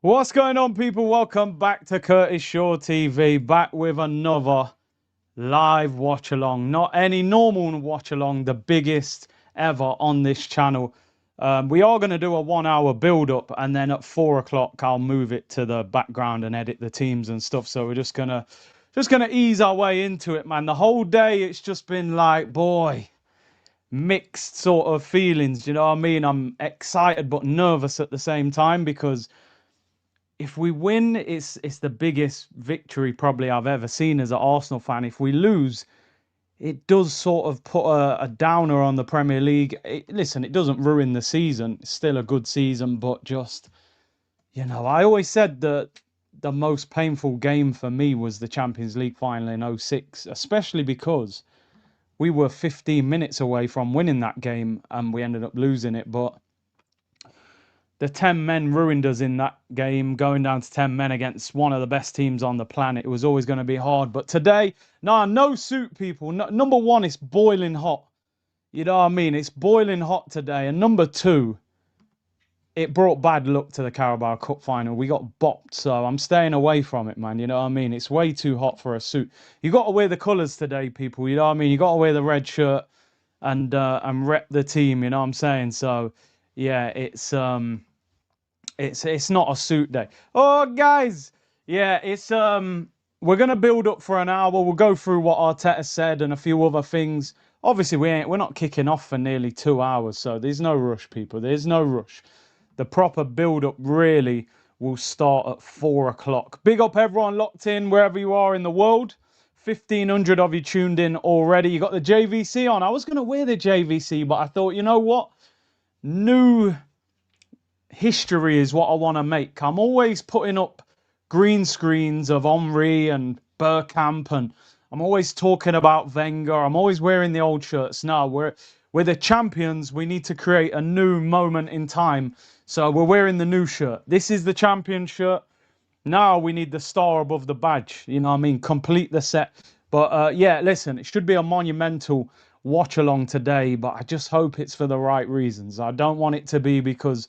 What's going on, people? Welcome back to Curtis Shaw TV, back with another live watch along. Not any normal watch along, the biggest ever on this channel. We are going to do a 1 hour build up, and then at 4 o'clock I'll move it to the background and edit the teams and stuff. So we're just gonna ease our way into it, man. The whole day it's just been like, boy, mixed sort of feelings. You know what I mean? I'm excited but nervous at the same time, because if we win, it's the biggest victory probably I've ever seen as an Arsenal fan. If we lose, it does sort of put a downer on the Premier League. Listen, it doesn't ruin the season. It's still a good season, but just, you know, I always said that the most painful game for me was the Champions League final in '06, especially because we were 15 minutes away from winning that game and we ended up losing it. But the 10 men ruined us in that game, going down to 10 men against one of the best teams on the planet. It was always going to be hard. But today, no suit, people. No, number one, it's boiling hot. You know what I mean? It's boiling hot today. And number two, it brought bad luck to the Carabao Cup final. We got bopped, so I'm staying away from it, man. You know what I mean? It's way too hot for a suit. You got to wear the colours today, people. You know what I mean? You got to wear the red shirt and rep the team. You know what I'm saying? So, yeah, it's not a suit day. Oh, guys, yeah, it's we're gonna build up for an hour. We'll go through what Arteta said and a few other things. Obviously, we're not kicking off for nearly 2 hours, so there's no rush, people. There's no rush. The proper build up really will start at 4 o'clock. Big up everyone locked in wherever you are in the world. 1,500 of you tuned in already. You got the JVC on. I was gonna wear the JVC, but I thought, you know what? New history is what I want to make. I'm always putting up green screens of Henry and Bergkamp, and I'm always talking about Wenger. I'm always wearing the old shirts. Now we're the champions. We need to create a new moment in time. So we're wearing the new shirt. This is the champion shirt. Now we need the star above the badge. You know what I mean? Complete the set. But yeah, listen, it should be a monumental watch along today, but I just hope it's for the right reasons. I don't want it to be because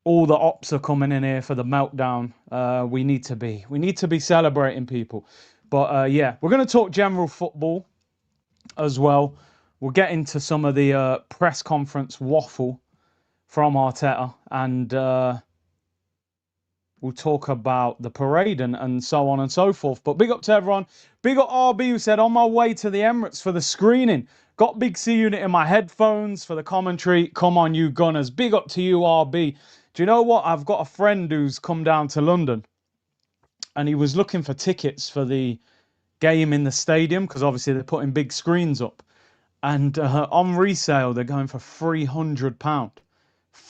all the ops are coming in here for the meltdown. We need to be celebrating, people. But yeah, we're going to talk general football as well. We'll get into some of the press conference waffle from Arteta, and we'll talk about the parade and so on and so forth. But big up to everyone. Big up RB, who said, on my way to the Emirates for the screening. Got Big C Unit in my headphones for the commentary. Come on, you Gunners. Big up to you, RB. Do you know what? I've got a friend who's come down to London, and he was looking for tickets for the game in the stadium, because obviously they're putting big screens up. And on resale, they're going for £300.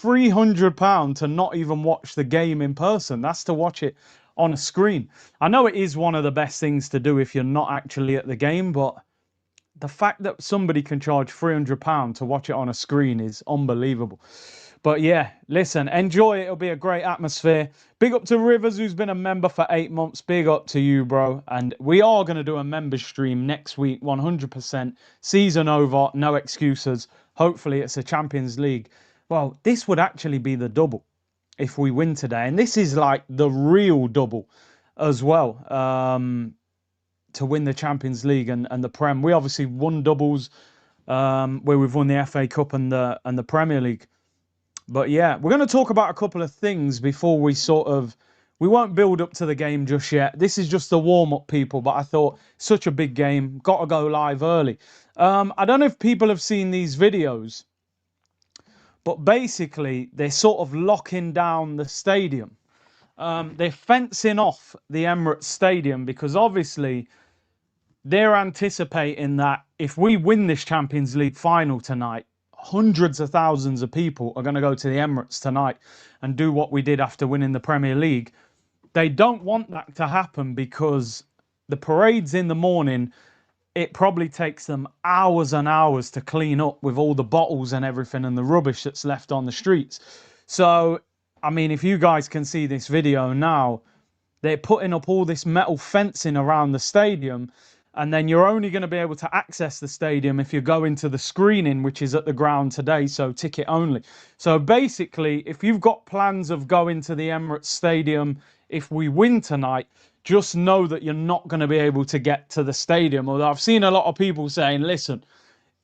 £300 to not even watch the game in person. That's to watch it on a screen. I know it is one of the best things to do if you're not actually at the game, but the fact that somebody can charge £300 to watch it on a screen is unbelievable. But yeah, listen, enjoy it. It'll be a great atmosphere. Big up to Rivers, who's been a member for 8 months. Big up to you, bro. And we are going to do a members stream next week, 100%. Season over, no excuses. Hopefully it's a Champions League. Well, this would actually be the double if we win today. And this is like the real double as well, to win the Champions League and the Prem. We obviously won doubles where we've won the FA Cup and the Premier League. But yeah, we're going to talk about a couple of things before we we won't build up to the game just yet. This is just the warm-up, people, but I thought, such a big game, got to go live early. I don't know if people have seen these videos, but basically they're sort of locking down the stadium. They're fencing off the Emirates Stadium because obviously they're anticipating that if we win this Champions League final tonight, hundreds of thousands of people are going to go to the Emirates tonight and do what we did after winning the Premier League. They don't want that to happen because the parade's in the morning. It probably takes them hours and hours to clean up with all the bottles and everything and the rubbish that's left on the streets. So, I mean, if you guys can see this video now, they're putting up all this metal fencing around the stadium. And then you're only going to be able to access the stadium if you go into the screening, which is at the ground today, so ticket only. So basically, if you've got plans of going to the Emirates Stadium, if we win tonight, just know that you're not going to be able to get to the stadium. Although I've seen a lot of people saying, listen,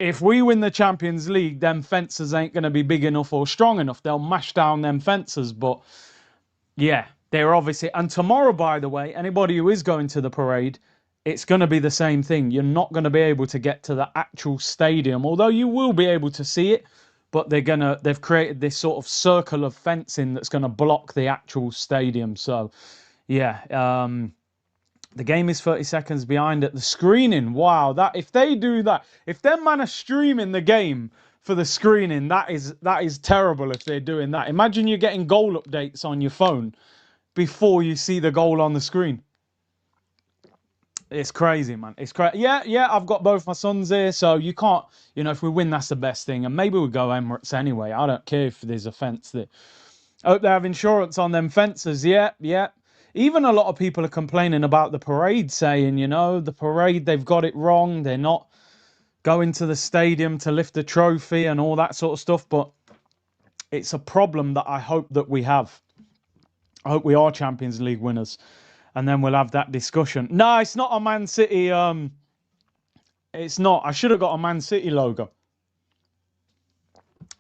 if we win the Champions League, them fences ain't going to be big enough or strong enough. They'll mash down them fences. But yeah, they're obviously... And tomorrow, by the way, anybody who is going to the parade, it's going to be the same thing. You're not going to be able to get to the actual stadium, although you will be able to see it. But they've created this sort of circle of fencing that's going to block the actual stadium. So yeah, the game is 30 seconds behind at the screening. Wow, that if they do that, if them man are streaming the game for the screening, that is terrible if they're doing that. Imagine you're getting goal updates on your phone before you see the goal on the screen. It's crazy, man. It's crazy. Yeah, I've got both my sons here, so you can't, if we win, that's the best thing. And maybe we'll go Emirates anyway. I don't care if there's a fence there. I hope they have insurance on them fences. Yeah. Even a lot of people are complaining about the parade, saying, the parade, they've got it wrong. They're not going to the stadium to lift the trophy and all that sort of stuff. But it's a problem that I hope that we have. I hope we are Champions League winners. And then we'll have that discussion. No, it's not a Man City. It's not. I should have got a Man City logo.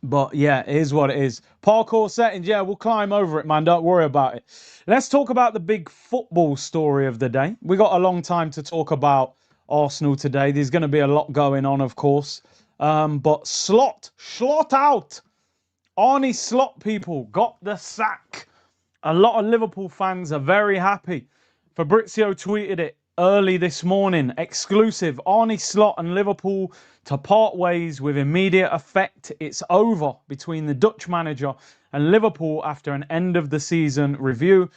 But yeah, it is what it is. Parkour settings, yeah, we'll climb over it, man. Don't worry about it. Let's talk about the big football story of the day. We got a long time to talk about Arsenal today. There's going to be a lot going on, of course. But Slot out. Arne Slot, people, got the sack. A lot of Liverpool fans are very happy. Fabrizio tweeted it early this morning. Exclusive. Arne Slot and Liverpool to part ways with immediate effect. It's over between the Dutch manager and Liverpool after an end of the season review.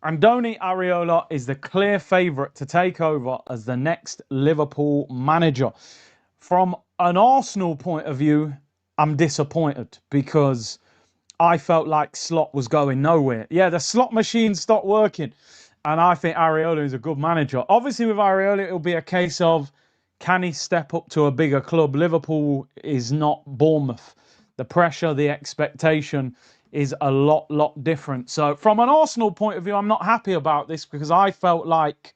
Andoni Areola is the clear favourite to take over as the next Liverpool manager. From an Arsenal point of view, I'm disappointed because I felt like Slot was going nowhere. Yeah, the slot machine stopped working. And I think Areola is a good manager. Obviously, with Areola, it'll be a case of, can he step up to a bigger club? Liverpool is not Bournemouth. The pressure, the expectation is a lot different. So from an Arsenal point of view, I'm not happy about this because I felt like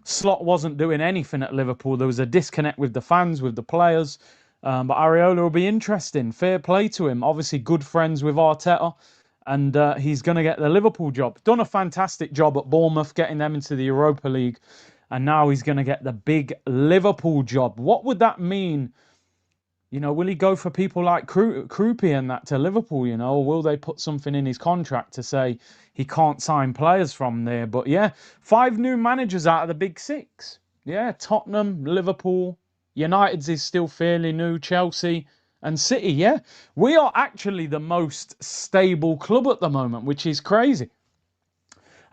Slot wasn't doing anything at Liverpool. There was a disconnect with the fans, with the players. But Areola will be interesting. Fair play to him. Obviously, good friends with Arteta. And he's going to get the Liverpool job. Done a fantastic job at Bournemouth, getting them into the Europa League. And now he's going to get the big Liverpool job. What would that mean? Will he go for people like Krupi and that to Liverpool, Or will they put something in his contract to say he can't sign players from there? But yeah, 5 new managers out of the big 6. Yeah, Tottenham, Liverpool, United's is still fairly new, Chelsea and City, yeah. We are actually the most stable club at the moment, which is crazy.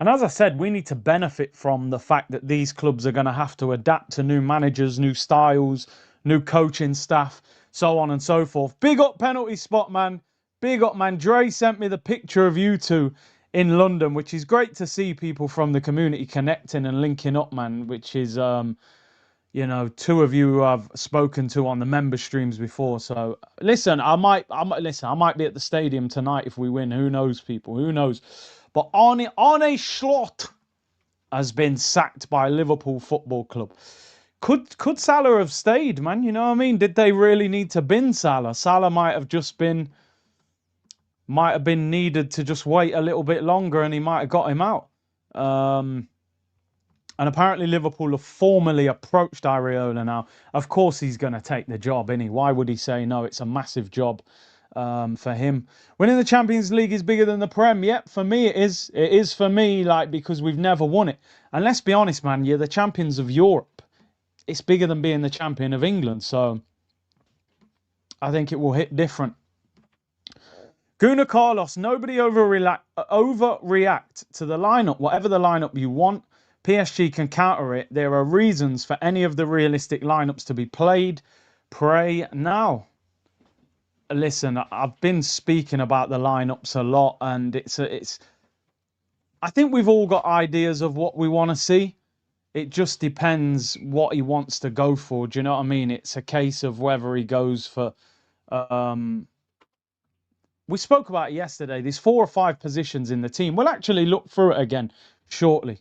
And as I said, we need to benefit from the fact that these clubs are going to have to adapt to new managers, new styles, new coaching staff, so on and so forth. Big up Penalty Spot, man. Big up, man. Dre sent me the picture of you two in London, which is great to see people from the community connecting and linking up, man, which is... 2 of you who I've spoken to on the member streams before. So listen, I might be at the stadium tonight if we win. Who knows, people? Who knows? But Arne Slot has been sacked by Liverpool Football Club. Could Salah have stayed, man? You know what I mean? Did they really need to bin Salah? Salah might have been needed to just wait a little bit longer, and he might have got him out. And apparently Liverpool have formally approached Areola now. Of course he's going to take the job, isn't he? Why would he say no? It's a massive job for him. Winning the Champions League is bigger than the Prem. Yep, for me it is. It is for me, because we've never won it. And let's be honest, man, you're the champions of Europe. It's bigger than being the champion of England. So I think it will hit different. Guna Carlos, nobody overreact to the lineup. Whatever the lineup you want, PSG can counter it. There are reasons for any of the realistic lineups to be played. Pray now. Listen, I've been speaking about the lineups a lot, and it's. I think we've all got ideas of what we want to see. it just depends what he wants to go for. Do you know what I mean? It's a case of whether he goes for. We spoke about it yesterday. There's 4 or 5 positions in the team. We'll actually look through it again shortly.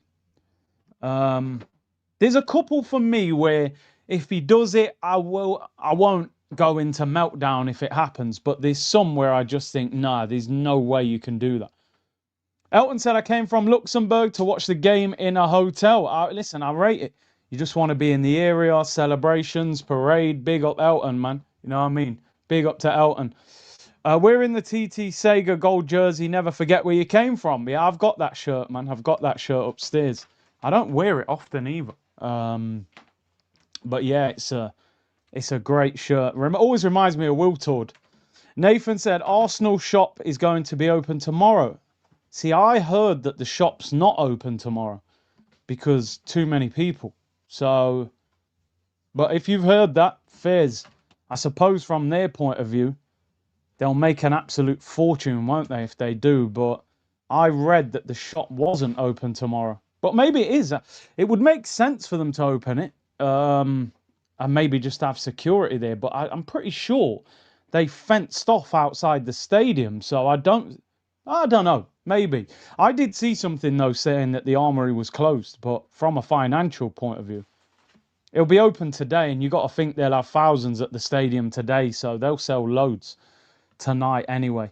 There's a couple for me where if he does it, I won't go into meltdown if it happens. But there's some where I just think, nah, there's no way you can do that. Elton said, I came from Luxembourg to watch the game in a hotel. Listen, I rate it. You just want to be in the area, celebrations, parade. Big up Elton, man. You know what I mean? Big up to Elton. We're in the TT Sega gold jersey. Never forget where you came from. Yeah, I've got that shirt, man. I've got that shirt upstairs. I don't wear it often either. But yeah, it's a great shirt. Always reminds me of Wiltord. Nathan said, Arsenal shop is going to be open tomorrow. See, I heard that the shop's not open tomorrow because too many people. So, but if you've heard that, Fizz, I suppose from their point of view, they'll make an absolute fortune, won't they, if they do? But I read that the shop wasn't open tomorrow. But maybe it is. It would make sense for them to open it and maybe just have security there. But I'm pretty sure they fenced off outside the stadium. So I don't know. Maybe. I did see something, though, saying that the Armoury was closed. But from a financial point of view, it'll be open today. And you got to think they'll have thousands at the stadium today. So they'll sell loads tonight anyway.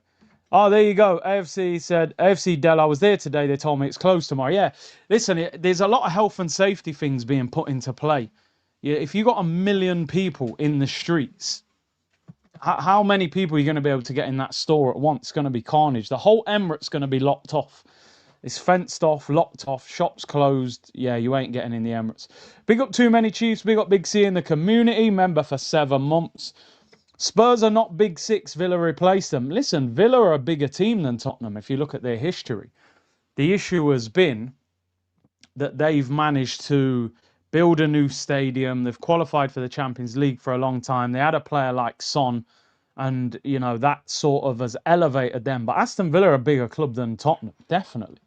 Oh, there you go. AFC said, AFC Dell, I was there today. They told me it's closed tomorrow. Yeah, listen, there's a lot of health and safety things being put into play. Yeah, if you got 1 million people in the streets, how many people are you going to be able to get in that store at once? It's going to be carnage. The whole Emirates going to be locked off. It's fenced off, locked off, shops closed. Yeah, you ain't getting in the Emirates. Big up Too Many Chiefs. Big up Big C in the community. Member for 7 months. Spurs are not Big Six. Villa replaced them. Listen, Villa are a bigger team than Tottenham if you look at their history. The issue has been that they've managed to build a new stadium. They've qualified for the Champions League for a long time. They had a player like Son, and, you know, that sort of has elevated them. But Aston Villa are a bigger club than Tottenham, definitely.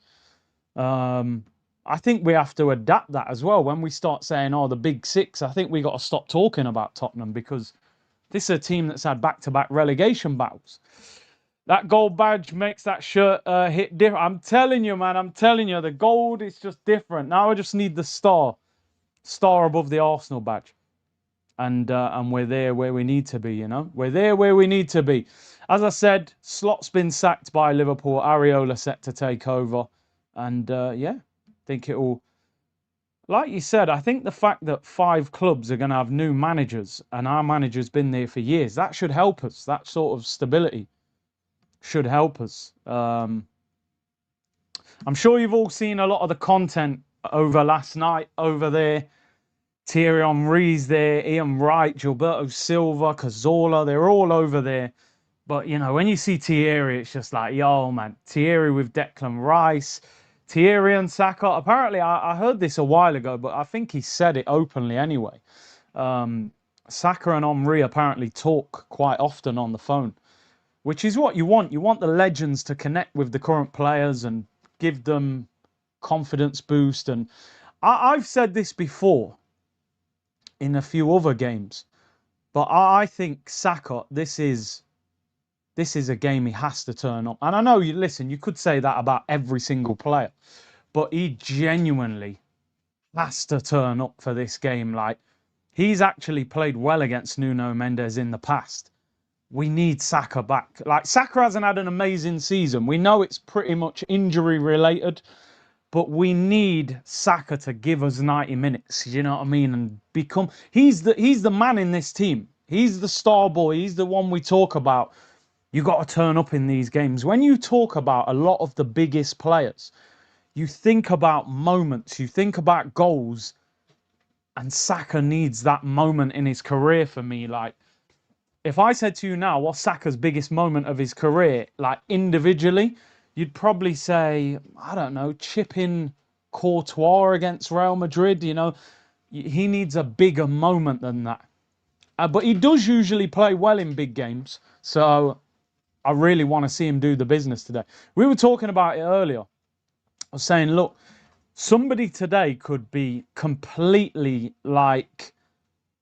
I think we have to adapt that as well. When we start saying, oh, the Big Six, I think we got to stop talking about Tottenham because this is a team that's had back-to-back relegation battles. That gold badge makes that shirt hit different. I'm telling you, man. I'm telling you, the gold is just different. Now I just need the star above the Arsenal badge, and we're there where we need to be. You know, we're there where we need to be. As I said, Slot's been sacked by Liverpool. Areola set to take over, and yeah, I think it will. Like you said, I think the fact that 5 clubs are going to have new managers and our manager's been there for years, that should help us. That sort of stability should help us. I'm sure you've all seen a lot of the content over last night over there. Thierry Henry's there, Ian Wright, Gilberto Silva, Cazorla, they're all over there. But, you know, when you see Thierry, it's just like, yo, man, Thierry with Declan Rice, Thierry and Saka. Apparently, I heard this a while ago, but I think he said it openly anyway. Saka and Henry apparently talk quite often on the phone, which is what you want. You want the legends to connect with the current players and give them confidence boost. And I've said this before in a few other games, but I think Saka, this is a game he has to turn up. And I know, you could say that about every single player, but he genuinely has to turn up for this game. Like, he's actually played well against Nuno Mendes in the past. We need Saka back. Like, Saka hasn't had an amazing season. We know it's pretty much injury related, but we need Saka to give us 90 minutes, you know what I mean? And become, he's the man in this team. He's the star boy. He's the one we talk about. You got to turn up in these games. When you talk about a lot of the biggest players, you think about moments, you think about goals, and Saka needs that moment in his career for me. Like, if I said to you now, what's Saka's biggest moment of his career, like individually, you'd probably say, I don't know, chipping Courtois against Real Madrid. You know, he needs a bigger moment than that. But he does usually play well in big games. So I really want to see him do the business today. We were talking about it earlier. I was saying, look, Somebody today could be completely like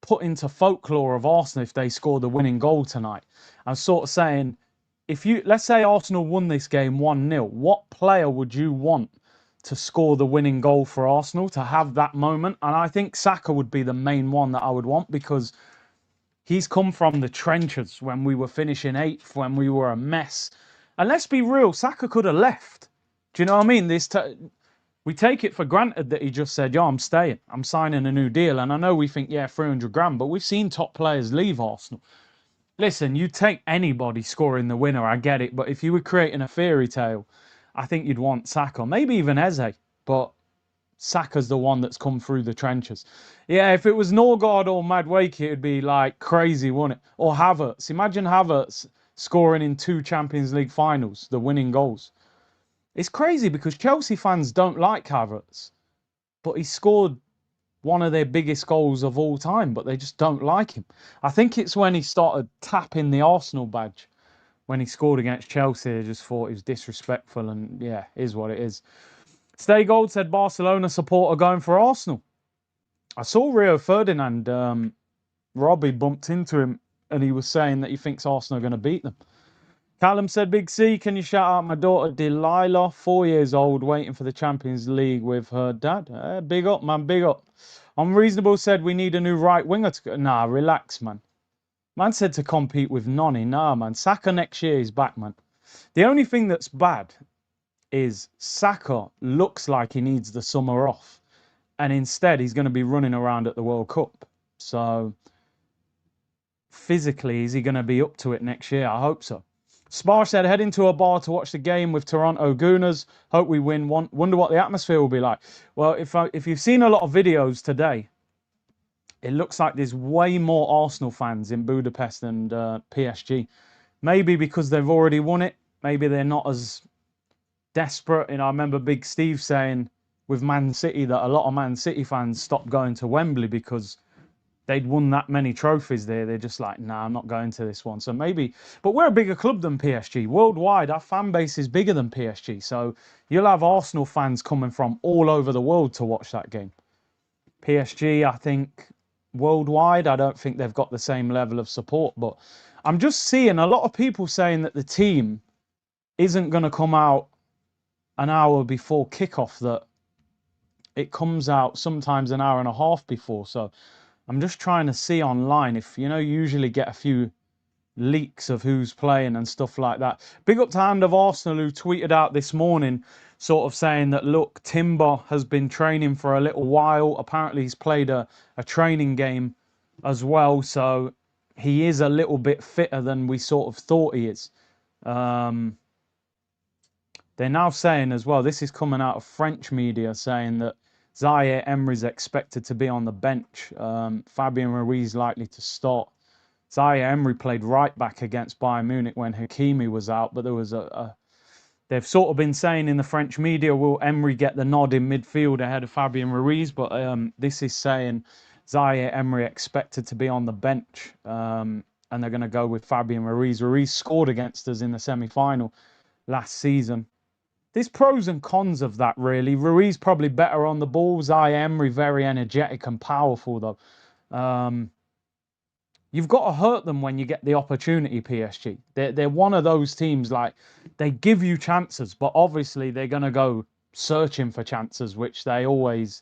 put into folklore of Arsenal if they score the winning goal tonight. I'm sort of saying, if you, let's say Arsenal won this game 1-0, what player would you want to score the winning goal for Arsenal to have that moment? And I think Saka would be the main one that I would want, because he's come from the trenches when we were finishing 8th, when we were a mess. And let's be real, Saka could have left. Do you know what I mean? We take it for granted that he just said, yo, I'm staying. I'm signing a new deal. And I know we think, yeah, 300 grand, but we've seen top players leave Arsenal. Listen, you take anybody scoring the winner, I get it. But if you were creating a fairy tale, I think you'd want Saka, maybe even Eze. But Saka's the one that's come through the trenches. Yeah, if it was Norgard or Madueke, it'd be like crazy, wouldn't it? Or Havertz. Imagine Havertz scoring in 2 Champions League finals, the winning goals. It's crazy because Chelsea fans don't like Havertz, but he scored one of their biggest goals of all time, but they just don't like him. I think it's when he started tapping the Arsenal badge when he scored against Chelsea. I just thought he was disrespectful, and yeah, is what it is. Stay Gold said Barcelona supporter going for Arsenal. I saw Rio Ferdinand, Robbie bumped into him, and he was saying that he thinks Arsenal are going to beat them. Callum said, Big C, can you shout out my daughter Delilah, 4 years old, waiting for the Champions League with her dad? Big up, man, big up. Unreasonable said, we need a new right winger to go. Nah, relax, man. Man said to compete with Noni. Nah, man. Saka next year is back, man. The only thing that's bad is Saka looks like he needs the summer off. And instead, he's going to be running around at the World Cup. So, physically, is he going to be up to it next year? I hope so. Spar said, heading to a bar to watch the game with Toronto Gooners. Hope we win. Wonder what the atmosphere will be like. Well, if you've seen a lot of videos today, it looks like there's way more Arsenal fans in Budapest than PSG. Maybe because they've already won it. Maybe they're not as desperate. You know, I remember Big Steve saying with Man City that a lot of Man City fans stopped going to Wembley because they'd won that many trophies there. They're just like, nah, I'm not going to this one. So maybe, but we're a bigger club than PSG. Worldwide, our fan base is bigger than PSG. So you'll have Arsenal fans coming from all over the world to watch that game. PSG, I think, worldwide, I don't think they've got the same level of support. But I'm just seeing a lot of people saying that the team isn't going to come out an hour before kickoff, that it comes out sometimes an hour and a half before. So I'm just trying to see online if, you know, you usually get a few leaks of who's playing and stuff like that. Big up to Hand of Arsenal, who tweeted out this morning sort of saying that, look, Timber has been training for a little while. Apparently he's played a training game as well. So he is a little bit fitter than we sort of thought he is. They're now saying as well, this is coming out of French media, saying that Zaire Emery's expected to be on the bench. Fabian Ruiz likely to start. Zaire Emery played right back against Bayern Munich when Hakimi was out, but there was they've sort of been saying in the French media, will Emery get the nod in midfield ahead of Fabian Ruiz? But this is saying Zaire Emery expected to be on the bench, and they're going to go with Fabian Ruiz. Ruiz scored against us in the semi-final last season. There's pros and cons of that, really. Ruiz probably better on the ball. Zaire Emery very energetic and powerful, though. You've got to hurt them when you get the opportunity, PSG. They're one of those teams, like, they give you chances, but obviously they're going to go searching for chances, which they always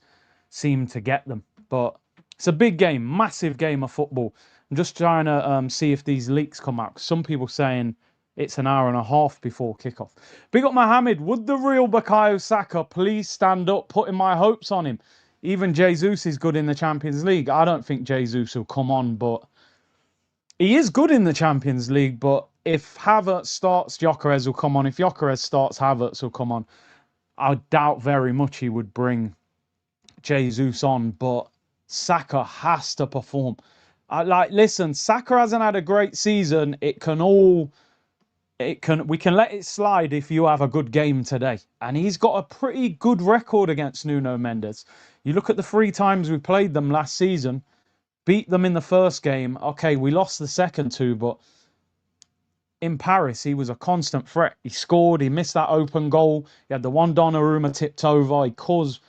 seem to get them. But it's a big game, massive game of football. I'm just trying to see if these leaks come out. Some people saying it's an hour and a half before kickoff. Big up Mohamed. Would the real Bukayo Saka please stand up, putting my hopes on him? Even Jesus is good in the Champions League. I don't think Jesus will come on, but he is good in the Champions League. But if Havertz starts, Gyökeres will come on. If Gyökeres starts, Havertz will come on. I doubt very much he would bring Jesus on, but Saka has to perform. Listen, Saka hasn't had a great season. We can let it slide if you have a good game today. And he's got a pretty good record against Nuno Mendes. You look at the 3 times we played them last season, beat them in the first game. Okay, we lost the second 2, but in Paris, he was a constant threat. He scored, he missed that open goal. He had the one Donnarumma tipped over. He caused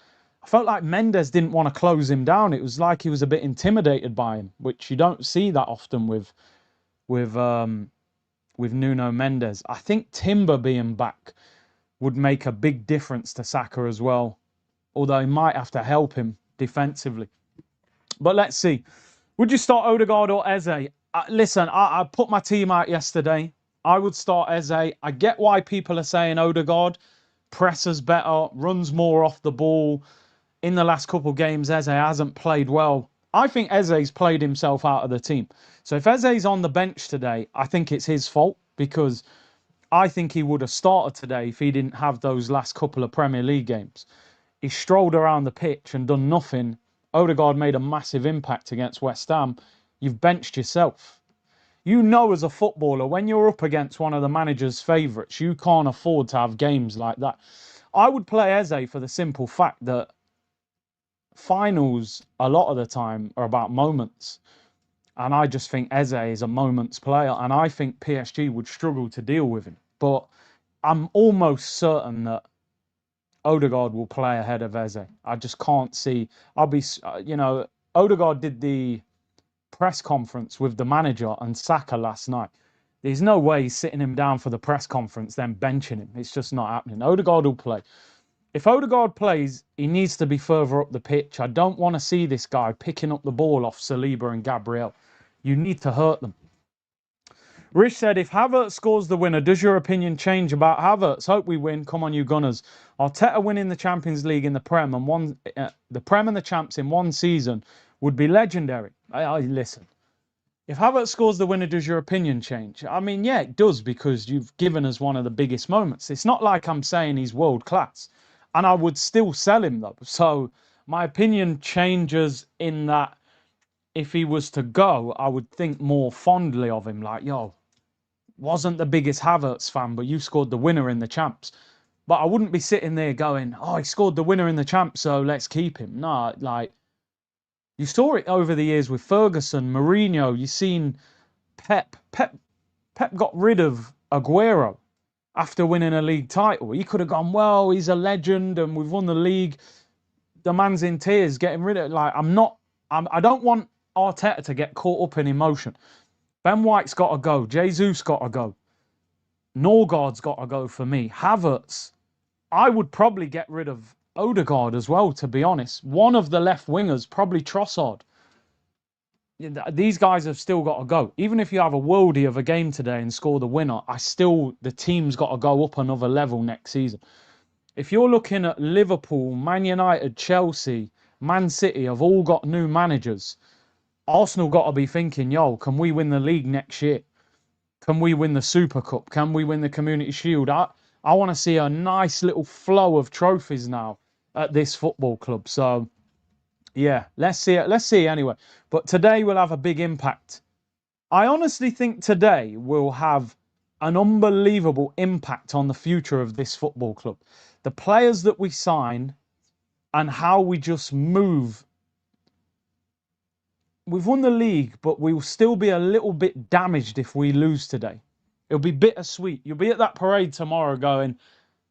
I felt like Mendes didn't want to close him down. It was like he was a bit intimidated by him, which you don't see that often with Nuno Mendes. I think Timber being back would make a big difference to Saka as well, although he might have to help him defensively. But let's see. Would you start Odegaard or Eze? Listen, I put my team out yesterday. I would start Eze. I get why people are saying Odegaard. Presses better, runs more off the ball. In the last couple of games, Eze hasn't played well. I think Eze's played himself out of the team. So if Eze's on the bench today, I think it's his fault, because I think he would have started today if he didn't have those last couple of Premier League games. He strolled around the pitch and done nothing. Odegaard made a massive impact against West Ham. You've benched yourself. You know, as a footballer, when you're up against one of the manager's favourites, you can't afford to have games like that. I would play Eze for the simple fact that finals, a lot of the time, are about moments. And I just think Eze is a moments player. And I think PSG would struggle to deal with him. But I'm almost certain that Odegaard will play ahead of Eze. I just can't see. Odegaard did the press conference with the manager and Saka last night. There's no way he's sitting him down for the press conference, then benching him. It's just not happening. Odegaard will play. If Odegaard plays, he needs to be further up the pitch. I don't want to see this guy picking up the ball off Saliba and Gabriel. You need to hurt them. Rich said, if Havertz scores the winner, does your opinion change about Havertz? Hope we win. Come on, you Gunners. Arteta winning the Champions League in the Prem and the Prem and the Champs in one season would be legendary. Listen. If Havertz scores the winner, does your opinion change? I mean, yeah, it does, because you've given us one of the biggest moments. It's not like I'm saying he's world class. And I would still sell him, though. So my opinion changes in that if he was to go, I would think more fondly of him. Like, yo, wasn't the biggest Havertz fan, but you scored the winner in the Champs. But I wouldn't be sitting there going, oh, he scored the winner in the Champs, so let's keep him. No, like, you saw it over the years with Ferguson, Mourinho. You've seen Pep. Pep got rid of Aguero after winning a league title. He could have gone, well, he's a legend and we've won the league. The man's in tears getting rid of it. Like, I don't want Arteta to get caught up in emotion. Ben White's got to go. Jesus got to go. Norgard's got to go for me. Havertz. I would probably get rid of Odegaard as well, to be honest. One of the left wingers, probably Trossard. These guys have still got to go. Even if you have a worldie of a game today and score the winner, the team's got to go up another level next season. If you're looking at Liverpool, Man United, Chelsea, Man City have all got new managers. Arsenal got to be thinking, yo, can we win the league next year? Can we win the Super Cup? Can we win the Community Shield? I want to see a nice little flow of trophies now at this football club. So, yeah, let's see it. Let's see anyway. But today will have a big impact. I honestly think today will have an unbelievable impact on the future of this football club. The players that we sign and how we just move. We've won the league, but we will still be a little bit damaged if we lose today. It'll be bittersweet. You'll be at that parade tomorrow going,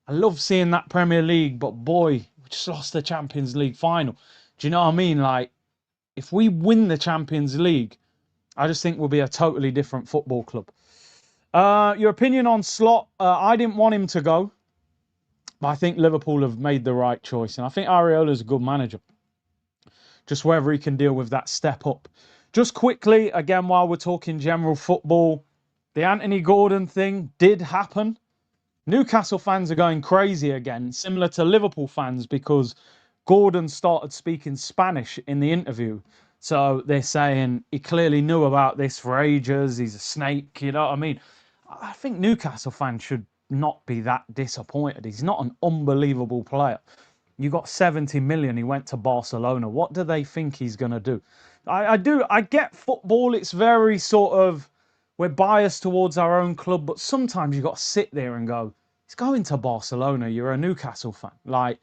I love seeing that Premier League, but boy, we just lost the Champions League final. Do you know what I mean? Like, if we win the Champions League, I just think we'll be a totally different football club. Your opinion on Slot? I didn't want him to go, but I think Liverpool have made the right choice. And I think Areola's a good manager. Just whether he can deal with that step up. Just quickly, again, while we're talking general football, the Anthony Gordon thing did happen. Newcastle fans are going crazy again, similar to Liverpool fans, because Gordon started speaking Spanish in the interview. So they're saying he clearly knew about this for ages. He's a snake, you know what I mean? I think Newcastle fans should not be that disappointed. He's not an unbelievable player. You got 70 million. He went to Barcelona. What do they think he's going to do? I get football. It's very sort of, we're biased towards our own club, but sometimes you got to sit there and go, he's going to Barcelona. You're a Newcastle fan. Like,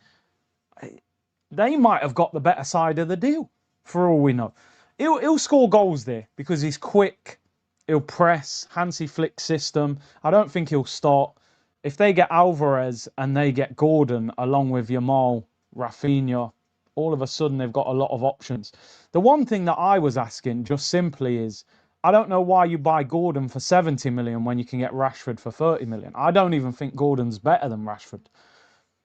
they might have got the better side of the deal, for all we know. He'll score goals there because he's quick. He'll press. Hansi Flick system. I don't think he'll start. If they get Alvarez and they get Gordon along with Yamal, Rafinha, all of a sudden they've got a lot of options. The one thing that I was asking just simply is, I don't know why you buy Gordon for 70 million when you can get Rashford for 30 million. I don't even think Gordon's better than Rashford.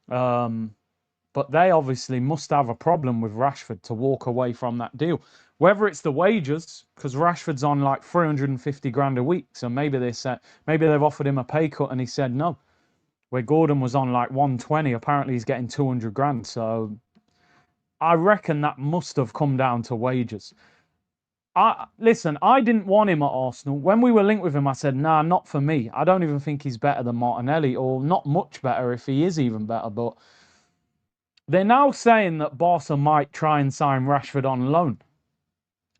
But they obviously must have a problem with Rashford to walk away from that deal. Whether it's the wages, because Rashford's on like 350 grand a week, so maybe they said, maybe they've offered him a pay cut and he said no. Where Gordon was on like 120, apparently he's getting 200 grand. So I reckon that must have come down to wages. Listen, I didn't want him at Arsenal. When we were linked with him, I said, nah, not for me. I don't even think he's better than Martinelli, or not much better if he is even better. But they're now saying that Barca might try and sign Rashford on loan.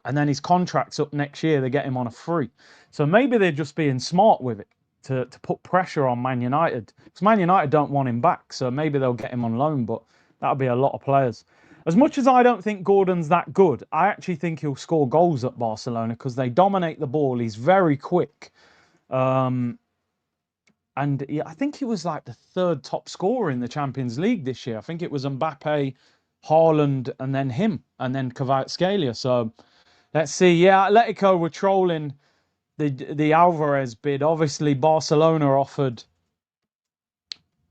And then his contract's up next year. They get him on a free. So maybe they're just being smart with it to put pressure on Man United. Because Man United don't want him back. So maybe they'll get him on loan. But that'll be a lot of players. As much as I don't think Gordon's that good, I actually think he'll score goals at Barcelona because they dominate the ball. He's very quick. And yeah, I think he was like the 3rd top scorer in the Champions League this year. I think it was Mbappe, Haaland, and then him, and then Kvaratskhelia. So let's see. Yeah, Atletico were trolling the Alvarez bid. Obviously, Barcelona offered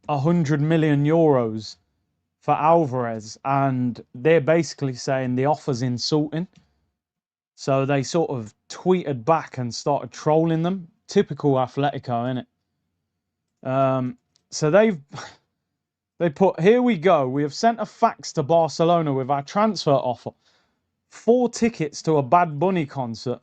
100 million euros for Alvarez, and they're basically saying the offer's insulting. So they sort of tweeted back and started trolling them. Typical Atletico, innit? So they put, here we go. We have sent a fax to Barcelona with our transfer offer. 4 tickets to a Bad Bunny concert.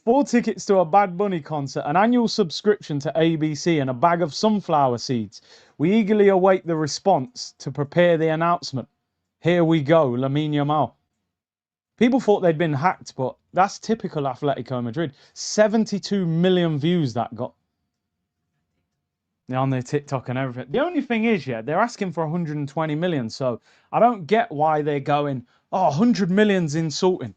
4 tickets to a Bad Bunny concert, an annual subscription to ABC, and a bag of sunflower seeds. We eagerly await the response to prepare the announcement. Here we go, Lamine Yamal. People thought they'd been hacked, but that's typical Atletico Madrid. 72 million views that got. On their TikTok and everything. The only thing is, yeah, they're asking for 120 million. So I don't get why they're going, oh, 100 million's insulting.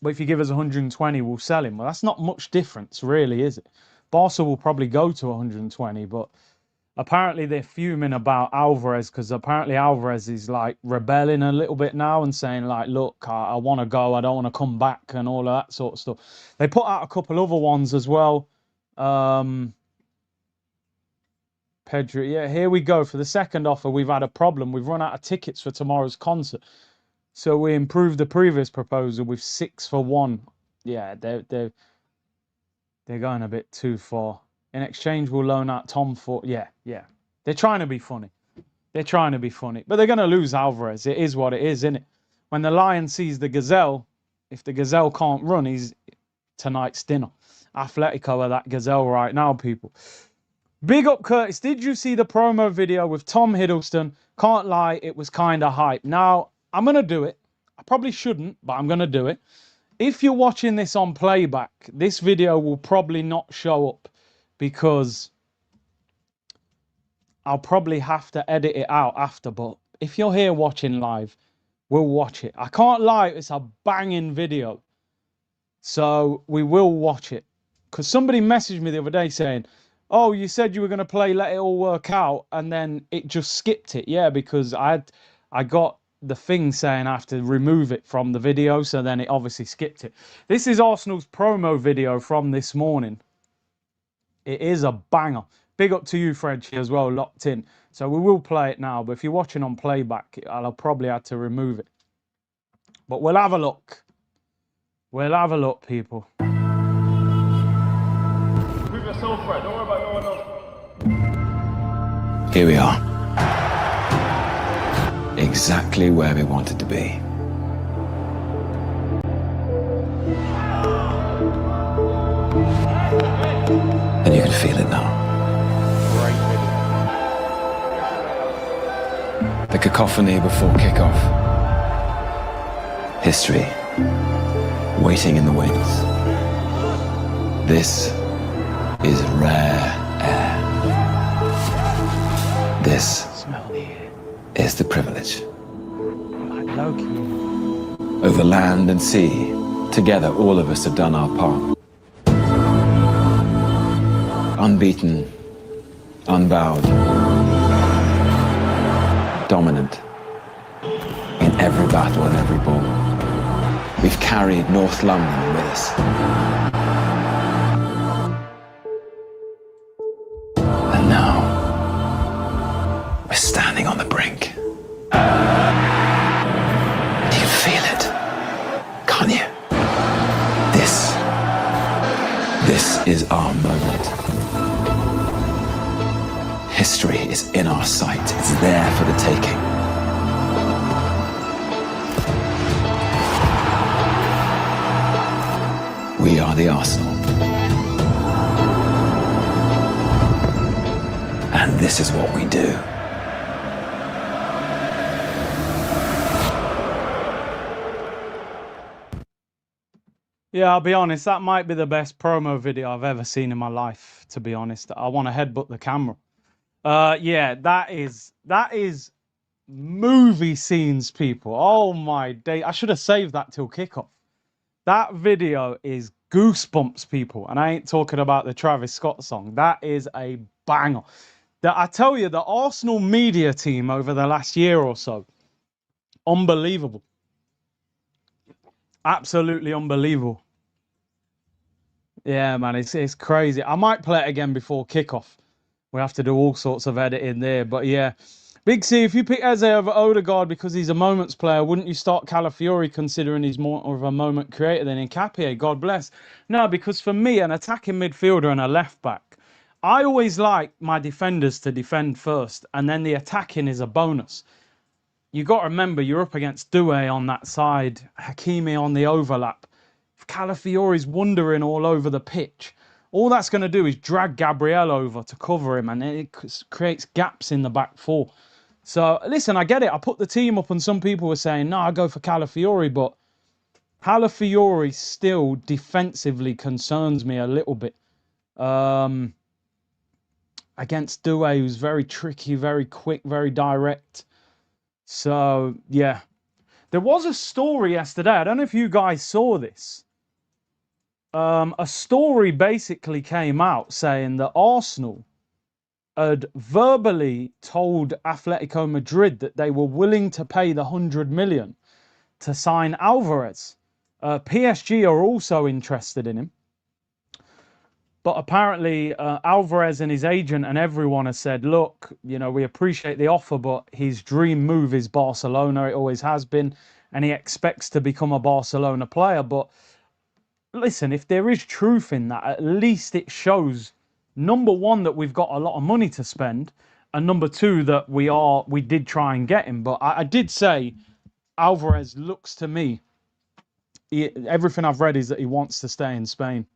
But if you give us 120, we'll sell him. Well, that's not much difference, really, is it? Barca will probably go to 120, but apparently they're fuming about Alvarez because apparently Alvarez is like rebelling a little bit now and saying like, look, I want to go, I don't want to come back and all of that sort of stuff. They put out a couple other ones as well. Pedro, yeah, here we go. For the second offer, we've had a problem. We've run out of tickets for tomorrow's concert. So we improved the previous proposal with 6 for 1. Yeah, they're going a bit too far. In exchange, we'll loan out Tom for... Yeah. They're trying to be funny. They're trying to be funny. But they're going to lose Alvarez. It is what it is, isn't it? When the lion sees the gazelle, if the gazelle can't run, he's tonight's dinner. Atletico are that gazelle right now, people. Big up, Curtis. Did you see the promo video with Tom Hiddleston? Can't lie, it was kind of hype. Now, I'm going to do it. I probably shouldn't, but I'm going to do it. If you're watching this on playback, this video will probably not show up because I'll probably have to edit it out after. But if you're here watching live, we'll watch it. I can't lie, it's a banging video. So we will watch it. Because somebody messaged me the other day saying, oh, you said you were going to play Let It All Work Out, and then it just skipped it. Yeah, because I got the thing saying I have to remove it from the video, so then it obviously skipped it. This is Arsenal's promo video from this morning. It is a banger. Big up to you, Frenchie, as well, locked in. So we will play it now, but if you're watching on playback, I'll probably have to remove it. But we'll have a look. We'll have a look, people. Move yourself, Fred. Don't worry about no one else. Here we are. Exactly where we wanted to be. And you can feel it now. The cacophony before kickoff. History waiting in the wings. This is rare air. This is the privilege. Over land and sea, together all of us have done our part. Unbeaten, unbowed, dominant every battle and every ball. We've carried North London with us. And now, we're standing on the brink. Do you feel it? Can't you? This is our moment. History is in our sight. It's there for the taking. We are the Arsenal. And this is what we do. Yeah, I'll be honest, that might be the best promo video I've ever seen in my life, to be honest. I want to headbutt the camera. Yeah, that is movie scenes, people. Oh my day. I should have saved that till kickoff. That video is goosebumps, people. And I ain't talking about the Travis Scott song. That is a banger. I tell you, the Arsenal media team over the last year or so, unbelievable. Absolutely unbelievable. Yeah, man, it's crazy. I might play it again before kickoff. We have to do all sorts of editing there. But yeah, Big C, if you pick Eze over Odegaard because he's a moments player, wouldn't you start Calafiori considering he's more of a moment creator than Nketiah? God bless. No, because for me, an attacking midfielder and a left back, I always like my defenders to defend first, and then the attacking is a bonus. You got to remember, you're up against Doué on that side, Hakimi on the overlap. If Calafiori's wandering all over the pitch, all that's going to do is drag Gabriel over to cover him, and it creates gaps in the back four. So, listen, I get it. I put the team up, and some people were saying, no, I go for Calafiori, but Calafiori still defensively concerns me a little bit. Against Doué, who's very tricky, very quick, very direct. So, yeah. There was a story yesterday. I don't know if you guys saw this. A story basically came out saying that Arsenal had verbally told Atletico Madrid that they were willing to pay the 100 million to sign Alvarez. PSG are also interested in him. But apparently Alvarez and his agent and everyone has said, look, you know, we appreciate the offer, but his dream move is Barcelona. It always has been. And he expects to become a Barcelona player. But listen, if there is truth in that, at least it shows, number one, that we've got a lot of money to spend. And number two, that we did try and get him. But I did say Alvarez looks to me, everything I've read is that he wants to stay in Spain.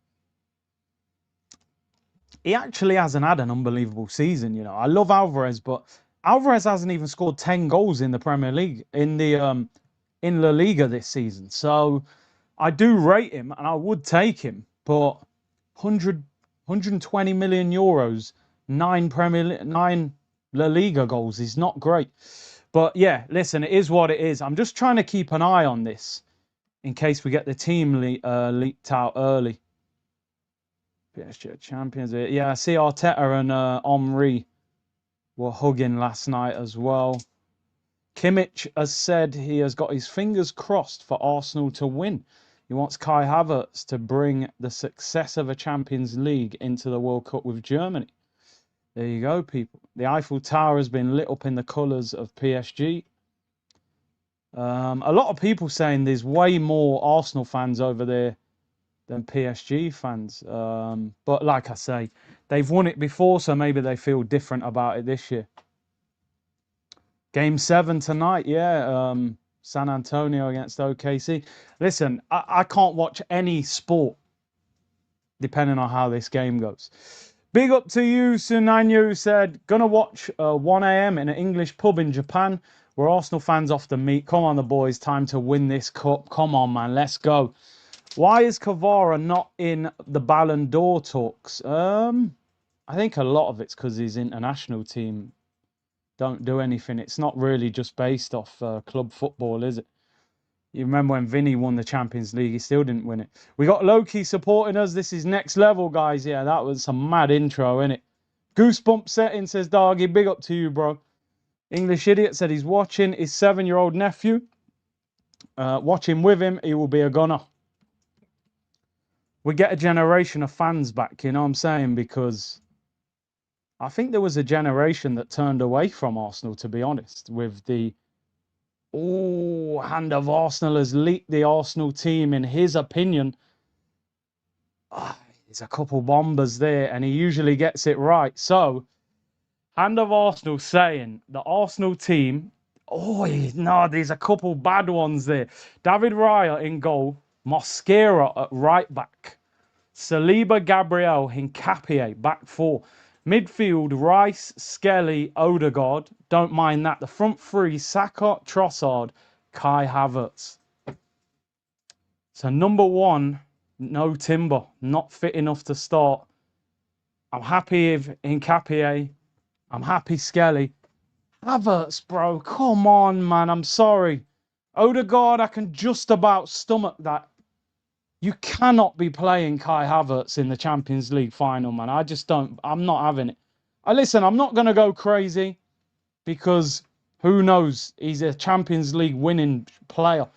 He actually hasn't had an unbelievable season, you know. I love Alvarez, but Alvarez hasn't even scored 10 goals in the Premier League, in La Liga this season. So I do rate him, and I would take him, but 120 million euros, 9 La Liga goals is not great. But yeah, listen, it is what it is. I'm just trying to keep an eye on this in case we get the team leaked out early. PSG champions. Yeah, I see Arteta and Henry were hugging last night as well. Kimmich has said he has got his fingers crossed for Arsenal to win. He wants Kai Havertz to bring the success of a Champions League into the World Cup with Germany. There you go, people. The Eiffel Tower has been lit up in the colours of PSG. A lot of people saying there's way more Arsenal fans over there than PSG fans. But like I say, they've won it before, so maybe they feel different about it this year. Game 7 tonight, yeah. San Antonio against OKC. Listen, I can't watch any sport depending on how this game goes. Big up to you, Sunanyu, who said, gonna watch 1 a.m. in an English pub in Japan where Arsenal fans often meet. Come on, the boys, time to win this cup. Come on, man, let's go. Why is Kvara not in the Ballon d'Or talks? I think a lot of it's because his international team don't do anything. It's not really just based off club football, is it? You remember when Vinny won the Champions League, he still didn't win it. We got Loki supporting us. This is next level, guys. Yeah, that was some mad intro, innit? Goosebump setting, says Dargy. Big up to you, bro. English Idiot said he's watching his 7-year-old nephew. Watching with him, he will be a gunner. We get a generation of fans back, you know what I'm saying? Because I think there was a generation that turned away from Arsenal, to be honest, with the, oh, Hand of Arsenal has leaked the Arsenal team, in his opinion. There's a couple bombers there, and he usually gets it right. So, Hand of Arsenal saying the Arsenal team, oh, no, there's a couple bad ones there. David Raya in goal, Mosquera at right back, Saliba, Gabriel, Hincapié, back four. Midfield, Rice, Skelly, Odegaard. Don't mind that. The front three, Saka, Trossard, Kai Havertz. So number one, no Timber. Not fit enough to start. I'm happy with Hincapié. I'm happy Skelly. Havertz, bro. Come on, man. I'm sorry. Odegaard, I can just about stomach that. You cannot be playing Kai Havertz in the Champions League final, man. I just don't. I'm not having it. Listen, I'm not going to go crazy because who knows? He's a Champions League winning player.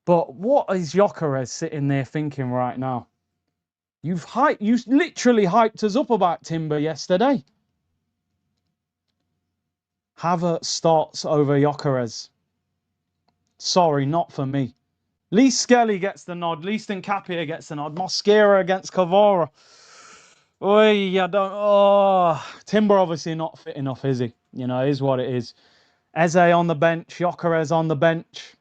But what is Gyökeres sitting there thinking right now? You literally hyped us up about Timber yesterday. Havertz starts over Gyökeres. Sorry, not for me. Least Skelly gets the nod. Least Nkapia gets the nod. Mosquera against Kvara. Oi, I don't. Oh, Timber obviously not fit enough, is he? You know, it is what it is. Eze on the bench. Gyökeres on the bench.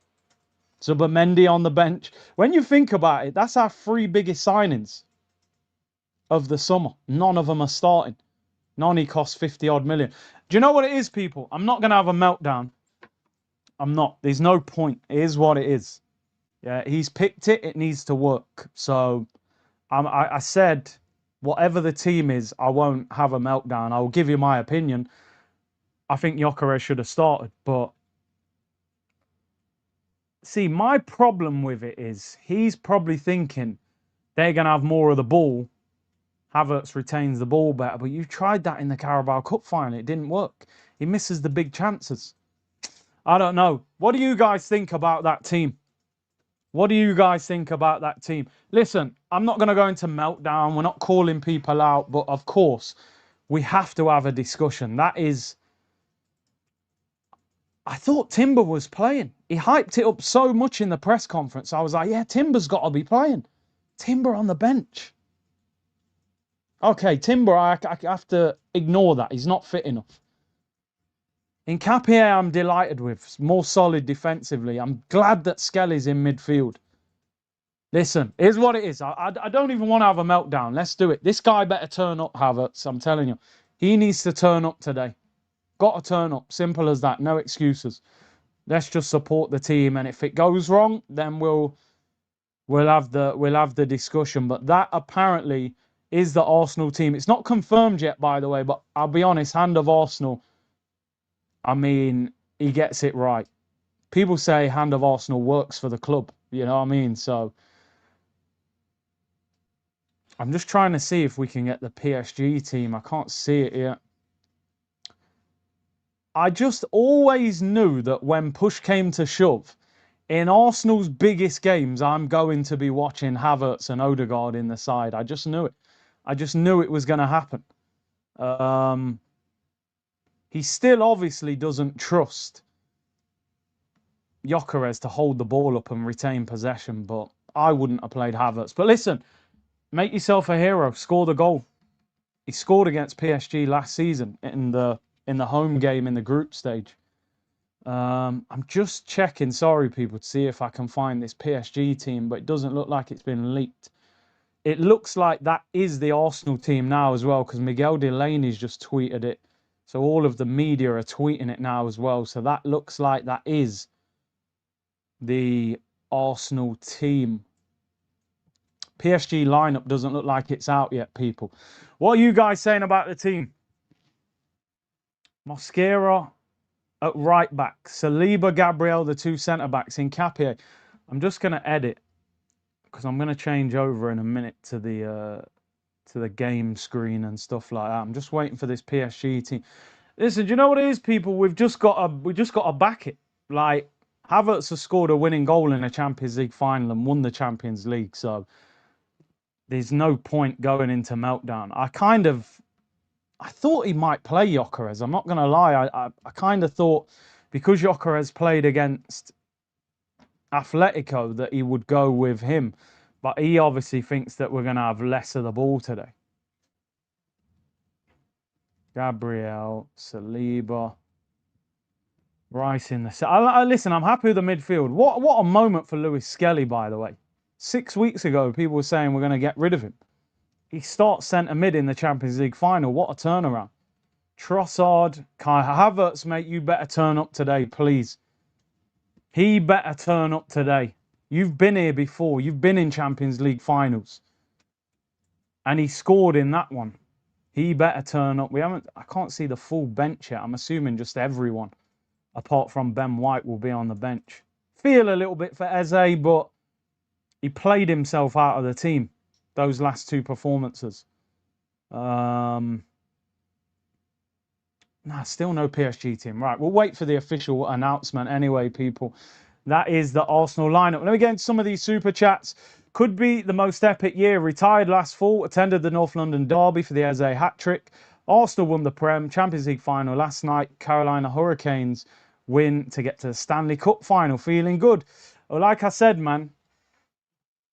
Zubimendi on the bench. When you think about it, that's our three biggest signings of the summer. None of them are starting. Noni costs 50 odd million. Do you know what it is, people? I'm not going to have a meltdown. I'm not. There's no point. It is what it is. Yeah, he's picked it. It needs to work. So I said, whatever the team is, I won't have a meltdown. I will give you my opinion. I think Gyökeres should have started. But see, my problem with it is he's probably thinking they're going to have more of the ball. Havertz retains the ball better. But you tried that in the Carabao Cup final. It didn't work. He misses the big chances. I don't know. What do you guys think about that team? What do you guys think about that team? Listen, I'm not going to go into meltdown. We're not calling people out. But, of course, we have to have a discussion. That is... I thought Timber was playing. He hyped it up so much in the press conference. I was like, yeah, Timber's got to be playing. Timber on the bench. Okay, Timber, I have to ignore that. He's not fit enough. Nkapie, I'm delighted with. More solid defensively. I'm glad that Skelly's in midfield. Listen, here's what it is. I don't even want to have a meltdown. Let's do it. This guy better turn up, Havertz. I'm telling you. He needs to turn up today. Got to turn up. Simple as that. No excuses. Let's just support the team. And if it goes wrong, then we'll have the discussion. But that apparently is the Arsenal team. It's not confirmed yet, by the way. But I'll be honest, Hand of Arsenal, I mean, he gets it right. People say Hand of Arsenal works for the club. You know what I mean? So I'm just trying to see if we can get the PSG team. I can't see it yet. I just always knew that when push came to shove, in Arsenal's biggest games, I'm going to be watching Havertz and Odegaard in the side. I just knew it. I just knew it was going to happen. He still obviously doesn't trust Gyökeres to hold the ball up and retain possession, but I wouldn't have played Havertz. But listen, make yourself a hero. Score the goal. He scored against PSG last season in the home game in the group stage. I'm just checking, sorry people, to see if I can find this PSG team, but it doesn't look like it's been leaked. It looks like that is the Arsenal team now as well, because Miguel Delaney's just tweeted it. So all of the media are tweeting it now as well. So that looks like that is the Arsenal team. PSG lineup doesn't look like it's out yet, people. What are you guys saying about the team? Mosquera at right back. Saliba, Gabriel, the two centre-backs. Nkapie. I'm just going to edit because I'm going to change over in a minute to the game screen and stuff like that. I'm just waiting for this PSG team. Listen, do you know what it is, people? We've just got to back it. Like, Havertz has scored a winning goal in a Champions League final and won the Champions League, so there's no point going into meltdown. I thought he might play Gyökeres. I'm not going to lie. I kind of thought because Gyökeres played against Atletico that he would go with him. But he obviously thinks that we're going to have less of the ball today. Gabriel, Saliba, Rice in the... Listen, I'm happy with the midfield. What a moment for Lewis Skelly, by the way. 6 weeks ago, people were saying we're going to get rid of him. He starts centre mid in the Champions League final. What a turnaround. Trossard, Kai Havertz, mate, you better turn up today, please. He better turn up today. You've been here before. You've been in Champions League finals. And he scored in that one. He better turn up. I can't see the full bench yet. I'm assuming just everyone, apart from Ben White, will be on the bench. Feel a little bit for Eze, but he played himself out of the team, those last two performances. Still no PSG team. Right, we'll wait for the official announcement anyway, people. That is the Arsenal lineup. Let me get into some of these super chats. Could be the most epic year. Retired last fall. Attended the North London derby for the Eze hat-trick. Arsenal won the Prem. Champions League final last night. Carolina Hurricanes win to get to the Stanley Cup final. Feeling good. Well, like I said, man.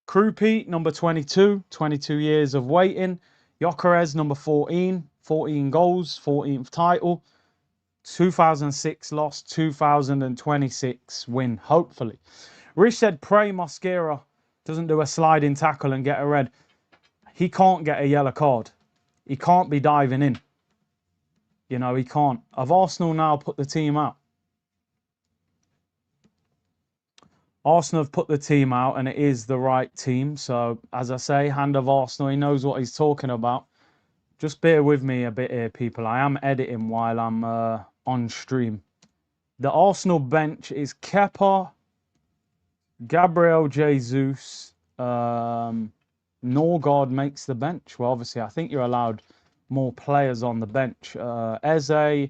Krupi, number 22. 22 years of waiting. Gyökeres, number 14. 14 goals. 14th title. 2006 loss, 2026 win, hopefully. Rich said, pray Mosquera doesn't do a sliding tackle and get a red. He can't get a yellow card. He can't be diving in. You know, he can't. Have Arsenal now put the team out? Arsenal have put the team out and it is the right team. So, as I say, hand of Arsenal, he knows what he's talking about. Just bear with me a bit here, people. I am editing while I'm on stream. The Arsenal bench is Kepa, Gabriel Jesus, Norgard makes the bench. Well, obviously, I think you're allowed more players on the bench. Eze,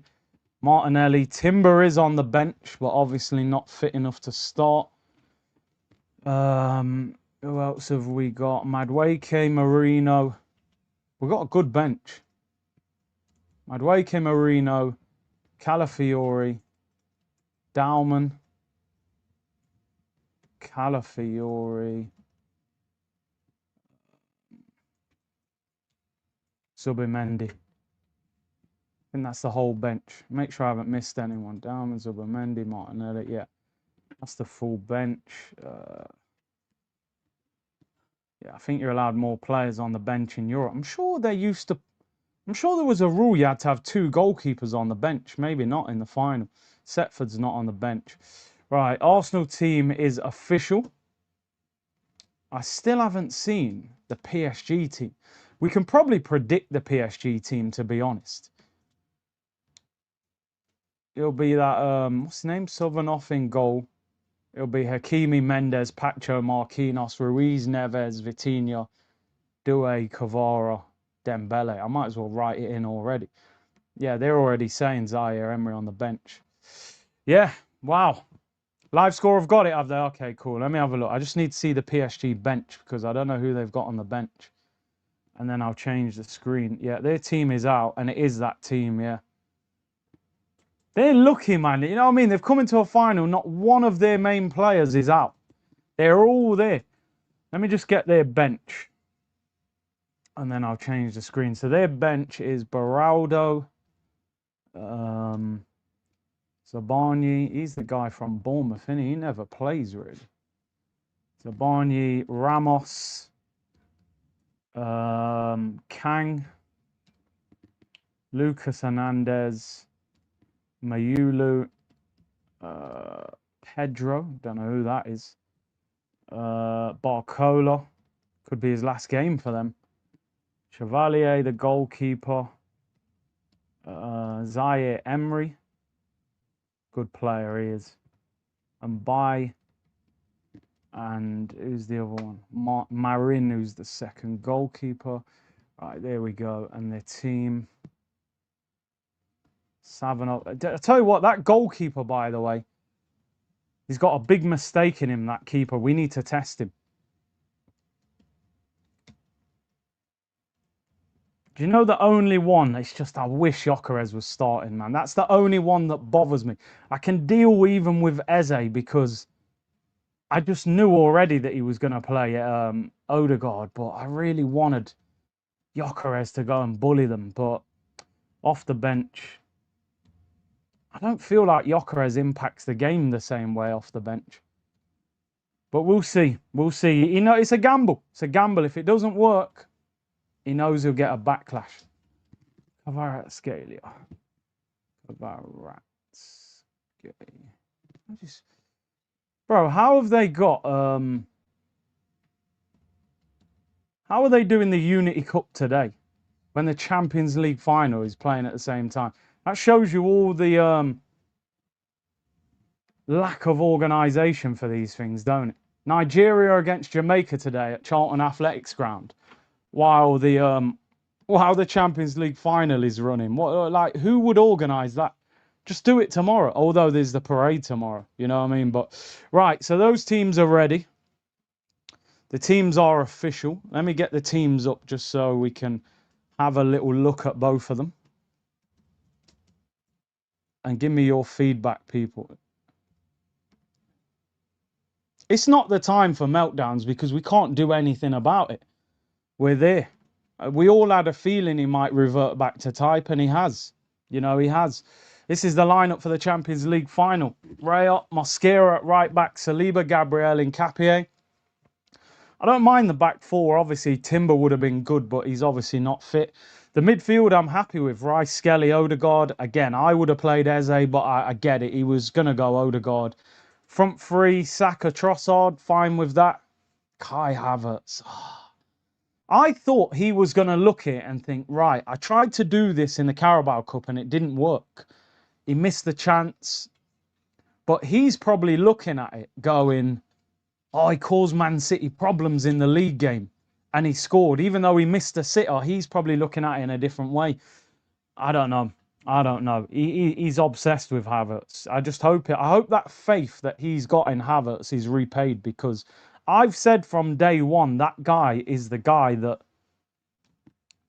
Martinelli, Timber is on the bench, but obviously not fit enough to start. Who else have we got? Madueke, Marino. We've got a good bench. Madueke, Marino, Calafiori, Dauman, Calafiori, Zubimendi. I think that's the whole bench. Make sure I haven't missed anyone. Dauman, Zubimendi, Martinelli. Yeah, that's the full bench. Yeah, I think you're allowed more players on the bench in Europe. I'm sure there was a rule you had to have 2 goalkeepers on the bench. Maybe not in the final. Setford's not on the bench. Right, Arsenal team is official. I still haven't seen the PSG team. We can probably predict the PSG team, to be honest. It'll be that, what's his name? Sovanoff in goal. It'll be Hakimi, Mendes, Pacho, Marquinhos, Ruiz, Neves, Vitinha, Doué, Kvara, Dembele. I might as well write it in already. Yeah, they're already saying Zaire Emery on the bench. Yeah, wow. Live score have got it, have they? Okay, cool. Let me have a look. I just need to see the PSG bench because I don't know who they've got on the bench. And then I'll change the screen. Yeah, their team is out and it is that team, yeah. They're lucky, man. You know what I mean? They've come into a final. Not one of their main players is out. They're all there. Let me just get their bench. And then I'll change the screen. So their bench is Beraldo. Zabarnyi. He's the guy from Bournemouth, isn't he? He never plays, really. Zabarnyi. Ramos. Kang. Lucas Hernandez. Mayulu, Pedro, don't know who that is. Barcola, could be his last game for them. Chevalier, the goalkeeper. Zaire Emery, good player he is. And and who's the other one? Marin, who's the second goalkeeper. Right, there we go. And their team. Savinov. I tell you what, that goalkeeper, by the way, He's got a big mistake in him, that keeper. We need to test him. Do you know the only one? It's just I wish Gyökeres was starting, man. That's the only one that bothers me. I can deal even with Eze because I just knew already that he was going to play Odegaard, but I really wanted Gyökeres to go and bully them. But off the bench, I don't feel like Gyökeres impacts the game the same way off the bench. But we'll see. We'll see. You know, it's a gamble. It's a gamble. If it doesn't work, he knows he'll get a backlash. Kvaratskhelia. Bro, how have they got how are they doing the Unity Cup today when the Champions League final is playing at the same time? That shows you all the lack of organisation for these things, don't it? Nigeria against Jamaica today at Charlton Athletics Ground, while the Champions League final is running. What, like, who would organise that? Just do it tomorrow. Although there's the parade tomorrow, you know what I mean? But right, so those teams are ready. The teams are official. Let me get the teams up just so we can have a little look at both of them. And give me your feedback, people. It's not the time for meltdowns because we can't do anything about it. We're there. We all had a feeling he might revert back to type, and he has. You know, he has. This is the lineup for the Champions League final. Raya, Mosquera at right back, Saliba, Gabriel, Nkapie. I don't mind the back four. Obviously, Timber would have been good, but he's obviously not fit. The midfield, I'm happy with. Rice, Skelly, Odegaard. Again, I would have played Eze, but I get it. He was going to go Odegaard. Front three, Saka, Trossard. Fine with that. Kai Havertz. I thought he was going to look at it and think, right, I tried to do this in the Carabao Cup and it didn't work. He missed the chance. But he's probably looking at it going, oh, he caused Man City problems in the league game and he scored. Even though he missed a sitter, he's probably looking at it in a different way. I don't know. I don't know. He's obsessed with Havertz. I just hope it. I hope that faith that he's got in Havertz is repaid, because I've said from day one that guy is the guy that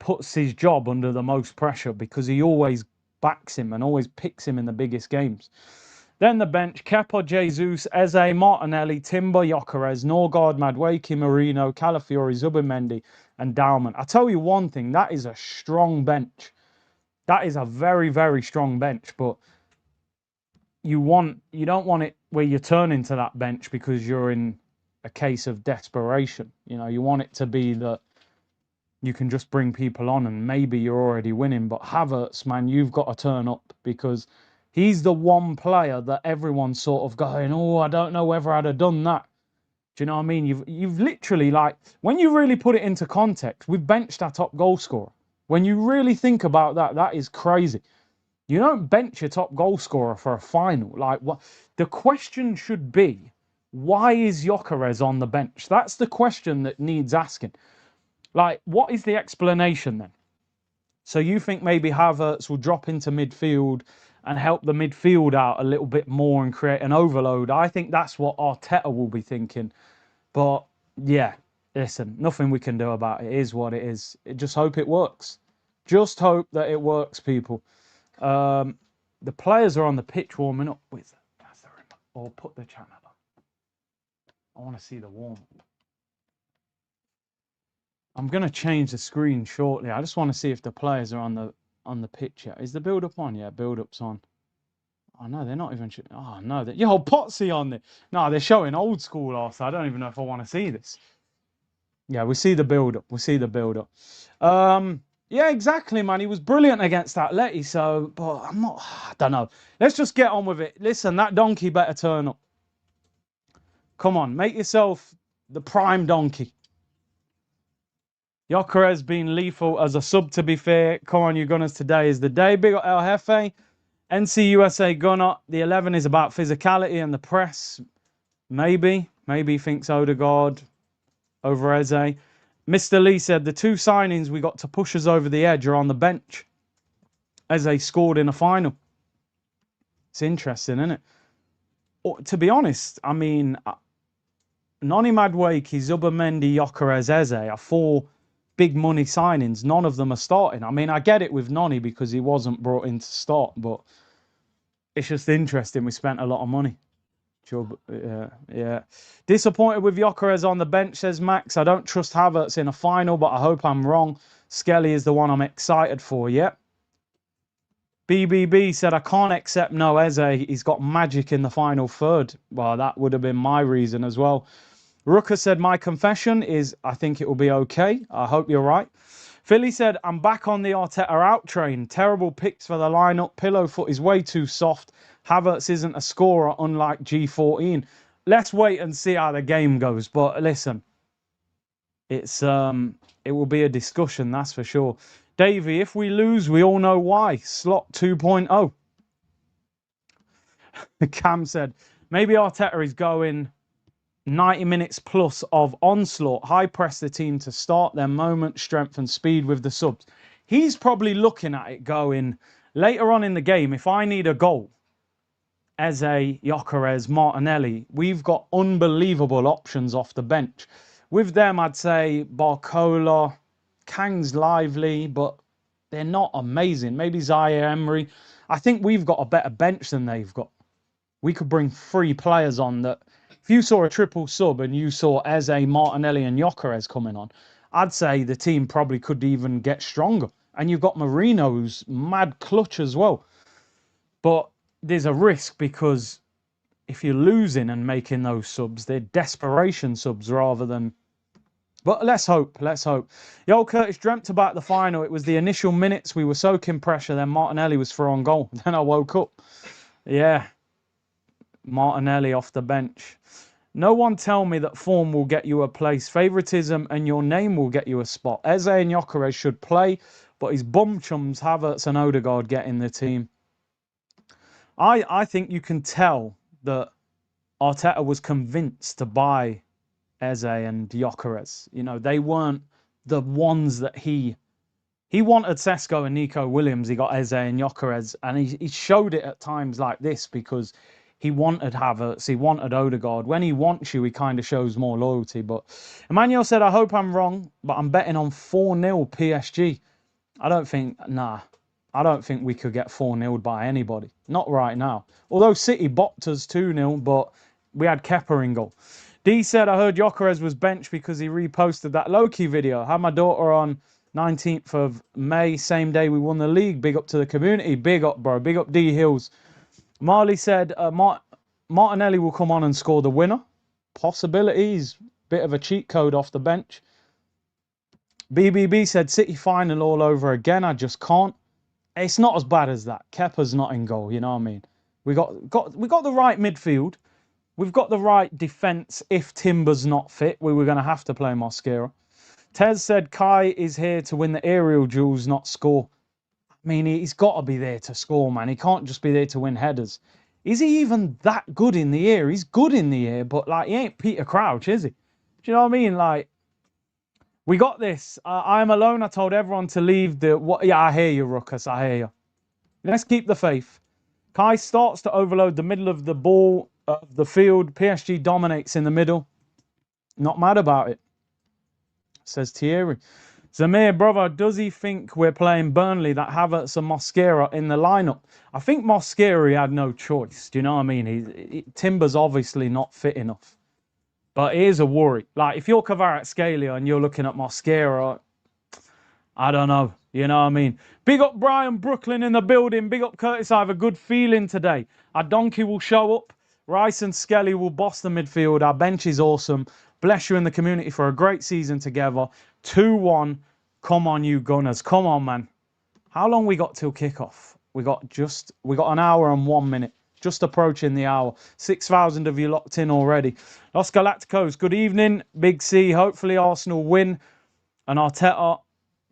puts his job under the most pressure, because he always backs him and always picks him in the biggest games. Then the bench: Kepa, Jesus, Eze, Martinelli, Timber, Gyökeres, Norgard, Madueke, Marino, Calafiori, Zubimendi, and Dalman. I tell you one thing, that is a strong bench. That is a very, very strong bench, but you don't want it where you turn into that bench because you're in a case of desperation. You know, you want it to be that you can just bring people on and maybe you're already winning. But Havertz, man, you've got to turn up, because he's the one player that everyone's sort of going, oh, I don't know whether I'd have done that. Do you know what I mean? You've literally, like, when you really put it into context, we've benched our top goal scorer. When you really think about that, that is crazy. You don't bench your top goal scorer for a final. Like, what? The question should be, why is Gyökeres on the bench? That's the question that needs asking. Like, what is the explanation then? So you think maybe Havertz will drop into midfield and help the midfield out a little bit more and create an overload? I think that's what Arteta will be thinking. But yeah, listen, nothing we can do about it. It is what it is. Just hope it works. Just hope that it works, people. The players are on the pitch warming up with, or put the channel on. I want to see the warm up. I'm going to change the screen shortly. I just want to see if the players are on the pitch yet. Is the build-up on? Yeah, build-up's on. Oh, no, they're not even... Oh, no. Yo, Potsy on there. No, they're showing old school also. I don't even know if I want to see this. Yeah, we see the build-up. We see the build-up. Yeah, exactly, man. He was brilliant against Atleti, so... But I'm not... I don't know. Let's just get on with it. Listen, that donkey better turn up. Come on, make yourself the prime donkey. Gyökeres been lethal as a sub, to be fair. Come on, you Gunners, today is the day. Big up El Jefe. NC USA Gunner. The 11 is about physicality and the press. Maybe he thinks Odegaard over Eze. Mr. Lee said the two signings we got to push us over the edge are on the bench. Eze scored in a final. It's interesting, isn't it? to be honest, I mean, Noni Madueke, Zubamendi, Gyökeres, Eze are 4 big money signings. None of them are starting. I mean, I get it with Noni because he wasn't brought in to start, but it's just interesting. We spent a lot of money. Yeah. Disappointed with Gyökeres on the bench, says Max. I don't trust Havertz in a final, but I hope I'm wrong. Skelly is the one I'm excited for, yeah. BBB said, I can't accept no Eze. He's got magic in the final third. Well, that would have been my reason as well. Rooker said, my confession is I think it will be okay. I hope you're right. Philly said, I'm back on the Arteta out train. Terrible picks for the lineup. Pillowfoot is way too soft. Havertz isn't a scorer, unlike G14. Let's wait and see how the game goes. But listen, it will be a discussion, that's for sure. Davey, if we lose, we all know why. Slot 2.0. Cam said, maybe Arteta is going 90 minutes plus of onslaught, high press the team to start their moment, strength and speed with the subs. He's probably looking at it going, later on in the game, if I need a goal, Eze, Gyökeres, Martinelli, we've got unbelievable options off the bench. With them, I'd say Barcola, Kang's lively, but they're not amazing. Maybe Zaire Emery. I think we've got a better bench than they've got. We could bring 3 players on that. If you saw a triple sub and you saw Eze, Martinelli and Gyökeres coming on, I'd say the team probably could even get stronger. And you've got Marino, who's mad clutch as well. But there's a risk because if you're losing and making those subs, they're desperation subs rather than... But let's hope, let's hope. Yo, Curtis dreamt about the final. It was the initial minutes. We were soaking pressure. Then Martinelli was through on goal. Then I woke up. Yeah. Martinelli off the bench. No one tell me that form will get you a place. Favoritism and your name will get you a spot. Eze and Gyökeres should play, but his bum chums Havertz and Odegaard get in the team. I think you can tell that Arteta was convinced to buy Eze and Gyökeres. You know, they weren't the ones that he wanted Sesko and Nico Williams. He got Eze and Gyökeres, and he showed it at times like this because he wanted Havertz, he wanted Odegaard. When he wants you, he kind of shows more loyalty. But Emmanuel said, I hope I'm wrong, but I'm betting on 4-0 PSG. I don't think we could get 4-0'd by anybody. Not right now. Although City bopped us 2-0, but we had Kepa in goal. D said, I heard Gyökeres was benched because he reposted that Loki video. Had my daughter on 19th of May, same day we won the league. Big up to the community. Big up, bro. Big up D Hills. Marley said, Martinelli will come on and score the winner. Possibilities. Bit of a cheat code off the bench. BBB said, City final all over again. I just can't. It's not as bad as that. Kepa's not in goal, you know what I mean? We got the right midfield. We've got the right defence. If Timber's not fit, we were going to have to play Mosquera. Tez said, Kai is here to win the aerial duels, not score. I mean, he's got to be there to score, man. He can't just be there to win headers. Is he even that good in the air? He's good in the air, but, like, he ain't Peter Crouch, is he? Do you know what I mean? Like, we got this. I am alone. I told everyone to leave the... Yeah, I hear you, Ruckus. I hear you. Let's keep the faith. Kai starts to overload the middle of the ball, the field. PSG dominates in the middle. Not mad about it, says Thierry. Zamir, brother, does he think we're playing Burnley that Havertz and Mosquera in the lineup? I think Mosquera had no choice. Do you know what I mean? Timber's obviously not fit enough. But it is a worry. Like, if you're Kvaratskhelia and you're looking at Mosquera, I don't know. You know what I mean? Big up Brian Brooklyn in the building. Big up Curtis. I have a good feeling today. Our donkey will show up. Rice and Skelly will boss the midfield. Our bench is awesome. Bless you in the community for a great season together. 2-1. Come on, you Gunners. Come on, man. How long we got till kickoff? We got an hour and 1 minute. Just approaching the hour. 6,000 of you locked in already. Los Galacticos, good evening. Big C. Hopefully Arsenal win. And Arteta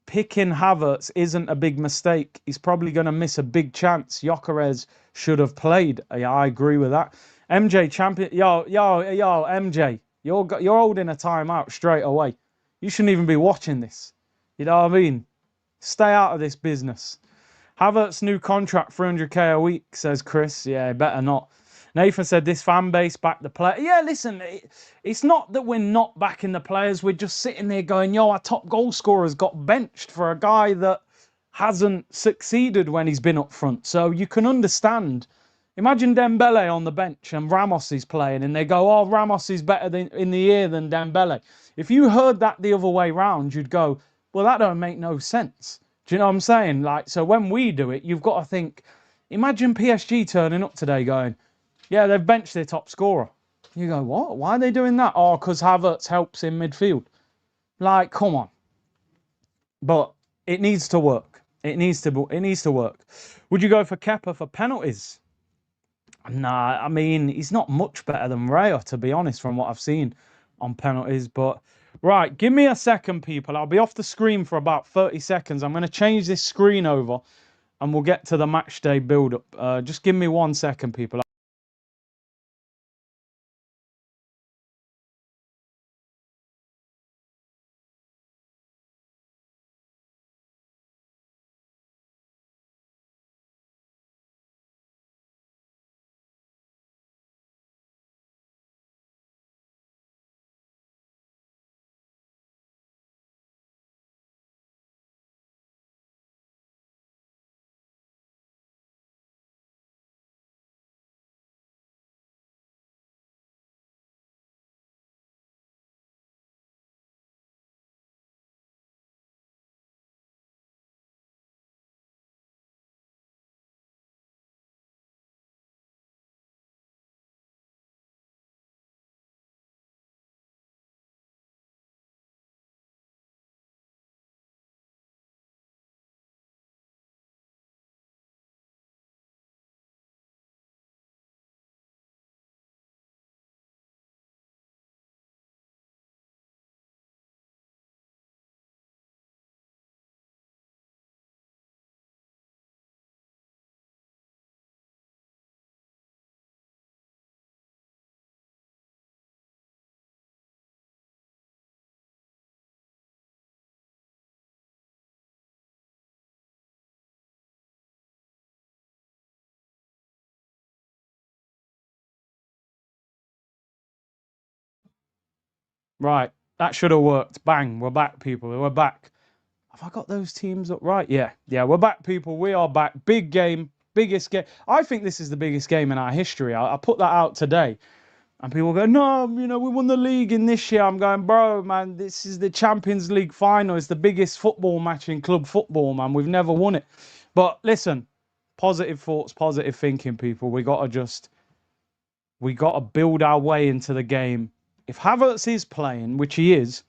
picking Havertz isn't a big mistake. He's probably going to miss a big chance. Gyökeres should have played. Yeah, I agree with that. MJ champion. Yo, MJ. You're holding a timeout straight away. You shouldn't even be watching this. You know what I mean? Stay out of this business. Havertz new contract, 300k a week, says Chris. Yeah, better not. Nathan said this fan base back the player. Yeah, listen, it's not that we're not backing the players. We're just sitting there going, yo, our top goal scorer's got benched for a guy that hasn't succeeded when he's been up front. So you can understand. Imagine Dembele on the bench and Ramos is playing and they go, oh, Ramos is better in the year than Dembele. If you heard that the other way round, you'd go, well, that don't make no sense. Do you know what I'm saying? Like, so when we do it, you've got to think, imagine PSG turning up today going, yeah, they've benched their top scorer. You go, what? Why are they doing that? Oh, because Havertz helps in midfield. Like, come on. But it needs to work. It needs to work. Would you go for Kepa for penalties? Nah, I mean, he's not much better than Raya, to be honest, from what I've seen on penalties. But, right, give me a second, people. I'll be off the screen for about 30 seconds. I'm going to change this screen over, and we'll get to the match day build-up. Just give me 1 second, people. Right, that should have worked. Bang, we're back, people. We're back. Have I got those teams up right? Yeah, we're back, people. We are back. Big game, biggest game. I think this is the biggest game in our history. I put that out today. And people go, no, you know, we won the league in this year. I'm going, bro, man, this is the Champions League final. It's the biggest football match in club football, man. We've never won it. But listen, positive thoughts, positive thinking, people. We got to build our way into the game. If Havertz is playing, which he is,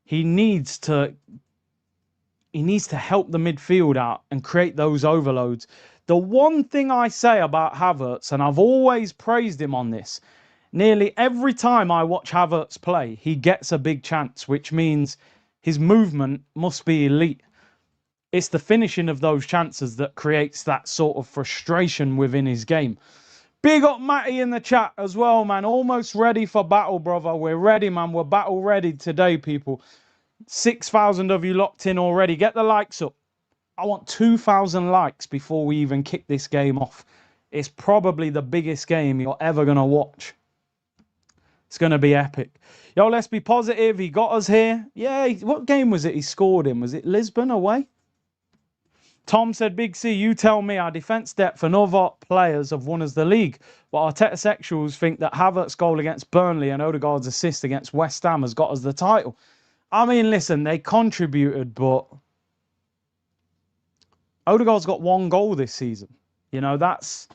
he needs to help the midfield out and create those overloads. The one thing I say about Havertz, and I've always praised him on this, nearly every time I watch Havertz play, he gets a big chance, which means his movement must be elite. It's the finishing of those chances that creates that sort of frustration within his game. Big up Matty in the chat as well, man. Almost ready for battle, brother. We're ready, man. We're battle ready today, people. 6,000 of you locked in already. Get the likes up. I want 2,000 likes before we even kick this game off. It's probably the biggest game you're ever going to watch. It's going to be epic. Yo, let's be positive. He got us here. Yeah, what game was it he scored in? Was it Lisbon away? Tom said, Big C, you tell me our defence depth and other players have won us the league. But our Tetasexuals think that Havertz's goal against Burnley and Odegaard's assist against West Ham has got us the title. I mean, listen, they contributed, but Odegaard's got 1 goal this season. You know, that's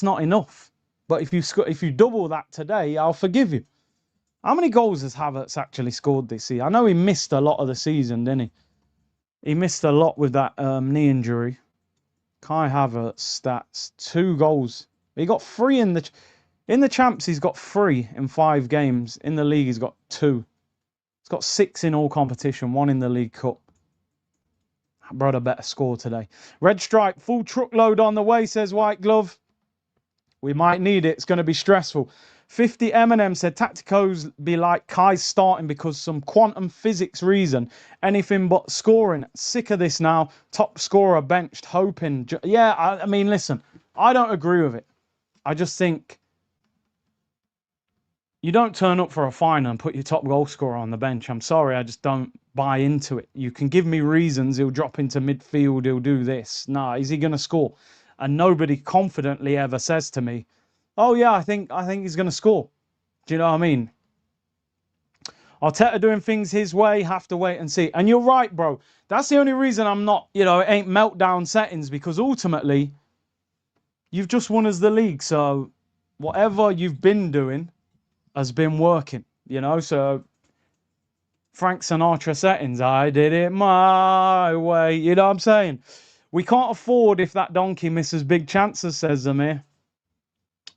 not enough. But if you double that today, I'll forgive you. How many goals has Havertz actually scored this season? I know he missed a lot of the season, didn't he? He missed a lot with that knee injury. Kai Havertz stats, 2 goals. He got 3 in the champs. He's got 3 in 5 games. In the league, he's got 2. He's got 6 in all competition, 1 in the League Cup. That brother better score today. Red Stripe, full truckload on the way, says White Glove. We might need it. It's going to be stressful. 50 Eminem said, Tacticos be like Kai's starting because some quantum physics reason. Anything but scoring. Sick of this now. Top scorer benched, hoping. Yeah, I mean, listen, I don't agree with it. I just think you don't turn up for a final and put your top goal scorer on the bench. I'm sorry, I just don't buy into it. You can give me reasons. He'll drop into midfield. He'll do this. Nah, is he going to score? And nobody confidently ever says to me, "Oh yeah, I think he's going to score." Do you know what I mean? Arteta doing things his way. Have to wait and see. And you're right, bro. That's the only reason I'm not. It ain't meltdown settings, because ultimately, you've just won us the league. So whatever you've been doing has been working, so Frank Sinatra settings, I did it my way, you know what I'm saying? We can't afford if that donkey misses big chances, says Zamir.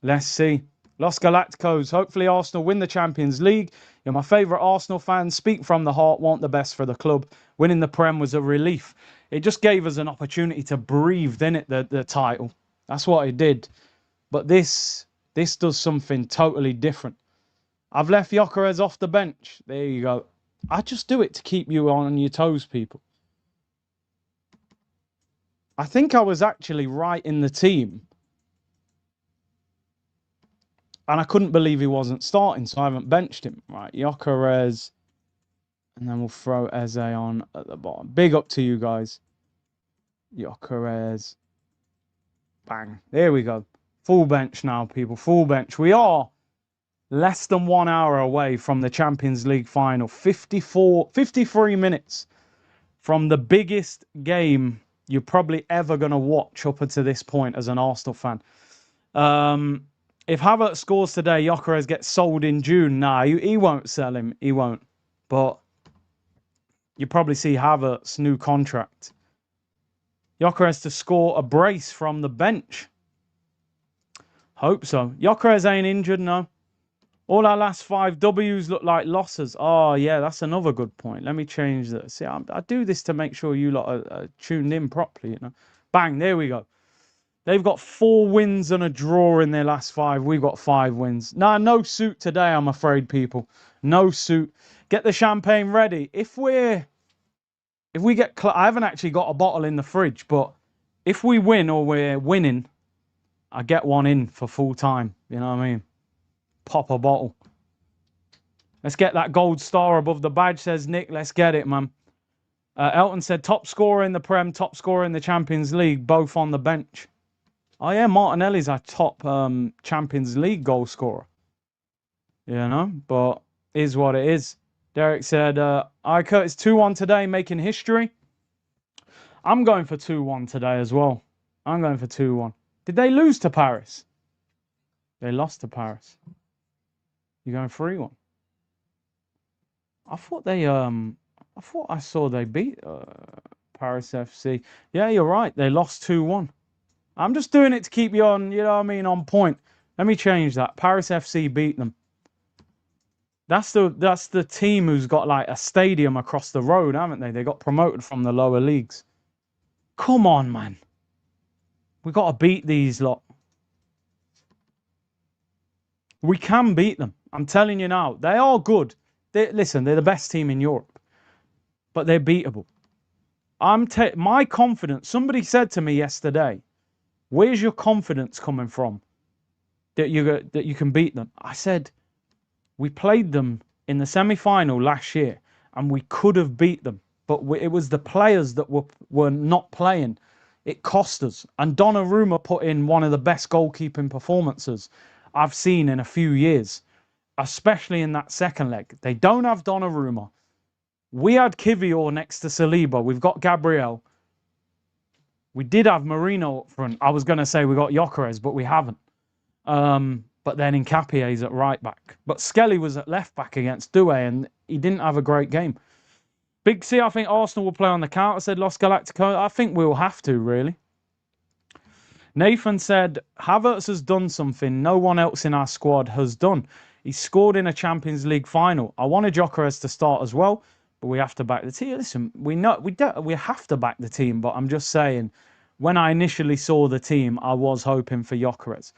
Let's see. Los Galacticos, hopefully Arsenal win the Champions League. You're my favourite Arsenal fan, speak from the heart, want the best for the club. Winning the Prem was a relief. It just gave us an opportunity to breathe, didn't it, the title. That's what it did. But this does something totally different. I've left Gyökeres off the bench. There you go. I just do it to keep you on your toes, people. I think I was actually right in the team. And I couldn't believe he wasn't starting, so I haven't benched him. Right, Gyökeres. And then we'll throw Eze on at the bottom. Big up to you guys. Gyökeres. Bang. There we go. Full bench now, people. Full bench. We are less than 1 hour away from the Champions League final. 53 minutes from the biggest game you're probably ever going to watch up until this point as an Arsenal fan. If Havertz scores today, Gyökeres gets sold in June. Nah, he won't sell him. He won't. But you probably see Havertz's new contract. Gyökeres to score a brace from the bench. Hope so. Gyökeres ain't injured, no. All our last 5 W's look like losses. Oh, yeah, that's another good point. Let me change that. See, I do this to make sure you lot are tuned in properly, Bang, there we go. They've got 4 wins and a draw in their last 5. We've got 5 wins. Nah, no suit today, I'm afraid, people. No suit. Get the champagne ready. If we get... I haven't actually got a bottle in the fridge, but if we win or we're winning, I get one in for full time. You know what I mean? Pop a bottle. Let's get that gold star above the badge, says Nick. Let's get it, man. Elton said top scorer in the Prem, top scorer in the Champions League, both on the bench. Oh, yeah, Martinelli's our top Champions League goal scorer. But is what it is. Derek said, I Curtis 2-1 today, making history. I'm going for 2-1 today as well. I'm going for 2-1. Did they lose to Paris? They lost to Paris. You're going 3-1. I thought I saw they beat Paris FC. Yeah, you're right. They lost 2-1. I'm just doing it to keep you on, on point. Let me change that. Paris FC beat them. That's the team who's got like a stadium across the road, haven't they? They got promoted from the lower leagues. Come on, man. We got to beat these lot. We can beat them. I'm telling you now. They are good. Listen, they're the best team in Europe. But they're beatable. My confidence, somebody said to me yesterday, where's your confidence coming from that you can beat them? I said, we played them in the semi-final last year and we could have beat them. But it was the players that were not playing. It cost us. And Donnarumma put in one of the best goalkeeping performances I've seen in a few years, especially in that second leg. They don't have Donnarumma. We had Kivior next to Saliba. We've got Gabriel. We did have Marino up front. I was going to say we got Gyökeres, but we haven't. But then Nkapie's at right back. But Skelly was at left back against Doué, and he didn't have a great game. Big C, I think Arsenal will play on the counter, said Los Galacticos. I think we'll have to, really. Nathan said, Havertz has done something no one else in our squad has done. He scored in a Champions League final. I wanted Gyökeres to start as well, but we have to back the team. Listen, we have to back the team, but I'm just saying, when I initially saw the team, I was hoping for Gyökeres.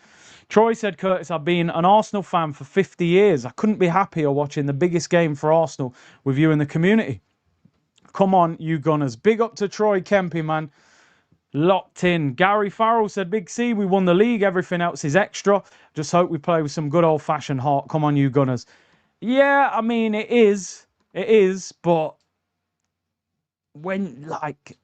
Troy said, Curtis, I've been an Arsenal fan for 50 years. I couldn't be happier watching the biggest game for Arsenal with you in the community. Come on, you Gunners. Big up to Troy Kempy, man. Locked in. Gary Farrell said, Big C, we won the league. Everything else is extra. Just hope we play with some good old-fashioned heart. Come on, you Gunners. Yeah, I mean, it is. It is. But when, like,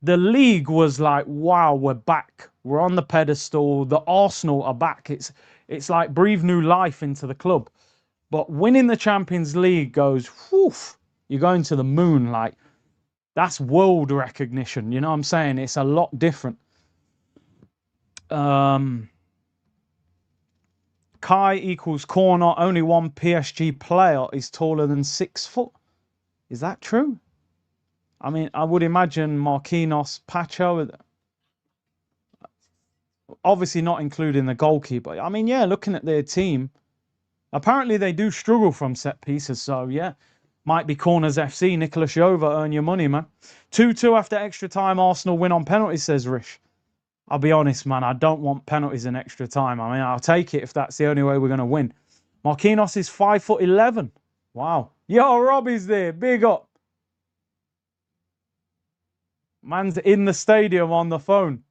the league was like, wow, we're back. We're on the pedestal. The Arsenal are back. It's like breathe new life into the club. But winning the Champions League goes, whew, you're going to the moon. Like, that's world recognition. You know what I'm saying? It's a lot different. Kai equals corner. Only one PSG player is taller than 6 foot. Is that true? I mean, I would imagine Marquinhos, Pacho, obviously not including the goalkeeper. I mean, yeah, looking at their team, apparently they do struggle from set pieces. So, yeah, might be Corners FC. Nicolas Jova, earn your money, man. 2-2 after extra time. Arsenal win on penalties, says Rish. I'll be honest, man. I don't want penalties in extra time. I mean, I'll take it if that's the only way we're going to win. Marquinhos is 5'11". Wow. Yo, Robbie's there. Big up. Man's in the stadium on the phone.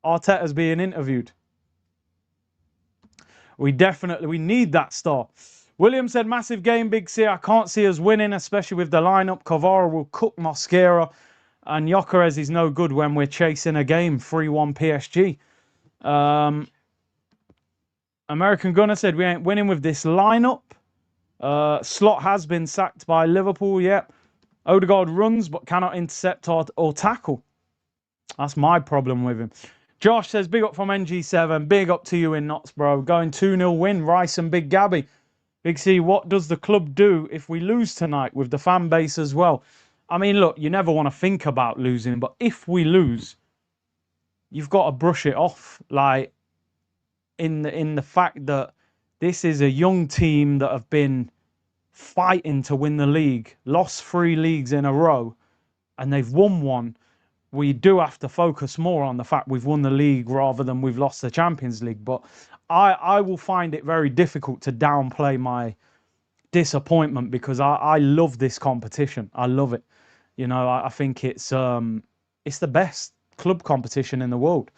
Arteta's being interviewed. We need that star. William said, massive game, Big C. I can't see us winning, especially with the lineup. Kvara will cook Mosquera. And Gyökeres is no good when we're chasing a game. 3-1 PSG. American Gunner said, we ain't winning with this lineup. Slot has been sacked by Liverpool, yep. Odegaard runs but cannot intercept or tackle. That's my problem with him. Josh says, big up from NG7. Big up to you in Notts, bro. Going 2-0 win. Rice and Big Gabby. Big C, what does the club do if we lose tonight with the fan base as well? I mean, look, you never want to think about losing, but if we lose, you've got to brush it off. Like, in the fact that this is a young team that have been fighting to win the league, lost 3 leagues in a row, and they've won one. We do have to focus more on the fact we've won the league rather than we've lost the Champions League. But I will find it very difficult to downplay my disappointment because I love this competition. I love it. You know, I think it's the best club competition in the world.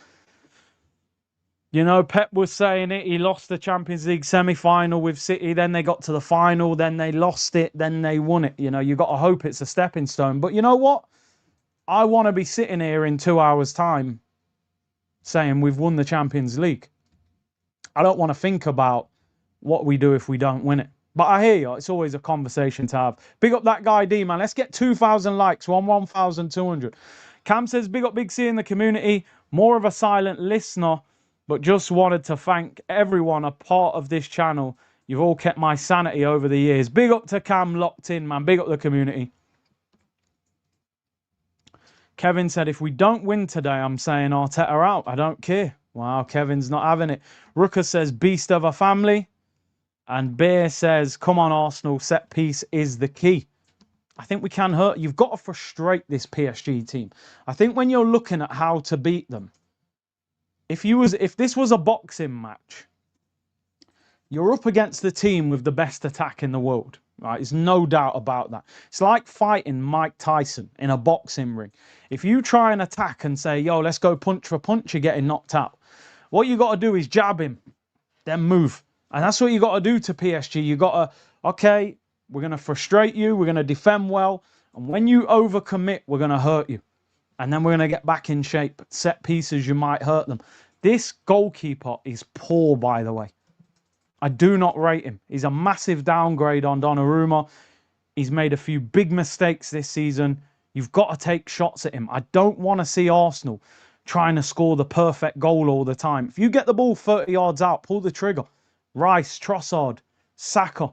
You know, Pep was saying it. He lost the Champions League semi-final with City. Then they got to the final. Then they lost it. Then they won it. You know, you got to hope it's a stepping stone. But you know what? I want to be sitting here in 2 hours' time saying we've won the Champions League. I don't want to think about what we do if we don't win it. But I hear you. It's always a conversation to have. Big up that guy, D, man. Let's get 2,000 likes. We're on 1,200. Cam says, big up Big C in the community. More of a silent listener, but just wanted to thank everyone a part of this channel. You've all kept my sanity over the years. Big up to Cam, locked in, man. Big up the community. Kevin said, if we don't win today, I'm saying Arteta out. I don't care. Wow, Kevin's not having it. Rooker says, beast of a family. And Bear says, come on, Arsenal, set piece is the key. I think we can hurt. You've got to frustrate this PSG team. I think when you're looking at how to beat them, if this was a boxing match, you're up against the team with the best attack in the world. Right? There's no doubt about that. It's like fighting Mike Tyson in a boxing ring. If you try and attack and say, yo, let's go punch for punch, you're getting knocked out. What you got to do is jab him, then move. And that's what you got to do to PSG. You got to, okay, we're going to frustrate you. We're going to defend well. And when you overcommit, we're going to hurt you. And then we're going to get back in shape. Set pieces, you might hurt them. This goalkeeper is poor, by the way. I do not rate him. He's a massive downgrade on Donnarumma. He's made a few big mistakes this season. You've got to take shots at him. I don't want to see Arsenal trying to score the perfect goal all the time. If you get the ball 30 yards out, pull the trigger. Rice, Trossard, Saka.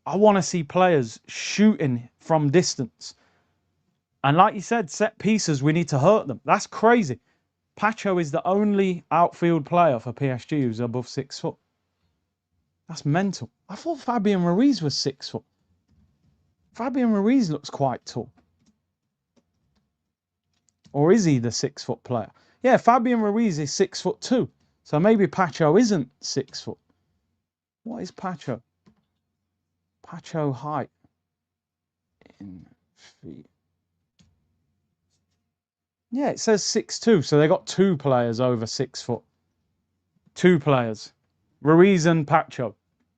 I want to see players shooting from distance. And like you said, set pieces, we need to hurt them. That's crazy. Pacho is the only outfield player for PSG who's above 6 foot. That's mental. I thought Fabian Ruiz was 6 foot. Fabian Ruiz looks quite tall. Or is he the 6 foot player? Yeah, Fabian Ruiz is 6'2". So maybe Pacho isn't 6 foot. What is Pacho? Pacho height in feet. Yeah, it says 6'2", so they got 2 players over 6 foot. 2 players. Ruiz and Pacho.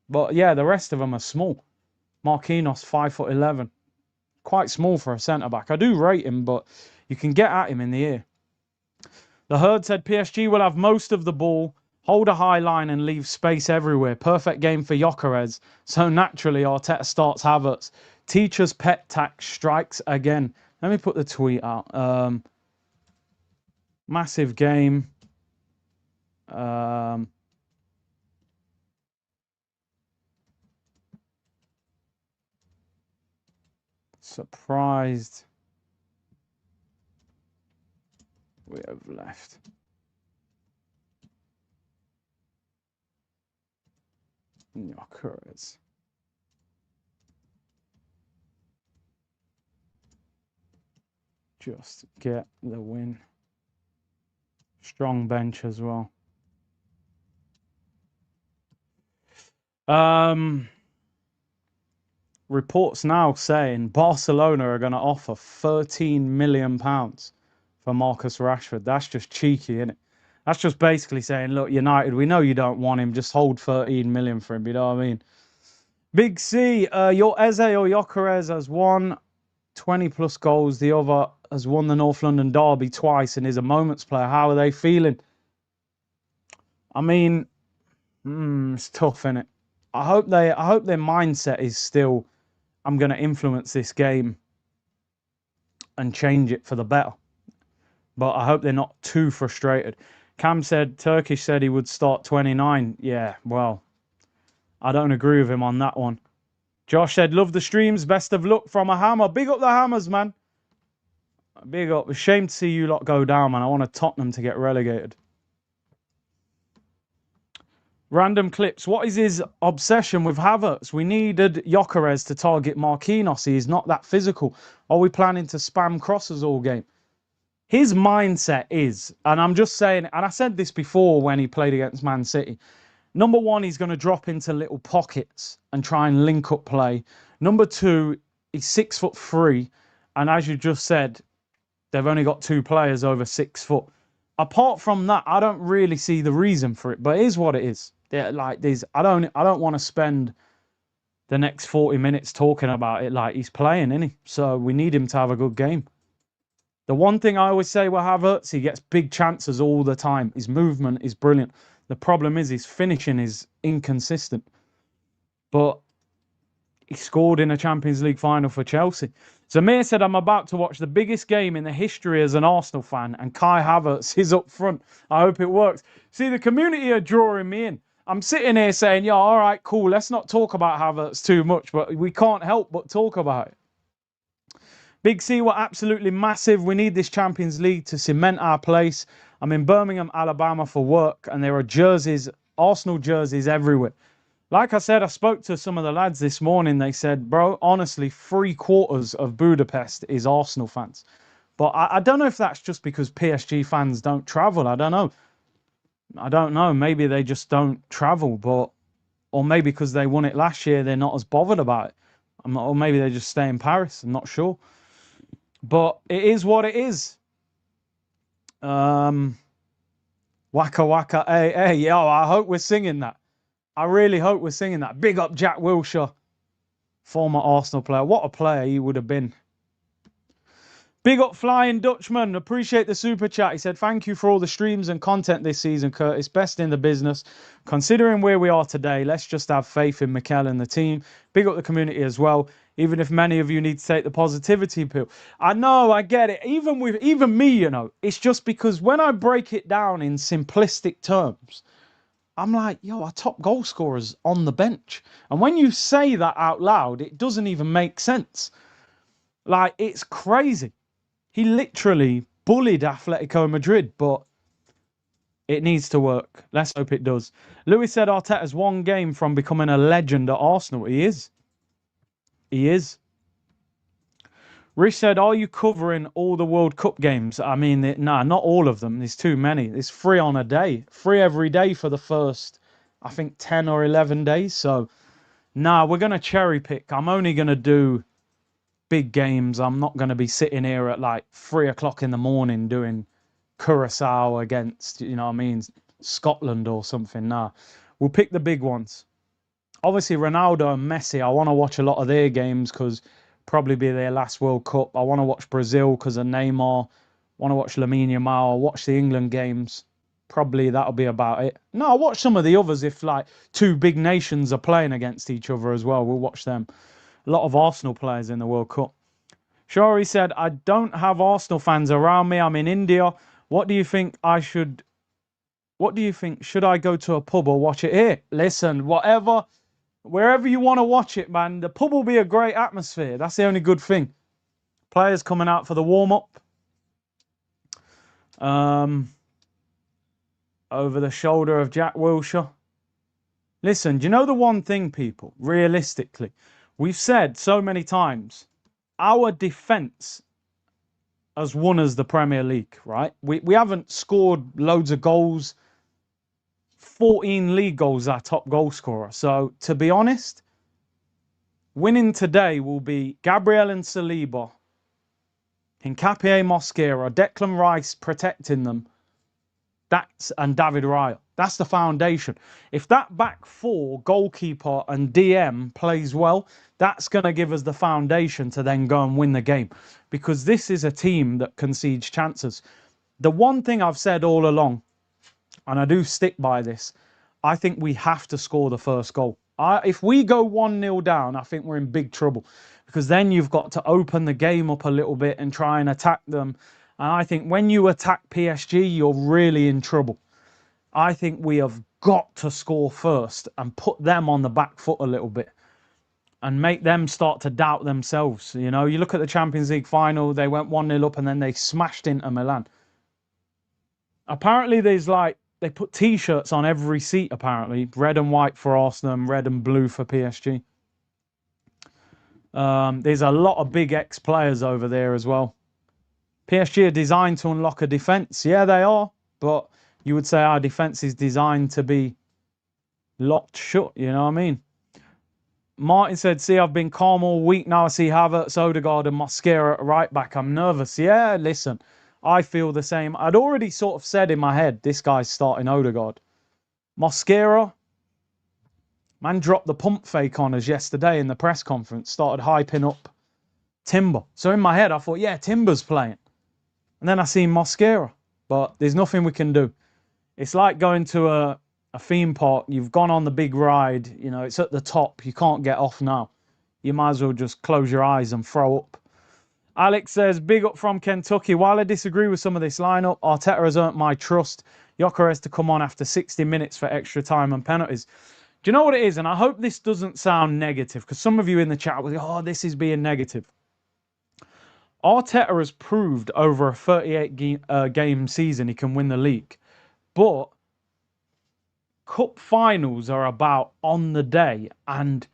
But yeah, the rest of them are small. Marquinhos, 5'11". Quite small for a centre-back. I do rate him, but you can get at him in the air. The Herd said PSG will have most of the ball, hold a high line and leave space everywhere. Perfect game for Gyökeres. So naturally, Arteta starts Havertz. Teacher's pet tax strikes again. Let me put the tweet out. Massive game. Surprised we have left. Gyökeres. Just get the win. Strong bench as well. Reports now saying Barcelona are going to offer £13 million for Marcus Rashford. That's just cheeky, isn't it? That's just basically saying, look, United, we know you don't want him. Just hold 13 million for him. You know what I mean? Big C, your Eze or Gyökeres has won 20+ goals. The other has won the North London Derby twice and is a moments player. How are they feeling? I mean, it's tough, isn't it? I hope their mindset is still, I'm going to influence this game and change it for the better. But I hope they're not too frustrated. Cam said, Turkish said he would start 29. Yeah, well, I don't agree with him on that one. Josh said, love the streams. Best of luck from a Hammer. Big up the Hammers, man. Big up. It's a shame to see you lot go down, man. I want Tottenham to get relegated. Random clips. What is his obsession with Havertz? We needed Gyökeres to target Marquinhos. He's not that physical. Are we planning to spam crosses all game? His mindset is, and I'm just saying, and I said this before when he played against Man City. Number one, he's going to drop into little pockets and try and link up play. Number two, he's 6'3", and as you just said, they've only got 2 players over 6 foot. Apart from that, I don't really see the reason for it, but it is what it is. Like these, I don't want to spend the next 40 minutes talking about it like he's playing, isn't he? So we need him to have a good game. The one thing I always say with Havertz, he gets big chances all the time. His movement is brilliant. The problem is his finishing is inconsistent. But he scored in a Champions League final for Chelsea. Zamir said, I'm about to watch the biggest game in the history as an Arsenal fan, and Kai Havertz is up front. I hope it works. See, the community are drawing me in. I'm sitting here saying, yeah, all right, cool. Let's not talk about Havertz too much, but we can't help but talk about it. Big C were absolutely massive. We need this Champions League to cement our place. I'm in Birmingham, Alabama for work, and there are jerseys, Arsenal jerseys everywhere. Like I said, I spoke to some of the lads this morning. They said, bro, honestly, 3/4 of Budapest is Arsenal fans. But I don't know if that's just because PSG fans don't travel. I don't know. Maybe they just don't travel, or maybe because they won it last year, they're not as bothered about it. Or maybe they just stay in Paris. I'm not sure. But it is what it is. Waka waka, hey, yo, I hope we're singing that. I really hope we're singing that. Big up Jack Wilshere, former Arsenal player. What a player he would have been. Big up Flying Dutchman. Appreciate the super chat. He said, thank you for all the streams and content this season, Curtis. Best in the business. Considering where we are today, let's just have faith in Mikel and the team. Big up the community as well. Even if many of you need to take the positivity pill. I know, I get it. Even me, you know, it's just because when I break it down in simplistic terms, I'm like, yo, our top goal scorer's on the bench. And when you say that out loud, it doesn't even make sense. Like, it's crazy. He literally bullied Atletico Madrid, but it needs to work. Let's hope it does. Lewis said Arteta's one game from becoming a legend at Arsenal. He is. He is. Rich said, are you covering all the World Cup games? I mean, nah, not all of them. There's too many. There's 3 on a day. 3 every day for the first, I think, 10 or 11 days. So, nah, we're going to cherry pick. I'm only going to do big games. I'm not going to be sitting here at like 3 o'clock in the morning doing Curacao against, you know what I mean, Scotland or something. Nah, we'll pick the big ones. Obviously, Ronaldo and Messi, I want to watch a lot of their games because probably be their last World Cup. I want to watch Brazil because of Neymar. Want to watch Lamine Yamal. Watch the England games. Probably that'll be about it. No, I'll watch some of the others if like two big nations are playing against each other as well. We'll watch them. A lot of Arsenal players in the World Cup. Shari said, I don't have Arsenal fans around me. I'm in India. What do you think I should... What do you think? Should I go to a pub or watch it here? Listen, whatever... Wherever you want to watch it, man, the pub will be a great atmosphere. That's the only good thing. Players coming out for the warm-up. Over the shoulder of Jack Wilshere. Listen, do you know the one thing, people? Realistically, we've said so many times, our defence has won us the Premier League, right? We haven't scored loads of goals. 14 league goals, our top goal scorer. So, to be honest, winning today will be Gabriel and Saliba, Hincapié, Mosquera, Declan Rice protecting them, and David Raya. That's the foundation. If that back four, goalkeeper and DM plays well, that's going to give us the foundation to then go and win the game. Because this is a team that concedes chances. The one thing I've said all along, and I do stick by this, I think we have to score the first goal. If we go 1-0 down, I think we're in big trouble. Because then you've got to open the game up a little bit and try and attack them. And I think when you attack PSG, you're really in trouble. I think we have got to score first and put them on the back foot a little bit. And make them start to doubt themselves. You know, you look at the Champions League final, they went 1-0 up and then they smashed into Milan. Apparently there's like, they put T-shirts on every seat, apparently. Red and white for Arsenal and red and blue for PSG. There's a lot of big ex-players over there as well. PSG are designed to unlock a defence. Yeah, they are. But you would say our defence is designed to be locked shut. You know what I mean? Martin said, see, I've been calm all week. Now I see Havertz, Odegaard and Mosquera at right back. I'm nervous. Yeah, listen. I feel the same. I'd already sort of said in my head, this guy's starting Odegaard. Mosquera, man dropped the pump fake on us yesterday in the press conference, started hyping up Timber. So in my head, I thought, yeah, Timber's playing. And then I seen Mosquera, but there's nothing we can do. It's like going to a theme park. You've gone on the big ride, you know, it's at the top. You can't get off now. You might as well just close your eyes and throw up. Alex says, big up from Kentucky. While I disagree with some of this lineup, Arteta has earned my trust. Gyökeres to come on after 60 minutes for extra time and penalties. Do you know what it is? And I hope this doesn't sound negative, because some of you in the chat will say, oh, this is being negative. Arteta has proved over a 38-game season he can win the league. But cup finals are about on the day, and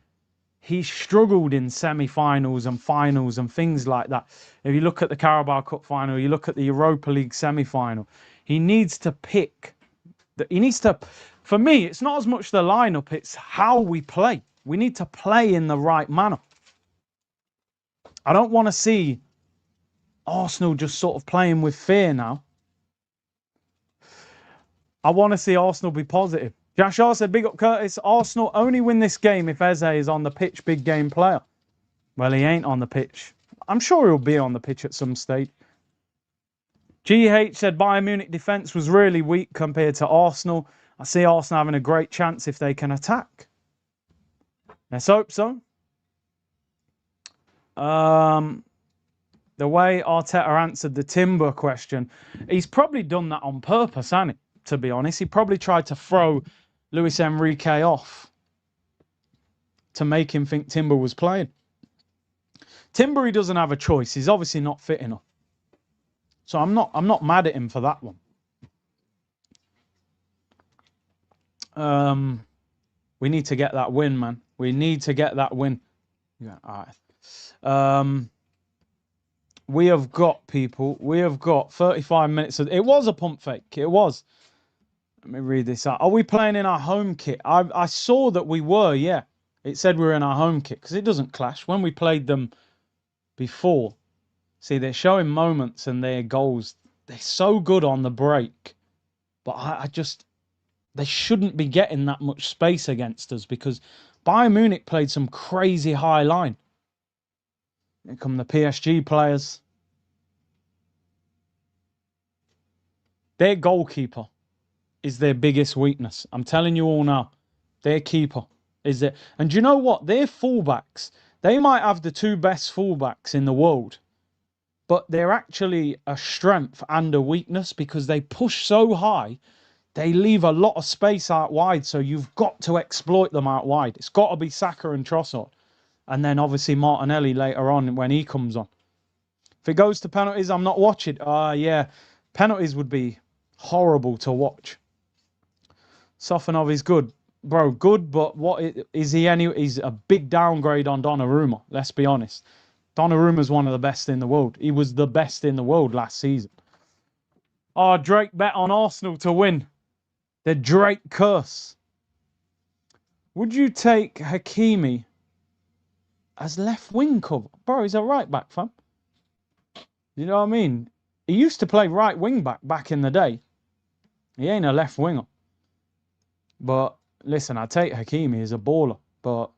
he struggled in semi-finals and finals and things like that. If you look at the Carabao Cup final, you look at the Europa League semi-final, he needs to pick. For me, it's not as much the lineup, it's how we play. We need to play in the right manner. I don't want to see Arsenal just sort of playing with fear now. I want to see Arsenal be positive. Jashar said, big up Curtis. Arsenal only win this game if Eze is on the pitch, big game player. Well, he ain't on the pitch. I'm sure he'll be on the pitch at some stage. GH said, Bayern Munich defence was really weak compared to Arsenal. I see Arsenal having a great chance if they can attack. Let's hope so. The way Arteta answered the Timber question, he's probably done that on purpose, hasn't he? To be honest, he probably tried to throw Luis Enrique off to make him think Timber was playing. Timber, he doesn't have a choice. He's obviously not fit enough. So I'm not mad at him for that one. We need to get that win, man. We need to get that win. Yeah, all right. We have got people. We have got 35 minutes. It was a pump fake. It was. Let me read this out. Are we playing in our home kit? I saw that we were, yeah. It said we were in our home kit because it doesn't clash. When we played them before. See, they're showing moments and their goals. They're so good on the break. But I just... They shouldn't be getting that much space against us because Bayern Munich played some crazy high line. Here come the PSG players. Their goalkeeper is their biggest weakness. I'm telling you all now. Their keeper is it. And do you know what? Their fullbacks, they might have the two best fullbacks in the world, but they're actually a strength and a weakness because they push so high. They leave a lot of space out wide, so you've got to exploit them out wide. It's got to be Saka and Trossard. And then obviously Martinelli later on when he comes on. If it goes to penalties, I'm not watching. Yeah, penalties would be horrible to watch. Sofanov is good. Bro, good, but what is he anyway? He's a big downgrade on Donnarumma, let's be honest. Donnarumma's one of the best in the world. He was the best in the world last season. Oh, Drake bet on Arsenal to win. The Drake curse. Would you take Hakimi as left wing cover? Bro, he's a right back, fam. You know what I mean? He used to play right wing back in the day. He ain't a left winger. But listen, I take Hakimi as a baller. But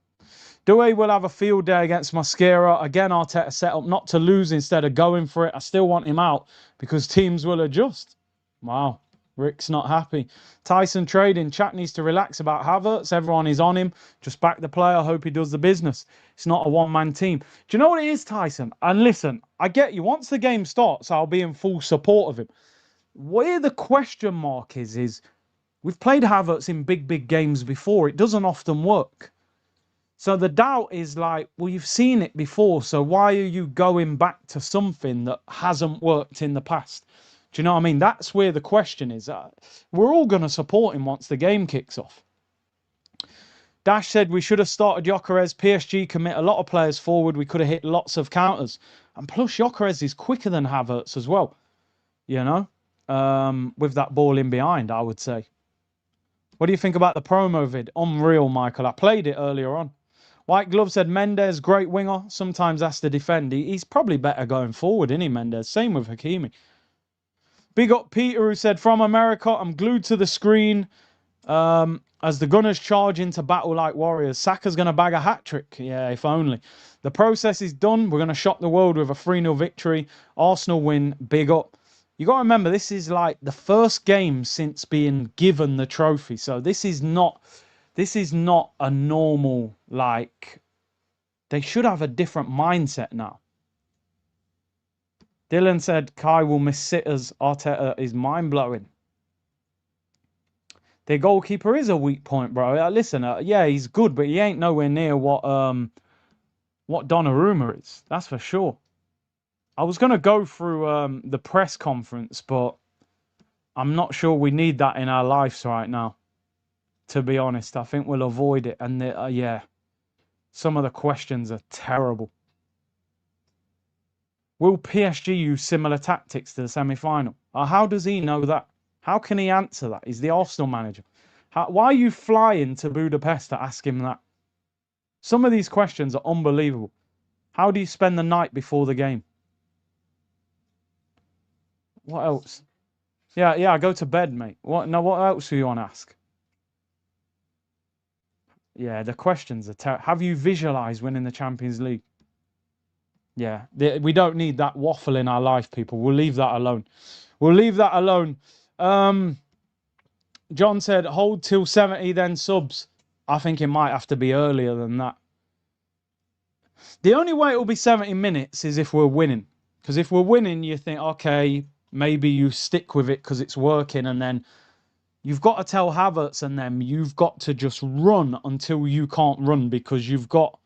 Doué will have a field day against Mosquera. Again, Arteta set up not to lose instead of going for it. I still want him out because teams will adjust. Wow. Rick's not happy. Tyson trading. Chat needs to relax about Havertz. Everyone is on him. Just back the player. Hope he does the business. It's not a one-man team. Do you know what it is, Tyson? And listen, I get you. Once the game starts, I'll be in full support of him. Where the question mark is we've played Havertz in big games before. It doesn't often work. So the doubt is like, well, you've seen it before. So why are you going back to something that hasn't worked in the past? Do you know what I mean? That's where the question is. We're all going to support him once the game kicks off. Dash said we should have started Gyökeres. PSG commit a lot of players forward. We could have hit lots of counters. And plus, Gyökeres is quicker than Havertz as well. You know? With that ball in behind, I would say. What do you think about the promo vid? Unreal, Michael. I played it earlier on. White Glove said Mendes, great winger. Sometimes has to defend. He's probably better going forward, isn't he, Mendes? Same with Hakimi. Big up Peter, who said, from America, I'm glued to the screen as the Gunners charge into battle like warriors. Saka's going to bag a hat-trick. Yeah, if only. The process is done. We're going to shock the world with a 3-0 victory. Arsenal win. Big up. You got to remember, this is like the first game since being given the trophy. So this is not a normal, like, they should have a different mindset now. Dylan said, Kai will miss sitters. Arteta is mind-blowing. Their goalkeeper is a weak point, bro. Listen, yeah, he's good, but he ain't nowhere near what Donnarumma is. That's for sure. I was going to go through the press conference, but I'm not sure we need that in our lives right now. To be honest, I think we'll avoid it. And yeah, some of the questions are terrible. Will PSG use similar tactics to the semi-final? How does he know that? How can he answer that? He's the Arsenal manager. Why are you flying to Budapest to ask him that? Some of these questions are unbelievable. How do you spend the night before the game? What else? Yeah, I go to bed, mate. What else do you want to ask? Yeah, the questions are terrible. Have you visualized winning the Champions League? Yeah, we don't need that waffle in our life, people. We'll leave that alone. We'll leave that alone. John said, hold till 70, then subs. I think it might have to be earlier than that. The only way it will be 70 minutes is if we're winning. Because if we're winning, you think, okay, maybe you stick with it because it's working. And then you've got to tell Havertz and them, you've got to just run until you can't run because you've got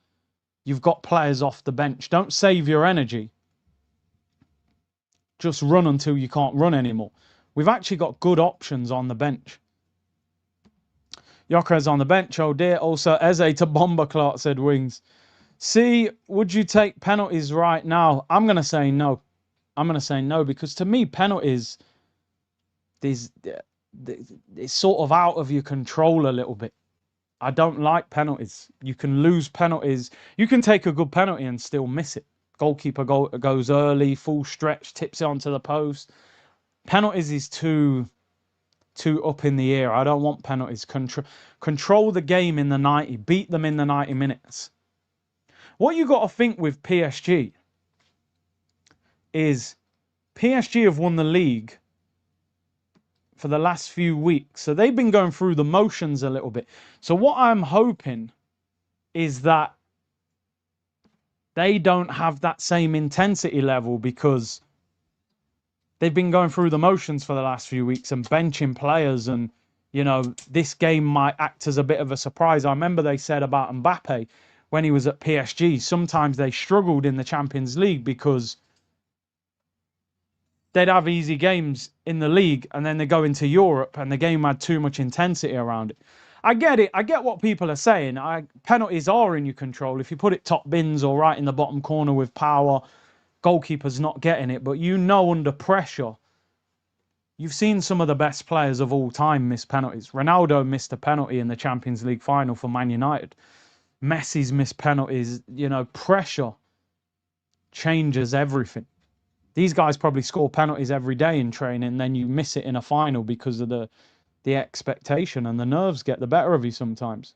players off the bench. Don't save your energy. Just run until you can't run anymore. We've actually got good options on the bench. Gyökeres on the bench, oh dear. Also, Eze to Bomber Clark said wings. See, would you take penalties right now? I'm going to say no. I'm going to say no because to me, penalties, it's sort of out of your control a little bit. I don't like penalties. You can lose penalties. You can take a good penalty and still miss it. Goalkeeper goes early, full stretch, tips it onto the post. Penalties is too up in the air. I don't want penalties. Control the game in the 90. Beat them in the 90 minutes. What you got to think with PSG is PSG have won the league for the last few weeks. So they've been going through the motions a little bit. So what I'm hoping is that they don't have that same intensity level, because they've been going through the motions for the last few weeks and benching players. And, you know, this game might act as a bit of a surprise. I remember they said about Mbappe when he was at PSG, sometimes they struggled in the Champions League because they'd have easy games in the league and then they go into Europe and the game had too much intensity around it. I get it. I get what people are saying. Penalties are in your control. If you put it top bins or right in the bottom corner with power, goalkeeper's not getting it. But you know, under pressure, you've seen some of the best players of all time miss penalties. Ronaldo missed a penalty in the Champions League final for Man United. Messi's missed penalties. You know, pressure changes everything. These guys probably score penalties every day in training, and then you miss it in a final because of the expectation, and the nerves get the better of you sometimes.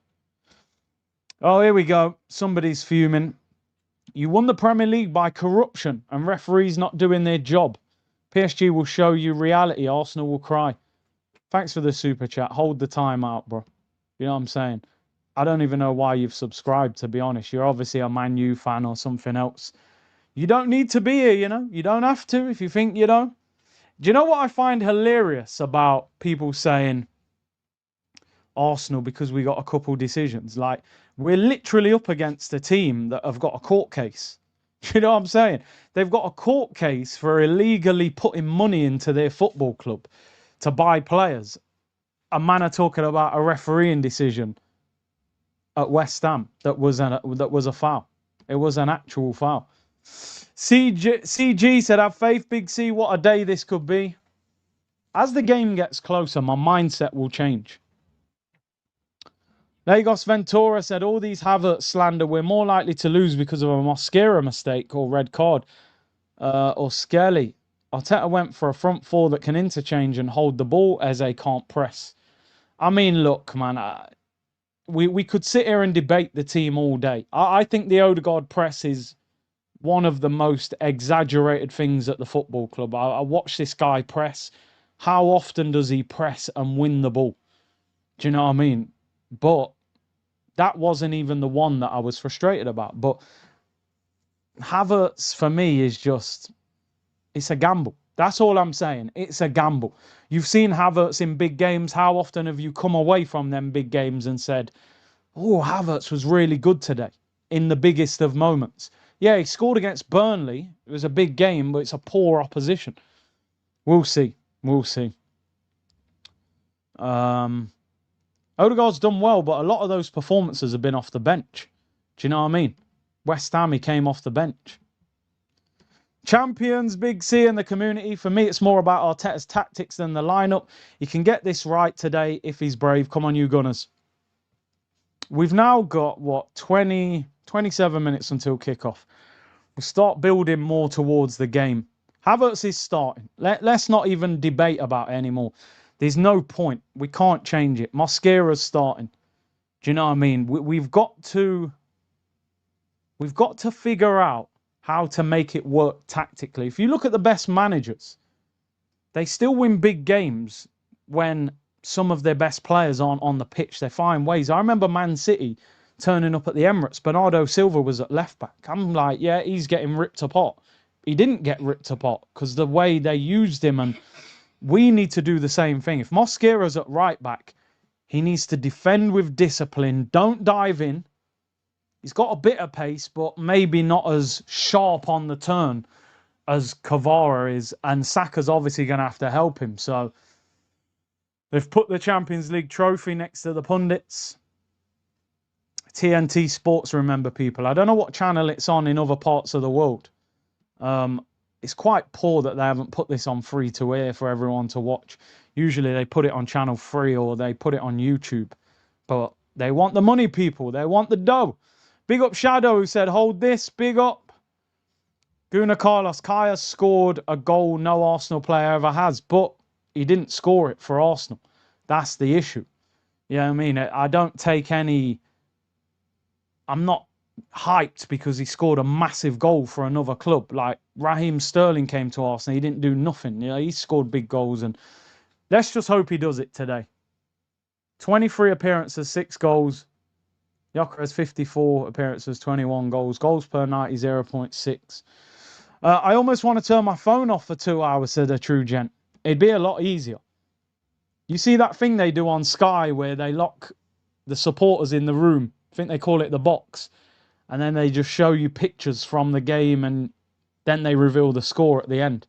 Oh, here we go. Somebody's fuming. You won the Premier League by corruption and referees not doing their job. PSG will show you reality. Arsenal will cry. Thanks for the super chat. Hold the time out, bro. You know what I'm saying? I don't even know why you've subscribed, to be honest. You're obviously a Man U fan or something else. You don't need to be here, you know. You don't have to if you think you don't. Do you know what I find hilarious about people saying Arsenal because we got a couple decisions? Like, we're literally up against a team that have got a court case. You know what I'm saying? They've got a court case for illegally putting money into their football club to buy players. A man are talking about a refereeing decision at West Ham that was a foul. It was an actual foul. CG said, have faith, Big C. What a day this could be. As the game gets closer, my mindset will change. Lagos Ventura said, all these Havertz slander, we're more likely to lose because of a Mosquera mistake or red card or Skelly. Arteta went for a front four that can interchange and hold the ball. Eze can't press. I mean, look, man, we could sit here and debate the team all day. I think the Odegaard press is one of the most exaggerated things at the football club. I watch this guy press. How often does he press and win the ball? Do you know what I mean? But that wasn't even the one that I was frustrated about. But Havertz, for me, is just, it's a gamble. That's all I'm saying. It's a gamble. You've seen Havertz in big games. How often have you come away from them big games and said, oh, Havertz was really good today in the biggest of moments? Yeah, he scored against Burnley. It was a big game, but it's a poor opposition. We'll see. We'll see. Odegaard's done well, but a lot of those performances have been off the bench. Do you know what I mean? West Ham, he came off the bench. Champions, Big C in the community. For me, it's more about Arteta's tactics than the lineup. He can get this right today if he's brave. Come on, you Gunners. We've now got, what, 27 minutes until kickoff. We'll start building more towards the game. Havertz is starting. Let's not even debate about it anymore. There's no point. We can't change it. Mosquera's starting. Do you know what I mean? We've got to figure out how to make it work tactically. If you look at the best managers, they still win big games when some of their best players aren't on the pitch. They find ways. I remember Man City turning up at the Emirates. Bernardo Silva was at left back. I'm like, yeah, he's getting ripped apart. He didn't get ripped apart because the way they used him, and we need to do the same thing. If Mosquera's at right back, he needs to defend with discipline. Don't dive in. He's got a bit of pace, but maybe not as sharp on the turn as Kvara is. And Saka's obviously going to have to help him. So they've put the Champions League trophy next to the pundits. TNT Sports, remember, people. I don't know what channel it's on in other parts of the world. It's quite poor that they haven't put this on free to air for everyone to watch. Usually they put it on channel 3 or they put it on YouTube. But they want the money, people. They want the dough. Big up Shadow, who said, hold this. Big up. Guna Carlos, Kaya scored a goal no Arsenal player ever has, but he didn't score it for Arsenal. That's the issue. You know what I mean? I don't take any... I'm not hyped because he scored a massive goal for another club. Like Raheem Sterling came to Arsenal, he didn't do nothing. You know, he scored big goals, and let's just hope he does it today. 23 appearances, 6 goals. Gyökeres 54 appearances, 21 goals. Goals per 90, 0.6. I almost want to turn my phone off for 2 hours, said a true gent. It'd be a lot easier. You see that thing they do on Sky where they lock the supporters in the room? I think they call it the box. And then they just show you pictures from the game and then they reveal the score at the end.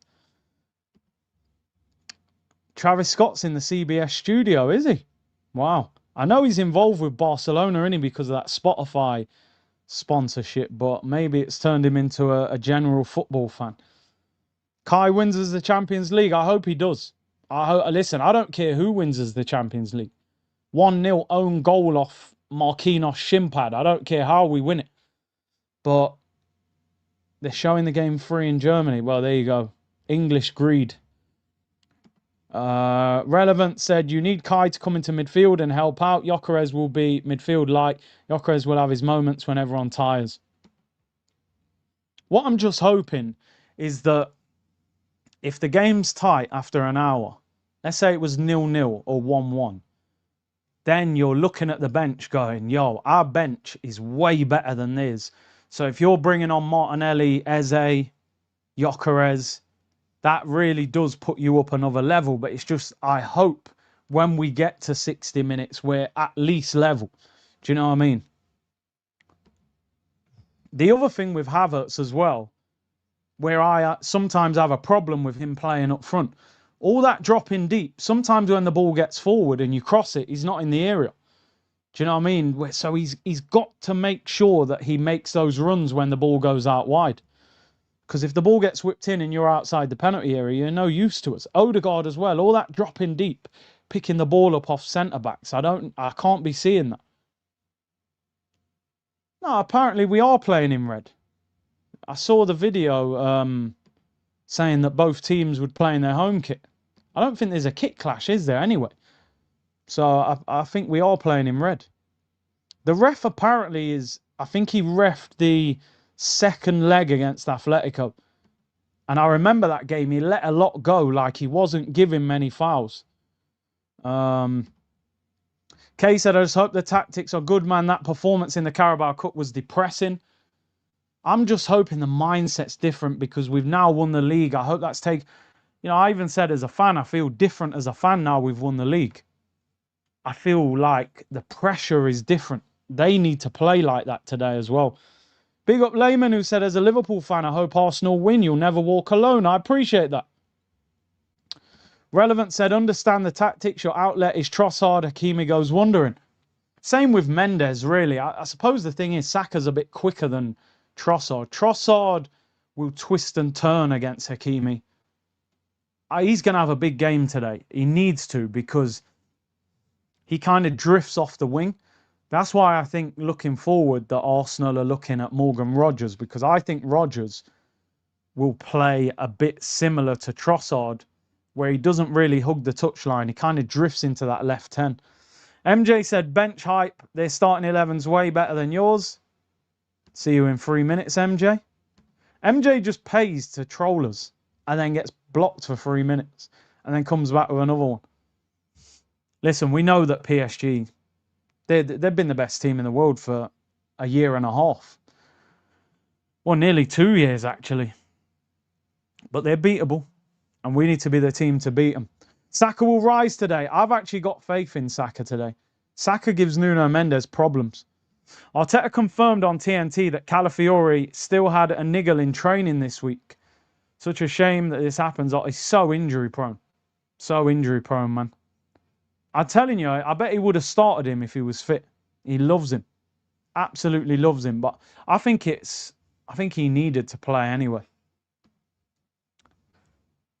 Travis Scott's in the CBS studio, is he? Wow. I know he's involved with Barcelona, isn't he, because of that Spotify sponsorship, but maybe it's turned him into a general football fan. Kai wins as the Champions League. I hope he does. Listen, I don't care who wins as the Champions League. 1-0 own goal off Marquinhos Shimpad. I don't care how we win it. But they're showing the game free in Germany. Well, there you go. English greed. Relevant said, you need Kai to come into midfield and help out. Gyökeres will be midfield light. Gyökeres will have his moments when everyone tires. What I'm just hoping is that if the game's tight after an hour, let's say it was 0-0 or 1-1, then you're looking at the bench going, yo, our bench is way better than this. So if you're bringing on Martinelli, Eze, Gyökeres, that really does put you up another level. But it's just, I hope when we get to 60 minutes, we're at least level. Do you know what I mean? The other thing with Havertz as well, where I sometimes have a problem with him playing up front, all that dropping deep, sometimes when the ball gets forward and you cross it, he's not in the area. Do you know what I mean? So he's got to make sure that he makes those runs when the ball goes out wide. Because if the ball gets whipped in and you're outside the penalty area, you're no use to us. Odegaard as well, all that dropping deep, picking the ball up off centre-backs. I can't be seeing that. No, apparently we are playing in red. I saw the video saying that both teams would play in their home kit. I don't think there's a kit clash, is there, anyway? So I think we are playing in red. The ref apparently is... I think he reffed the second leg against Atletico. And I remember that game, he let a lot go, like he wasn't giving many fouls. Kay said, I just hope the tactics are good, man. That performance in the Carabao Cup was depressing. I'm just hoping the mindset's different because we've now won the league. I hope that's take... You know, I even said as a fan, I feel different as a fan now we've won the league. I feel like the pressure is different. They need to play like that today as well. Big up Layman, who said, as a Liverpool fan, I hope Arsenal win. You'll never walk alone. I appreciate that. Relevant said, understand the tactics. Your outlet is Trossard. Hakimi goes wandering. Same with Mendes, really. I suppose the thing is, Saka's a bit quicker than Trossard. Trossard will twist and turn against Hakimi. He's going to have a big game today. He needs to, because he kind of drifts off the wing. That's why I think looking forward that Arsenal are looking at Morgan Rogers, because I think Rogers will play a bit similar to Trossard, where he doesn't really hug the touchline. He kind of drifts into that left 10. MJ said, bench hype. Their starting 11's way better than yours. See you in 3 minutes, MJ. MJ just pays to troll us and then gets blocked for 3 minutes and then comes back with another one. Listen, we know that PSG, they've been the best team in the world for a year and a half. Well, nearly 2 years, actually. But they're beatable, and we need to be the team to beat them. Saka will rise today. I've actually got faith in Saka today. Saka gives Nuno Mendes problems. Arteta confirmed on TNT that Calafiori still had a niggle in training this week. Such a shame that this happens. He's so injury prone. So injury prone, man. I'm telling you, I bet he would have started him if he was fit. He loves him. Absolutely loves him. But I think he needed to play anyway.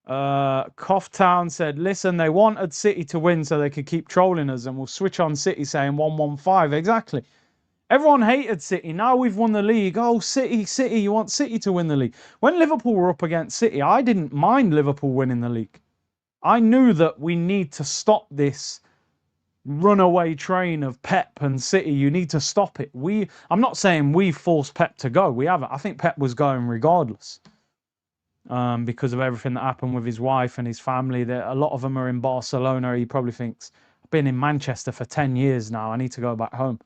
Coughtown said, listen, they wanted City to win so they could keep trolling us, and we'll switch on City saying 1-1-5. Exactly. Everyone hated City. Now we've won the league. Oh, City, City. You want City to win the league. When Liverpool were up against City, I didn't mind Liverpool winning the league. I knew that we need to stop this runaway train of Pep and City. You need to stop it. I'm not saying we forced Pep to go. We haven't. I think Pep was going regardless. Because of everything that happened with his wife and his family. A lot of them are in Barcelona. He probably thinks, I've been in Manchester for 10 years now. I need to go back home.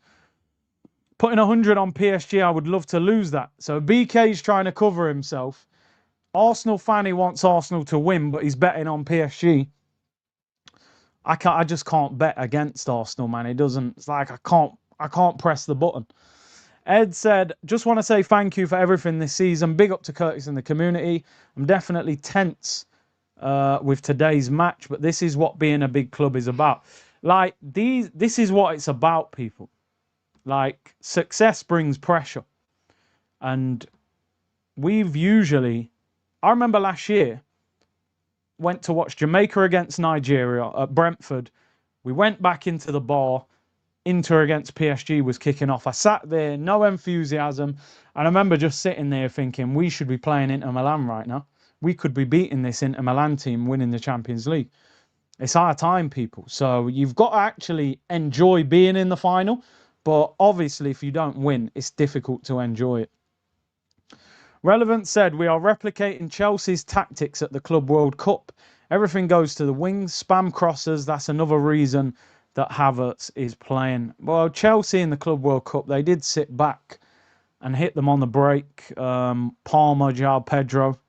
Putting 100 on PSG, I would love to lose that. So BK's trying to cover himself. Arsenal fan, he wants Arsenal to win, but he's betting on PSG. I just can't bet against Arsenal, man. It doesn't. It's like I can't press the button. Ed said, just want to say thank you for everything this season. Big up to Curtis and the community. I'm definitely tense with today's match, but this is what being a big club is about. Like, this is what it's about, people. Like, success brings pressure. And we've usually... I remember last year, went to watch Jamaica against Nigeria at Brentford. We went back into the bar. Inter against PSG was kicking off. I sat there, no enthusiasm. And I remember just sitting there thinking, we should be playing Inter Milan right now. We could be beating this Inter Milan team, winning the Champions League. It's our time, people. So you've got to actually enjoy being in the final. But obviously, if you don't win, it's difficult to enjoy it. Relevant said, we are replicating Chelsea's tactics at the Club World Cup. Everything goes to the wings, spam crosses. That's another reason that Havertz is playing. Well, Chelsea in the Club World Cup, they did sit back and hit them on the break. Palmer, João Pedro.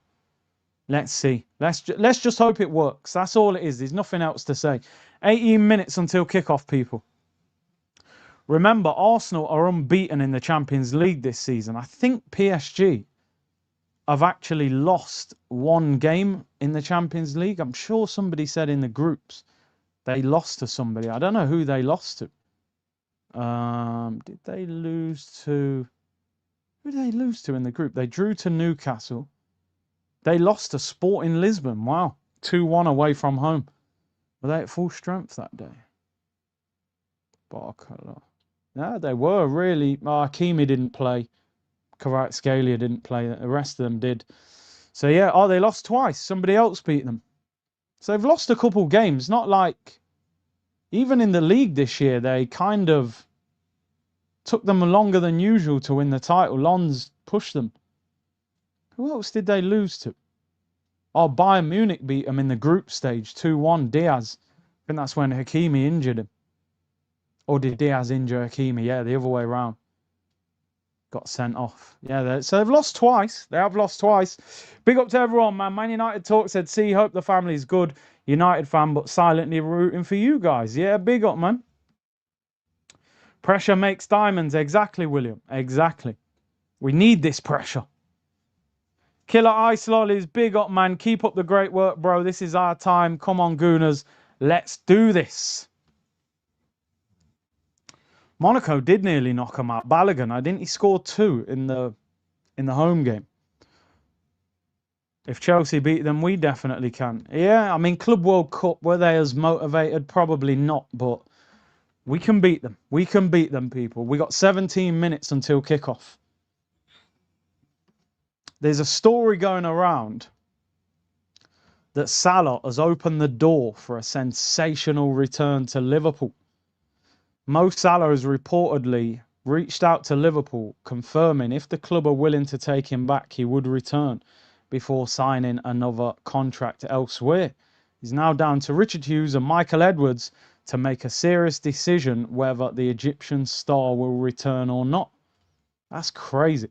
Let's see. Let's just hope it works. That's all it is. There's nothing else to say. 18 minutes until kickoff, people. Remember, Arsenal are unbeaten in the Champions League this season. I think PSG have actually lost one game in the Champions League. I'm sure somebody said in the groups they lost to somebody. I don't know who they lost to. Did they lose to... Who did they lose to in the group? They drew to Newcastle. They lost to Sporting Lisbon. Wow. 2-1 away from home. Were they at full strength that day? Barcala. Yeah, they were really... Hakimi didn't play. Kvaratskhelia didn't play. The rest of them did. So yeah, they lost twice. Somebody else beat them. So they've lost a couple games. Not like... Even in the league this year, they kind of took them longer than usual to win the title. Lons pushed them. Who else did they lose to? Oh, Bayern Munich beat them in the group stage. 2-1, Diaz. I think that's when Hakimi injured him. Or did Diaz injure Hakimi? Yeah, the other way around. Got sent off. Yeah, so they've lost twice. They have lost twice. Big up to everyone, man. Man United Talk said, see, hope the family's good. United fan, but silently rooting for you guys. Yeah, big up, man. Pressure makes diamonds. Exactly, William. Exactly. We need this pressure. Killer Ice Lollies, big up, man. Keep up the great work, bro. This is our time. Come on, Gooners. Let's do this. Monaco did nearly knock him out. Balogun, didn't he score 2 in the home game? If Chelsea beat them, we definitely can. Yeah, I mean, Club World Cup, were they as motivated? Probably not, but we can beat them. We can beat them, people. We got 17 minutes until kickoff. There's a story going around that Salah has opened the door for a sensational return to Liverpool. Mo Salah has reportedly reached out to Liverpool, confirming if the club are willing to take him back, he would return before signing another contract elsewhere. He's now down to Richard Hughes and Michael Edwards to make a serious decision whether the Egyptian star will return or not. That's crazy.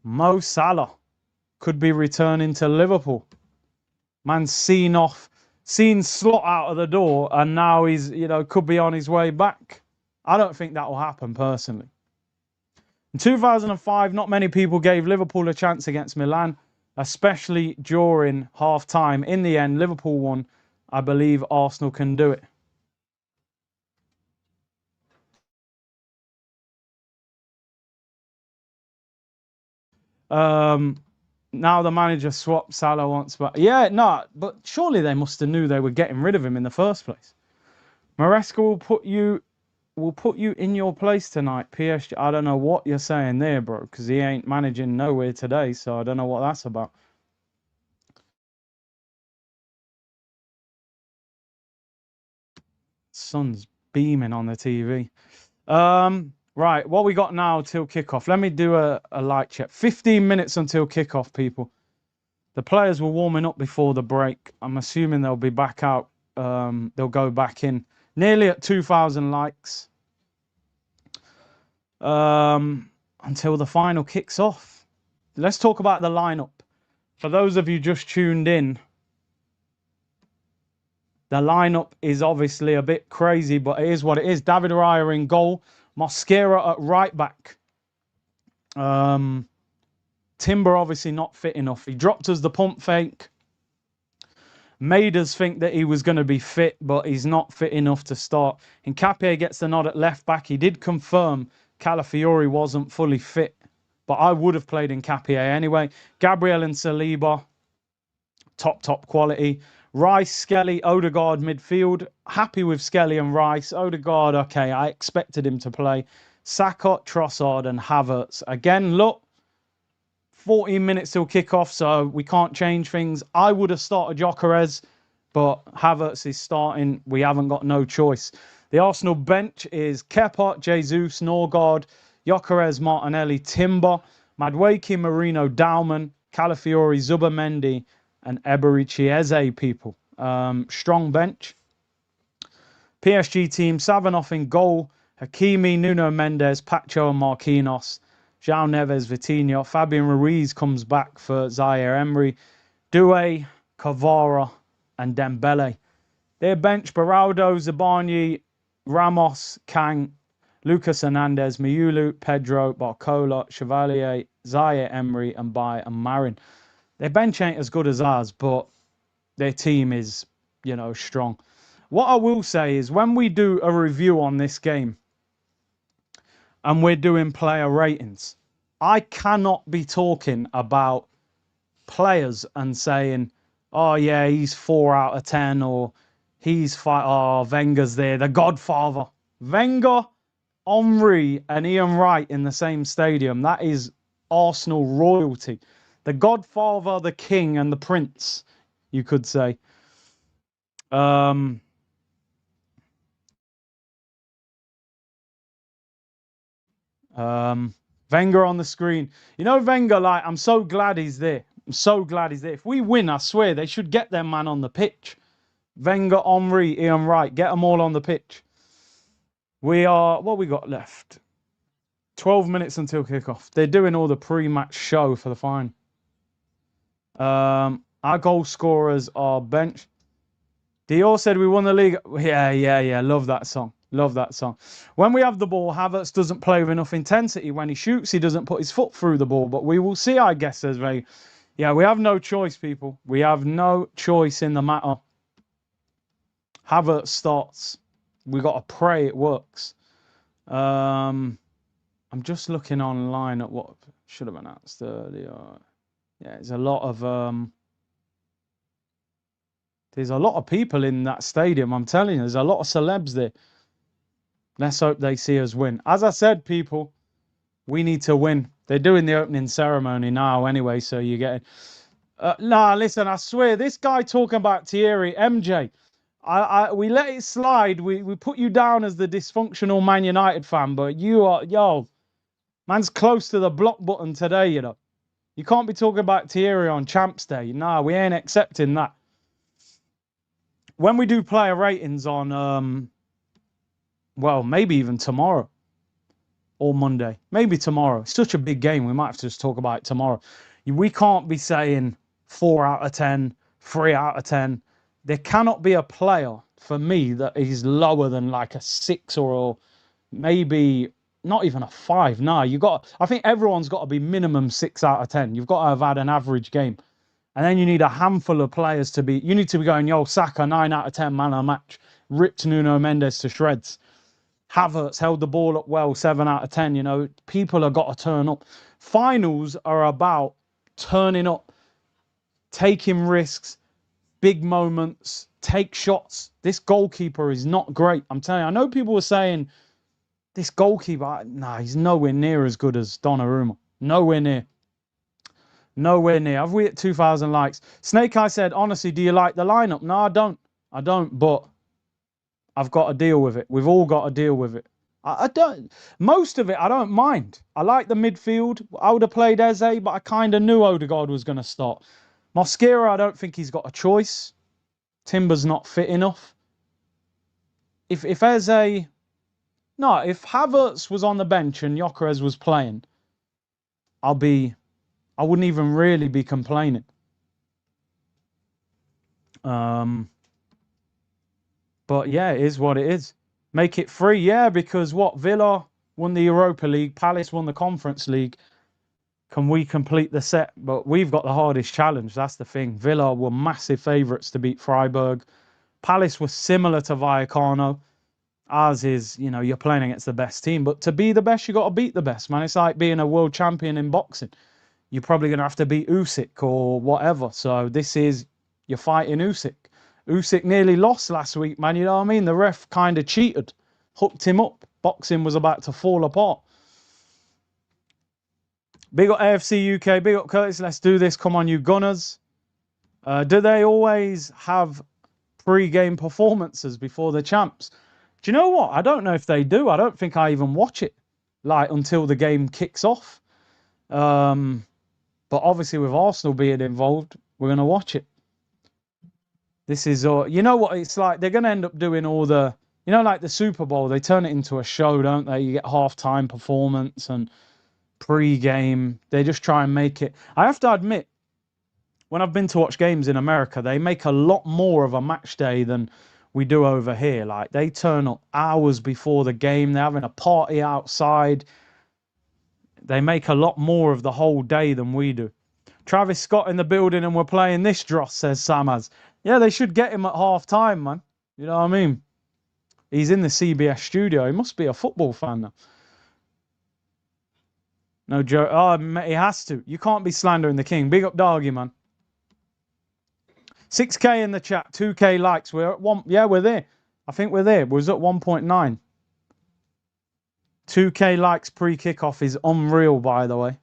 Mo Salah could be returning to Liverpool. Man's seen Slot out of the door, and now he's, could be on his way back. I don't think that will happen, personally. In 2005, not many people gave Liverpool a chance against Milan, especially during half-time. In the end, Liverpool won. I believe Arsenal can do it. Now the manager swapped Salah once, but yeah, no, but surely they must have knew they were getting rid of him in the first place. Maresca will put you we'll put you in your place tonight, PSG. I don't know what you're saying there, bro, because he ain't managing nowhere today, so I don't know what that's about. Sun's beaming on the TV. Right, what we got now till kickoff? Let me do a light check. 15 minutes until kickoff, people. The players were warming up before the break. I'm assuming they'll be back out. They'll go back in. Nearly at 2,000 likes. Until the final kicks off. Let's talk about the lineup. For those of you just tuned in, the lineup is obviously a bit crazy, but it is what it is. David Raya in goal. Mosquera at right back. Timber obviously not fit enough. He dropped us the pump fake. Made us think that he was going to be fit, but he's not fit enough to start. Nkapie gets the nod at left back. He did confirm Calafiori wasn't fully fit, but I would have played Nkapie anyway. Gabriel and Saliba, top quality. Rice, Skelly, Odegaard midfield. Happy with Skelly and Rice. Odegaard, okay, I expected him to play. Saka, Trossard and Havertz. Again, look, 14 minutes till kickoff, so we can't change things. I would have started Gyökeres, but Havertz is starting. We haven't got no choice. The Arsenal bench is Kepa, Jesus, Norgard, Gyökeres, Martinelli, Timber, Madueke, Marino, Dauman, Calafiori, Zubamendi, and Eberechi Eze, people. Strong bench. PSG team, Savanoff in goal, Hakimi, Nuno Mendes, Pacho and Marquinhos, João Neves, Vitinha, Fabian Ruiz comes back for Zaire Emery, Doué, Kvara, and Dembele. Their bench, Beraldo, Zabarnyi, Ramos, Kang, Lucas Hernandez, Miulu, Pedro, Barcola, Chevalier, Zaire Emery, and Bay and Marin. Their bench ain't as good as ours, but their team is, you know, strong. What I will say is when we do a review on this game and we're doing player ratings, I cannot be talking about players and saying, oh, yeah, he's 4 out of 10 or he's 5. Oh, Wenger's there, the godfather. Wenger, Henry and Ian Wright in the same stadium. That is Arsenal royalty. The godfather, the king, and the prince, you could say. Wenger on the screen. You know, Wenger, like, I'm so glad he's there. I'm so glad he's there. If we win, I swear, they should get their man on the pitch. Wenger, Henry, Ian Wright, get them all on the pitch. We are, what we got left? 12 minutes until kickoff. They're doing all the pre-match show for the final. Our goal scorers are bench. Dior said we won the league. Yeah. Love that song. Love that song. When we have the ball, Havertz doesn't play with enough intensity. When he shoots, he doesn't put his foot through the ball. But we will see, I guess, says Ray. Yeah, we have no choice, people. We have no choice in the matter. Havertz starts. We got to pray it works. I'm just looking online at what should have announced earlier. Yeah, there's a lot of people in that stadium. I'm telling you, there's a lot of celebs there. Let's hope they see us win. As I said, people, we need to win. They're doing the opening ceremony now anyway, so you get it. Nah, listen, I swear, this guy talking about Thierry, MJ, we let it slide. We put you down as the dysfunctional Man United fan, but you are, yo, man's close to the block button today, you know. You can't be talking about Thierry on Champs Day. Nah, we ain't accepting that. When we do player ratings on, well, maybe even tomorrow or Monday. Maybe tomorrow. It's such a big game. We might have to just talk about it tomorrow. We can't be saying 4 out of 10, 3 out of 10. There cannot be a player, for me, that is lower than like a 6 or maybe not even a 5. Nah, I think everyone's got to be minimum 6 out of 10. You've got to have had an average game. And then you need a handful of players to be, you need to be going, yo, Saka, 9 out of 10 man of the match. Ripped Nuno Mendes to shreds. Havertz held the ball up well, 7 out of 10. You know, people have got to turn up. Finals are about turning up, taking risks, big moments, take shots. This goalkeeper is not great. I'm telling you, I know people were saying This goalkeeper, nah, he's nowhere near as good as Donnarumma. Nowhere near. Nowhere near. Have we hit 2,000 likes? Snake Eye said, honestly, do you like the lineup? No, I don't. I don't, but I've got to deal with it. We've all got to deal with it. I don't. Most of it, I don't mind. I like the midfield. I would have played Eze, but I kind of knew Odegaard was going to start. Mosquera, I don't think he's got a choice. Timber's not fit enough. If Eze... No, if Havertz was on the bench and Gyökeres was playing, I wouldn't even really be complaining. But yeah, it is what it is. Make it free, yeah, because what? Villa won the Europa League, Palace won the Conference League. Can we complete the set? But we've got the hardest challenge, that's the thing. Villa were massive favourites to beat Freiburg. Palace was similar to Vallecano. Ours is, you know, you're playing against the best team. But to be the best, you got to beat the best, man. It's like being a world champion in boxing. You're probably going to have to beat Usyk or whatever. So this is, you're fighting Usyk. Usyk nearly lost last week, man. You know what I mean? The ref kind of cheated, hooked him up. Boxing was about to fall apart. Big up AFC UK, big up Curtis. Let's do this. Come on, you Gunners. Do they always have pre-game performances before the champs? Do you know what? I don't know if they do. I don't think I even watch it like until the game kicks off. But obviously with Arsenal being involved, we're going to watch it. This is, you know what it's like? They're going to end up doing all the, you know, like the Super Bowl, they turn it into a show, don't they? You get halftime performance and pre-game. They just try and make it. I have to admit, when I've been to watch games in America, they make a lot more of a match day than we do over here. Like, they turn up hours before the game. They're having a party outside. They make a lot more of the whole day than we do. Travis Scott in the building and we're playing this dross, says Samaz. Yeah, they should get him at half-time, man. You know what I mean? He's in the CBS studio. He must be a football fan now. No joke. Oh, he has to. You can't be slandering the king. Big up Doggy, man. 6K in the chat. 2K likes. We're at one. Yeah, we're there. I think we're there. We was at 1.9. 2K likes pre-kickoff is unreal, by the way.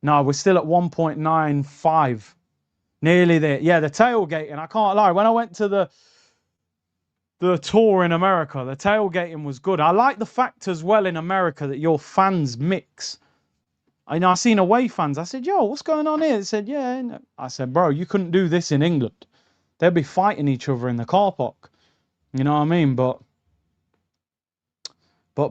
No, we're still at 1.95. Nearly there. Yeah, the tailgating, I can't lie. When I went to the tour in America, the tailgating was good. I like the fact as well in America that your fans mix. I seen away fans. I said, yo, what's going on here? They said, yeah. I said, bro, you couldn't do this in England. They'd be fighting each other in the car park. You know what I mean? But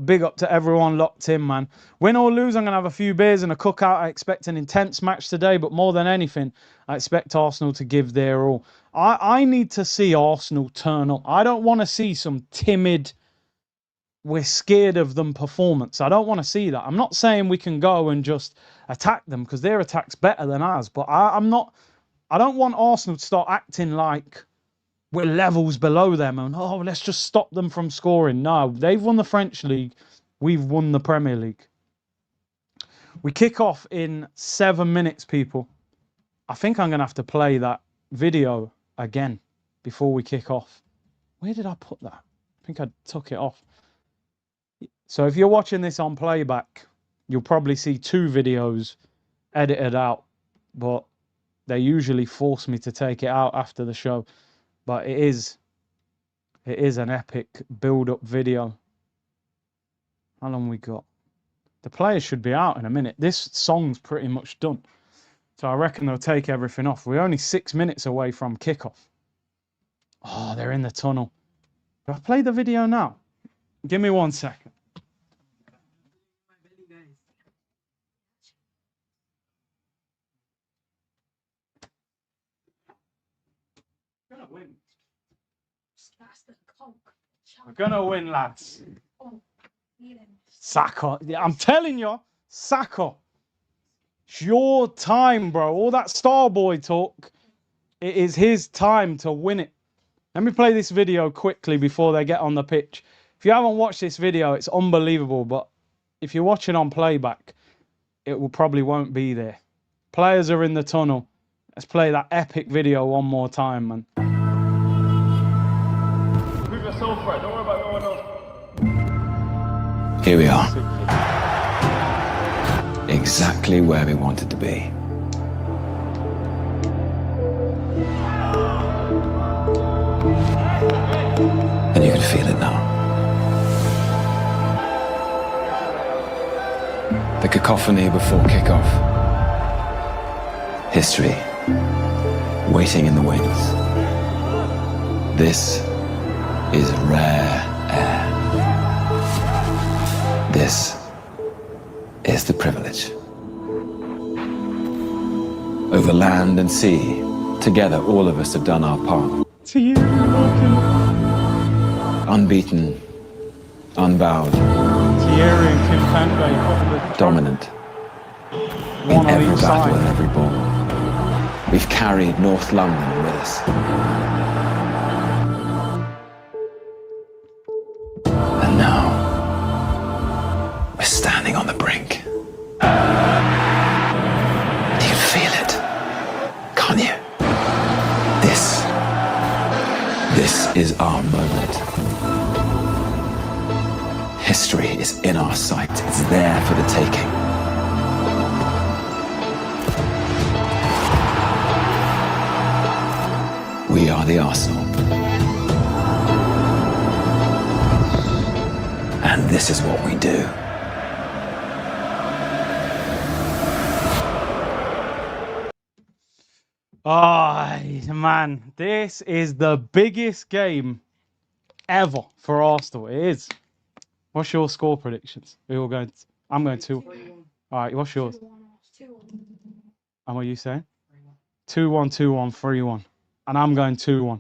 big up to everyone locked in, man. Win or lose, I'm going to have a few beers and a cookout. I expect an intense match today, but more than anything, I expect Arsenal to give their all. I need to see Arsenal turn up. I don't want to see some timid, we're scared of them performance. I don't want to see that. I'm not saying we can go and just attack them because their attack's better than ours, but I don't want Arsenal to start acting like we're levels below them and, oh, let's just stop them from scoring. No, they've won the French League. We've won the Premier League. We kick off in 7 minutes, people. I think I'm going to have to play that video again before we kick off. Where did I put that? I think I took it off. So if you're watching this on playback, you'll probably see 2 videos edited out, but they usually force me to take it out after the show. But it is an epic build-up video. How long we got? The players should be out in a minute. This song's pretty much done. So I reckon they'll take everything off. We're only 6 minutes away from kickoff. Oh, they're in the tunnel. Do I play the video now? Give me 1 second. We're gonna win, lads. Saka. I'm telling you, Saka. It's your time, bro. All that Starboy talk. It is his time to win it. Let me play this video quickly before they get on the pitch. If you haven't watched this video, it's unbelievable. But if you're watching on playback, it will probably won't be there. Players are in the tunnel. Let's play that epic video one more time, man. Prove yourself, right? Don't worry about no one else. Here we are. Exactly where we wanted to be. And you can feel it now. The cacophony before kickoff. History waiting in the wings. This is rare air. This is the privilege. Over land and sea, together all of us have done our part. To you, Unbeaten, unbowed, Thierry and Kimpembe, dominant one in on every each battle and side. every ball. We've carried North London with us. And now, we're standing on the brink. You can feel it, can't you? This is our moment. History is in our sight. It's there for the taking. We are the Arsenal. And this is what we do. Oh, man, this is the biggest game ever for Arsenal. It is. What's your score predictions? We all going. I'm going 2. All right, what's yours? 2-1. And what are you saying? 2-1, 2-1, 3-1. And I'm going 2-1.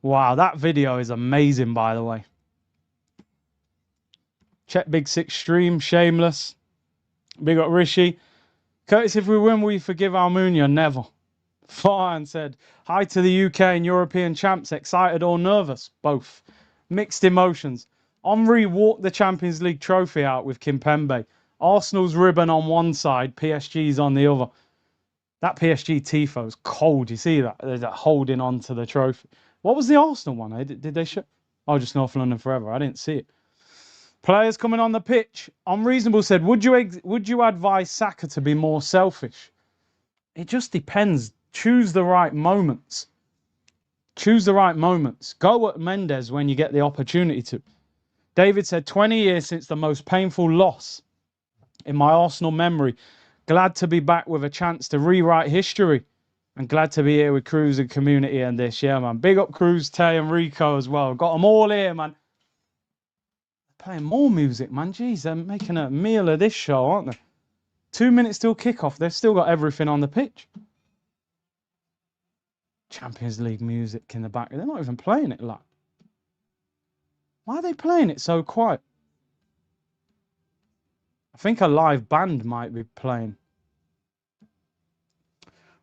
Wow, that video is amazing, by the way. Check Big Six stream, shameless. Big up Rishi. Curtis, if we win, will you forgive Almunia? Never. Farhan said, hi to the UK and European champs. Excited or nervous? Both. Mixed emotions. Henry walked the Champions League trophy out with Kimpembe. Arsenal's ribbon on one side, PSG's on the other. That PSG tifo's cold. You see that? They're holding on to the trophy. What was the Arsenal one? Did they show? Oh, just North London forever. I didn't see it. Players coming on the pitch. Unreasonable said, would you advise Saka to be more selfish? It just depends. Choose the right moments. Choose the right moments. Go at Mendes when you get the opportunity to. David said, 20 years since the most painful loss in my Arsenal memory. Glad to be back with a chance to rewrite history. And glad to be here with Cruz and community and this. Yeah, man. Big up Cruz, Tay and Rico as well. Got them all here, man. Playing more music, man. Jeez, they're making a meal of this show, aren't they? 2 minutes till kickoff. They've still got everything on the pitch. Champions League music in the back. They're not even playing it like. Why are they playing it so quiet? I think a live band might be playing.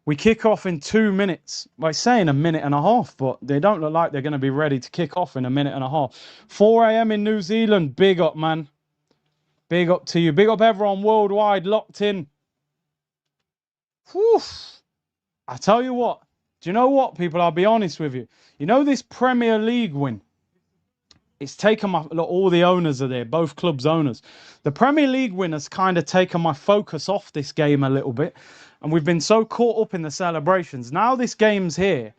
We kick off in 2 minutes. Well, it's saying a minute and a half, but they don't look like they're going to be ready to kick off in a minute and a half. 4 a.m. in New Zealand. Big up, man. Big up to you. Big up everyone worldwide locked in. Whew. I tell you what. Do you know what, people? I'll be honest with you. You know this Premier League win? It's taken my... Look, all the owners are there. Both clubs' owners. The Premier League win has kind of taken my focus off this game a little bit. And we've been so caught up in the celebrations. Now this game's here,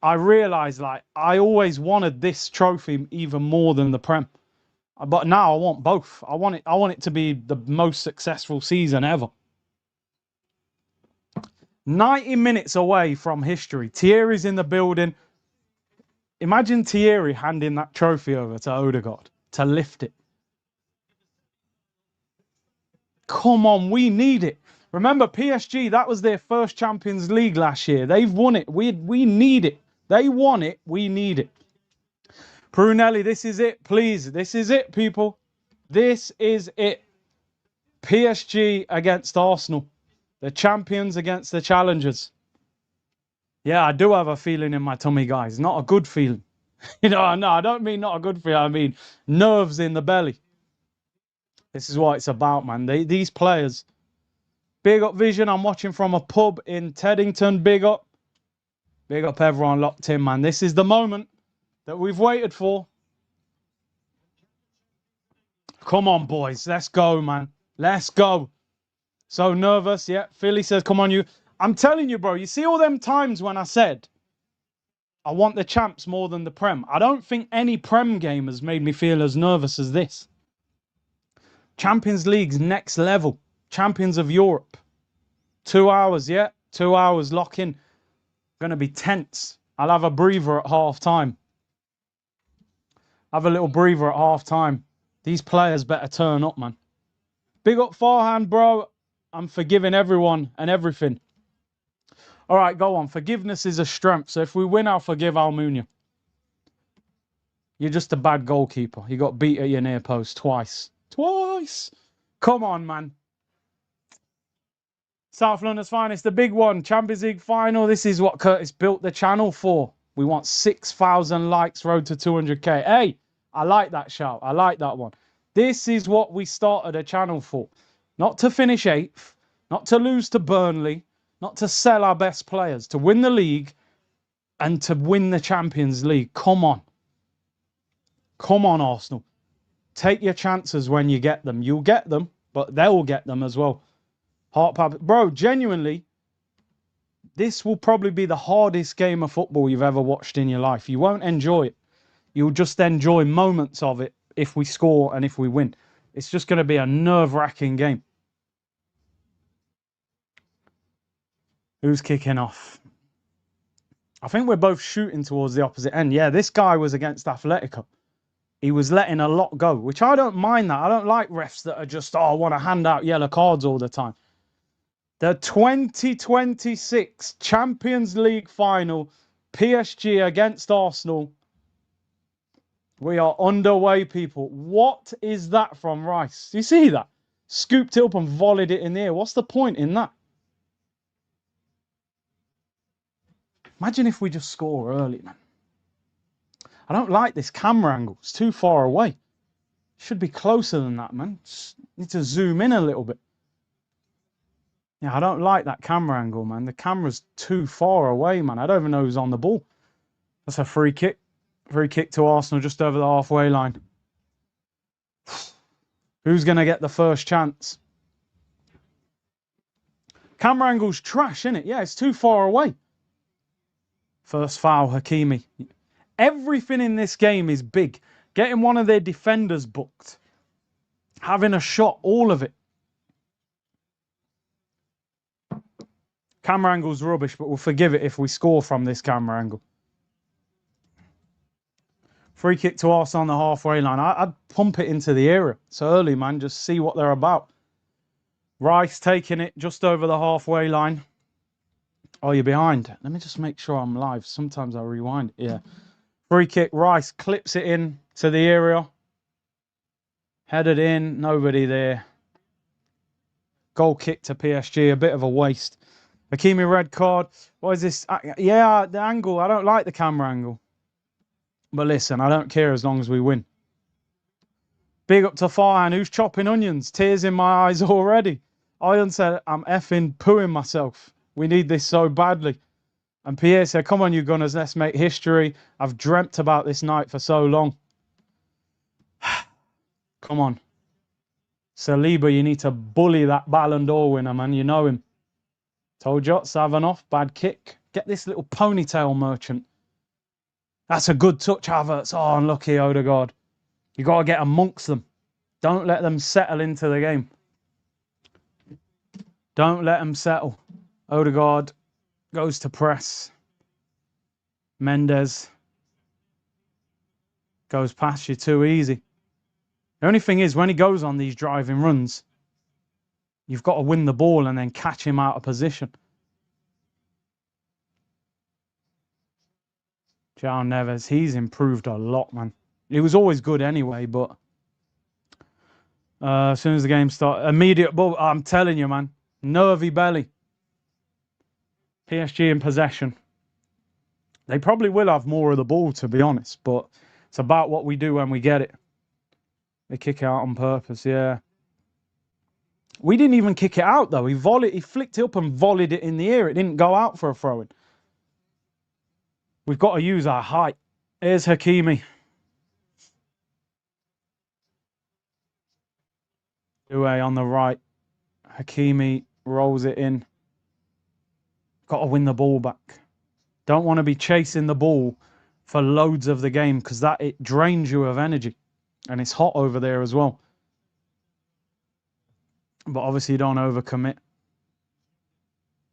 I realise, like, I always wanted this trophy even more than the Prem. But now I want both. I want it to be the most successful season ever. 90 minutes away from history. Thierry's in the building. Imagine Thierry handing that trophy over to Odegaard to lift it. Come on, we need it. Remember, PSG, that was their first Champions League last year. They've won it. We need it. They won it. We need it. Prunelli, this is it, please. This is it, people. This is it. PSG against Arsenal. The champions against the challengers. Yeah, I do have a feeling in my tummy, guys. Not a good feeling. You know, no, I don't mean not a good feeling. I mean nerves in the belly. This is what it's about, man. These players... Big up Vision. I'm watching from a pub in Teddington. Big up. Big up everyone locked in, man. This is the moment that we've waited for. Come on, boys. Let's go, man. Let's go. So nervous. Yeah. Philly says, come on, you. I'm telling you, bro. You see all them times when I said I want the champs more than the Prem. I don't think any Prem game has made me feel as nervous as this. Champions League's next level. Champions of Europe. 2 hours, yeah. 2 hours lock in. Going to be tense. I'll have a breather at half time. Have a little breather at half time. These players better turn up, man. Big up Farhan, bro. I'm forgiving everyone and everything. All right, go on. Forgiveness is a strength. So if we win, I'll forgive Almunia. You're just a bad goalkeeper. You got beat at your near post twice. Twice. Come on, man. South London's finest, the big one. Champions League final. This is what Curtis built the channel for. We want 6,000 likes, road to 200k. Hey, I like that shout. I like that one. This is what we started a channel for. Not to finish 8th, not to lose to Burnley, not to sell our best players, to win the league and to win the Champions League. Come on. Come on, Arsenal. Take your chances when you get them. You'll get them, but they'll get them as well. Heart pub. Bro, genuinely, this will probably be the hardest game of football you've ever watched in your life. You won't enjoy it. You'll just enjoy moments of it if we score and if we win. It's just going to be a nerve-wracking game. Who's kicking off? I think we're both shooting towards the opposite end. Yeah, this guy was against Atletico. He was letting a lot go, which I don't mind that. I don't like refs that are just, oh, I want to hand out yellow cards all the time. The 2026 Champions League final, PSG against Arsenal. We are underway, people. What is that from Rice? Do you see that? Scooped it up and volleyed it in the air. What's the point in that? Imagine if we just score early, man. I don't like this camera angle. It's too far away. Should be closer than that, man. Just need to zoom in a little bit. Yeah, I don't like that camera angle, man. The camera's too far away, man. I don't even know who's on the ball. That's a free kick. Free kick to Arsenal just over the halfway line. Who's going to get the first chance? Camera angle's trash, isn't it? Yeah, it's too far away. First foul, Hakimi. Everything in this game is big. Getting one of their defenders booked. Having a shot, all of it. Camera angle's rubbish, but we'll forgive it if we score from this camera angle. Free kick to Arsenal on the halfway line. I'd pump it into the area. It's early, man. Just see what they're about. Rice taking it just over the halfway line. Oh, you're behind. Let me just make sure I'm live. Sometimes I rewind. Yeah. Free kick. Rice clips it in to the area. Headed in. Nobody there. Goal kick to PSG. A bit of a waste. Hakimi red card. What is this? Yeah, the angle. I don't like the camera angle. But listen, I don't care as long as we win. Big up to Farhan, who's chopping onions. Tears in my eyes already. Ian said, I'm effing pooing myself. We need this so badly. And Pierre said, come on, you Gunners, let's make history. I've dreamt about this night for so long. Come on. Saliba, you need to bully that Ballon d'Or winner, man. You know him. Told you, Savanov, bad kick. Get this little ponytail merchant. That's a good touch, Havertz. Oh, unlucky, Odegaard. You got to get amongst them. Don't let them settle into the game. Don't let them settle. Odegaard goes to press. Mendes goes past you too easy. The only thing is, when he goes on these driving runs, you've got to win the ball and then catch him out of position. João Neves, he's improved a lot, man. He was always good anyway, but as soon as the game started, immediate ball. I'm telling you, man, nervy belly. PSG in possession. They probably will have more of the ball, to be honest, but it's about what we do when we get it. They kick it out on purpose, yeah. We didn't even kick it out, though. He flicked it up and volleyed it in the air. It didn't go out for a throw-in. We've got to use our height. Here's Hakimi. Doué on the right. Hakimi rolls it in. Got to win the ball back. Don't want to be chasing the ball for loads of the game because it drains you of energy. And it's hot over there as well. But obviously you don't overcommit.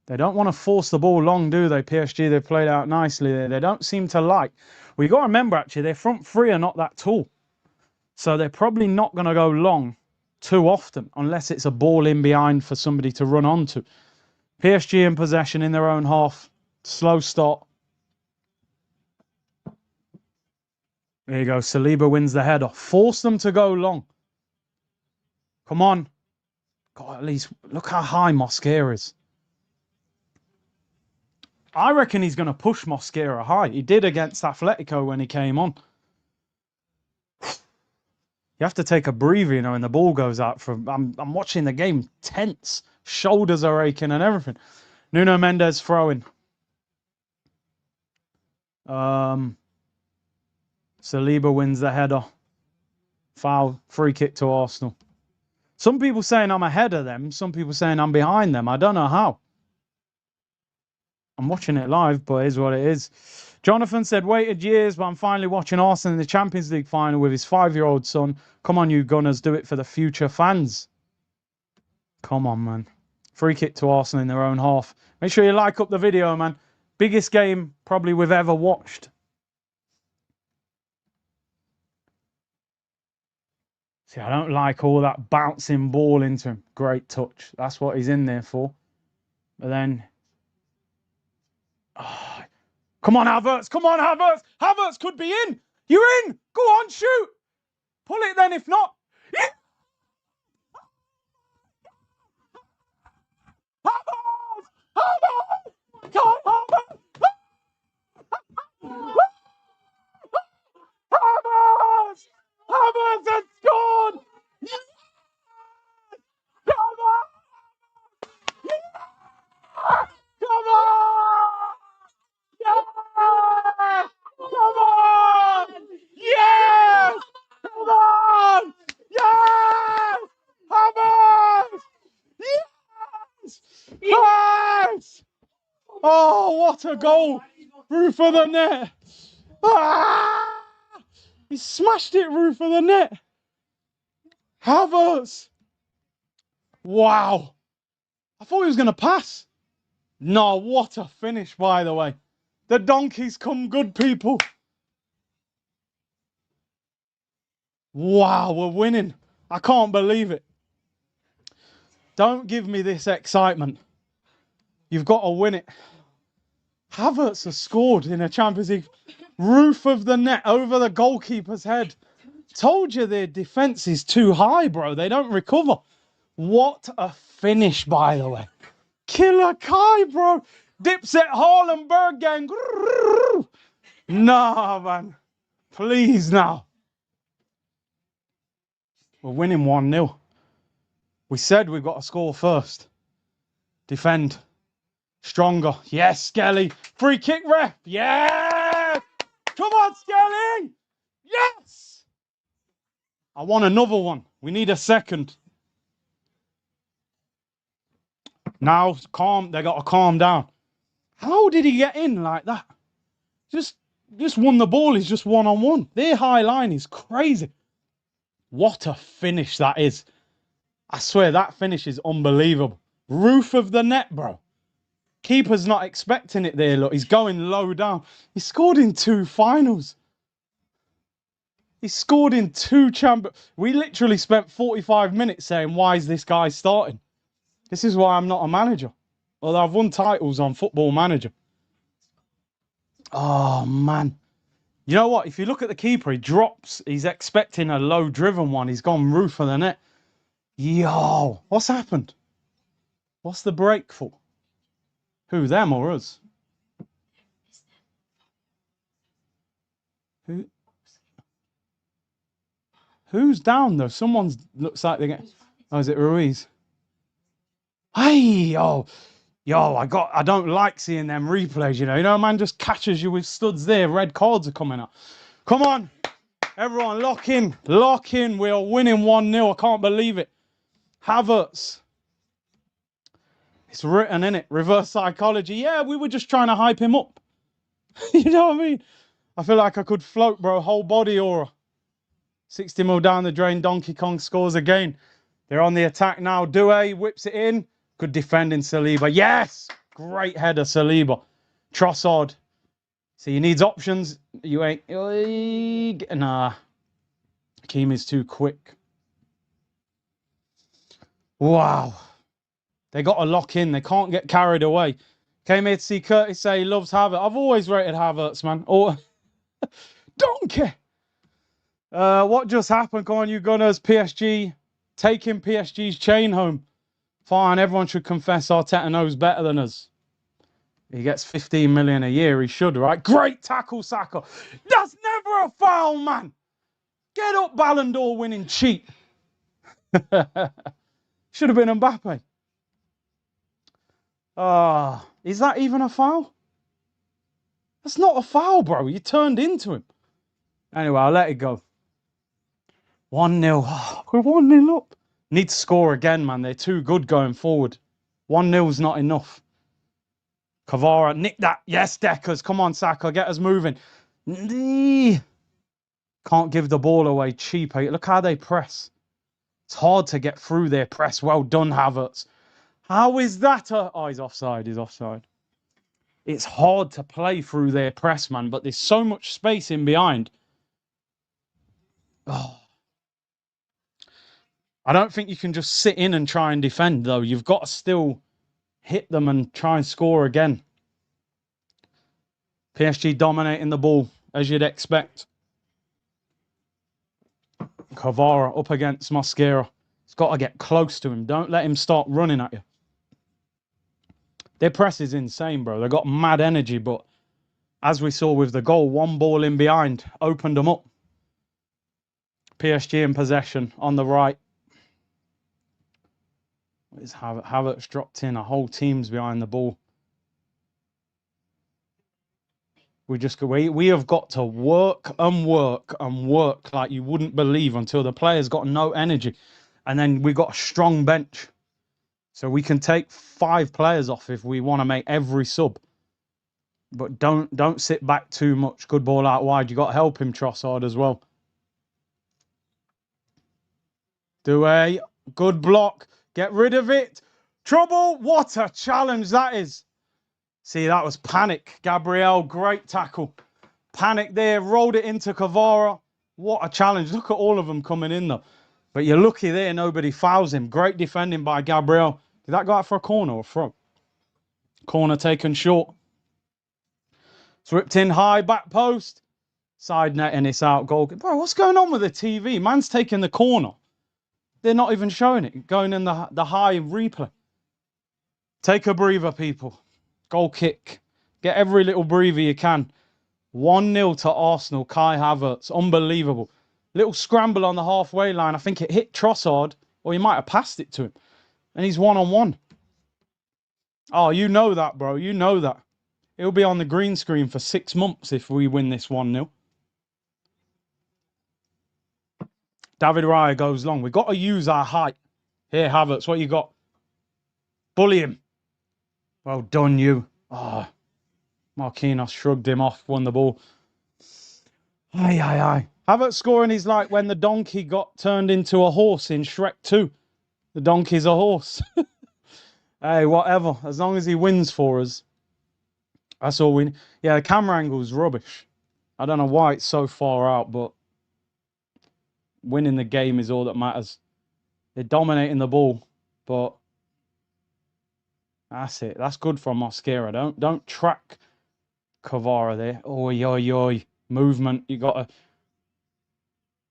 They don't want to force the ball long, do they? PSG, they've played out nicely there. They don't seem to like. Well, you got to remember, actually, their front three are not that tall. So they're probably not going to go long too often unless it's a ball in behind for somebody to run onto. PSG in possession in their own half. Slow start. There you go. Saliba wins the header. Force them to go long. Come on. God, at least look how high Mosquera is. I reckon he's going to push Mosquera high. He did against Atletico when he came on. You have to take a breather, you know, when the ball goes out. I'm watching the game tense. Shoulders are aching and everything. Nuno Mendes throwing. Saliba wins the header. Foul. Free kick to Arsenal. Some people saying I'm ahead of them. Some people saying I'm behind them. I don't know how. I'm watching it live, but it is what it is. Jonathan said, waited years, but I'm finally watching Arsenal in the Champions League final with his 5-year-old son. Come on, you Gunners, do it for the future fans. Come on, man. Free kick to Arsenal in their own half. Make sure you like up the video, man. Biggest game probably we've ever watched. See, I don't like all that bouncing ball into him. Great touch. That's what he's in there for. But then... Oh, come on, Havertz. Come on, Havertz. Havertz could be in. You're in. Go on, shoot. Pull it then if not. Yeah. Havertz. Havertz. Come on, Havertz. Havertz. Havertz has scored. Yes. Come on. Yes. Come on. Yes! Come on! Yes! Come on! Yes! Havertz! Yes! Yes! Oh, what a goal! Roof of the net! Ah! He smashed it roof of the net! Havertz! Wow! I thought he was going to pass. No, what a finish, by the way. The donkeys come good, people. Wow, we're winning. I can't believe it. Don't give me this excitement. You've got to win it. Havertz has scored in a Champions League. Roof of the net over the goalkeeper's head. Told you their defence is too high, bro. They don't recover. What a finish, by the way. Killer Kai, bro. Dipset Harlenberg gang. Nah, man. Please now. We're winning 1-0. We said we've got to score first. Defend. Stronger. Yes, Skelly. Free kick ref. Yes. Come on, Skelly. Yes. I want another one. We need a second. Now, calm. They got to calm down. How did he get in like that? Just won the ball. He's just one-on-one. Their high line is crazy. What a finish that is. I swear that finish is unbelievable. Roof of the net, bro. Keeper's not expecting it there. Look, he's going low down. He scored in 2 finals. He scored in 2 champions. We literally spent 45 minutes saying, why is this guy starting? This is why I'm not a manager. Although I've won titles on Football Manager. Oh, man. You know what? If you look at the keeper, he drops. He's expecting a low-driven one. He's gone roof of the net. Yo, what's happened? What's the break for? Who, them or us? Who's down, though? Someone's looks like they get... Oh, is it Ruiz? Hey, yo, I don't like seeing them replays, you know. You know, man just catches you with studs there. Red cards are coming up. Come on, everyone, lock in. Lock in. We are winning 1-0. I can't believe it. Havertz. It's written, in it. Reverse psychology. Yeah, we were just trying to hype him up. You know what I mean? I feel like I could float, bro. Whole body aura. 60 mil down the drain. Donkey Kong scores again. They're on the attack now. Doué whips it in. Good defending, Saliba. Yes! Great header, Saliba. Trossard. See, he needs options. You ain't... Nah. Keem is too quick. Wow. They got to lock in. They can't get carried away. Came here to see Curtis say he loves Havertz. I've always rated Havertz, man. Oh, donkey. What just happened? Come on, you Gunners. PSG. Taking PSG's chain home. Fine, everyone should confess Arteta knows better than us. He gets 15 million a year. He should, right? Great tackle, Saka. That's never a foul, man. Get up, Ballon d'Or winning cheat. Should have been Mbappe. Is that even a foul? That's not a foul, bro. You turned into him. Anyway, I'll let it go. 1-0. We're 1-0 up. Need to score again, man. They're too good going forward. 1-0's not enough. Kvara, nick that. Yes, Deckers. Come on, Saka. Get us moving. Can't give the ball away cheap. Look how they press. It's hard to get through their press. Well done, Havertz. How is that? Oh, he's offside. He's offside. It's hard to play through their press, man, but there's so much space in behind. Oh. I don't think you can just sit in and try and defend, though. You've got to still hit them and try and score again. PSG dominating the ball, as you'd expect. Kvara up against Mosquera. He's got to get close to him. Don't let him start running at you. Their press is insane, bro. They've got mad energy, but as we saw with the goal, one ball in behind opened them up. PSG in possession on the right. What is Havertz? Havertz dropped in. A whole team's behind the ball. We have got to work and work and work like you wouldn't believe until the players got no energy. And then we got a strong bench. So we can take 5 players off if we want to make every sub. But don't sit back too much. Good ball out wide. You got to help him, Trossard, as well. Doué. Good block. Get rid of it. Trouble. What a challenge that is. See, that was panic. Gabriel, great tackle. Panic there. Rolled it into Kvara. What a challenge. Look at all of them coming in, though. But you're lucky there. Nobody fouls him. Great defending by Gabriel. Did that go out for a corner or a throw? Corner taken short. It's whipped in high, back post. Side net and it's out. Goal. Bro, what's going on with the TV? Man's taking the corner. They're not even showing it. Going in the high replay. Take a breather, people. Goal kick. Get every little breather you can. 1-0 to Arsenal. Kai Havertz. Unbelievable. Little scramble on the halfway line. I think it hit Trossard, or he might have passed it to him. And he's one-on-one. Oh, you know that, bro. You know that. He'll be on the green screen for 6 months if we win this 1-0. David Raya goes long. We've got to use our height. Here, Havertz, what you got? Bully him. Well done, you. Oh, Marquinhos shrugged him off, won the ball. Aye, aye, aye. Havertz scoring is like when the donkey got turned into a horse in Shrek 2. The donkey's a horse. Hey, whatever. As long as he wins for us. That's all we need. Yeah, the camera angle's rubbish. I don't know why it's so far out, but winning the game is all that matters. They're dominating the ball, but that's it. That's good from Mosquera. Don't track Kvara there. Oi, oi, oi. Movement. You got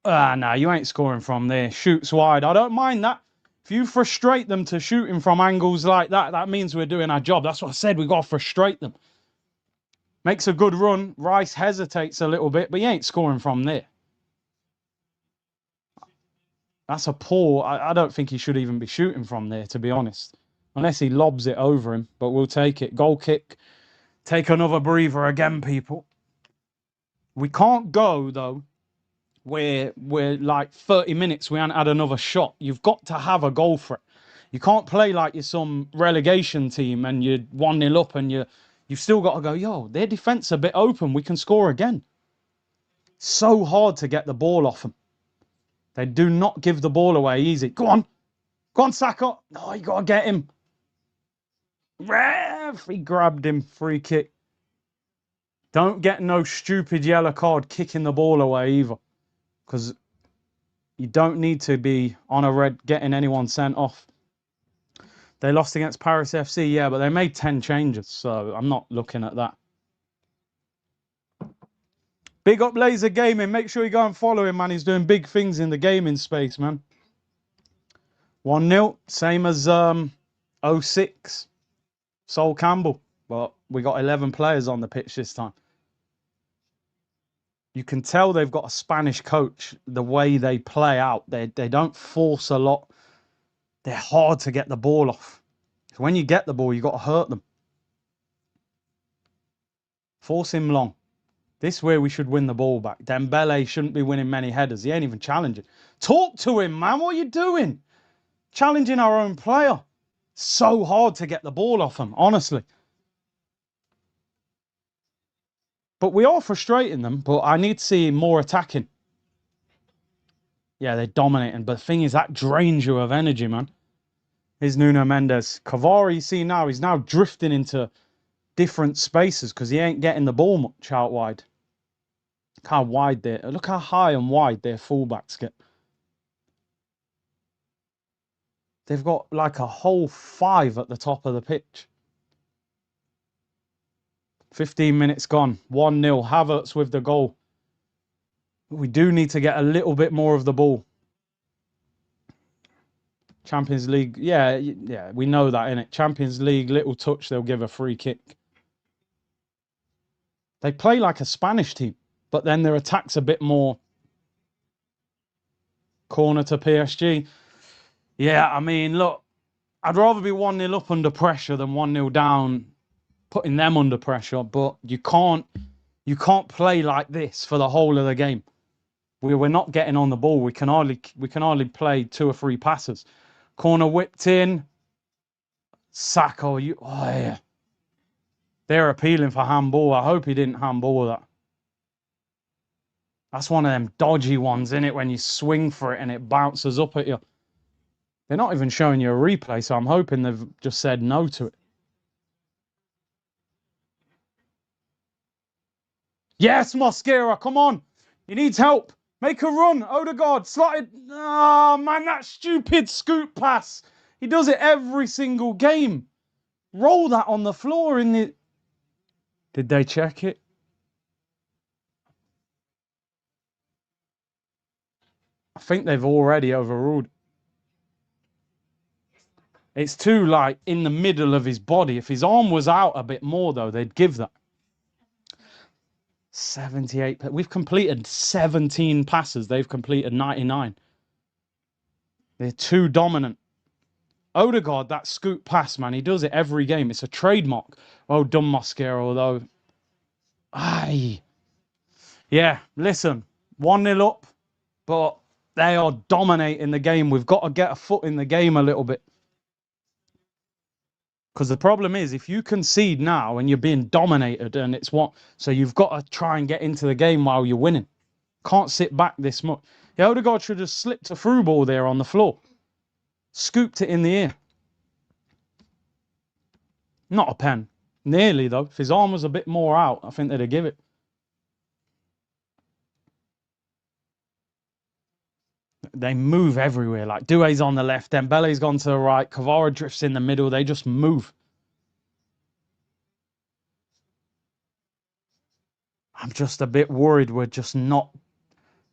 to... nah, you ain't scoring from there. Shoots wide. I don't mind that. If you frustrate them to shooting from angles like that, that means we're doing our job. That's what I said. We've got to frustrate them. Makes a good run. Rice hesitates a little bit, but he ain't scoring from there. That's a poor... I don't think he should even be shooting from there, to be honest. Unless he lobs it over him, but we'll take it. Goal kick. Take another breather again, people. We can't go, though, we're like 30 minutes, we haven't had another shot. You've got to have a goal for it. You can't play like you're some relegation team and you're 1-0 up and you've still got to go, yo, their defence a bit open. We can score again. So hard to get the ball off them. They do not give the ball away easy. Go on. Go on, Saka. No, you got to get him. Ref, he grabbed him. Free kick. Don't get no stupid yellow card kicking the ball away either. Because you don't need to be on a red getting anyone sent off. They lost against Paris FC, yeah, but they made 10 changes, so I'm not looking at that. Big up Laser Gaming. Make sure you go and follow him, man. He's doing big things in the gaming space, man. 1-0, same as 06. Sol Campbell, but we got 11 players on the pitch this time. You can tell they've got a Spanish coach, the way they play out. They don't force a lot. They're hard to get the ball off. So when you get the ball, you got to hurt them. Force him long. This is where we should win the ball back. Dembele shouldn't be winning many headers. He ain't even challenging. Talk to him, man. What are you doing? Challenging our own player. So hard to get the ball off him, honestly. But we are frustrating them, but I need to see more attacking. Yeah, they're dominating. But the thing is, that drains you of energy, man. Here's Nuno Mendes. Kvara, you see now, he's now drifting into different spaces because he ain't getting the ball much out wide. Look how wide they look how high and wide their fullbacks get. They've got like a whole 5 at the top of the pitch. 15 minutes gone. 1-0. Havertz with the goal. We do need to get a little bit more of the ball. Champions League. Yeah, we know that, innit? Champions League, little touch, they'll give a free kick. They play like a Spanish team, but then their attack's a bit more. Corner to PSG. Yeah, I mean, look, I'd rather be 1-0 up under pressure than 1-0 down, putting them under pressure, but you can't play like this for the whole of the game. We're not getting on the ball. We can hardly play 2 or 3 passes. Corner whipped in. Saka, oh yeah. They're appealing for handball. I hope he didn't handball that. That's one of them dodgy ones, isn't it? When you swing for it and it bounces up at you. They're not even showing you a replay, so I'm hoping they've just said no to it. Yes, Mosquera, come on. He needs help. Make a run. Odegaard slotted. Oh, man, that stupid scoop pass. He does it every single game. Roll that on the floor in the... Did they check it? I think they've already overruled. It's too, like, in the middle of his body. If his arm was out a bit more, though, they'd give that. 78. We've completed 17 passes. They've completed 99. They're too dominant. Odegaard, that scoop pass, man, he does it every game. It's a trademark. Oh, dumb Mosquera, though. Aye. Yeah, listen. 1-0 up, but they are dominating the game. We've got to get a foot in the game a little bit. Because the problem is, if you concede now and you're being dominated, and it's what, so you've got to try and get into the game while you're winning. Can't sit back this much. Yeah, Odegaard should have slipped a through ball there on the floor. Scooped it in the air. Not a pen. Nearly, though. If his arm was a bit more out, I think they'd have give it. They move everywhere. Like, Doué's on the left, Dembele's gone to the right, Kvara drifts in the middle. They just move. I'm just a bit worried we're just not...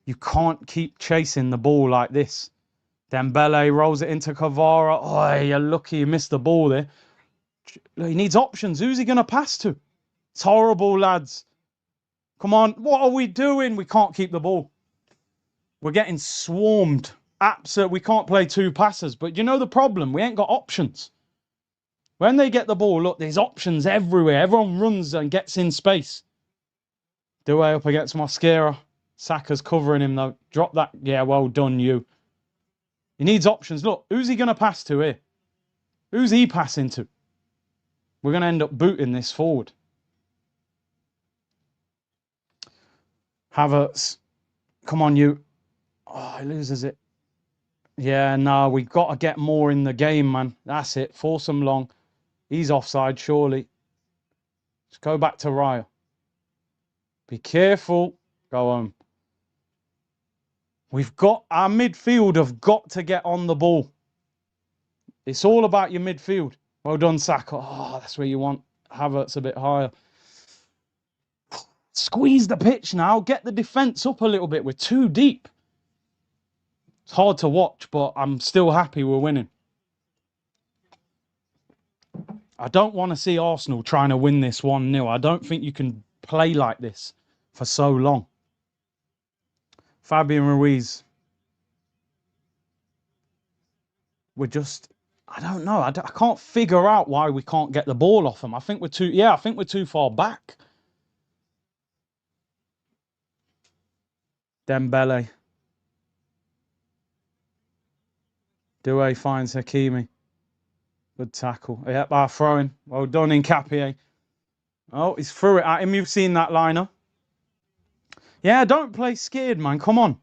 You can't keep chasing the ball like this. Dembele rolls it into Kvara. Oh, you're lucky you missed the ball there. He needs options. Who's he going to pass to? It's horrible, lads. Come on. What are we doing? We can't keep the ball. We're getting swarmed. Absolutely. We can't play 2 passes. But you know the problem? We ain't got options. When they get the ball, look, there's options everywhere. Everyone runs and gets in space. Doué up against Mosquera. Saka's covering him, though. Drop that. Yeah, well done, you. He needs options. Look, who's he going to pass to here? Who's he passing to? We're going to end up booting this forward. Havertz. Come on, you. Oh, he loses it. Yeah, no, we've got to get more in the game, man. That's it. Force him long. He's offside, surely. Just go back to Raya. Be careful. Go home. We've got... Our midfield have got to get on the ball. It's all about your midfield. Well done, Saka. Oh, that's where you want Havertz a bit higher. Squeeze the pitch now. Get the defence up a little bit. We're too deep. It's hard to watch, but I'm still happy we're winning. I don't want to see Arsenal trying to win this 1-0. I don't think you can play like this for so long. Fabian Ruiz. We're just... I don't know. I can't figure out why we can't get the ball off them. I think we're too... Yeah, I think we're too far back. Dembele. Doué finds Hakimi. Good tackle. Yep, our throwing. Well done, Nkapie. Oh, he's threw it at him. You've seen that liner. Yeah, don't play scared, man. Come on.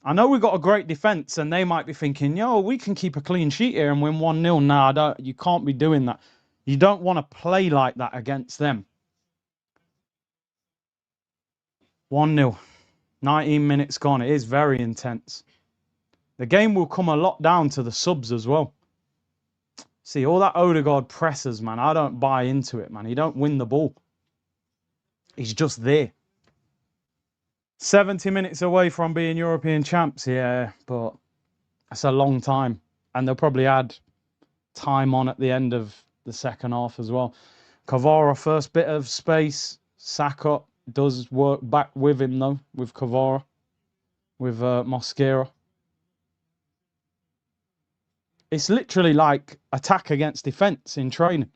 I know we've got a great defence, and they might be thinking, yo, we can keep a clean sheet here and win 1-0. Nah, you can't be doing that. You don't want to play like that against them. 1-0. 19 minutes gone. It is very intense. The game will come a lot down to the subs as well. See, all that Odegaard presses, man, I don't buy into it, man. He don't win the ball. He's just there. 70 minutes away from being European champs, yeah, but that's a long time. And they'll probably add time on at the end of the second half as well. Kvara, first bit of space. Saka does work back with him, though, with Kvara, with Mosquera. It's literally like attack against defence in training.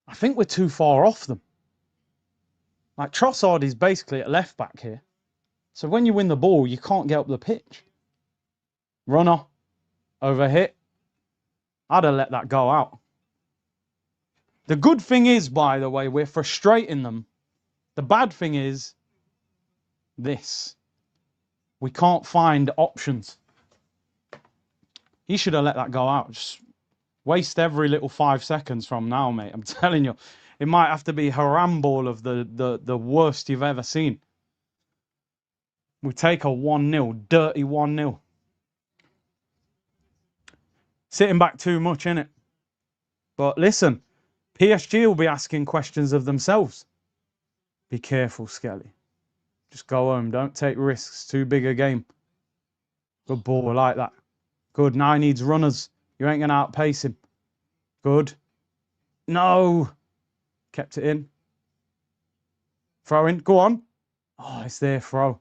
I think we're too far off them. Like, Trossard is basically at left back here. So when you win the ball, you can't get up the pitch. Runner. Over hit. I'd have let that go out. The good thing is, by the way, we're frustrating them. The bad thing is this. We can't find options. He should have let that go out. Just waste every little 5 seconds from now, mate. I'm telling you, it might have to be Haramball of the worst you've ever seen. We take a 1-0, dirty 1-0. Sitting back too much, innit? But listen, PSG will be asking questions of themselves. Be careful, Skelly. Just go home. Don't take risks. Too big a game. Good ball. I like that. Good. Now he needs runners. You ain't going to outpace him. Good. No. Kept it in. Throw in. Go on. Oh, it's there. Throw.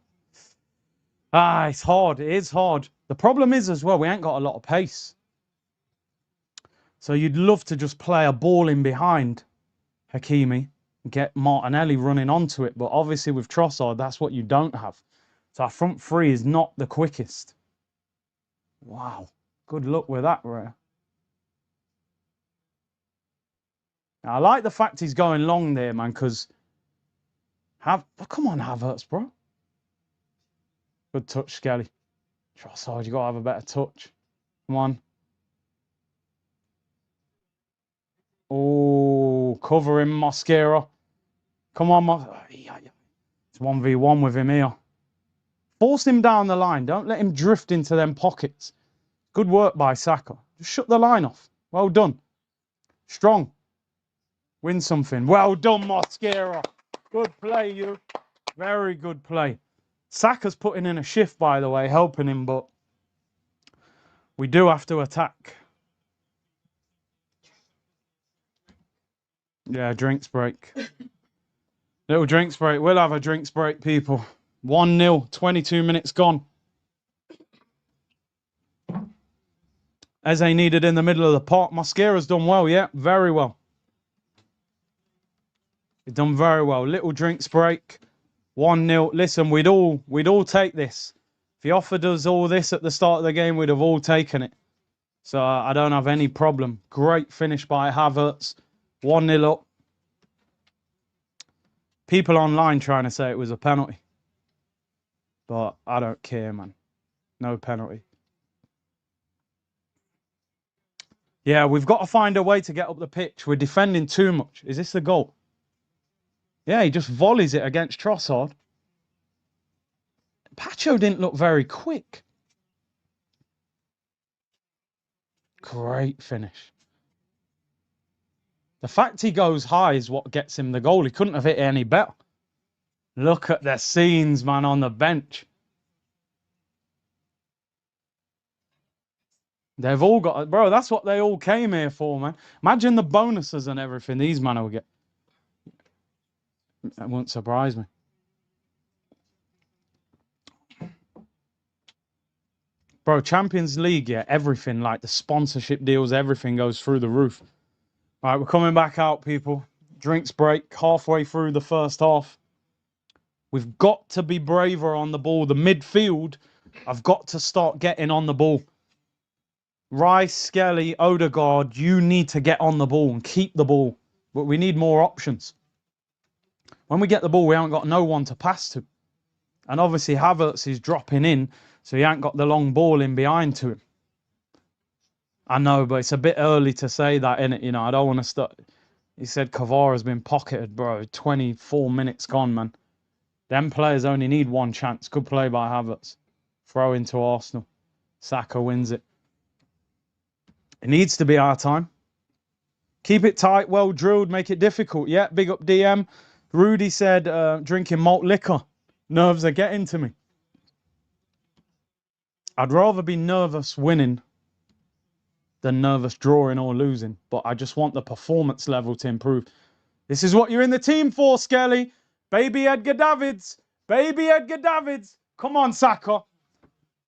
Ah, it's hard. It is hard. The problem is as well, we ain't got a lot of pace. So you'd love to just play a ball in behind Hakimi. Get Martinelli running onto it, but obviously with Trossard, that's what you don't have. So our front three is not the quickest. Wow, good luck with that, Rare. Now, I like the fact he's going long there, man, because come on, Havertz, bro. Good touch, Skelly. Trossard, you got to have a better touch. Come on. Oh, cover him, Mosquera. Come on, it's 1v1 with him here. Force him down the line. Don't let him drift into them pockets. Good work by Saka. Just shut the line off. Well done. Strong. Win something. Well done, Mosquera. Good play, you. Very good play. Saka's putting in a shift, by the way, helping him, but we do have to attack. Yeah, drinks break. Little drinks break. We'll have a drinks break, people. 1-0, 22 minutes gone. Eze needed in the middle of the park. Mosquera's done well, yeah, very well. We've done very well. Little drinks break. 1-0. Listen, we'd all take this. If he offered us all this at the start of the game, we'd have all taken it. So I don't have any problem. Great finish by Havertz. 1-0 up. People online trying to say it was a penalty. But I don't care, man. No penalty. Yeah, we've got to find a way to get up the pitch. We're defending too much. Is this the goal? Yeah, he just volleys it against Trossard. Pacho didn't look very quick. Great finish. The fact he goes high is what gets him the goal. He couldn't have hit any better. Look at the scenes, man, on the bench. They've all got... Bro, that's what they all came here for, man. Imagine the bonuses and everything these men will get. That won't surprise me. Bro, Champions League, yeah, everything, like the sponsorship deals, everything goes through the roof. All right, we're coming back out, people. Drinks break halfway through the first half. We've got to be braver on the ball. The midfield, I've got to start getting on the ball. Rice, Skelly, Odegaard, you need to get on the ball and keep the ball. But we need more options. When we get the ball, we haven't got no one to pass to. And obviously Havertz is dropping in, so he ain't got the long ball in behind to him. I know, but it's a bit early to say that, innit? You know, I don't want to start. He said Kvara's been pocketed, bro. 24 minutes gone, man. Them players only need one chance. Good play by Havertz. Throw into Arsenal. Saka wins it. It needs to be our time. Keep it tight, well drilled, make it difficult. Yeah, big up DM. Rudy said, drinking malt liquor. Nerves are getting to me. I'd rather be nervous winning than nervous drawing or losing. But I just want the performance level to improve. This is what you're in the team for, Skelly. Baby Edgar Davids. Baby Edgar Davids. Come on, Saka.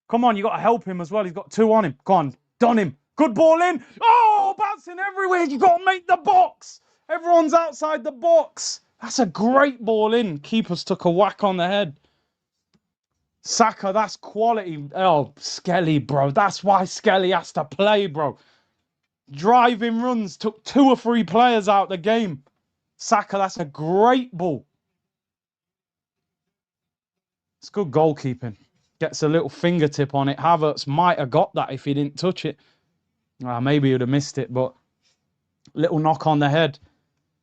Come on, you got to help him as well. He's got 2 on him. Go on, done him. Good ball in. Oh, bouncing everywhere. You got to make the box. Everyone's outside the box. That's a great ball in. Keepers took a whack on the head. Saka, that's quality. Oh, Skelly, bro. That's why Skelly has to play, bro. Driving runs. Took 2 or 3 players out the game. Saka, that's a great ball. It's good goalkeeping. Gets a little fingertip on it. Havertz might have got that if he didn't touch it. Maybe he would have missed it, but little knock on the head.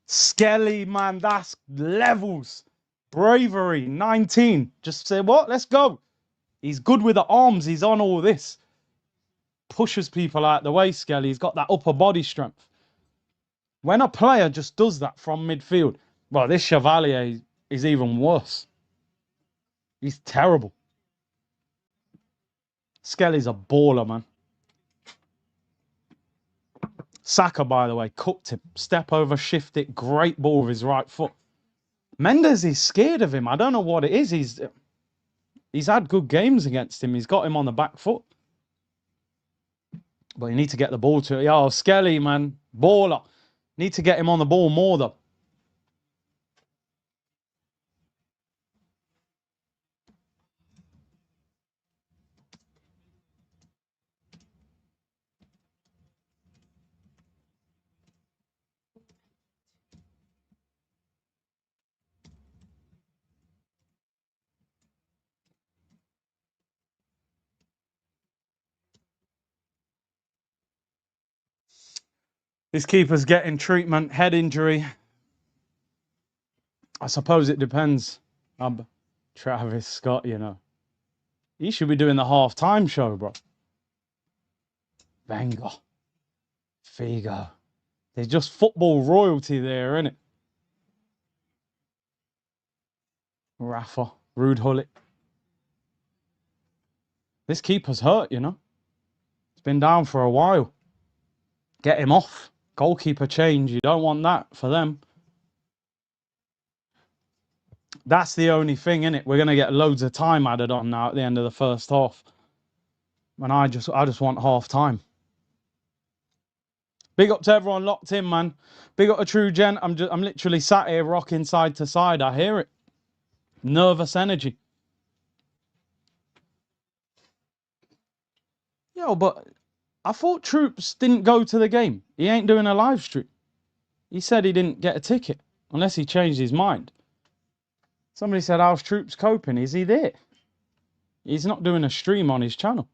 Skelly, man, that's levels. Bravery, 19. Just say, what? Let's go. He's good with the arms. He's on all this. Pushes people out the way, Skelly. He's got that upper body strength. When a player just does that from midfield, well, this Chevalier is even worse. He's terrible. Skelly's a baller, man. Saka, by the way, cooked him. Step over, shift it. Great ball with his right foot. Mendes is scared of him. I don't know what it is. He's had good games against him. He's got him on the back foot. But you need to get the ball to it. Oh, Skelly, man. Baller. Need to get him on the ball more, though. This keeper's getting treatment, head injury. I suppose it depends. Travis Scott, you know. He should be doing the half-time show, bro. Wenger. Figo. There's just football royalty there, innit? Rafa. Rude Hullet. This keeper's hurt, you know. He's been down for a while. Get him off. Goalkeeper change. You don't want that for them. That's the only thing, innit? We're going to get loads of time added on now at the end of the first half. And I just want half time. Big up to everyone locked in, man. Big up to True Gent. I'm literally sat here rocking side to side. I hear it. Nervous energy. Yo, but I thought Troops didn't go to the game. He ain't doing a live stream. He said he didn't get a ticket, unless he changed his mind. Somebody said, how's Troops coping? Is he there? He's not doing a stream on his channel.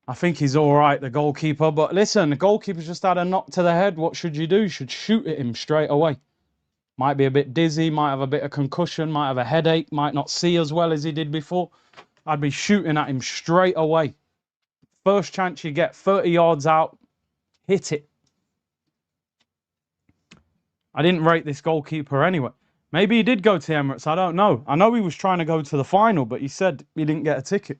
I think he's all right, the goalkeeper. But listen, the goalkeeper's just had a knock to the head. What should you do? You should shoot at him straight away. Might be a bit dizzy, might have a bit of concussion, might have a headache, might not see as well as he did before. I'd be shooting at him straight away. First chance you get, 30 yards out, hit it. I didn't rate this goalkeeper anyway. Maybe he did go to the Emirates, I don't know. I know he was trying to go to the final, but he said he didn't get a ticket.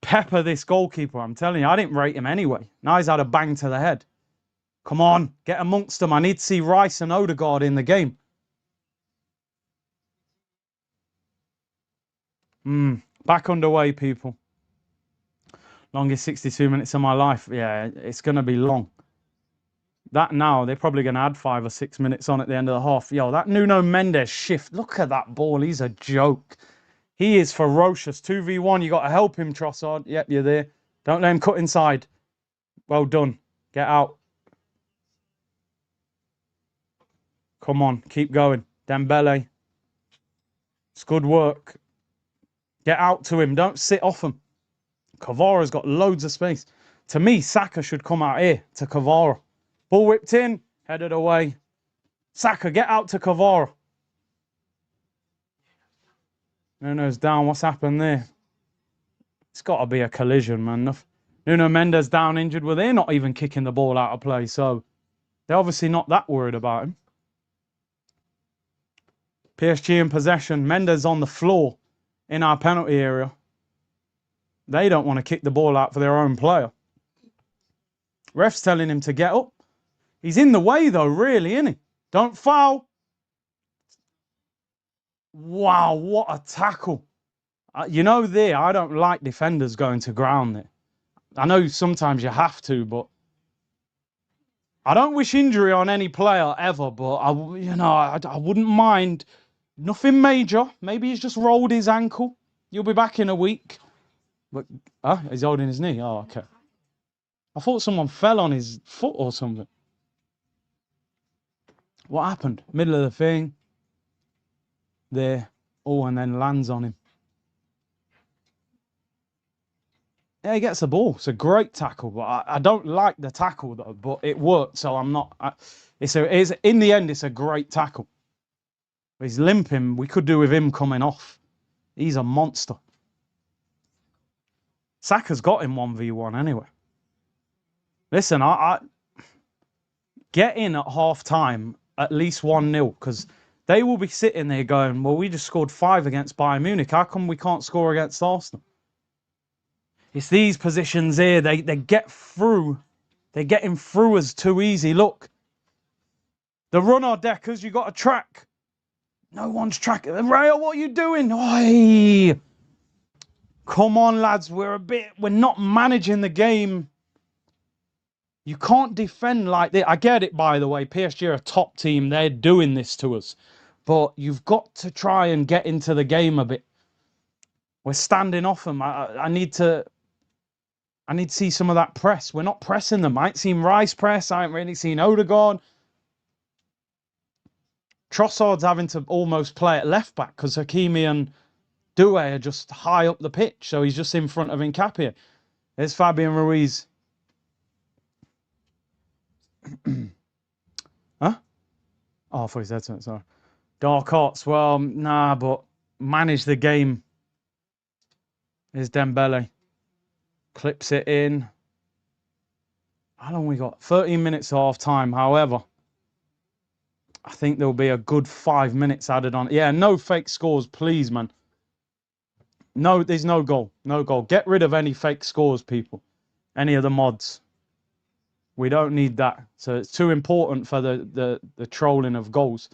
Pepper this goalkeeper, I'm telling you, I didn't rate him anyway. Now he's had a bang to the head. Come on, get amongst them. I need to see Rice and Odegaard in the game. Back underway, people. Longest 62 minutes of my life. Yeah, it's going to be long. That now, they're probably going to add 5 or 6 minutes on at the end of the half. Yo, that Nuno Mendes shift. Look at that ball. He's a joke. He is ferocious. 2v1. You got to help him, Trossard. Yep, you're there. Don't let him cut inside. Well done. Get out. Come on. Keep going. Dembele. It's good work. Get out to him. Don't sit off him. Kvara's got loads of space. To me, Saka should come out here to Kvara. Ball whipped in. Headed away. Saka, get out to Kvara. Nuno's down. What's happened there? It's got to be a collision, man. Nuno Mendes down injured. Well, they're not even kicking the ball out of play, so they're obviously not that worried about him. PSG in possession. Mendes on the floor in our penalty area. They don't want to kick the ball out for their own player. Ref's telling him to get up. He's in the way, though, really, isn't he? Don't foul. Wow, what a tackle. You know there, I don't like defenders going to ground there. I know sometimes you have to, but I don't wish injury on any player ever, but I wouldn't mind. Nothing major. Maybe he's just rolled his ankle. You'll be back in a week. But he's holding his knee. Oh, okay. I thought someone fell on his foot or something. What happened? Middle of the thing. There. Oh, and then lands on him. Yeah, he gets the ball. It's a great tackle, but I don't like the tackle though. But it worked, so I'm not. In the end, it's a great tackle. He's limping. We could do with him coming off. He's a monster. Saka's got him 1v1 anyway. Listen, I get in at half time at least 1-0 because they will be sitting there going, well, we just scored 5 against Bayern Munich. How come we can't score against Arsenal? It's these positions here. They get through. They're getting through us too easy. Look. The runner deckers, you got to track. No one's tracking. Rayo, what are you doing? Oi! Come on, lads. We're not managing the game. You can't defend like this. I get it, by the way. PSG are a top team. They're doing this to us. But you've got to try and get into the game a bit. We're standing off them. I need to see some of that press. We're not pressing them. I ain't seen Rice press. I ain't really seen Odegaard. Trossard's having to almost play at left back because Hakimi and Doué are just high up the pitch. So he's just in front of Nkapia. There's Fabian Ruiz. Huh? Oh, I thought he said something. Sorry. Dark Arts. Well, nah, but manage the game. Here's Dembele. Clips it in. How long we got? 13 minutes half time. However, I think there'll be a good 5 minutes added on. Yeah, no fake scores, please, man. No, there's no goal. No goal. Get rid of any fake scores, people. Any of the mods. We don't need that. So it's too important for the trolling of goals.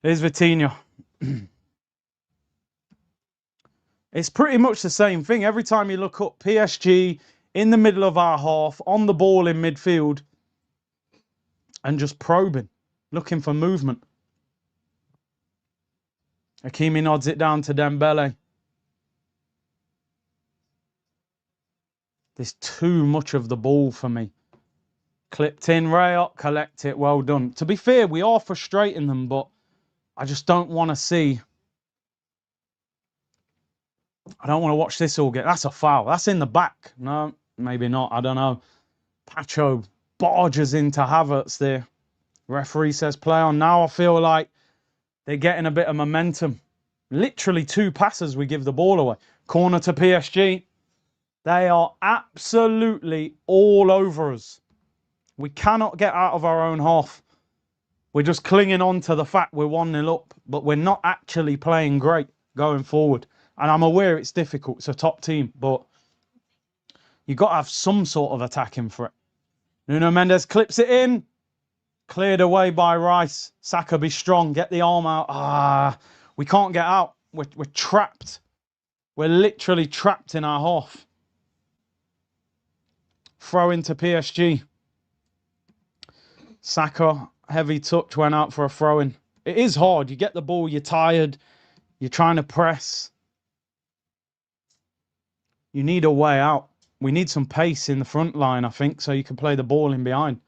Here's Vitinha. It's pretty much the same thing. Every time you look up PSG, in the middle of our half, on the ball in midfield, and just probing, looking for movement. Hakimi nods it down to Dembele. There's too much of the ball for me. Clipped in, Rayot, collect it, well done. To be fair, we are frustrating them, but I just don't want to see... I don't want to watch this all get... That's a foul. That's in the back. No, maybe not. I don't know. Pacho barges into Havertz there. Referee says play on. Now I feel like they're getting a bit of momentum. Literally 2 passes we give the ball away. Corner to PSG. They are absolutely all over us. We cannot get out of our own half. We're just clinging on to the fact we're 1-0 up, but we're not actually playing great going forward. And I'm aware it's difficult. It's a top team, but you've got to have some sort of attacking threat. Nuno Mendes clips it in. Cleared away by Rice. Saka, be strong. Get the arm out. We can't get out. We're trapped. We're literally trapped in our half. Throw into PSG. Saka, heavy touch, went out for a throw-in. It is hard. You get the ball, you're tired. You're trying to press. You need a way out. We need some pace in the front line, I think, so you can play the ball in behind.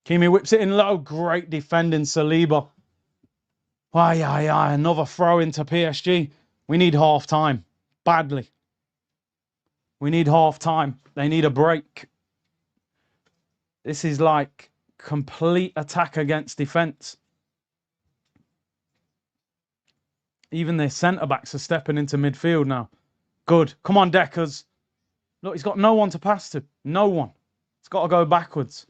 Kimi whips it in low. Great defending, Saliba. Another throw into PSG. We need half time. Badly. We need half time. They need a break. This is like complete attack against defence. Even their centre-backs are stepping into midfield now. Good. Come on, Deckers. Look, he's got no one to pass to. No one. It's got to go backwards.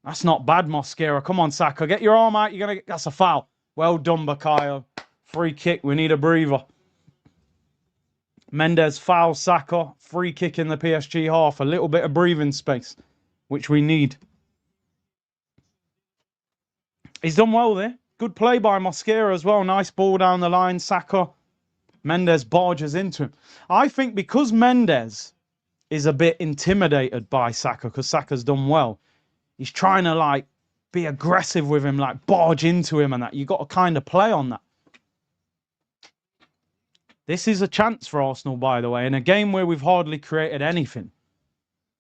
That's not bad, Mosquera. Come on, Saka. Get your arm out. You're gonna get... That's a foul. Well done, Bakayo. Free kick. We need a breather. Mendes fouls Saka. Free kick in the PSG half. A little bit of breathing space, which we need. He's done well there. Good play by Mosquera as well. Nice ball down the line. Saka. Mendes barges into him. I think because Mendes is a bit intimidated by Saka, because Saka's done well, he's trying to like be aggressive with him, like barge into him and that. You've got to kind of play on that. This is a chance for Arsenal, by the way, in a game where we've hardly created anything.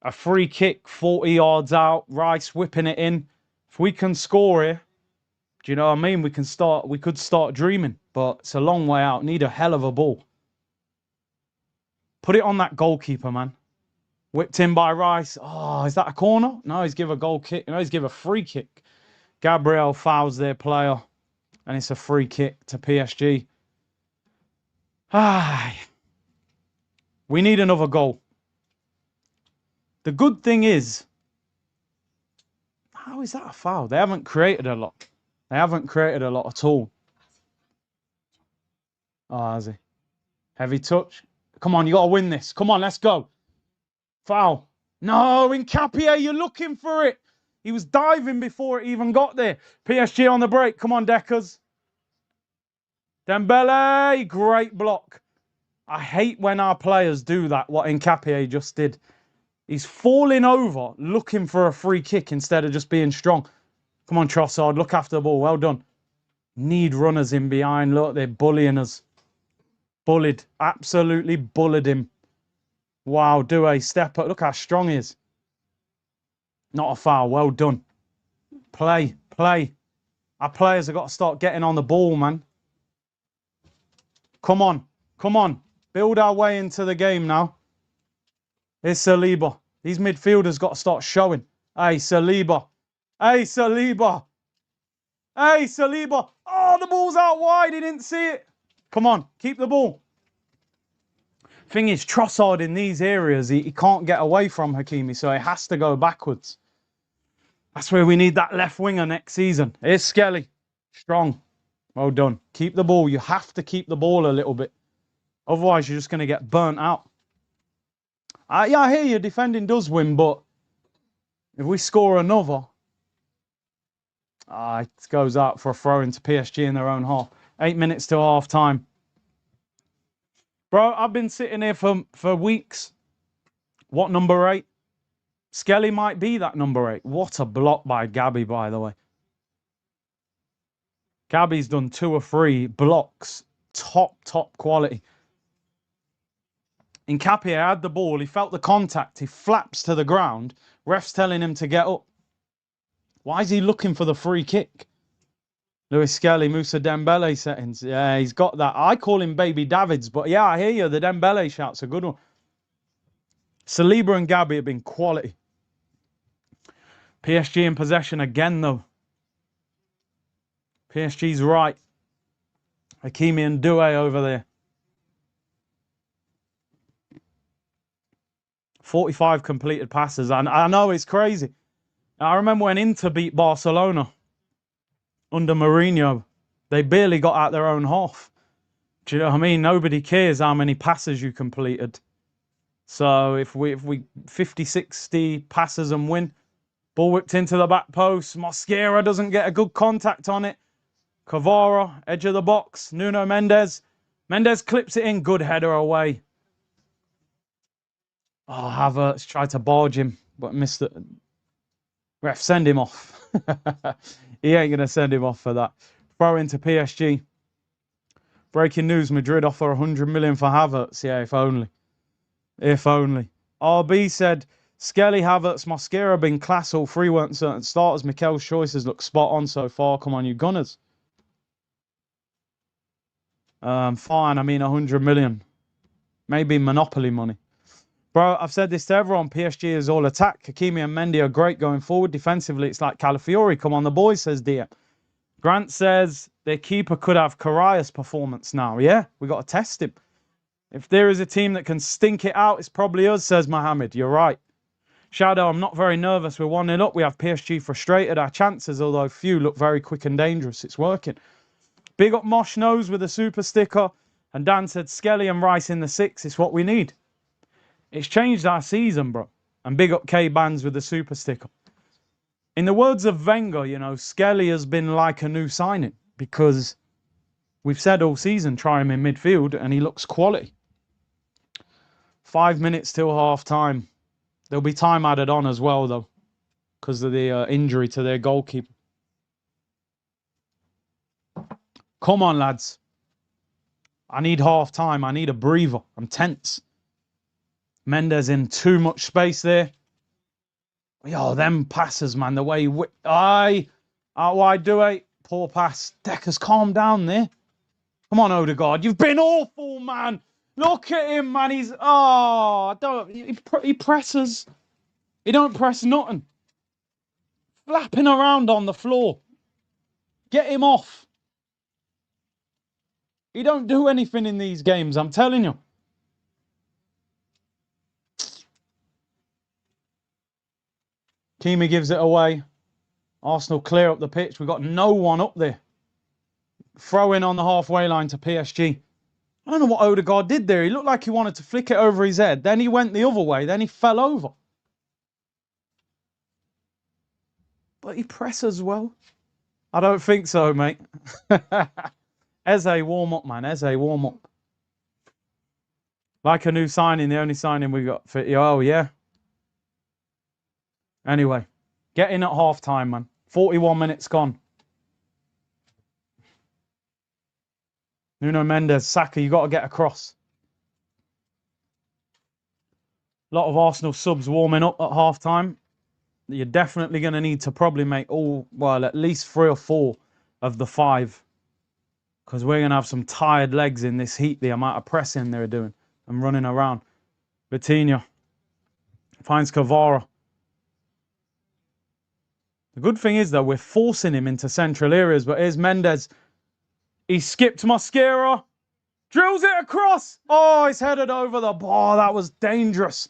A free kick, 40 yards out, Rice whipping it in. If we can score here, do you know what I mean? We could start dreaming, but it's a long way out. Need a hell of a ball. Put it on that goalkeeper, man. Whipped in by Rice. Oh, is that a corner? No, he's give a goal kick. No, he's give a free kick. Gabriel fouls their player, and it's a free kick to PSG. We need another goal. The good thing is, how is that a foul? They haven't created a lot. They haven't created a lot at all. Oh, has he? Heavy touch. Come on, you got to win this. Come on, let's go. Foul. No, Nkapie, you're looking for it. He was diving before it even got there. PSG on the break. Come on, Deckers. Dembele, great block. I hate when our players do that, what Nkapie just did. He's falling over, looking for a free kick instead of just being strong. Come on, Trossard, look after the ball. Well done. Need runners in behind. Look, they're bullying us. Bullied. Absolutely bullied him. Wow, do a step up. Look how strong he is. Not a foul. Well done. Play, play. Our players have got to start getting on the ball, man. Come on, come on. Build our way into the game now. Here's Saliba. These midfielders got to start showing. Hey, Saliba. Hey, Saliba. Hey, Saliba. Oh, the ball's out wide. He didn't see it. Come on, keep the ball. Thing is, Trossard in these areas, he can't get away from Hakimi, so he has to go backwards. That's where we need that left winger next season. Here's Skelly. Strong. Well done. Keep the ball. You have to keep the ball a little bit. Otherwise, you're just going to get burnt out. Yeah, I hear you. Defending does win, but if we score another, it goes out for a throw into PSG in their own half. 8 minutes till half time. Bro, I've been sitting here for weeks. What number 8? Skelly might be that number 8. What a block by Gabby, by the way. Gabby's done 2 or 3 blocks. Top quality. Nkapie had the ball. He felt the contact. He flaps to the ground. Ref's telling him to get up. Why is he looking for the free kick? Lewis Skelly, Moussa Dembele settings. Yeah, he's got that. I call him Baby Davids, but yeah, I hear you. The Dembele shout's a good one. Saliba and Gabby have been quality. PSG in possession again, though. PSG's right. Hakimi and Doué over there. 45 completed passes. And I know it's crazy. I remember when Inter beat Barcelona under Mourinho, they barely got out their own half. Do you know what I mean? Nobody cares how many passes you completed. So if we 50, 60 passes and win, ball whipped into the back post, Mosquera doesn't get a good contact on it. Kvara, edge of the box, Nuno Mendes. Mendes clips it in, good header away. Oh, Havertz tried to barge him, but missed it. Ref, send him off. He ain't going to send him off for that. Throw into PSG. Breaking news, Madrid offer 100 million for Havertz. Yeah, if only. If only. RB said, Skelly, Havertz, Mosquera been class. All 3 weren't certain starters. Mikel's choices look spot on so far. Come on, you Gunners. Fine, I mean 100 million. Maybe monopoly money. Bro, I've said this to everyone. PSG is all attack. Hakimi and Mendy are great going forward. Defensively, it's like Calafiori. Come on, the boys, says Dia. Grant says their keeper could have Karius performance now. Yeah, we got to test him. If there is a team that can stink it out, it's probably us, says Mohammed. You're right. Shadow, I'm not very nervous. We're 1-0 up. We have PSG frustrated. Our chances, although few, look very quick and dangerous. It's working. Big up Mosh Nose with a super sticker. And Dan said Skelly and Rice in the 6. It's what we need. It's changed our season, bro. And big up K-Bands with the super sticker. In the words of Wenger, you know, Skelly has been like a new signing because we've said all season, try him in midfield, and he looks quality. 5 minutes till half time. There'll be time added on as well, though, because of the injury to their goalkeeper. Come on, lads. I need half time. I need a breather. I'm tense. Mendes in too much space there. Yo, them passes, man. The way he out wide Doué. Poor pass. Decker's calm down there. Come on, Odegaard. You've been awful, man. Look at him, man. He's he presses. He don't press nothing. Flapping around on the floor. Get him off. He don't do anything in these games, I'm telling you. Kimi gives it away. Arsenal clear up the pitch. We've got no one up there. Throw in on the halfway line to PSG. I don't know what Odegaard did there. He looked like he wanted to flick it over his head. Then he went the other way. Then he fell over. But he presses well. I don't think so, mate. Eze, warm up, man. Eze, warm up. Like a new signing. The only signing we got for... Oh, yeah. Anyway, get in at half time, man. 41 minutes gone. Nuno Mendes, Saka, you got to get across. A lot of Arsenal subs warming up at half time. You're definitely going to need to probably make at least 3 or 4 of the 5. Because we're going to have some tired legs in this heat, the amount of pressing they're doing and running around. Vitinha finds Kvara. The good thing is, though, we're forcing him into central areas. But here's Mendes. He skipped Mosquera. Drills it across. Oh, he's headed over the bar. That was dangerous.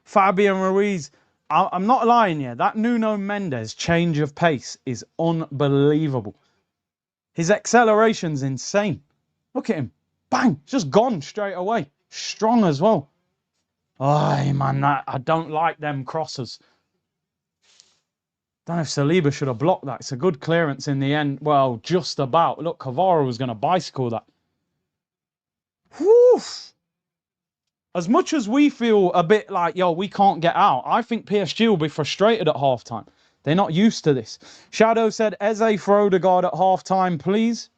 Fabian Ruiz. I'm not lying here. That Nuno Mendes change of pace is unbelievable. His acceleration's insane. Look at him. Bang. It's just gone straight away. Strong as well. Oh, man, I don't like them crosses. Don't know if Saliba should have blocked that. It's a good clearance in the end. Well, just about. Look, Kvara was going to bicycle that. Whew. as much as we feel a bit like, yo, we can't get out, I think PSG will be frustrated at halftime. They're not used to this. Shadow said, Eze for Odegaard at halftime, please.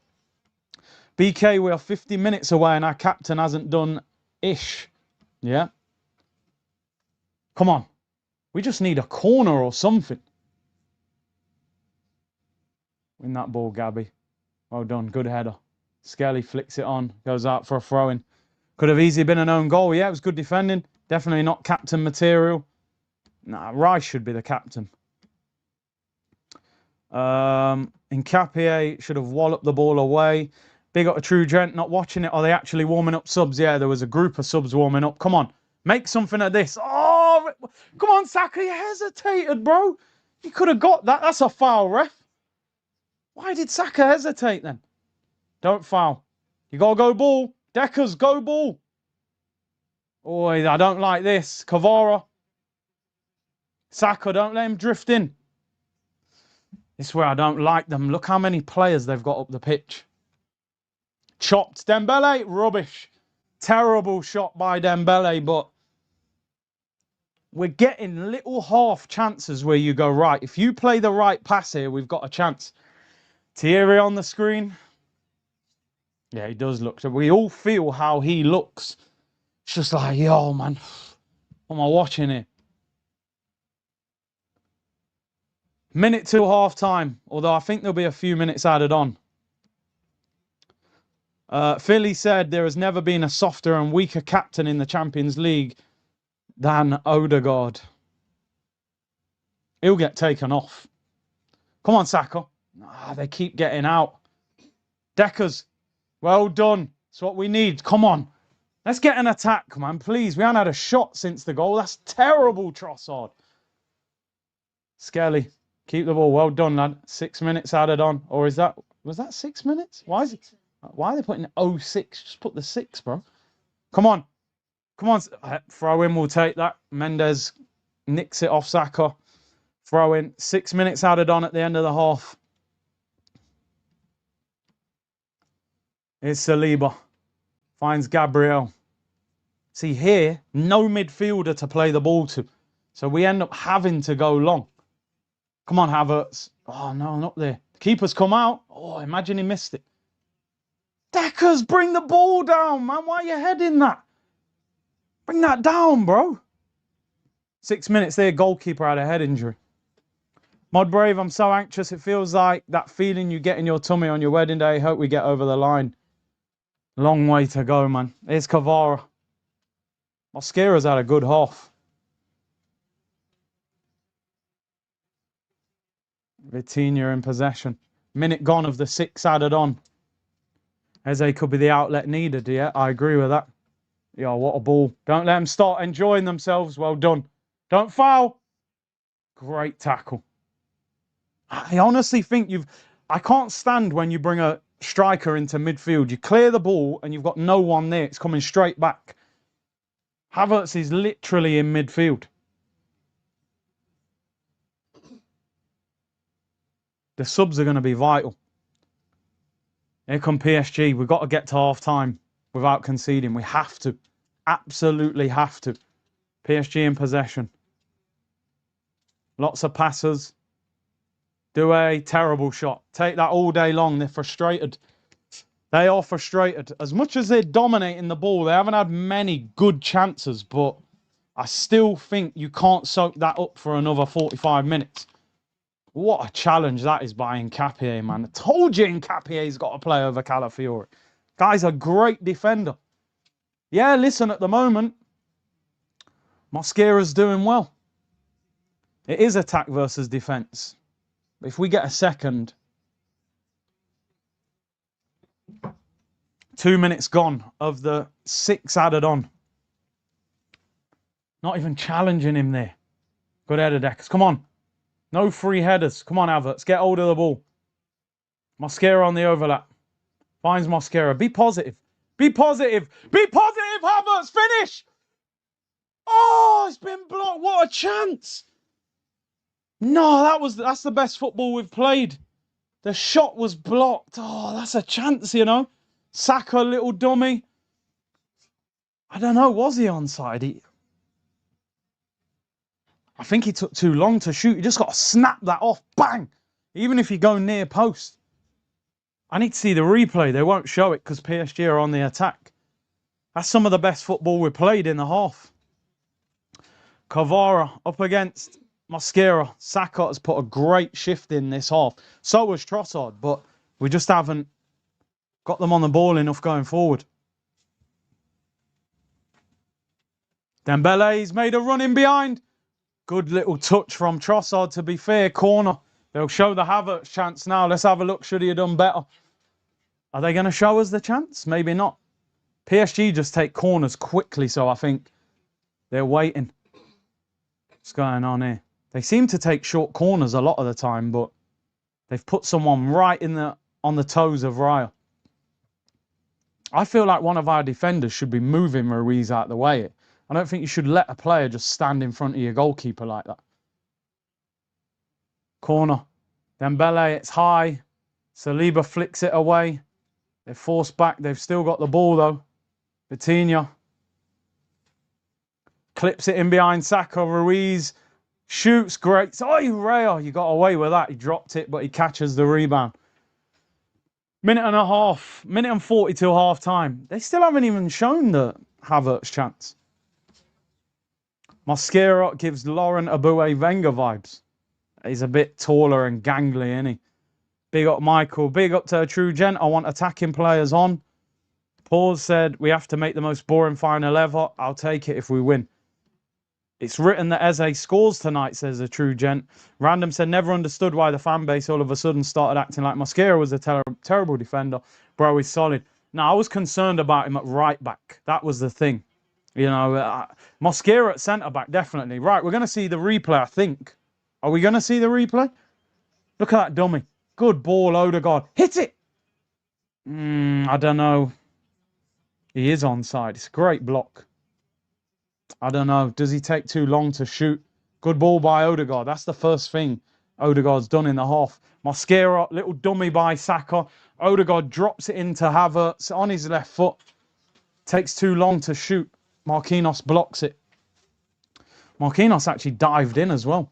BK, we are 50 minutes away and our captain hasn't done ish. Yeah. Come on. We just need a corner or something. Win that ball, Gabby. Well done. Good header. Skelly flicks it on. Goes out for a throw-in. Could have easily been an own goal. Yeah, it was good defending. Definitely not captain material. Nah, Rice should be the captain. Nkapie should have walloped the ball away. Big up a True Gent not watching it. Are they actually warming up subs? Yeah, there was a group of subs warming up. Come on. Make something of this. Oh, come on, Saka. You hesitated, bro. You could have got that. That's a foul, ref. Why did Saka hesitate then? Don't foul. You got to go ball. Deckers, go ball. Oh, I don't like this. Kvara. Saka, don't let him drift in. This is where I don't like them. Look how many players they've got up the pitch. Chopped. Dembele, rubbish. Terrible shot by Dembele, but we're getting little half chances where you go, right, if you play the right pass here, we've got a chance. Thierry on the screen. Yeah, he does look. So we all feel how he looks. It's just like, yo, man, what am I watching here? Minute till half time, although I think there'll be a few minutes added on. Philly said there has never been a softer and weaker captain in the Champions League than Odegaard. He'll get taken off. Come on, Saka. They keep getting out. Deckers, well done. That's what we need. Come on. Let's get an attack, man, please. We haven't had a shot since the goal. That's terrible, Trossard. Skelly, keep the ball. Well done, lad. 6 minutes added on. Or was that 6 minutes? Why are they putting 06? Just put the 6, bro. Come on. Come on. Throw in, we'll take that. Mendes nicks it off Saka. Throw in. 6 minutes added on at the end of the half. It's Saliba. Finds Gabriel. See here, no midfielder to play the ball to. So we end up having to go long. Come on, Havertz. Oh, no, not there. The keeper's come out. Oh, imagine he missed it. Deckers, bring the ball down, man. Why are you heading that? Bring that down, bro. 6 minutes there, goalkeeper had a head injury. Mod Brave, I'm so anxious. It feels like that feeling you get in your tummy on your wedding day. Hope we get over the line. Long way to go, man. Here's Kvara. Mosquera's had a good half. Vitinha in possession. Minute gone of the 6 added on. Eze could be the outlet needed. Yeah, I agree with that. Yeah, what a ball. Don't let them start enjoying themselves. Well done. Don't foul. Great tackle. I honestly think I can't stand when you bring a striker into midfield. You clear the ball and you've got no one there. It's coming straight back. Havertz is literally in midfield. The subs are going to be vital. Here come PSG. We've got to get to half time without conceding. We have to. Absolutely have to. PSG in possession. Lots of passes. Do a terrible shot. Take that all day long. They're frustrated. They are frustrated. As much as they're dominating the ball, they haven't had many good chances, but I still think you can't soak that up for another 45 minutes. What a challenge that is by Nkapie, man. I told you Nkapie's got to play over Calafiori. Guy's a great defender. Yeah, listen, at the moment, Mosquera's doing well. It is attack versus defence. If we get a second, 2 minutes gone of the 6 added on. Not even challenging him there. Good header, Deckers. Come on. No free headers. Come on, Havertz. Get hold of the ball. Mosquera on the overlap. Finds Mosquera. Be positive. Be positive. Be positive, Havertz. Finish. Oh, it's been blocked. What a chance. No, that's the best football we've played. The shot was blocked. Oh, that's a chance, you know. Saka, little dummy. I don't know, was he onside? I think he took too long to shoot. You just got to snap that off. Bang! Even if you go near post. I need to see the replay. They won't show it because PSG are on the attack. That's some of the best football we played in the half. Kvara up against Mosquera. Saka has put a great shift in this half. So was Trossard, but we just haven't got them on the ball enough going forward. Dembele's made a run in behind. Good little touch from Trossard, to be fair. Corner. They'll show the Havertz chance now. Let's have a look. Should he have done better? Are they going to show us the chance? Maybe not. PSG just take corners quickly, so I think they're waiting. What's going on here? They seem to take short corners a lot of the time, but they've put someone right on the toes of Raya. I feel like one of our defenders should be moving Ruiz out of the way. I don't think you should let a player just stand in front of your goalkeeper like that. Corner. Dembele, it's high. Saliba flicks it away. They're forced back. They've still got the ball, though. Vitinha clips it in behind Saka. Ruiz shoots. Great. Oh, Raya, you got away with that. He dropped it, but he catches the rebound. Minute and a half. Minute and 40 till half time. They still haven't even shown the Havertz chance. Mosquera gives Laurent Abué-Wenger vibes. He's a bit taller and gangly, isn't he? Big up Michael. Big up to a true gent. I want attacking players on. Paul said, we have to make the most boring final ever. I'll take it if we win. It's written that Eze scores tonight, says a true gent. Random said, never understood why the fan base all of a sudden started acting like Mosquera was a terrible defender. Bro, he's solid. Now, I was concerned about him at right back. That was the thing. You know, Mosquera at centre back, definitely. Right, we're going to see the replay, I think. Are we going to see the replay? Look at that dummy. Good ball, Odegaard. Hit it! I don't know. He is onside. It's a great block. I don't know. Does he take too long to shoot? Good ball by Odegaard. That's the first thing Odegaard's done in the half. Mosquera, little dummy by Saka. Odegaard drops it into Havertz on his left foot. Takes too long to shoot. Marquinhos blocks it. Marquinhos actually dived in as well.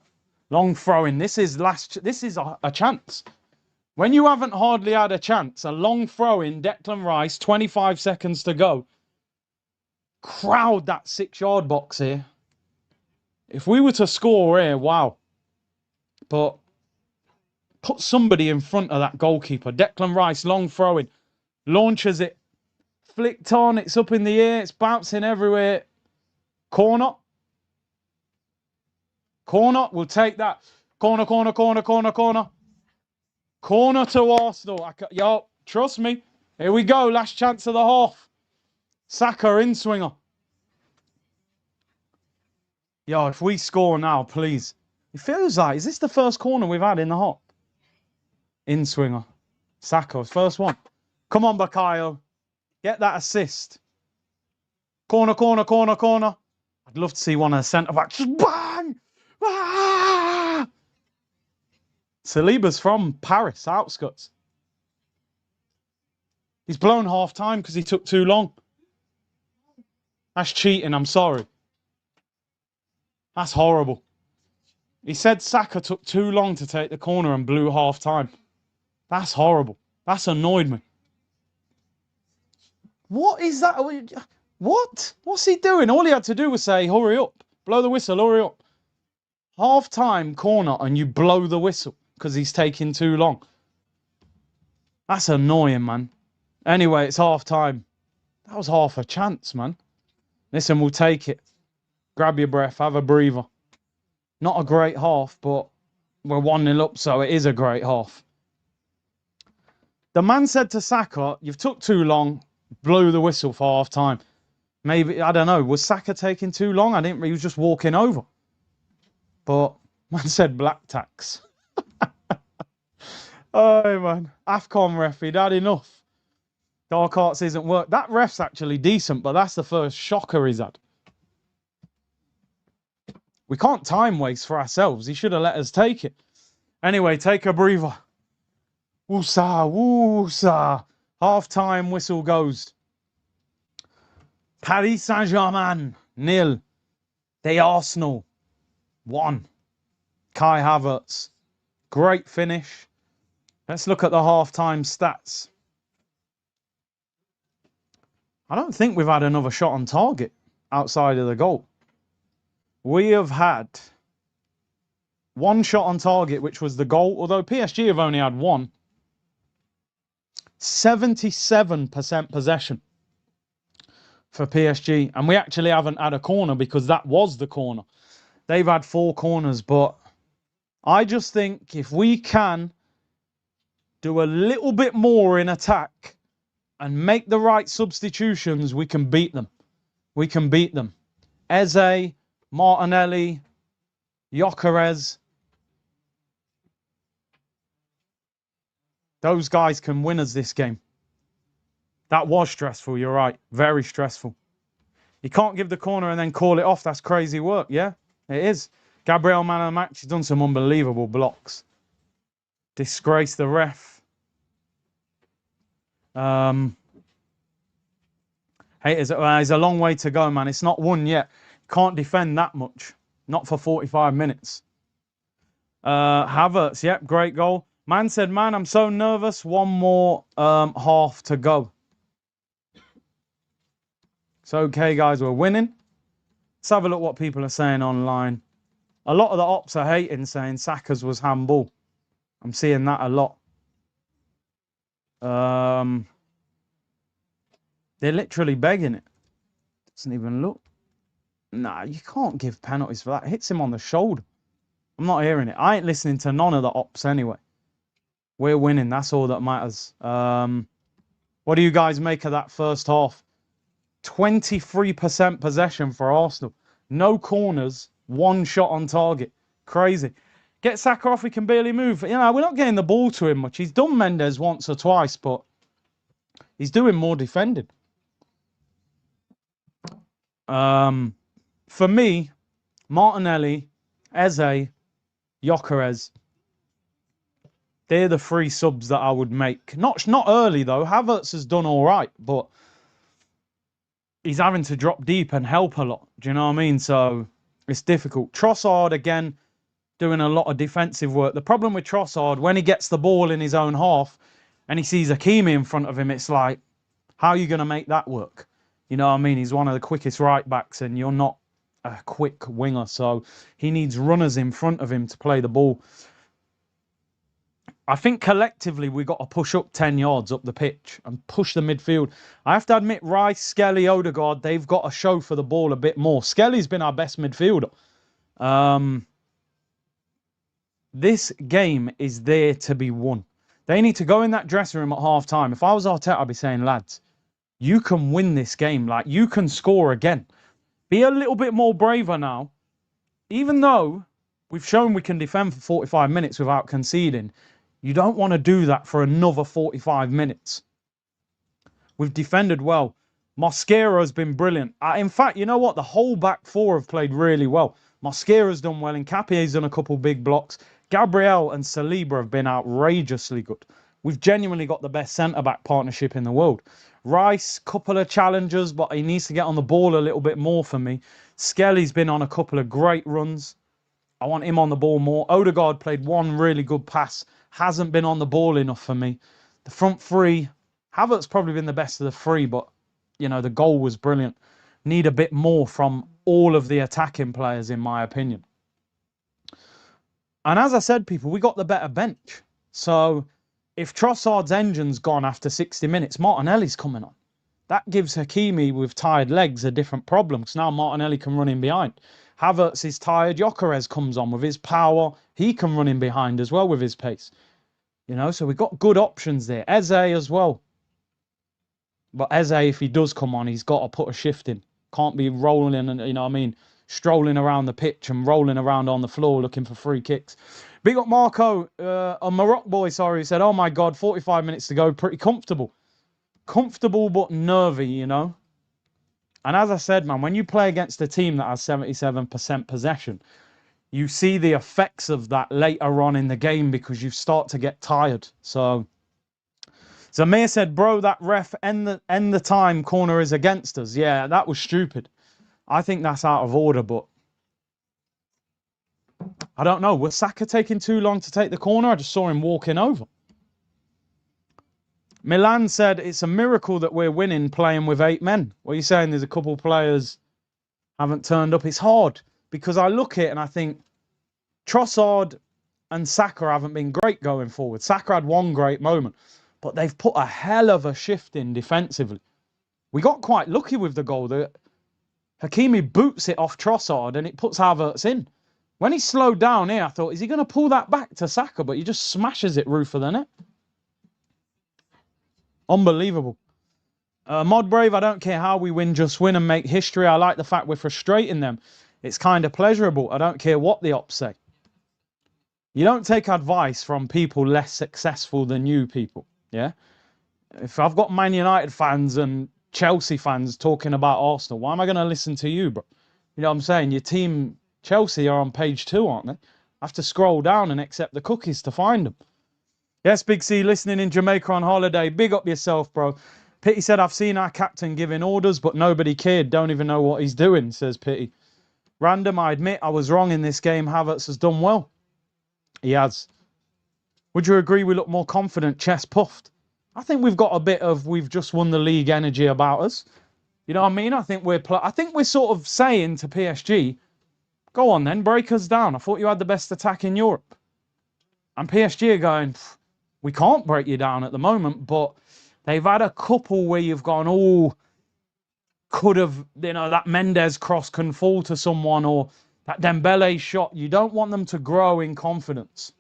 Long throw-in. This is a chance. When you haven't hardly had a chance, a long throw-in, Declan Rice, 25 seconds to go. Crowd that 6-yard box here. If we were to score here, wow. But put somebody in front of that goalkeeper. Declan Rice, long throw-in. Launches it. Flicked on. It's up in the air. It's bouncing everywhere. Corner. Corner. We'll take that. Corner, corner, corner, corner, corner. Corner to Arsenal. Yo, trust me. Here we go. Last chance of the half. Saka in swinger. Yo, if we score now, please. It feels like, is this the first corner we've had in the half? In swinger. Saka's first one. Come on, Bakayo. Get that assist. Corner, corner, corner, corner. I'd love to see one of the centre backs. Just bang! Ah! Saliba's from Paris, outskirts. He's blown half time because he took too long. That's cheating, I'm sorry. That's horrible. He said Saka took too long to take the corner and blew half time. That's horrible. That's annoyed me. What is that? What? What's he doing? All he had to do was say, hurry up. Blow the whistle, hurry up. Half time corner and you blow the whistle because he's taking too long. That's annoying, man. Anyway, it's half time. That was half a chance, man. Listen, we'll take it. Grab your breath, have a breather. Not a great half, but we're 1-0 up, so it is a great half. The man said to Saka, you've took too long, blew the whistle for half time. Maybe, I don't know, was Saka taking too long? He was just walking over. But man said black tax. Oh, man. AFCON ref, he'd had enough. Dark Arts isn't work. That ref's actually decent, but that's the first shocker he's had. We can't time waste for ourselves. He should have let us take it. Anyway, take a breather. Woosa, woosa. Half-time whistle goes. Paris Saint-Germain, 0. The Arsenal, 1. Kai Havertz. Great finish. Let's look at the half-time stats. I don't think we've had another shot on target outside of the goal. We have had 1 shot on target, which was the goal, although PSG have only had 1. 77% possession for PSG. And we actually haven't had a corner because that was the corner. They've had 4 corners, but I just think if we can do a little bit more in attack and make the right substitutions, we can beat them. We can beat them. Eze, Martinelli, Gyökeres. Those guys can win us this game. That was stressful, you're right. Very stressful. You can't give the corner and then call it off. That's crazy work, yeah? It is. Gabriel, man of the match, he's done some unbelievable blocks. Disgrace the ref. Hey, it's a long way to go, man. It's not won yet. Can't defend that much. Not for 45 minutes. Havertz, yep, great goal. Man said, man, I'm so nervous. 1 more half to go. It's okay, guys, we're winning. Let's have a look what people are saying online. A lot of the ops are hating, saying Saka's was handball. I'm seeing that a lot. They're literally begging it. Doesn't even look. Nah, you can't give penalties for that. Hits him on the shoulder. I'm not hearing it. I ain't listening to none of the ops anyway. We're winning. That's all that matters. What do you guys make of that first half? 23% possession for Arsenal. No corners. 1 shot on target. Crazy. Get Saka off. We can barely move. You know, we're not getting the ball to him much. He's done Mendes once or twice, but he's doing more defending. For me, Martinelli, Eze, Gyökeres, they're the 3 subs that I would make. Not early, though. Havertz has done all right, but he's having to drop deep and help a lot. Do you know what I mean? So it's difficult. Trossard, again, doing a lot of defensive work. The problem with Trossard, when he gets the ball in his own half and he sees Hakimi in front of him, it's like, how are you going to make that work? You know what I mean? He's one of the quickest right backs and you're not a quick winger. So he needs runners in front of him to play the ball. I think collectively we got to push up 10 yards up the pitch and push the midfield. I have to admit, Rice, Skelly, Odegaard, they've got to show for the ball a bit more. Skelly's been our best midfielder. This game is there to be won. They need to go in that dressing room at half-time. If I was Arteta, I'd be saying, lads, you can win this game. Like, you can score again. Be a little bit more braver now. Even though we've shown we can defend for 45 minutes without conceding, you don't want to do that for another 45 minutes. We've defended well. Mosquera's been brilliant. In fact, you know what? The whole back 4 have played really well. Mosquera's done well. Nkapie's done a couple big blocks. Gabriel and Saliba have been outrageously good. We've genuinely got the best centre-back partnership in the world. Rice, couple of challenges, but he needs to get on the ball a little bit more for me. Skelly's been on a couple of great runs. I want him on the ball more. Odegaard played 1 really good pass. Hasn't been on the ball enough for me. The front 3, Havertz probably been the best of the 3, but, you know, the goal was brilliant. Need a bit more from all of the attacking players, in my opinion. And as I said, people, we got the better bench. So if Trossard's engine's gone after 60 minutes, Martinelli's coming on. That gives Hakimi with tired legs a different problem, because now Martinelli can run in behind. Havertz is tired. Gyökeres comes on with his power. He can run in behind as well with his pace. You know, so we've got good options there. Eze as well. But Eze, if he does come on, he's got to put a shift in. Can't be rolling and, you know what I mean, strolling around the pitch and rolling around on the floor looking for free kicks. Big up Marco, a Morocco boy, sorry, he said, oh my God, 45 minutes to go, pretty comfortable. Comfortable but nervy, you know. And as I said, man, when you play against a team that has 77% possession, you see the effects of that later on in the game because you start to get tired. So Zamir said, bro, that ref end the time corner is against us. Yeah, that was stupid. I think that's out of order, but I don't know. Was Saka taking too long to take the corner? I just saw him walking over. Milan said, it's a miracle that we're winning playing with 8 men. What are you saying? There's a couple players haven't turned up. It's hard because I look at it and I think Trossard and Saka haven't been great going forward. Saka had one great moment, but they've put a hell of a shift in defensively. We got quite lucky with the goal. Hakimi boots it off Trossard and it puts Havertz in. When he slowed down here, I thought, is he going to pull that back to Saka? But he just smashes it roof of the net. Unbelievable. Mod Brave, I don't care how we win, just win and make history. I like the fact we're frustrating them. It's kind of pleasurable. I don't care what the ops say. You don't take advice from people less successful than you people, yeah? If I've got Man United fans and Chelsea fans talking about Arsenal, why am I going to listen to you, bro? You know what I'm saying? Your team, Chelsea, are on page 2, aren't they? I have to scroll down and accept the cookies to find them. Yes, Big C, listening in Jamaica on holiday. Big up yourself, bro. Pitty said, I've seen our captain giving orders, but nobody cared. Don't even know what he's doing, says Pitty. Random, I admit I was wrong in this game. Havertz has done well. He has. Would you agree we look more confident, chest puffed? I think we've got a bit of we've just won the league energy about us. You know what I mean? I think we're sort of saying to PSG, go on then, break us down. I thought you had the best attack in Europe. And PSG are going, we can't break you down at the moment, but they've had a couple where you've gone, oh, could have, you know, that Mendes cross can fall to someone or that Dembele shot. You don't want them to grow in confidence.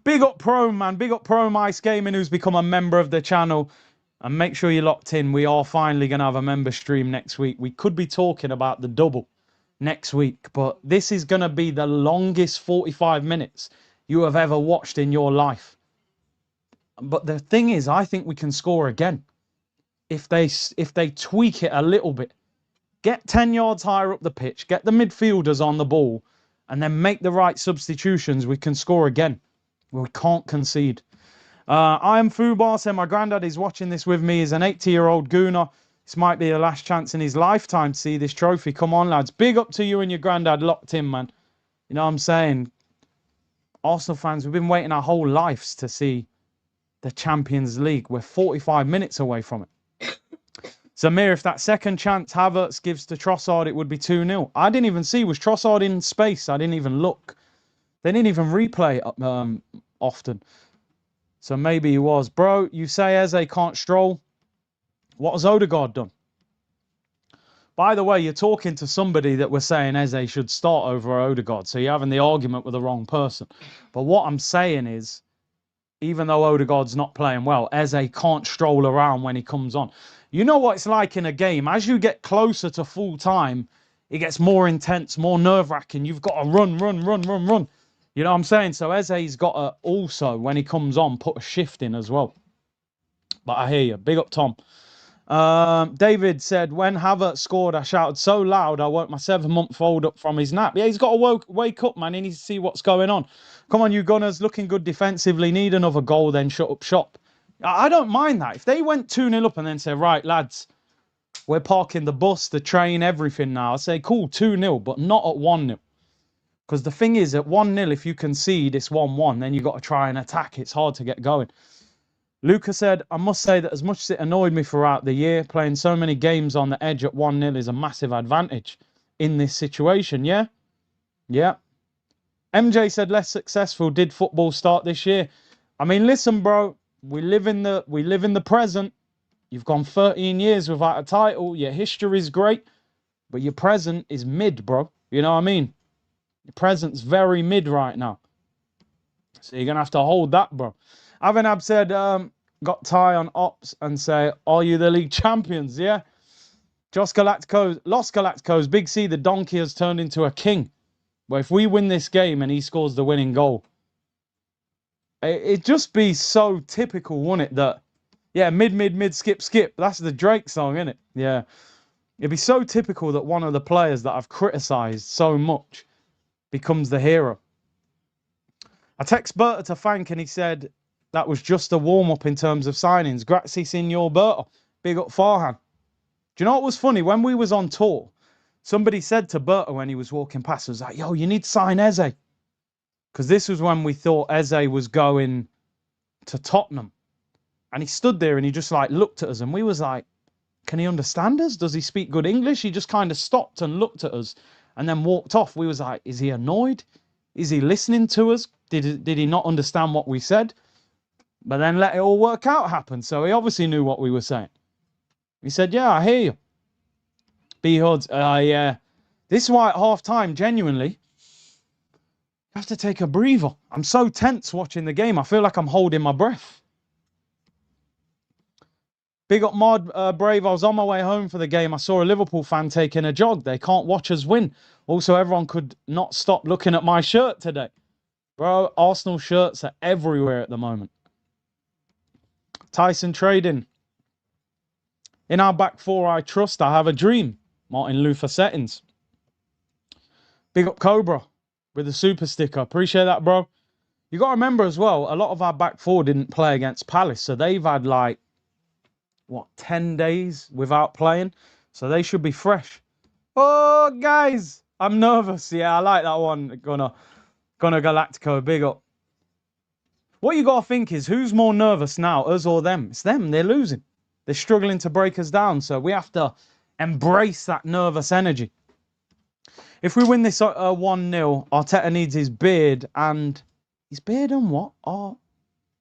Big up Pro, man. Big up Pro Mice Gaming, who's become a member of the channel. And make sure you're locked in. We are finally going to have a member stream next week. We could be talking about the double next week, but this is going to be the longest 45 minutes you have ever watched in your life. But the thing is, I think we can score again if they tweak it a little bit. Get 10 yards higher up the pitch, get the midfielders on the ball, and then make the right substitutions. We can score again. We can't concede. I am Fubar, saying my granddad is watching this with me. He's an 80-year-old gooner. This might be the last chance in his lifetime to see this trophy. Come on, lads. Big up to you and your granddad locked in, man. You know what I'm saying? Arsenal fans, we've been waiting our whole lives to see the Champions League. We're 45 minutes away from it. Zamir, if that second chance Havertz gives to Trossard, it would be 2-0. I didn't even see. Was Trossard in space? I didn't even look. They didn't even replay it often. So maybe he was. Bro, you say Eze can't stroll. What has Odegaard done? By the way, you're talking to somebody that was saying Eze should start over Odegaard. So you're having the argument with the wrong person. But what I'm saying is, even though Odegaard's not playing well, Eze can't stroll around when he comes on. You know what it's like in a game. As you get closer to full time, it gets more intense, more nerve-wracking. You've got to run. You know what I'm saying? So Eze's got to also, when he comes on, put a shift in as well. But I hear you. Big up, Tom. David said, when Havertz scored, I shouted so loud I woke my 7-month-old up from his nap. Yeah, he's got to wake up, man. He needs to see what's going on. Come on, you Gunners. Looking good defensively. Need another goal, then shut up shop. I don't mind that. If they went 2-0 up and then said, right, lads, we're parking the bus, the train, everything now. I'd say, cool, 2-0, but not at 1-0. Because the thing is, at 1-0, if you concede, it's 1-1. Then you've got to try and attack. It's hard to get going. Luca said, I must say that as much as it annoyed me throughout the year, playing so many games on the edge at 1-0 is a massive advantage in this situation. Yeah? Yeah. MJ said, less successful. Did football start this year? I mean, listen, bro. We live in the present. You've gone 13 years without a title. Your history is great, but your present is mid, bro. You know what I mean? Your present's very mid right now. So you're going to have to hold that, bro. Avanab said, got Ty on ops and say, are you the league champions? Yeah. Los Galacticos, Big C, the donkey has turned into a king. But if we win this game and he scores the winning goal, it'd just be so typical, wouldn't it? That, yeah, mid, skip. That's the Drake song, isn't it? Yeah. It'd be so typical that one of the players that I've criticised so much becomes the hero. I text Berta to thank and he said, That was just a warm-up in terms of signings. Grazie, Signor Berto. Big up Farhan. Do you know what was funny? When we was on tour, somebody said to Berto when he was walking past, was like, yo, you need to sign Eze. Because this was when we thought Eze was going to Tottenham. And he stood there and he just like looked at us and we was like, can he understand us? Does he speak good English? He just kind of stopped and looked at us and then walked off. We was like, is he annoyed? Is he listening to us? Did he not understand what we said? But then let it all work out happen. So he obviously knew what we were saying. He said, yeah, I hear you. B-Huds, yeah. This is why at half-time, genuinely, you have to take a breather. I'm so tense watching the game. I feel like I'm holding my breath. Big up Mod Brave. I was on my way home for the game. I saw a Liverpool fan taking a jog. They can't watch us win. Also, everyone could not stop looking at my shirt today. Bro, Arsenal shirts are everywhere at the moment. Tyson Trading. In our back four, I trust. I have a dream. Martin Luther settings. Big up Cobra with the super sticker. Appreciate that, bro. You got to remember as well, a lot of our back four didn't play against Palace. So they've had like, what, 10 days without playing? So they should be fresh. Oh, guys, I'm nervous. Yeah, I like that one. Gonna Galactico, big up. What you got to think is, who's more nervous now, us or them? It's them. They're losing. They're struggling to break us down. So we have to embrace that nervous energy. If we win this 1-0, Arteta needs his beard and... His beard and what? Oh,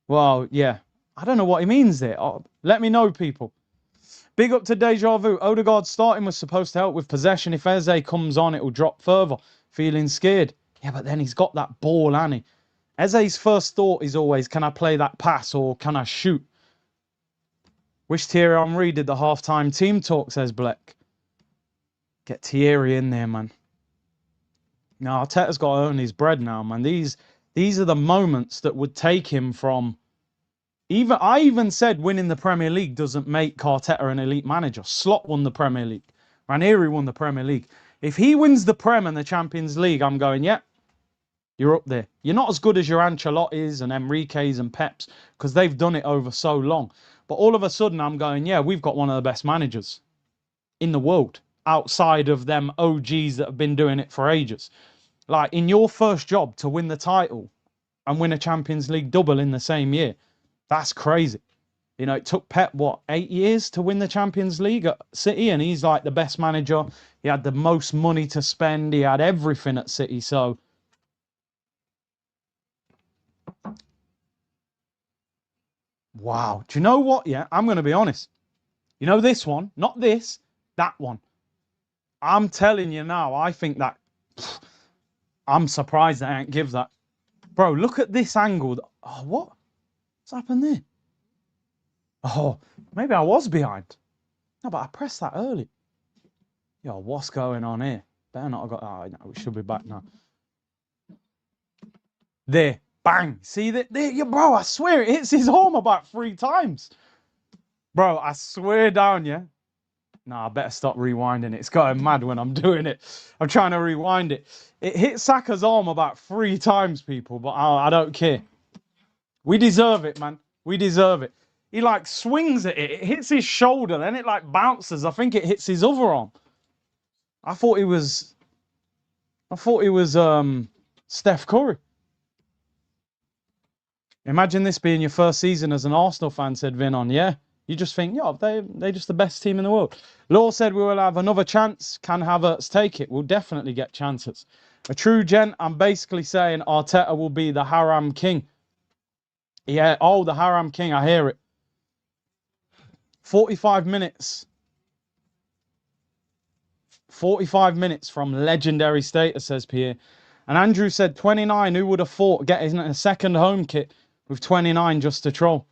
well, yeah. I don't know what he means there. Oh, let me know, people. Big up to Deja Vu. Odegaard starting was supposed to help with possession. If Eze comes on, it will drop further. Feeling scared. Yeah, but then he's got that ball, hasn't he? Eze's first thought is always, can I play that pass or can I shoot? Wish Thierry Henry did the half-time team talk, says Bleck. Get Thierry in there, man. Now, Arteta's got to earn his bread now, man. These are the moments that would take him from... I even said winning the Premier League doesn't make Arteta an elite manager. Slot won the Premier League. Ranieri won the Premier League. If he wins the Prem and the Champions League, I'm going, yeah, you're up there. You're not as good as your Ancelottis and Enrique's and Peps because they've done it over so long. But all of a sudden, I'm going, yeah, we've got one of the best managers in the world outside of them OGs that have been doing it for ages. Like, in your first job to win the title and win a Champions League double in the same year, that's crazy. You know, it took Pep, what, 8 years to win the Champions League at City, and he's like the best manager. He had the most money to spend. He had everything at City, so... Wow. Do you know what? Yeah, I'm going to be honest. You know this one? Not this. That one. I'm telling you now, I think that... I'm surprised they ain't give that. Bro, look at this angle. Oh, what? What's happened there? Oh, maybe I was behind. No, but I pressed that early. Yo, what's going on here? Better not have got... Oh, no, we should be back now. There. Bang. See that? There, yeah, bro, I swear it hits his arm about 3 times. Bro, I swear down, yeah? Nah, I better stop rewinding it. It's going mad when I'm doing it. I'm trying to rewind it. It hit Saka's arm about 3 times, people, but I don't care. We deserve it, man. We deserve it. He, like, swings at it. It hits his shoulder, then it, like, bounces. I think it hits his other arm. I thought he was Steph Curry. Imagine this being your first season as an Arsenal fan, said Vinon. Yeah, you just think, yeah, they're just the best team in the world. Law said we will have another chance. Can Havertz take it? We'll definitely get chances. A true gent, I'm basically saying Arteta will be the Haram King. Yeah, oh, the Haram King, I hear it. 45 minutes. 45 minutes from legendary status, says Pierre. And Andrew said 29, who would have thought getting a second home kit with 29 just to troll?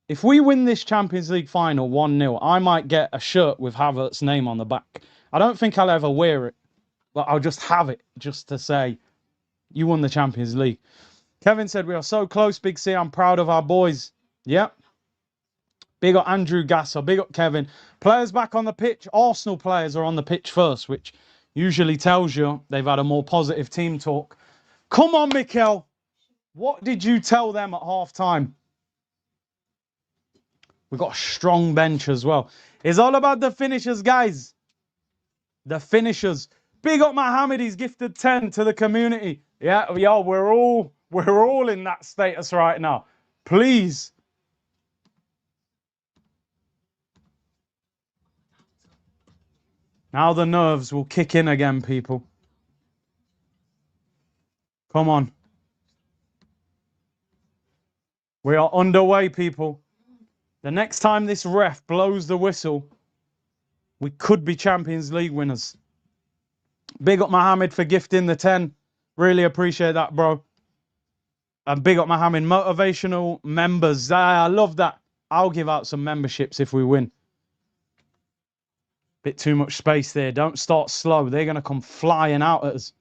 If we win this Champions League final 1-0, I might get a shirt with Havertz's name on the back. I don't think I'll ever wear it, but I'll just have it just to say, you won the Champions League. Kevin said, we are so close, Big C. I'm proud of our boys. Yep. Big up Andrew Gasser. Big up Kevin. Players back on the pitch. Arsenal players are on the pitch first, which usually tells you they've had a more positive team talk. Come on, Mikel. What did you tell them at half-time? We've got a strong bench as well. It's all about the finishers, guys. The finishers. Big up Mohammed, he's gifted 10 to the community. Yeah, yo, we're all in that status right now. Please. Now the nerves will kick in again, people. Come on. We are underway, people. The next time this ref blows the whistle, we could be Champions League winners. Big up Mohammed for gifting the 10. Really appreciate that, bro. And big up Mohammed. Motivational members. I love that. I'll give out some memberships if we win. Bit too much space there. Don't start slow. They're going to come flying out at us.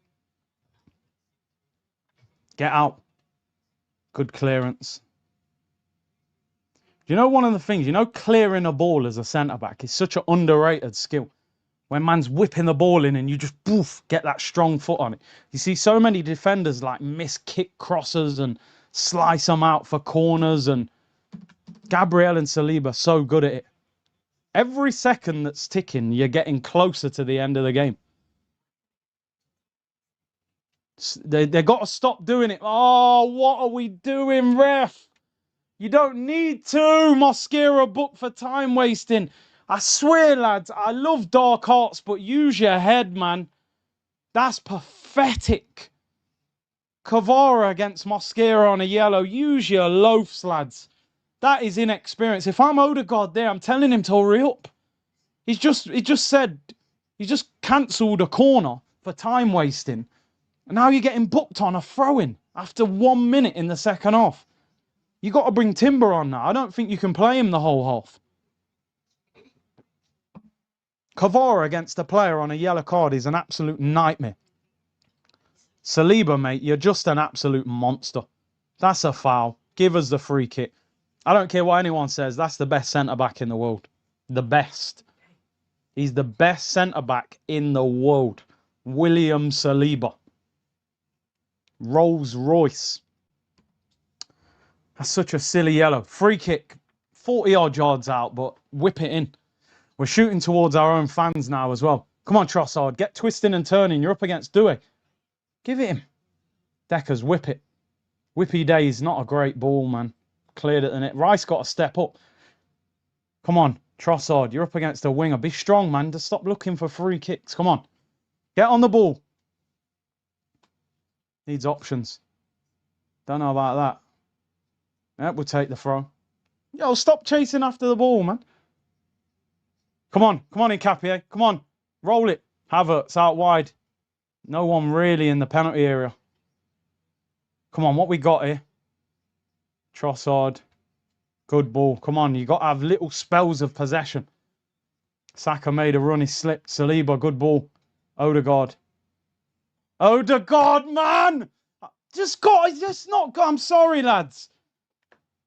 Get out. Good clearance. Do you know one of the things? You know, clearing a ball as a centre-back is such an underrated skill. When man's whipping the ball in and you just poof, get that strong foot on it. You see so many defenders like miss kick crosses and slice them out for corners. And Gabriel and Saliba so good at it. Every second that's ticking, you're getting closer to the end of the game. They got to stop doing it. Oh, what are we doing, ref? You don't need to. Mosquera book for time wasting. I swear, lads, I love dark arts, but use your head, man. That's pathetic. Kvara against Mosquera on a yellow. Use your loafs, lads. That is inexperience. If I'm Odegaard there, I'm telling him to hurry up. He just cancelled a corner for time wasting. And now you're getting booked on a throw-in after 1 minute in the second half. You got to bring Timber on now. I don't think you can play him the whole half. Kvara against a player on a yellow card is an absolute nightmare. Saliba, mate, you're just an absolute monster. That's a foul. Give us the free kick. I don't care what anyone says. That's the best centre-back in the world. The best. He's the best centre-back in the world. William Saliba. Rolls Royce. That's such a silly yellow. Free kick. 40-odd yards out, but whip it in. We're shooting towards our own fans now as well. Come on, Trossard. Get twisting and turning. You're up against Doué. Give it him. Deckers, whip it. Whippy Days, not a great ball, man. Cleared at the net. Rice got to step up. Come on, Trossard. You're up against a winger. Be strong, man. Just stop looking for free kicks. Come on. Get on the ball. Needs options. Don't know about that. Yeah, we'll take the throw. Yo, stop chasing after the ball, man. Come on, Nkapie. Come on, roll it. Havertz out wide. No one really in the penalty area. Come on, what we got here? Trossard. Good ball. Come on, you got to have little spells of possession. Saka made a run, he slipped. Saliba, good ball. Odegaard. Odegaard, man! Just not got. I'm sorry, lads.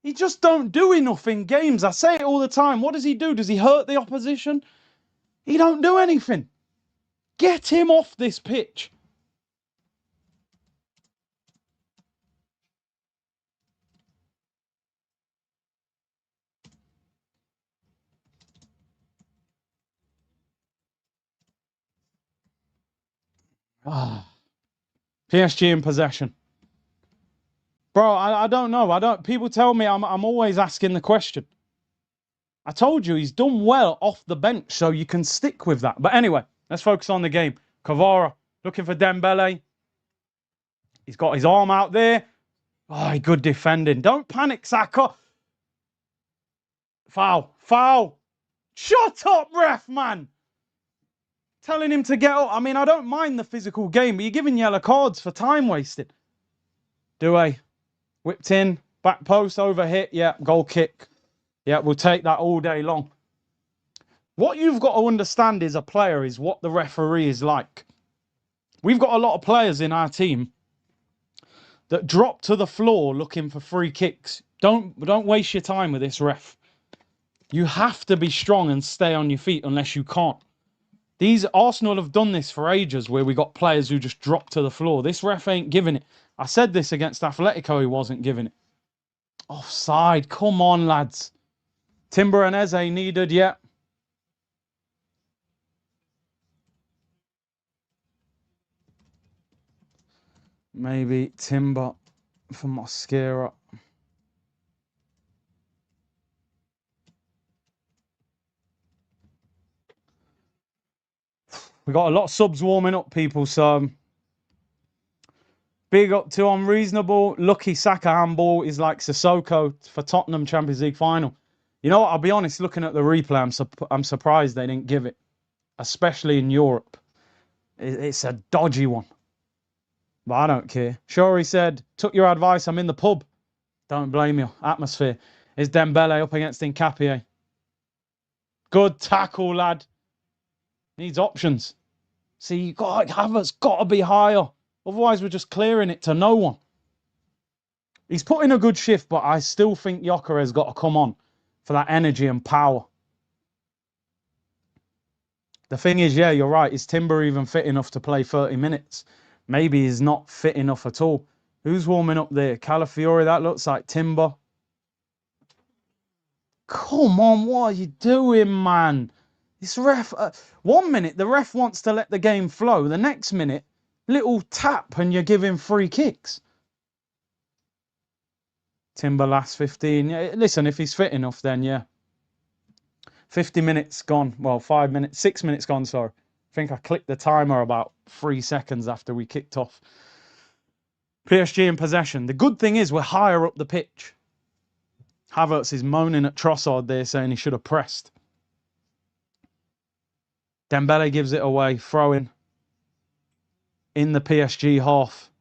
He just don't do enough in games. I say it all the time. What does he do? Does he hurt the opposition? He don't do anything. Get him off this pitch. PSG in possession. Bro, I don't know. People tell me I'm always asking the question. I told you he's done well off the bench, so you can stick with that. But anyway, let's focus on the game. Kvara looking for Dembele. He's got his arm out there. Oh, good defending. Don't panic, Saka. Foul. Shut up, ref, man. Telling him to get up. I mean, I don't mind the physical game, but you're giving yellow cards for time wasted. Doué. Whipped in, back post, over hit. Yeah, goal kick. Yeah, we'll take that all day long. What you've got to understand as a player is what the referee is like. We've got a lot of players in our team that drop to the floor looking for free kicks. Don't waste your time with this ref. You have to be strong and stay on your feet unless you can't. Arsenal have done this for ages where we got players who just drop to the floor. This ref ain't giving it. I said this against Atletico, he wasn't giving it. Offside. Come on, lads. Timber and Eze needed, yeah. Maybe Timber for Mosquera. We got a lot of subs warming up, people, so big up to Unreasonable. Lucky Saka handball is like Sissoko for Tottenham Champions League final. You know what? I'll be honest, looking at the replay, I'm surprised they didn't give it, especially in Europe. It's a dodgy one. But I don't care. Shori said, took your advice, I'm in the pub. Don't blame you. Atmosphere. Is Dembele up against Nkapie? Good tackle, lad. Needs options. See, Havertz got to be higher. Otherwise, we're just clearing it to no one. He's put in a good shift, but I still think Gyökeres got to come on for that energy and power. The thing is, yeah, you're right. Is Timber even fit enough to play 30 minutes? Maybe he's not fit enough at all. Who's warming up there? Calafiori, that looks like Timber. Come on, what are you doing, man? This ref, 1 minute, the ref wants to let the game flow. The next minute, little tap and you're giving free kicks. Timber last 15. Yeah, listen, if he's fit enough, then yeah. 50 minutes gone. Well, 5 minutes, 6 minutes gone, sorry. I think I clicked the timer about 3 seconds after we kicked off. PSG in possession. The good thing is we're higher up the pitch. Havertz is moaning at Trossard there, saying he should have pressed. Dembele gives it away, throwing in the PSG half.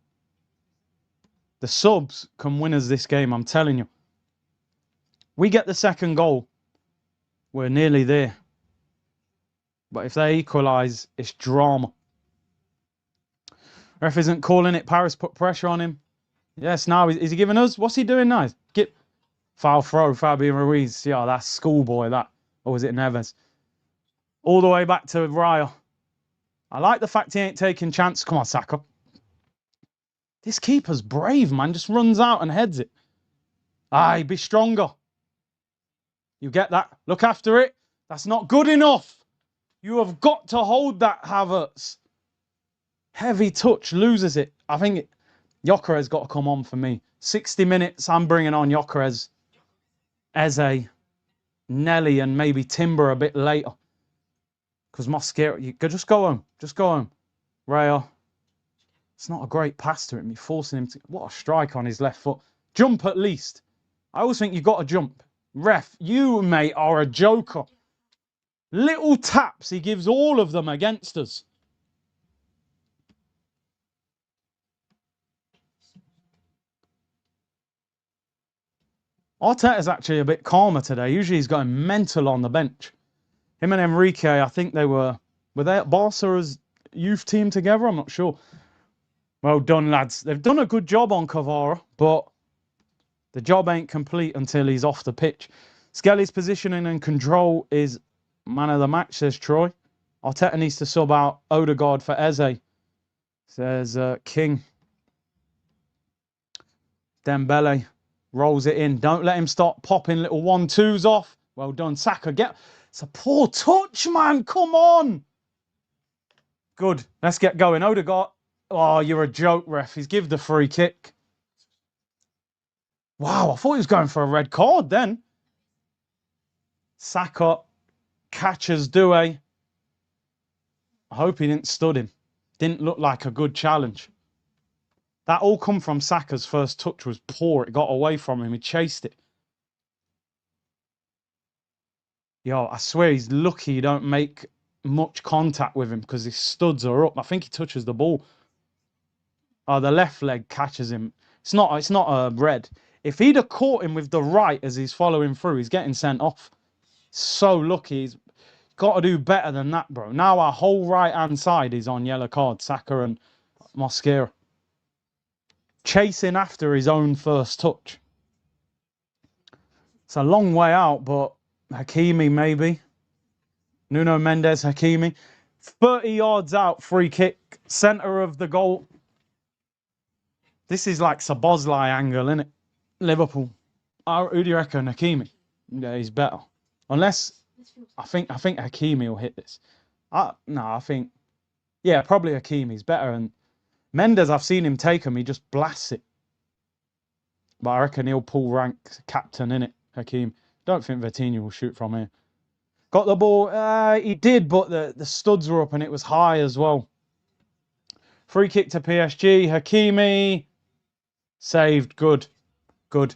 The subs can win us this game, I'm telling you. We get the second goal, we're nearly there. But if they equalise, it's drama. Ref isn't calling it. Paris put pressure on him. Yes, now is he giving us? What's he doing now? Get foul throw, Fabian Ruiz. Yeah, that's schoolboy, that. Or was it Neves? All the way back to Raya. I like the fact he ain't taking chance. Come on, Saka. This keeper's brave, man. Just runs out and heads it. Aye, be stronger. You get that? Look after it. That's not good enough. You have got to hold that, Havertz. Heavy touch, loses it. I think Gyökeres got to come on for me. 60 minutes, I'm bringing on Gyökeres, Eze, Nelly, and maybe Timber a bit later. Because Mosquera, you could just go home. Just go home. Raya. It's not a great pass to him. You're forcing him to... What a strike on his left foot. Jump at least. I always think you've got to jump. Ref, you, mate, are a joker. Little taps. He gives all of them against us. Arteta's actually a bit calmer today. Usually he's going mental on the bench. Him and Enrique, I think were they at Barca's youth team together? I'm not sure. Well done, lads. They've done a good job on Kvara, but the job ain't complete until he's off the pitch. Skelly's positioning and control is man of the match, says Troy. Arteta needs to sub out Odegaard for Eze, says King. Dembele rolls it in. Don't let him start popping little 1-2s off. Well done, Saka. It's a poor touch, man. Come on. Good. Let's get going. Odegaard. Oh, you're a joke, ref. He's give the free kick. Wow, I thought he was going for a red card then. Saka catches Due. I hope he didn't stud him. Didn't look like a good challenge. That all come from Saka's first touch was poor. It got away from him. He chased it. Yo, I swear he's lucky you don't make much contact with him because his studs are up. I think he touches the ball. Oh, the left leg catches him. It's not a red. If he'd have caught him with the right as he's following through, he's getting sent off. So lucky. He's got to do better than that, bro. Now our whole right-hand side is on yellow card. Saka and Mosquera. Chasing after his own first touch. It's a long way out, but Hakimi maybe. Nuno Mendes, Hakimi. 30 yards out, free kick. Centre of the goal. This is like Szoboszlai angle, isn't it? Liverpool. Who do you reckon? Hakimi? Yeah, he's better. Unless, I think Hakimi will hit this. No, I think, yeah, probably Hakimi's better. And Mendes, I've seen him take him. He just blasts it. But I reckon he'll pull rank captain in it, Hakim. Don't think Vitinha will shoot from here. Got the ball. He did, but the studs were up and it was high as well. Free kick to PSG. Hakimi. Saved. Good. Good.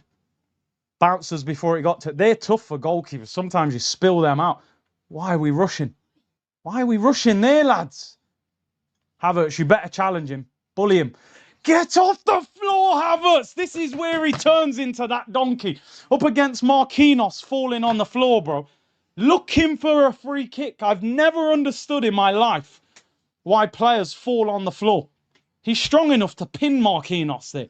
Bouncers before it got to... They're tough for goalkeepers. Sometimes you spill them out. Why are we rushing? Why are we rushing there, lads? Havertz, you better challenge him. Bully him. Get off the floor, Havertz! This is where he turns into that donkey. Up against Marquinhos, falling on the floor, bro. Looking for a free kick. I've never understood in my life why players fall on the floor. He's strong enough to pin Marquinhos there.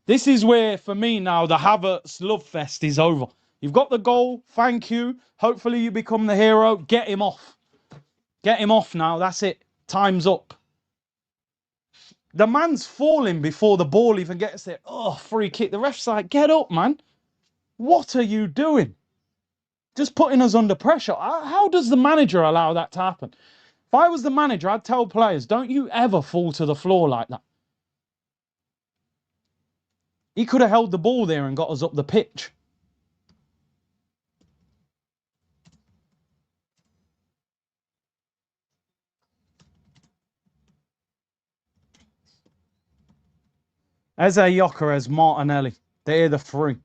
This is where, for me now, the Havertz love fest is over. You've got the goal. Thank you. Hopefully you become the hero. Get him off. Get him off now. That's it. Time's up. The man's falling before the ball even gets there. Oh, free kick. The ref's like, get up, man. What are you doing? Just putting us under pressure. How does the manager allow that to happen? If I was the manager, I'd tell players, don't you ever fall to the floor like that. He could have held the ball there and got us up the pitch. Eze, Gyökeres, Martinelli. They're the three.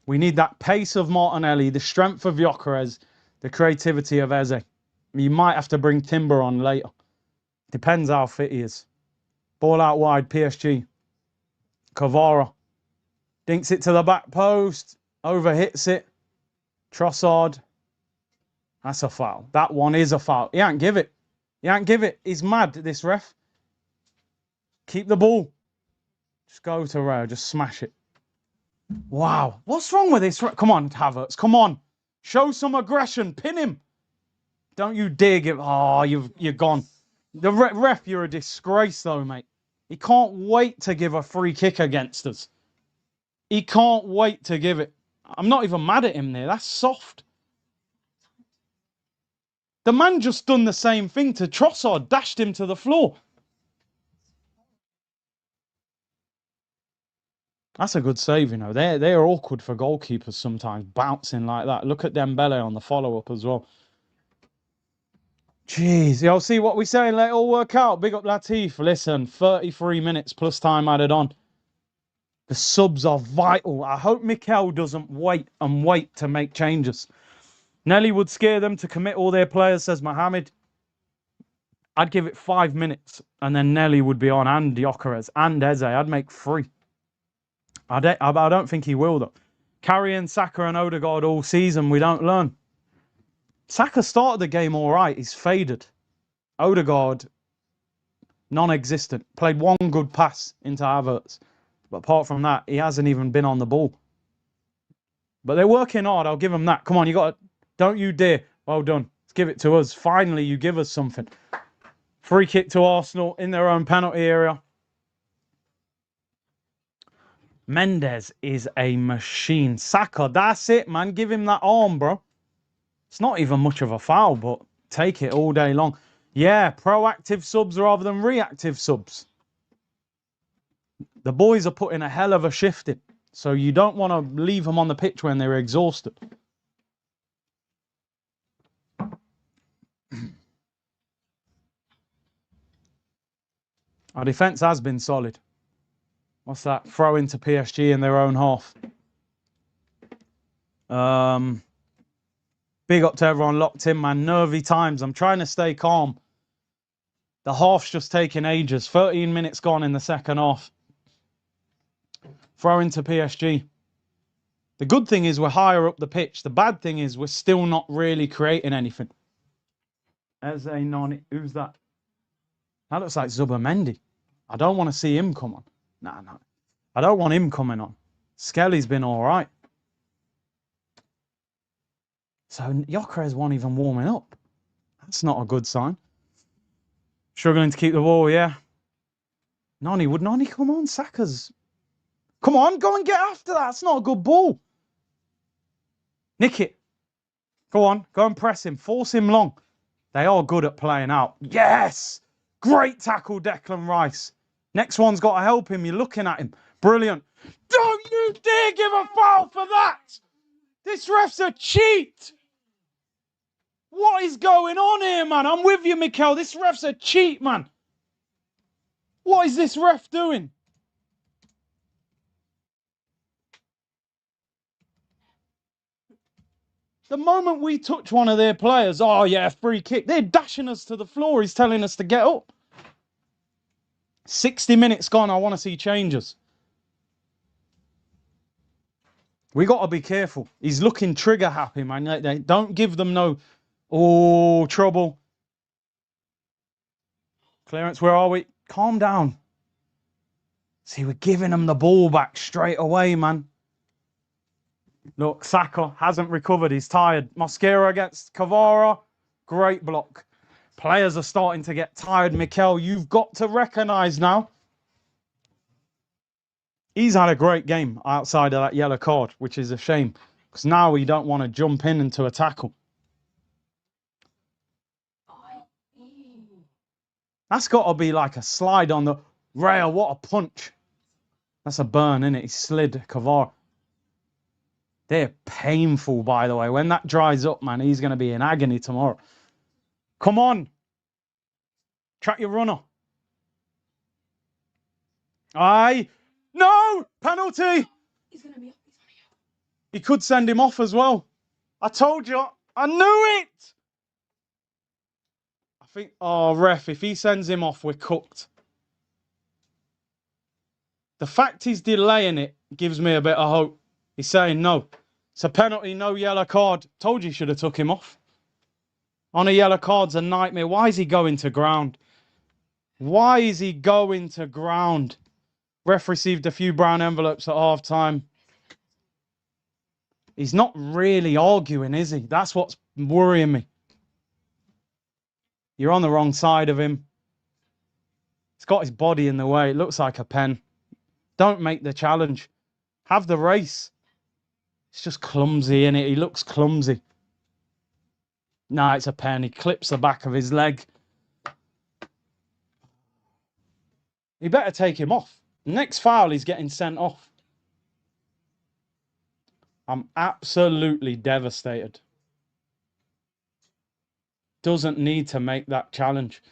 We need that pace of Martinelli, the strength of Gyökeres, the creativity of Eze. You might have to bring Timber on later. Depends how fit he is. Ball out wide, PSG. Kvara. Dinks it to the back post. Overhits it. Trossard. That's a foul. That one is a foul. He ain't give it. He ain't give it. He's mad, this ref. Keep the ball. Just go to Rayo. Just smash it. Wow. What's wrong with this? Come on, Havertz. Come on. Show some aggression. Pin him. Don't you dare give... Oh, you're gone. The ref, you're a disgrace though, mate. He can't wait to give a free kick against us. He can't wait to give it. I'm not even mad at him there. That's soft. The man just done the same thing to Trossard. Dashed him to the floor. That's a good save, you know. They're awkward for goalkeepers sometimes, bouncing like that. Look at Dembele on the follow-up as well. Jeez, y'all see what we saying? Let it all work out. Big up Latif. Listen, 33 minutes plus time added on. The subs are vital. I hope Mikel doesn't wait to make changes. Nelly would scare them to commit all their players, says Mohammed. I'd give it 5 minutes, and then Nelly would be on, and Gyökeres, and Eze. I'd make 3. I don't think he will, though. Carrying Saka and Odegaard all season, we don't learn. Saka started the game all right. He's faded. Odegaard, non-existent. Played one good pass into Havertz. But apart from that, he hasn't even been on the ball. But they're working hard. I'll give them that. Come on, you got to... Don't you dare. Well done. Let's give it to us. Finally, you give us something. Free kick to Arsenal in their own penalty area. Mendes is a machine. Saka, that's it, man. Give him that arm, bro. It's not even much of a foul, but take it all day long. Yeah, proactive subs rather than reactive subs. The boys are putting a hell of a shift in, so you don't want to leave them on the pitch when they're exhausted. Our defence has been solid. What's that? Throw into PSG in their own half. Big up to everyone locked in, man. Nervy times. I'm trying to stay calm. The half's just taking ages. 13 minutes gone in the second half. Throw into PSG. The good thing is we're higher up the pitch. The bad thing is we're still not really creating anything. Eze Noni. Who's that? That looks like Zubamendi. I don't want to see him come on. Nah. I don't want him coming on. Skelly's been all right. So Gyökeres won't even warming up. That's not a good sign. Struggling to keep the ball, yeah. Noni, would Noni come on? Saka's... Come on, go and get after that. That's not a good ball. Nick it. Go on. Go and press him. Force him long. They are good at playing out. Yes! Great tackle, Declan Rice. Next one's got to help him. You're looking at him. Brilliant. Don't you dare give a foul for that! This ref's a cheat! What is going on here, man? I'm with you, Mikel. This ref's a cheat, man. What is this ref doing? The moment we touch one of their players, oh yeah, free kick. They're dashing us to the floor. He's telling us to get up. 60 minutes gone. I want to see changes. We got to be careful. He's looking trigger happy, man. They don't give them no... Oh, trouble. Clearance, where are we? Calm down. See, we're giving them the ball back straight away, man. Look, Saka hasn't recovered. He's tired. Mosquera against Kvara. Great block. Players are starting to get tired, Mikel. You've got to recognise now. He's had a great game outside of that yellow card, which is a shame. Because now we don't want to jump in into a tackle. That's got to be like a slide on the rail. What a punch. That's a burn, isn't it? He slid Kvara. They're painful, by the way. When that dries up, man, he's going to be in agony tomorrow. Come on. Track your runner. Aye. No! Penalty! He's going to be... He could send him off as well. I told you. I knew it! I think... Oh, ref, if he sends him off, we're cooked. The fact he's delaying it gives me a bit of hope. He's saying no. It's a penalty, no yellow card. Told you should have took him off. On a yellow card's a nightmare. Why is he going to ground? Why is he going to ground? Ref received a few brown envelopes at half time. He's not really arguing, is he? That's what's worrying me. You're on the wrong side of him. He's got his body in the way. It looks like a pen. Don't make the challenge. Have the race. It's just clumsy, innit? He looks clumsy. Nah, it's a pen. He clips the back of his leg. He better take him off. Next foul, he's getting sent off. I'm absolutely devastated. Doesn't need to make that challenge.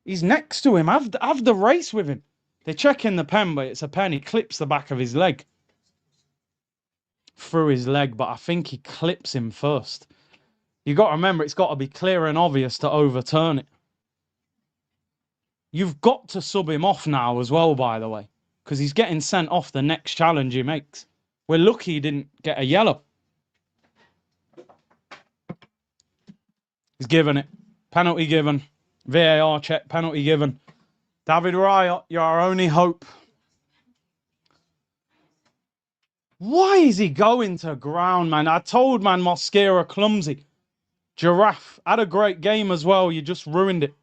He's next to him. Have the race with him. They're checking the pen, but it's a pen. He clips the back of his leg. Through his leg, but I think he clips him first. You got to remember, it's got to be clear and obvious to overturn it. You've got to sub him off now as well, by the way, because he's getting sent off the next challenge he makes. We're lucky he didn't get a yellow. He's given it. Penalty given. VAR check. Penalty given. David Raya, you're our only hope. Why is he going to ground, man? I told, man, Mosquera clumsy. Giraffe had a great game as well. You just ruined it.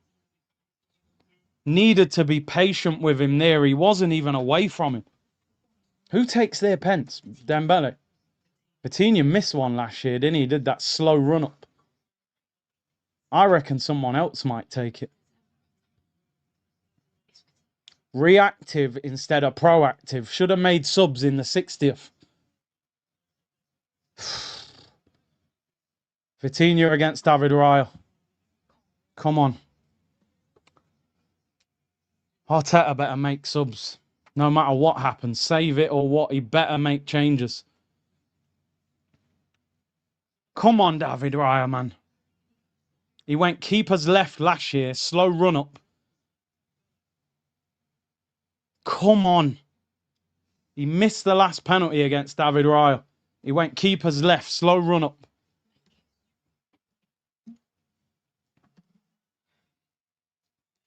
Needed to be patient with him there. He wasn't even away from him. Who takes their pence? Dembele. Coutinho missed one last year, didn't he? He did that slow run-up. I reckon someone else might take it. Reactive instead of proactive. Should have made subs in the 60th. Coutinho against David Raya. Come on. Arteta better make subs. No matter what happens. Save it or what. He better make changes. Come on, David Raya, man. He went keeper's left last year. Slow run up. Come on. He missed the last penalty against David Raya. He went keeper's left. Slow run up.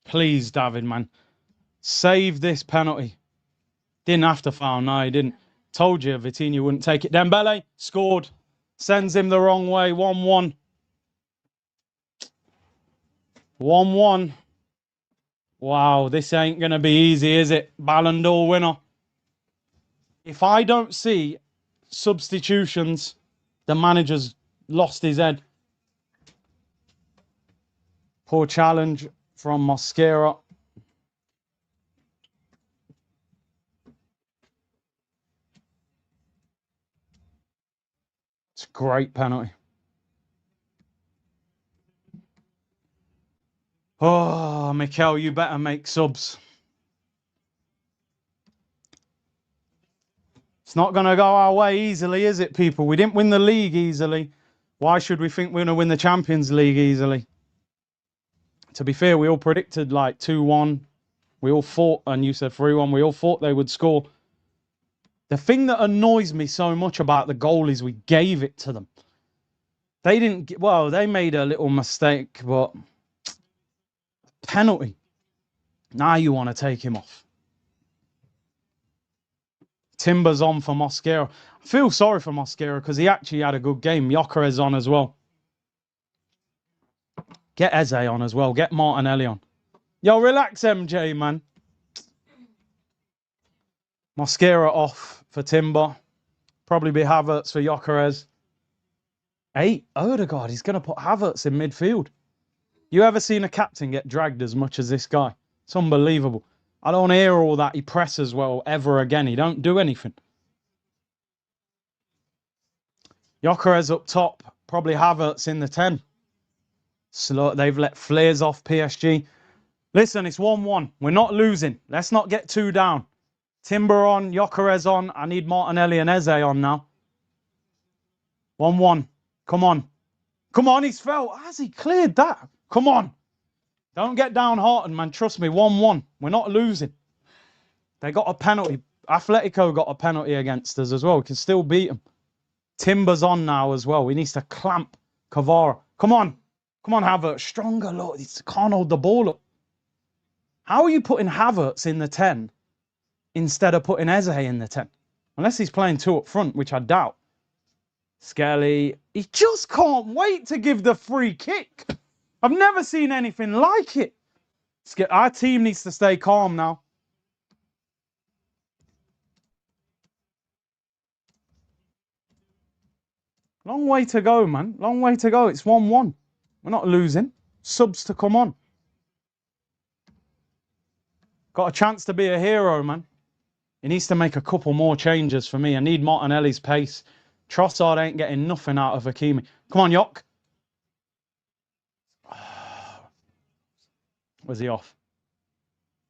Please, David, man. Save this penalty. Didn't have to foul. No, he didn't. Told you Vitinha wouldn't take it. Dembele scored. Sends him the wrong way. 1-1. 1-1. Wow, this ain't going to be easy, is it? Ballon d'Or winner. If I don't see substitutions, the manager's lost his head. Poor challenge from Mosquera. It's a great penalty. Oh, Mikel, you better make subs. It's not going to go our way easily, is it, people? We didn't win the league easily. Why should we think we're going to win the Champions League easily? To be fair, we all predicted like 2-1. We all thought, and you said 3-1, we all thought they would score. The thing that annoys me so much about the goal is we gave it to them. They didn't, well, they made a little mistake, but penalty. Now you want to take him off. Timber's on for Mosquera. I feel sorry for Mosquera because he actually had a good game. Gyökeres on as well. Get Eze on as well. Get Martinelli on. Yo, relax, MJ, man. Mosquera off for Timber. Probably be Havertz for Gyökeres. 8. Odegaard, he's going to put Havertz in midfield. You ever seen a captain get dragged as much as this guy? It's unbelievable. I don't hear all that he presses well ever again. He don't do anything. Gyökeres up top. Probably Havertz in the 10. Slow. They've let flares off PSG. Listen, it's 1-1. We're not losing. Let's not get too down. Timber on. Gyökeres on. I need Martinelli and Eze on now. 1-1. Come on. Come on, he's fell. Has he cleared that? Come on. Don't get downhearted, man. Trust me, 1-1. We're not losing. They got a penalty. Atletico got a penalty against us as well. We can still beat them. Timber's on now as well. We need to clamp Kvara. Come on. Come on, Havertz. Stronger, Lord. He can't hold the ball up. How are you putting Havertz in the 10 instead of putting Eze in the 10? Unless he's playing 2 up front, which I doubt. Skelly. He just can't wait to give the free kick. I've never seen anything like it. Our team needs to stay calm now. Long way to go, man. Long way to go. It's 1-1. We're not losing. Subs to come on. Got a chance to be a hero, man. He needs to make a couple more changes for me. I need Martinelli's pace. Trossard ain't getting nothing out of Hakimi. Come on, Yok. Was he off?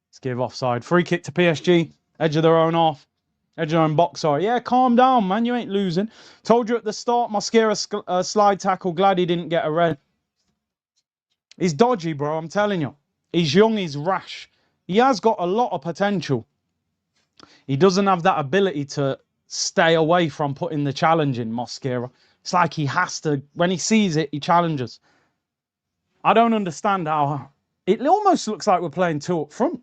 Let's give offside. Free kick to PSG. Edge of their own half. Edge of their own box, sorry. Yeah, calm down, man. You ain't losing. Told you at the start, Mosquera slide tackle. Glad he didn't get a red. He's dodgy, bro. I'm telling you. He's young. He's rash. He has got a lot of potential. He doesn't have that ability to stay away from putting the challenge in, Mosquera. It's like he has to. When he sees it, he challenges. I don't understand how. It almost looks like we're playing 2 up front.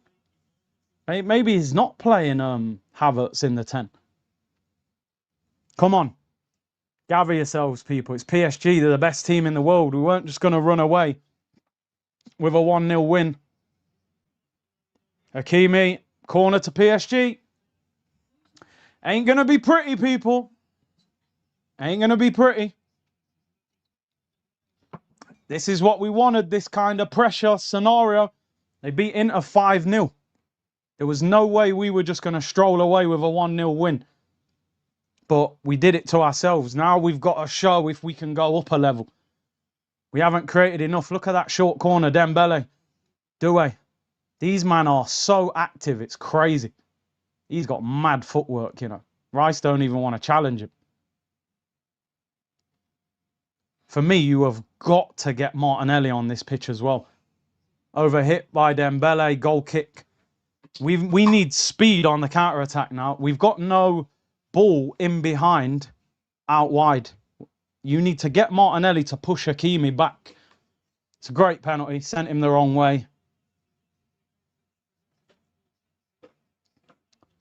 Maybe he's not playing Havertz in the 10. Come on. Gather yourselves, people. It's PSG. They're the best team in the world. We weren't just going to run away with a 1-0 win. Hakimi. Corner to PSG. Ain't going to be pretty, people. Ain't going to be pretty. This is what we wanted, this kind of pressure scenario. They beat Inter 5-0. There was no way we were just going to stroll away with a 1-0 win. But we did it to ourselves. Now we've got to show if we can go up a level. We haven't created enough. Look at that short corner, Dembele. Doué. These men are so active, it's crazy. He's got mad footwork, you know. Rice don't even want to challenge him. For me, you have got to get Martinelli on this pitch as well. Overhit by Dembele, goal kick. We need speed on the counter-attack now. We've got no ball in behind, out wide. You need to get Martinelli to push Hakimi back. It's a great penalty. Sent him the wrong way.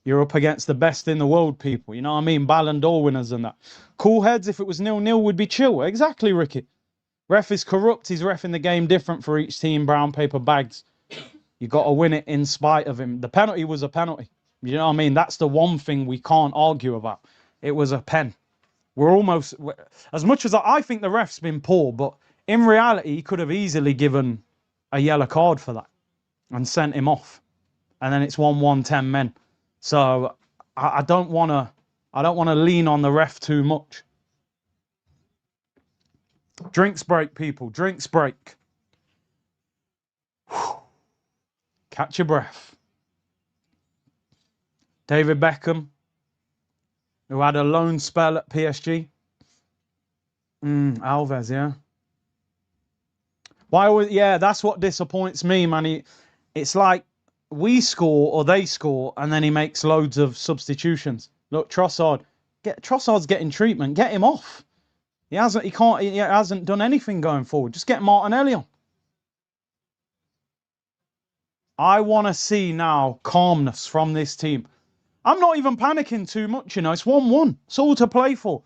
You're up against the best in the world, people. You know what I mean? Ballon d'Or winners and that. Cool heads, if it was 0-0, would be chill. Exactly, Ricky. Ref is corrupt. He's reffing the game different for each team. Brown paper bags. You got to win it in spite of him. The penalty was a penalty. You know what I mean? That's the one thing we can't argue about. It was a pen. We're almost, as much as I think the ref's been poor, but in reality, he could have easily given a yellow card for that and sent him off. And then it's 1-1, 10 men. So I don't want to lean on the ref too much. Drinks break, people. Drinks break. Whew. Catch your breath. David Beckham, who had a loan spell at PSG. Alves, yeah. Yeah, that's what disappoints me, man. It's like we score or they score, and then he makes loads of substitutions. Look, Trossard's getting treatment. Get him off. He hasn't done anything going forward. Just get Martinelli on. I want to see now calmness from this team. I'm not even panicking too much, you know. It's 1-1. It's all to play for.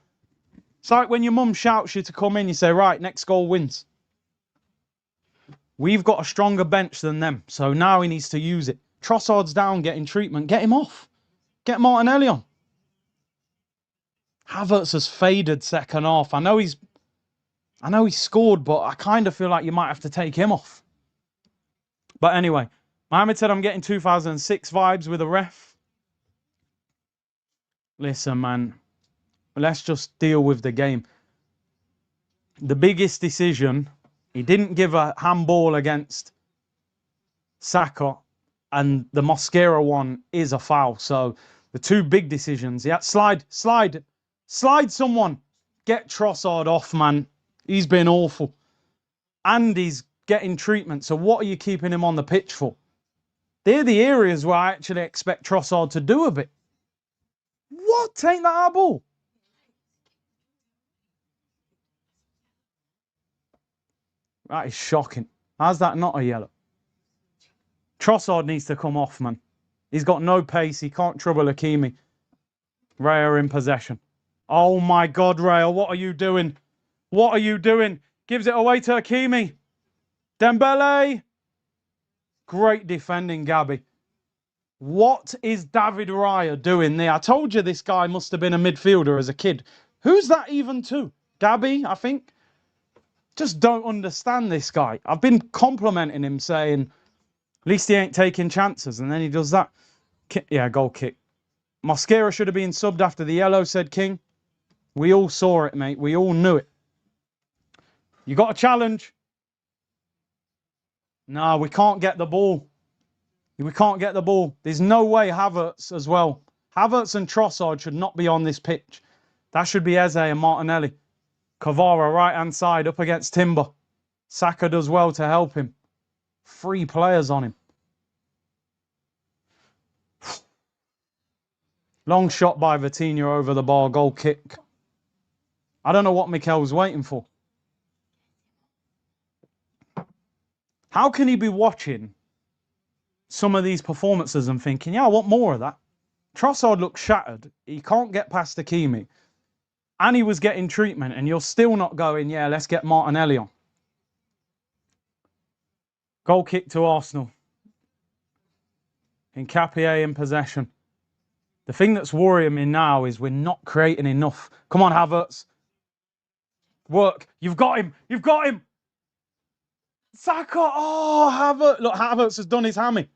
It's like when your mum shouts you to come in, you say, right, next goal wins. We've got a stronger bench than them, so now he needs to use it. Trossard's down, getting treatment. Get him off. Get Martinelli on. Havertz has faded second half. I know he's scored, but I kind of feel like you might have to take him off. But anyway, Mohamed said I'm getting 2006 vibes with a ref. Listen, man, let's just deal with the game. The biggest decision, he didn't give a handball against Saka, and the Mosquera one is a foul. So the two big decisions, yeah, slide someone. Get Trossard off, man. He's been awful. And he's getting treatment. So what are you keeping him on the pitch for? They're the areas where I actually expect Trossard to do a bit. What? Ain't that our ball? That is shocking. How's that not a yellow? Trossard needs to come off, man. He's got no pace. He can't trouble Hakimi. Raya in possession. Oh my God, Raya, what are you doing? What are you doing? Gives it away to Hakimi. Dembele. Great defending, Gabby. What is David Raya doing there? I told you this guy must have been a midfielder as a kid. Who's that even to? Gabby, I think. Just don't understand this guy. I've been complimenting him, saying, at least he ain't taking chances. And then he does that. Yeah, goal kick. Mosquera should have been subbed after the yellow, said King. We all saw it, mate. We all knew it. You got a challenge. No, we can't get the ball. We can't get the ball. There's no way Havertz as well. Havertz and Trossard should not be on this pitch. That should be Eze and Martinelli. Kvara, right-hand side, up against Timber. Saka does well to help him. 3 players on him. Long shot by Vitinha over the bar. Goal kick. I don't know what Mikel was waiting for. How can he be watching some of these performances and thinking, yeah, I want more of that? Trossard looks shattered. He can't get past Hakimi. And he was getting treatment, and you're still not going, yeah, let's get Martinelli on. Goal kick to Arsenal. Nketiah in possession. The thing that's worrying me now is we're not creating enough. Come on, Havertz. Work. You've got him. You've got him. Saka. Oh, Havertz. Look, Havertz has done his hammy.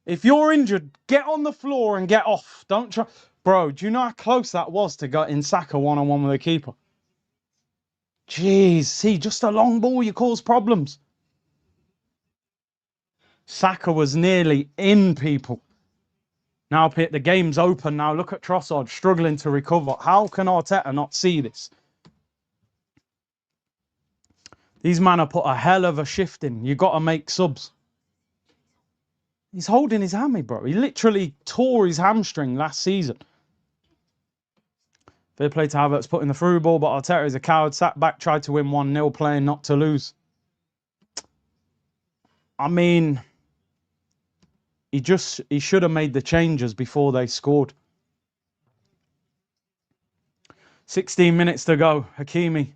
If you're injured, get on the floor and get off. Don't try. Bro, do you know how close that was to getting Saka one-on-one with the keeper? Jeez, see, just a long ball, you cause problems. Saka was nearly in, people. Now, the game's open now. Look at Trossard struggling to recover. How can Arteta not see this? These men have put a hell of a shift in. You got to make subs. He's holding his hammy, bro. He literally tore his hamstring last season. Fair play to Havertz putting the through ball, but Arteta is a coward. Sat back, tried to win 1-0, playing not to lose. I mean, he should have made the changes before they scored. 16 minutes to go. Hakimi.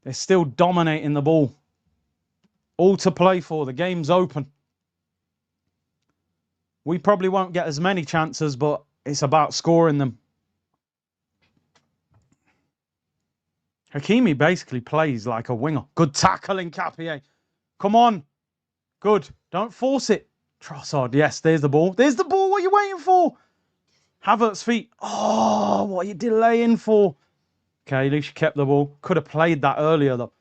They're still dominating the ball. All to play for. The game's open. We probably won't get as many chances, but it's about scoring them. Hakimi basically plays like a winger. Good tackling, Capier. Come on. Good. Don't force it. Trossard, yes, there's the ball. There's the ball. What are you waiting for? Havertz's feet. Oh, what are you delaying for? Okay, at least you kept the ball. Could have played that earlier, though.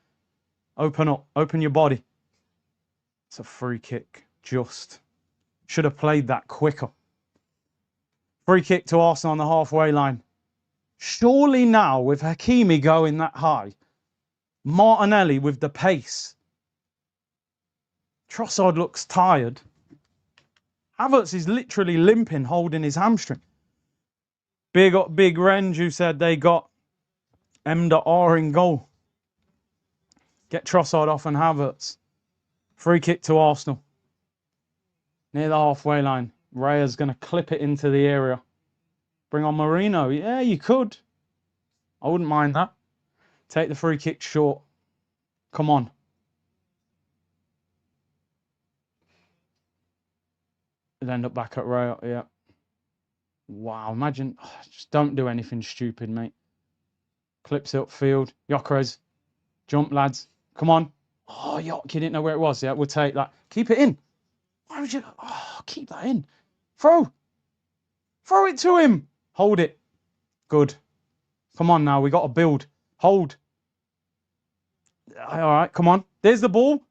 Open up. Open your body. It's a free kick. Just. Should have played that quicker. Free kick to Arsenal on the halfway line. Surely now, with Hakimi going that high, Martinelli with the pace. Trossard looks tired. Havertz is literally limping, holding his hamstring. Big up Big Renge, who said they got M.R in goal. Get Trossard off and Havertz. Free kick to Arsenal. Near the halfway line. Raya's going to clip it into the area. Bring on Marino. Yeah, you could. I wouldn't mind that. Take the free kick short. Come on. It'll end up back at Raya. Yeah. Wow, imagine. Oh, just don't do anything stupid, mate. Clips it upfield. Gyökeres. Jump, lads. Come on. Oh, Yok, you didn't know where it was. Yeah, we'll take that. Keep it in. Why would you? Oh, keep that in. Throw. Throw it to him. Hold it. Good. Come on now. We got to build. Hold. All right, come on. There's the ball.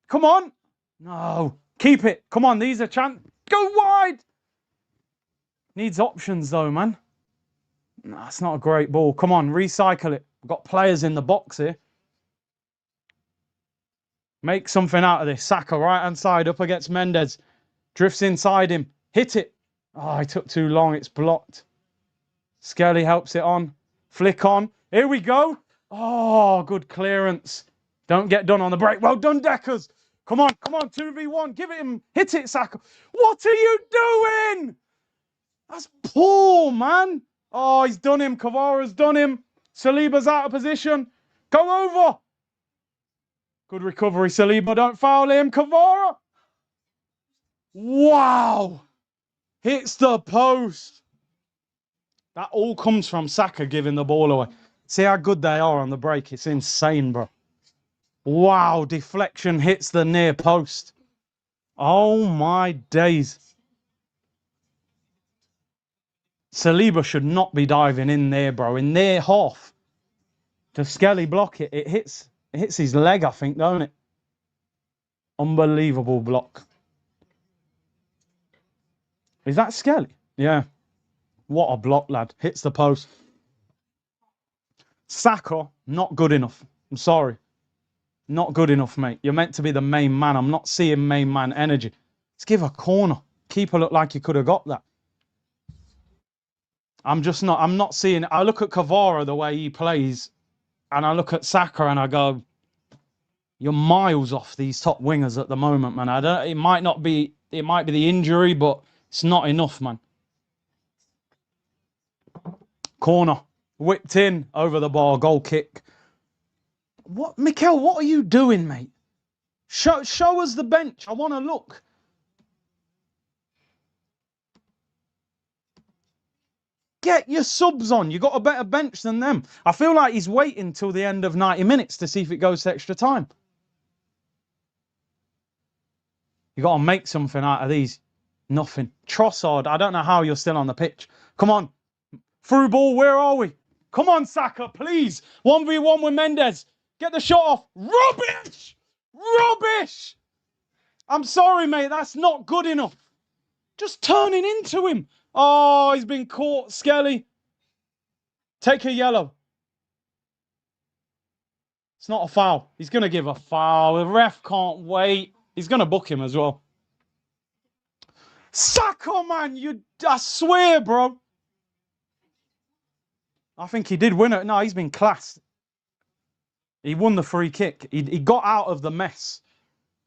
Come on. No. Keep it. Come on. These are chance. Go wide. Needs options though, man. That's not a great ball. Come on. Recycle it. We've got players in the box here. Make something out of this. Saka, right-hand side, up against Mendes. Drifts inside him. Hit it. Oh, he took too long. It's blocked. Skelly helps it on. Flick on. Here we go. Oh, good clearance. Don't get done on the break. Well done, Deckers. Come on, come on. 2v1. Give it him. Hit it, Saka. What are you doing? That's poor, man. Oh, he's done him. Kvara's done him. Saliba's out of position. Go over. Good recovery, Saliba. Don't foul him. Kvara. Wow. Hits the post. That all comes from Saka giving the ball away. See how good they are on the break. It's insane, bro. Wow. Deflection hits the near post. Oh, my days. Saliba should not be diving in there, bro. In their half. To Skelly block it. It hits his leg, I think, don't it? Unbelievable block. Is that Skelly? Yeah. What a block, lad. Hits the post. Saka, not good enough. I'm sorry. Not good enough, mate. You're meant to be the main man. I'm not seeing main man energy. Let's give a corner. Keeper looked like he could have got that. I'm not seeing it. I look at Kvara, the way he plays, and I look at Saka and I go, you're miles off these top wingers at the moment, man. It might be the injury, but it's not enough, man. Corner. Whipped in over the bar. Goal kick. What, Mikel, what are you doing, mate? Show us the bench. I want to look. Get your subs on. You got a better bench than them. I feel like he's waiting till the end of 90 minutes to see if it goes to extra time. You got to make something out of these. Nothing. Trossard, I don't know how you're still on the pitch. Come on. Through ball, where are we? Come on, Saka, please. 1v1 with Mendes. Get the shot off. Rubbish! Rubbish! I'm sorry, mate. That's not good enough. Just turning into him. Oh, he's been caught, Skelly. Take a yellow. It's not a foul. He's going to give a foul. The ref can't wait. He's going to book him as well. Saka, man. I swear, bro. I think he did win it. No, he's been classed. He won the free kick. He got out of the mess.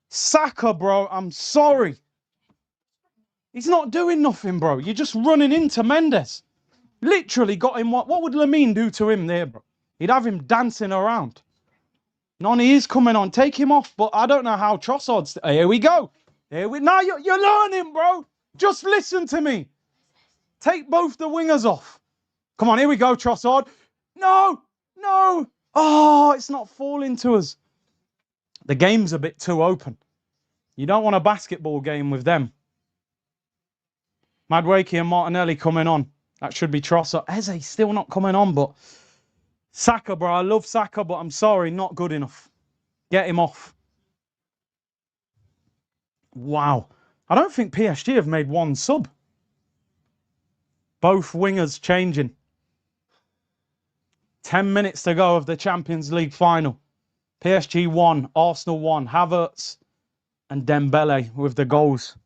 Saka, bro, I'm sorry. He's not doing nothing, bro. You're just running into Mendes. Literally got him. What would Lamine do to him there, bro? He'd have him dancing around. Nani is coming on. Take him off. But I don't know how Trossard's... Here we go. Now you're learning, bro. Just listen to me. Take both the wingers off. Come on, here we go, Trossard. No, no. Oh, it's not falling to us. The game's a bit too open. You don't want a basketball game with them. Madueke and Martinelli coming on. That should be Trossard. Eze still not coming on, but Saka, bro. I love Saka, but I'm sorry, not good enough. Get him off. Wow. I don't think PSG have made one sub. Both wingers changing. 10 minutes to go of the Champions League final. PSG 1, Arsenal 1. Havertz and Dembele with the goals.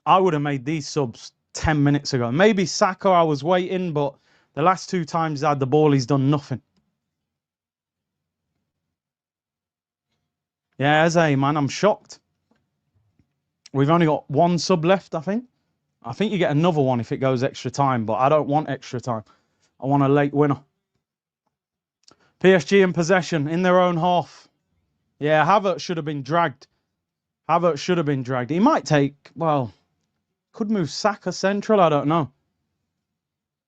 I would have made these subs 10 minutes ago. Maybe Saka, I was waiting, but the last 2 times he had the ball, he's done nothing. Yeah, Eze, man, I'm shocked. We've only got 1 sub left, I think. I think you get another one if it goes extra time, but I don't want extra time. I want a late winner. PSG in possession, in their own half. Yeah, Havertz should have been dragged. Havertz should have been dragged. He might take, well, could move Saka central, I don't know.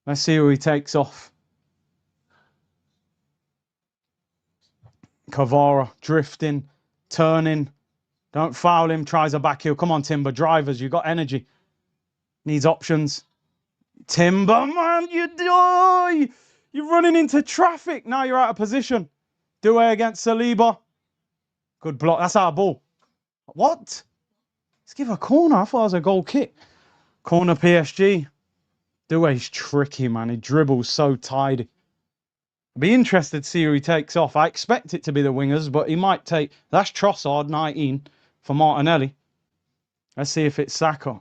Let's see who he takes off. Kvara, drifting, turning. Don't foul him, tries a back heel. Come on, Timber, drivers, you got energy. Needs options. Timber, man, you're running into traffic. Now you're out of position. Doué against Saliba. Good block. That's our ball. What? Let's give a corner. I thought it was a goal kick. Corner PSG. Doué's tricky, man. He dribbles so tidy. I'd be interested to see who he takes off. I expect it to be the wingers, but he might take... That's Trossard, 19, for Martinelli. Let's see if it's Saka.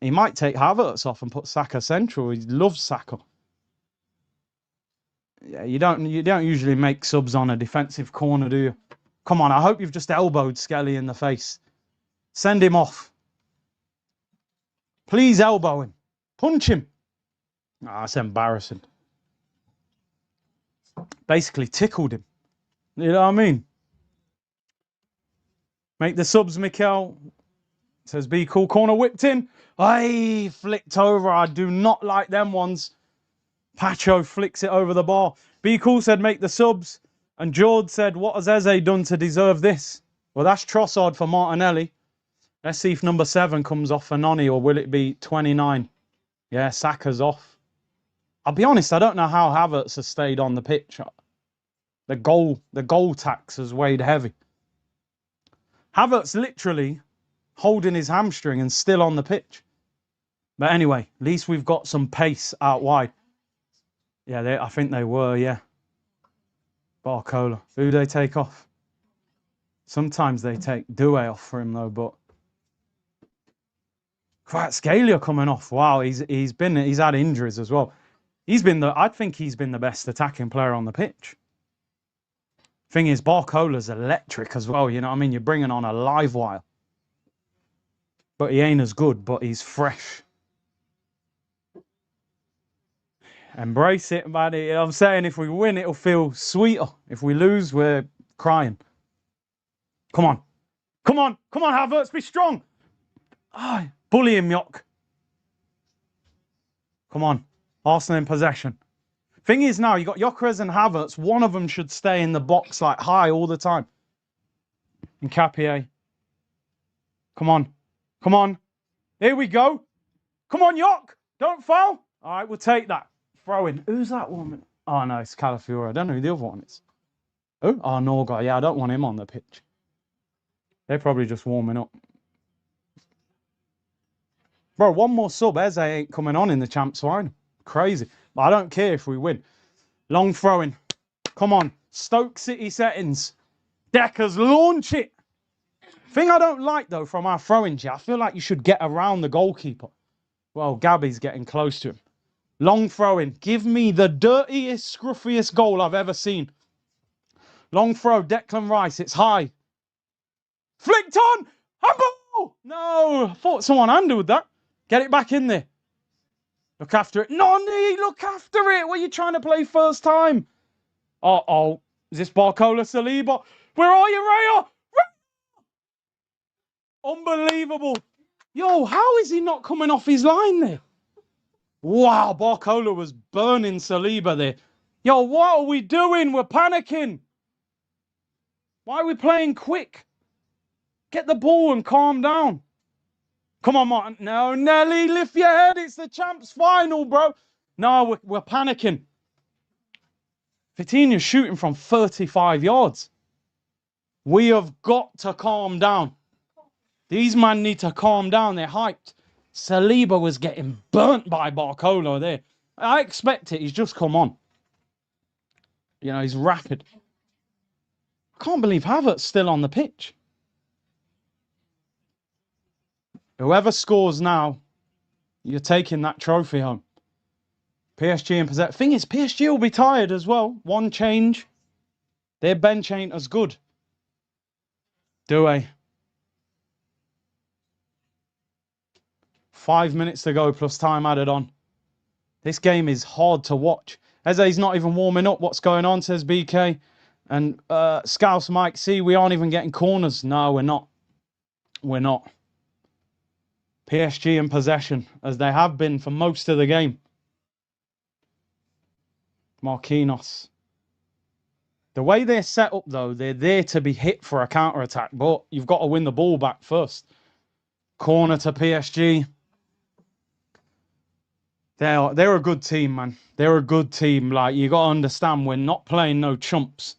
He might take Havertz off and put Saka central. He loves Saka. Yeah, you don't usually make subs on a defensive corner, do you? Come on, I hope you've just elbowed Skelly in the face. Send him off. Please elbow him. Punch him. Ah, that's embarrassing. Basically tickled him. You know what I mean? Make the subs, Mikel. Says be cool. Corner whipped in. Ay, flicked over. I do not like them ones. Pacho flicks it over the bar. Be cool said make the subs. And George said, what has Eze done to deserve this? Well, that's Trossard for Martinelli. Let's see if number 7 comes off for Noni, or will it be 29? Yeah, Saka's off. I'll be honest, I don't know how Havertz has stayed on the pitch. The goal tax has weighed heavy. Havertz literally holding his hamstring and still on the pitch. But anyway, at least we've got some pace out wide. Yeah, I think they were, yeah. Barcola. Who do they take off? Sometimes they take Doué off for him though, but Kvaratskhelia coming off. Wow, he's had injuries as well. I think he's been the best attacking player on the pitch. Thing is, Barcola's electric as well, you know what I mean? You're bringing on a live wire. But he ain't as good, but he's fresh. Embrace it, man. I'm saying if we win, it'll feel sweeter. If we lose, we're crying. Come on. Come on. Come on, Havertz. Be strong. Oh, bully him, Yok. Come on. Arsenal in possession. Thing is now, you got Gyökeres and Havertz. One of them should stay in the box like high all the time. Nkapie. Come on. Come on. Here we go. Come on, Yok. Don't foul. All right, we'll take that. Throw in. Who's that woman? Oh, no, it's Calafiore. I don't know who the other one is. Oh, Norgay. Yeah, I don't want him on the pitch. They're probably just warming up. Bro, one more sub. Eze ain't coming on in the champs final. Crazy. But I don't care if we win. Long throwing. Come on. Stoke City settings. Deckers, launch it. Thing I don't like, though, from our throwing, I feel like you should get around the goalkeeper. Well, Gabby's getting close to him. Long throwing. Give me the dirtiest, scruffiest goal I've ever seen. Long throw. Declan Rice. It's high. Flicked on. Handball. No. I thought someone handled that. Get it back in there. Look after it. Noni, look after it. What are you trying to play first time? Uh-oh. Is this Barcola Saliba? Where are you, Raya? Unbelievable. Yo, how is he not coming off his line there? Wow, Barcola was burning Saliba there. Yo, what are we doing? We're panicking. Why are we playing quick? Get the ball and calm down. Come on, Martin. No, Nelly, lift your head. It's the champs final, bro. No, we're panicking. Vitinha's shooting from 35 yards. We have got to calm down. These men need to calm down. They're hyped. Saliba was getting burnt by Barcola there. I expect it. He's just come on. You know, he's rapid. I can't believe Havertz's still on the pitch. Whoever scores now, you're taking that trophy home. PSG in possession. Thing is, PSG will be tired as well. One change. Their bench ain't as good. Doué. 5 minutes to go plus time added on. This game is hard to watch. Eze's not even warming up. What's going on, says BK. And Scouse Mike, see, we aren't even getting corners. No, we're not. We're not. PSG in possession, as they have been for most of the game. Marquinhos. The way they're set up, though, they're there to be hit for a counter-attack, but you've got to win the ball back first. Corner to PSG. They're a good team, man. They're a good team. Like, you got to understand, we're not playing no chumps.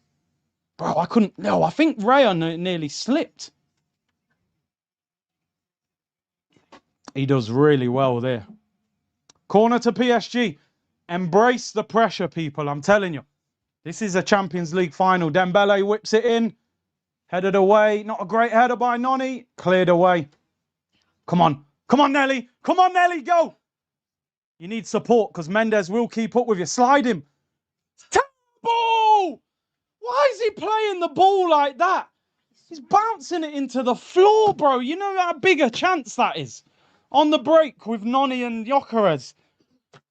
Bro, I couldn't... No, I think Raya nearly slipped. He does really well there. Corner to PSG. Embrace the pressure, people. I'm telling you. This is a Champions League final. Dembele whips it in. Headed away. Not a great header by Noni. Cleared away. Come on. Come on, Nelly. Come on, Nelly. Go. You need support because Mendes will keep up with you. Slide him. Terrible. Why is he playing the ball like that? He's bouncing it into the floor, bro. You know how big a chance that is. On the break with Noni and Gyökeres.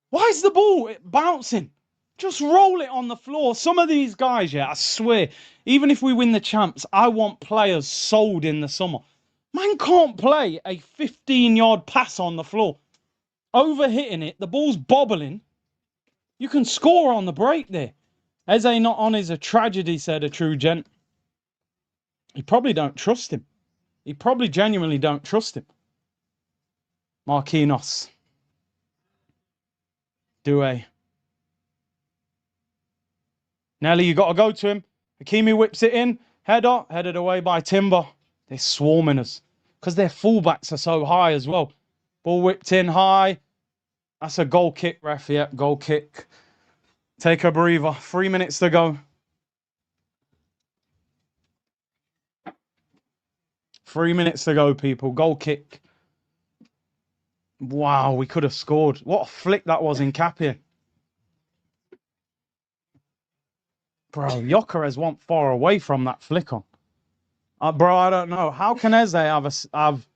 Why is the ball bouncing? Just roll it on the floor. Some of these guys, yeah, I swear, even if we win the champs, I want players sold in the summer. Man can't play a 15-yard pass on the floor. Overhitting it, the ball's bobbling. You can score on the break there. Eze not on is a tragedy, said a true gent. He probably don't trust him. He probably genuinely don't trust him. Marquinhos. Doué. Nelly, you got to go to him. Hakimi whips it in. Header. Headed away by Timber. They're swarming us. Because their fullbacks are so high as well. Ball whipped in high. That's a goal kick, ref. Yeah, goal kick. Take a breather. 3 minutes to go. 3 minutes to go, people. Goal kick. Wow, we could have scored. What a flick that was in Capia. Bro, Gyökeres went far away from that flick on. Bro, I don't know. How can Eze have,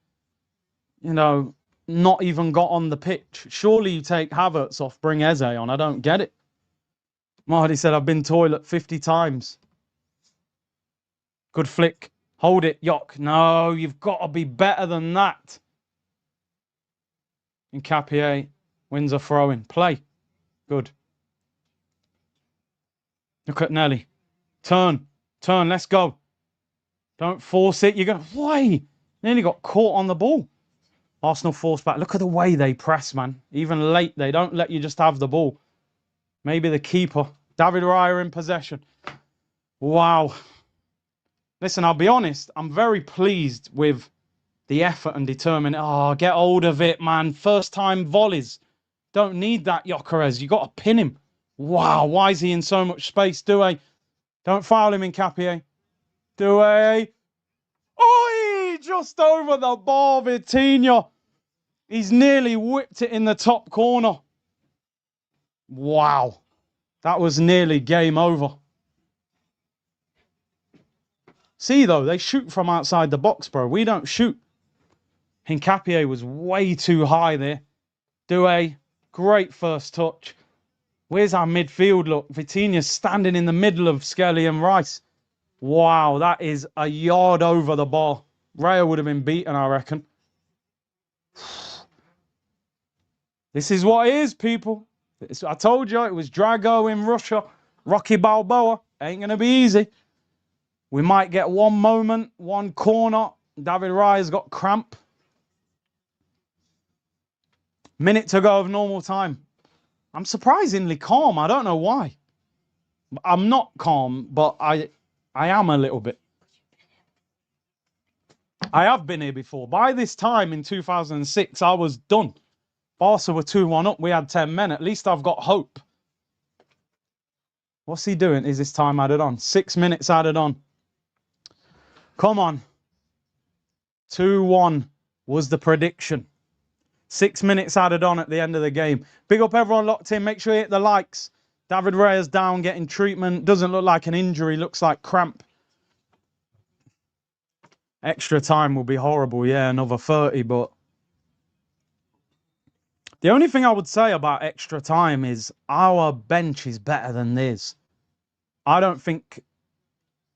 you know, not even got on the pitch? Surely you take Havertz off, bring Eze on. I don't get it. Mahdi said, I've been toilet 50 times. Good flick. Hold it, Yok. No, you've got to be better than that. Capia wins a throw-in. Play. Good. Look at Nelly. Turn. Turn. Let's go. Don't force it. You're going to... Why? Nearly got caught on the ball. Arsenal force back. Look at the way they press, man. Even late, they don't let you just have the ball. Maybe the keeper. David Raya in possession. Wow. Listen, I'll be honest. I'm very pleased with the effort and determination. Oh, get hold of it, man. First time volleys. Don't need that, Gyökeres. You got to pin him. Wow, why is he in so much space? Doué. Don't foul him in Capia. Doué. Oh, just over the bar, Vitinha. He's nearly whipped it in the top corner. Wow. That was nearly game over. See, though, they shoot from outside the box, bro. We don't shoot. Hincapié was way too high there. Doué, great first touch. Where's our midfield look? Vitinha's standing in the middle of Skelly and Rice. Wow, that is a yard over the bar. Raya would have been beaten, I reckon. This is what it is, people. I told you, it was Drago in Russia. Rocky Balboa. Ain't going to be easy. We might get one moment, one corner. David Raya's got cramp. Minute to go of normal time. I'm surprisingly calm. I don't know why. I'm not calm, but I am a little bit. I have been here before. By this time in 2006, I was done. Barca were 2-1 up. We had 10 men. At least I've got hope. What's he doing? Is this time added on? 6 minutes added on. Come on. 2-1 was the prediction. 6 minutes added on at the end of the game. Big up everyone locked in. Make sure you hit the likes. David Raya's down getting treatment. Doesn't look like an injury. Looks like cramp. Extra time will be horrible. Yeah, another 30. But the only thing I would say about extra time is our bench is better than theirs. I don't think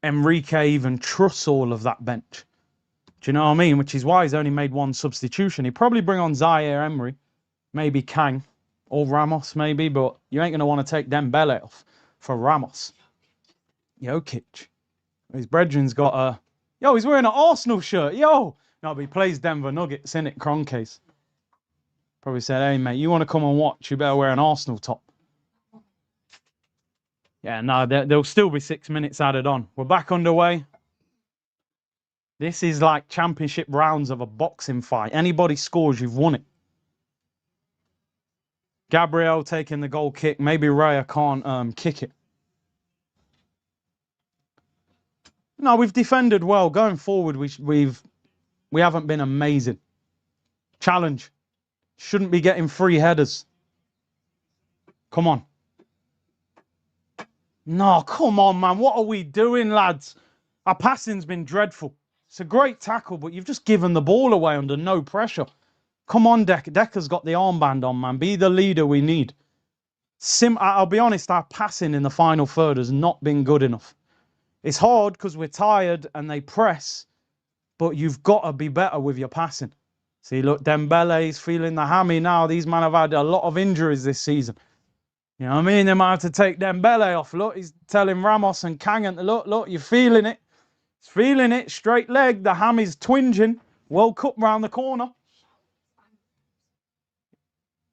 Enrique even trusts all of that bench. Do you know what I mean? Which is why he's only made one substitution. He'd probably bring on Zaire Emery, maybe Kang, or Ramos maybe, but you ain't going to want to take Dembele off for Ramos. Jokic. His brethren's got a... Yo, he's wearing an Arsenal shirt. Yo! No, but he plays Denver Nuggets, innit, Kroenkes. Probably said, hey, mate, you want to come and watch, you better wear an Arsenal top. Yeah, no, there'll still be 6 minutes added on. We're back underway. This is like championship rounds of a boxing fight. Anybody scores, you've won it. Gabriel taking the goal kick. Maybe Raya can't kick it. No, we've defended well. Going forward, we haven't been amazing. Challenge. Shouldn't be getting free headers. Come on. No, come on, man. What are we doing, lads? Our passing's been dreadful. It's a great tackle, but you've just given the ball away under no pressure. Come on, Decker. Decker's got the armband on, man. Be the leader we need. I'll be honest, our passing in the final third has not been good enough. It's hard because we're tired and they press, but you've got to be better with your passing. See, look, Dembele's feeling the hammy now. These men have had a lot of injuries this season. You know what I mean? They might have to take Dembele off. Look, he's telling Ramos and Kangan to look, you're feeling it. He's feeling it. Straight leg. The hammy's twinging. World Cup round the corner.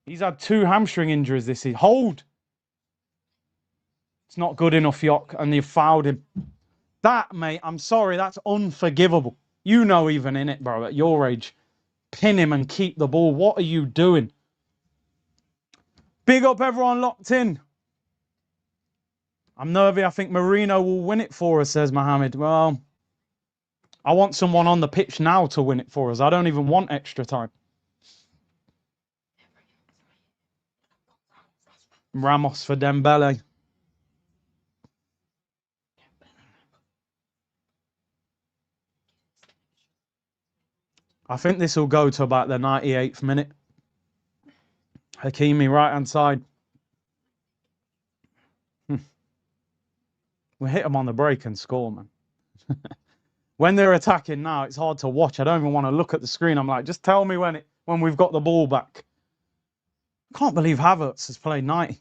He's had 2 hamstring injuries this season. Hold. It's not good enough, Yok, and you've fouled him. That, mate, I'm sorry, that's unforgivable. You know even in it, bro, at your age. Pin him and keep the ball. What are you doing? Big up everyone locked in. I'm nervy. I think Marino will win it for us, says Mohammed. Well, I want someone on the pitch now to win it for us. I don't even want extra time. Ramos for Dembele. I think this will go to about the 98th minute. Hakimi, right-hand side. We hit them on the break and score, man. When they're attacking now, it's hard to watch. I don't even want to look at the screen. I'm like, just tell me when we've got the ball back. Can't believe Havertz has played 90.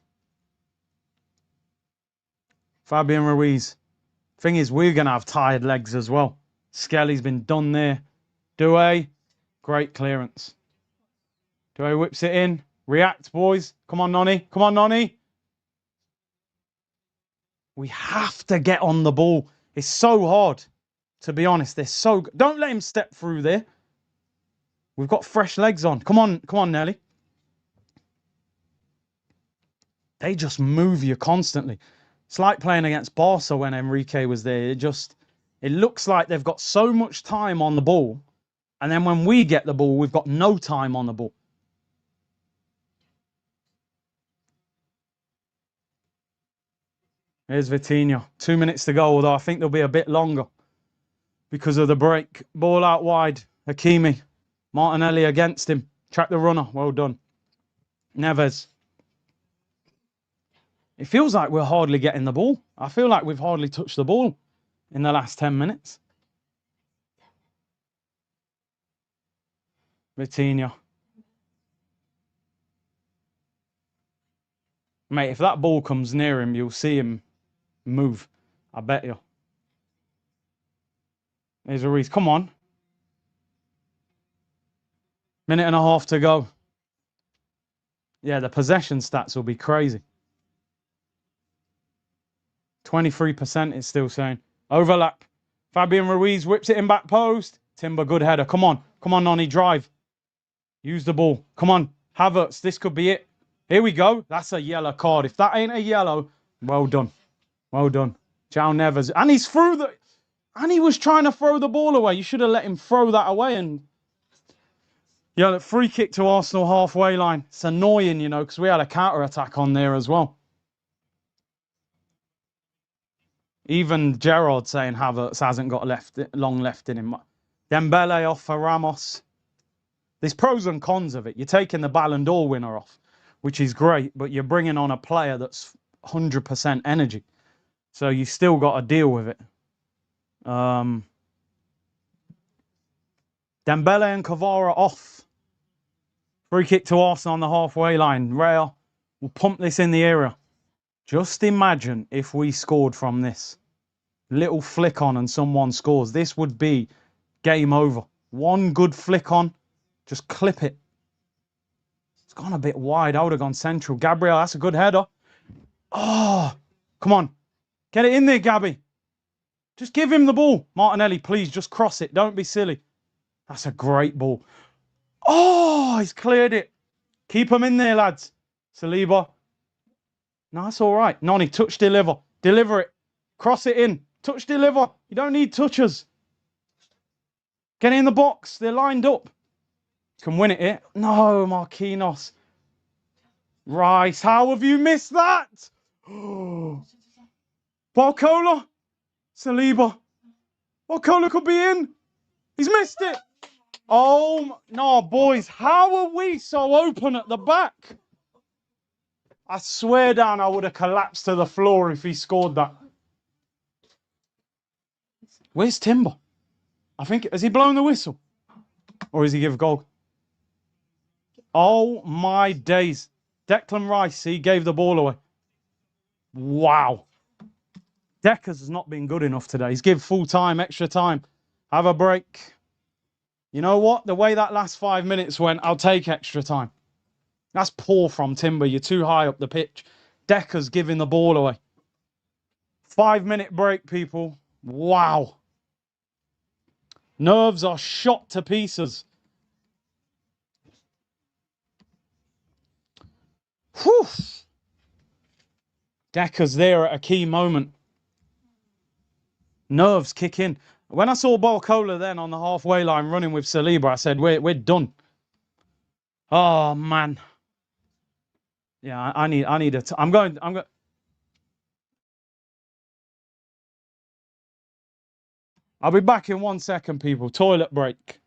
Fabian Ruiz. Thing is, we're going to have tired legs as well. Skelly's been done there. Doué. Great clearance. Doué whips it in. React, boys. Come on, Noni. Come on, Noni. We have to get on the ball. It's so hard, to be honest. They're so good. Don't let him step through there. We've got fresh legs on. Come on, Nelly. They just move you constantly. It's like playing against Barca when Enrique was there. It looks like they've got so much time on the ball. And then when we get the ball, we've got no time on the ball. Here's Vitinha. 2 minutes to go, although I think they'll be a bit longer because of the break. Ball out wide. Hakimi. Martinelli against him. Track the runner. Well done. Neves. It feels like we're hardly getting the ball. I feel like we've hardly touched the ball in the last 10 minutes. Vitinha. Mate, if that ball comes near him, you'll see him move. I bet you. Here's Ruiz. Come on. Minute and a half to go. Yeah, the possession stats will be crazy. 23% it's still saying. Overlap. Fabian Ruiz whips it in back post. Timber, good header. Come on. Come on, Noni, drive. Use the ball. Come on. Havertz, this could be it. Here we go. That's a yellow card. If that ain't a yellow, well done. Well done. João Neves. And he's through the... And he was trying to throw the ball away. You should have let him throw that away. And yeah, the free kick to Arsenal halfway line. It's annoying, you know, because we had a counter-attack on there as well. Even Gerrard saying Havertz hasn't got long left in him. Dembele off for Ramos. There's pros and cons of it. You're taking the Ballon d'Or winner off, which is great, but you're bringing on a player that's 100% energy. So you still got to deal with it. Dembele and Kvara off. Free kick to Arsenal on the halfway line. Real will pump this in the area. Just imagine if we scored from this. Little flick on and someone scores. This would be game over. One good flick on. Just clip it. It's gone a bit wide. I would have gone central. Gabriel, that's a good header. Oh, come on. Get it in there, Gabby. Just give him the ball. Martinelli, please, just cross it. Don't be silly. That's a great ball. Oh, he's cleared it. Keep him in there, lads. Saliba. No, that's all right. Noni, touch, deliver. Deliver it. Cross it in. Touch, deliver. You don't need touches. Get in the box. They're lined up. Can win it here. No, Marquinhos. Rice, how have you missed that? Barcola. Saliba. Barcola could be in. He's missed it. Oh, no, boys. How are we so open at the back? I swear down I would have collapsed to the floor if he scored that. Where's Timber? I think, has he blown the whistle? Or has he give a goal? Oh, my days. Declan Rice, he gave the ball away. Wow. Deckers has not been good enough today. He's given full time, extra time. Have a break. You know what? The way that last 5 minutes went, I'll take extra time. That's poor from Timber. You're too high up the pitch. Decker's giving the ball away. 5-minute break, people. Wow. Nerves are shot to pieces. Whew. Decker's there at a key moment. Nerves kick in. When I saw Barcola then on the halfway line running with Saliba, I said, we're done. Oh, man. Yeah, I need a... I'm going... I'll be back in 1 second, people. Toilet break.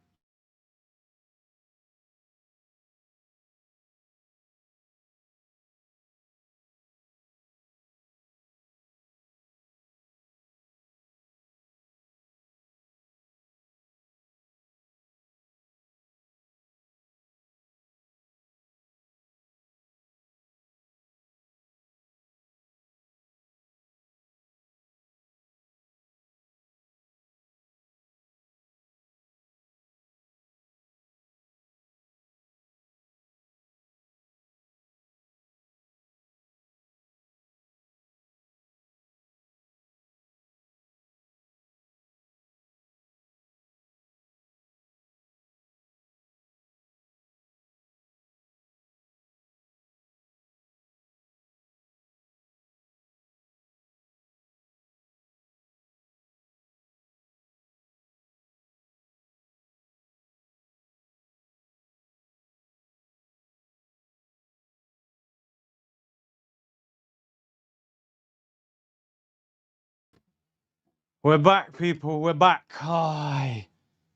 We're back, people. We're back. Oh,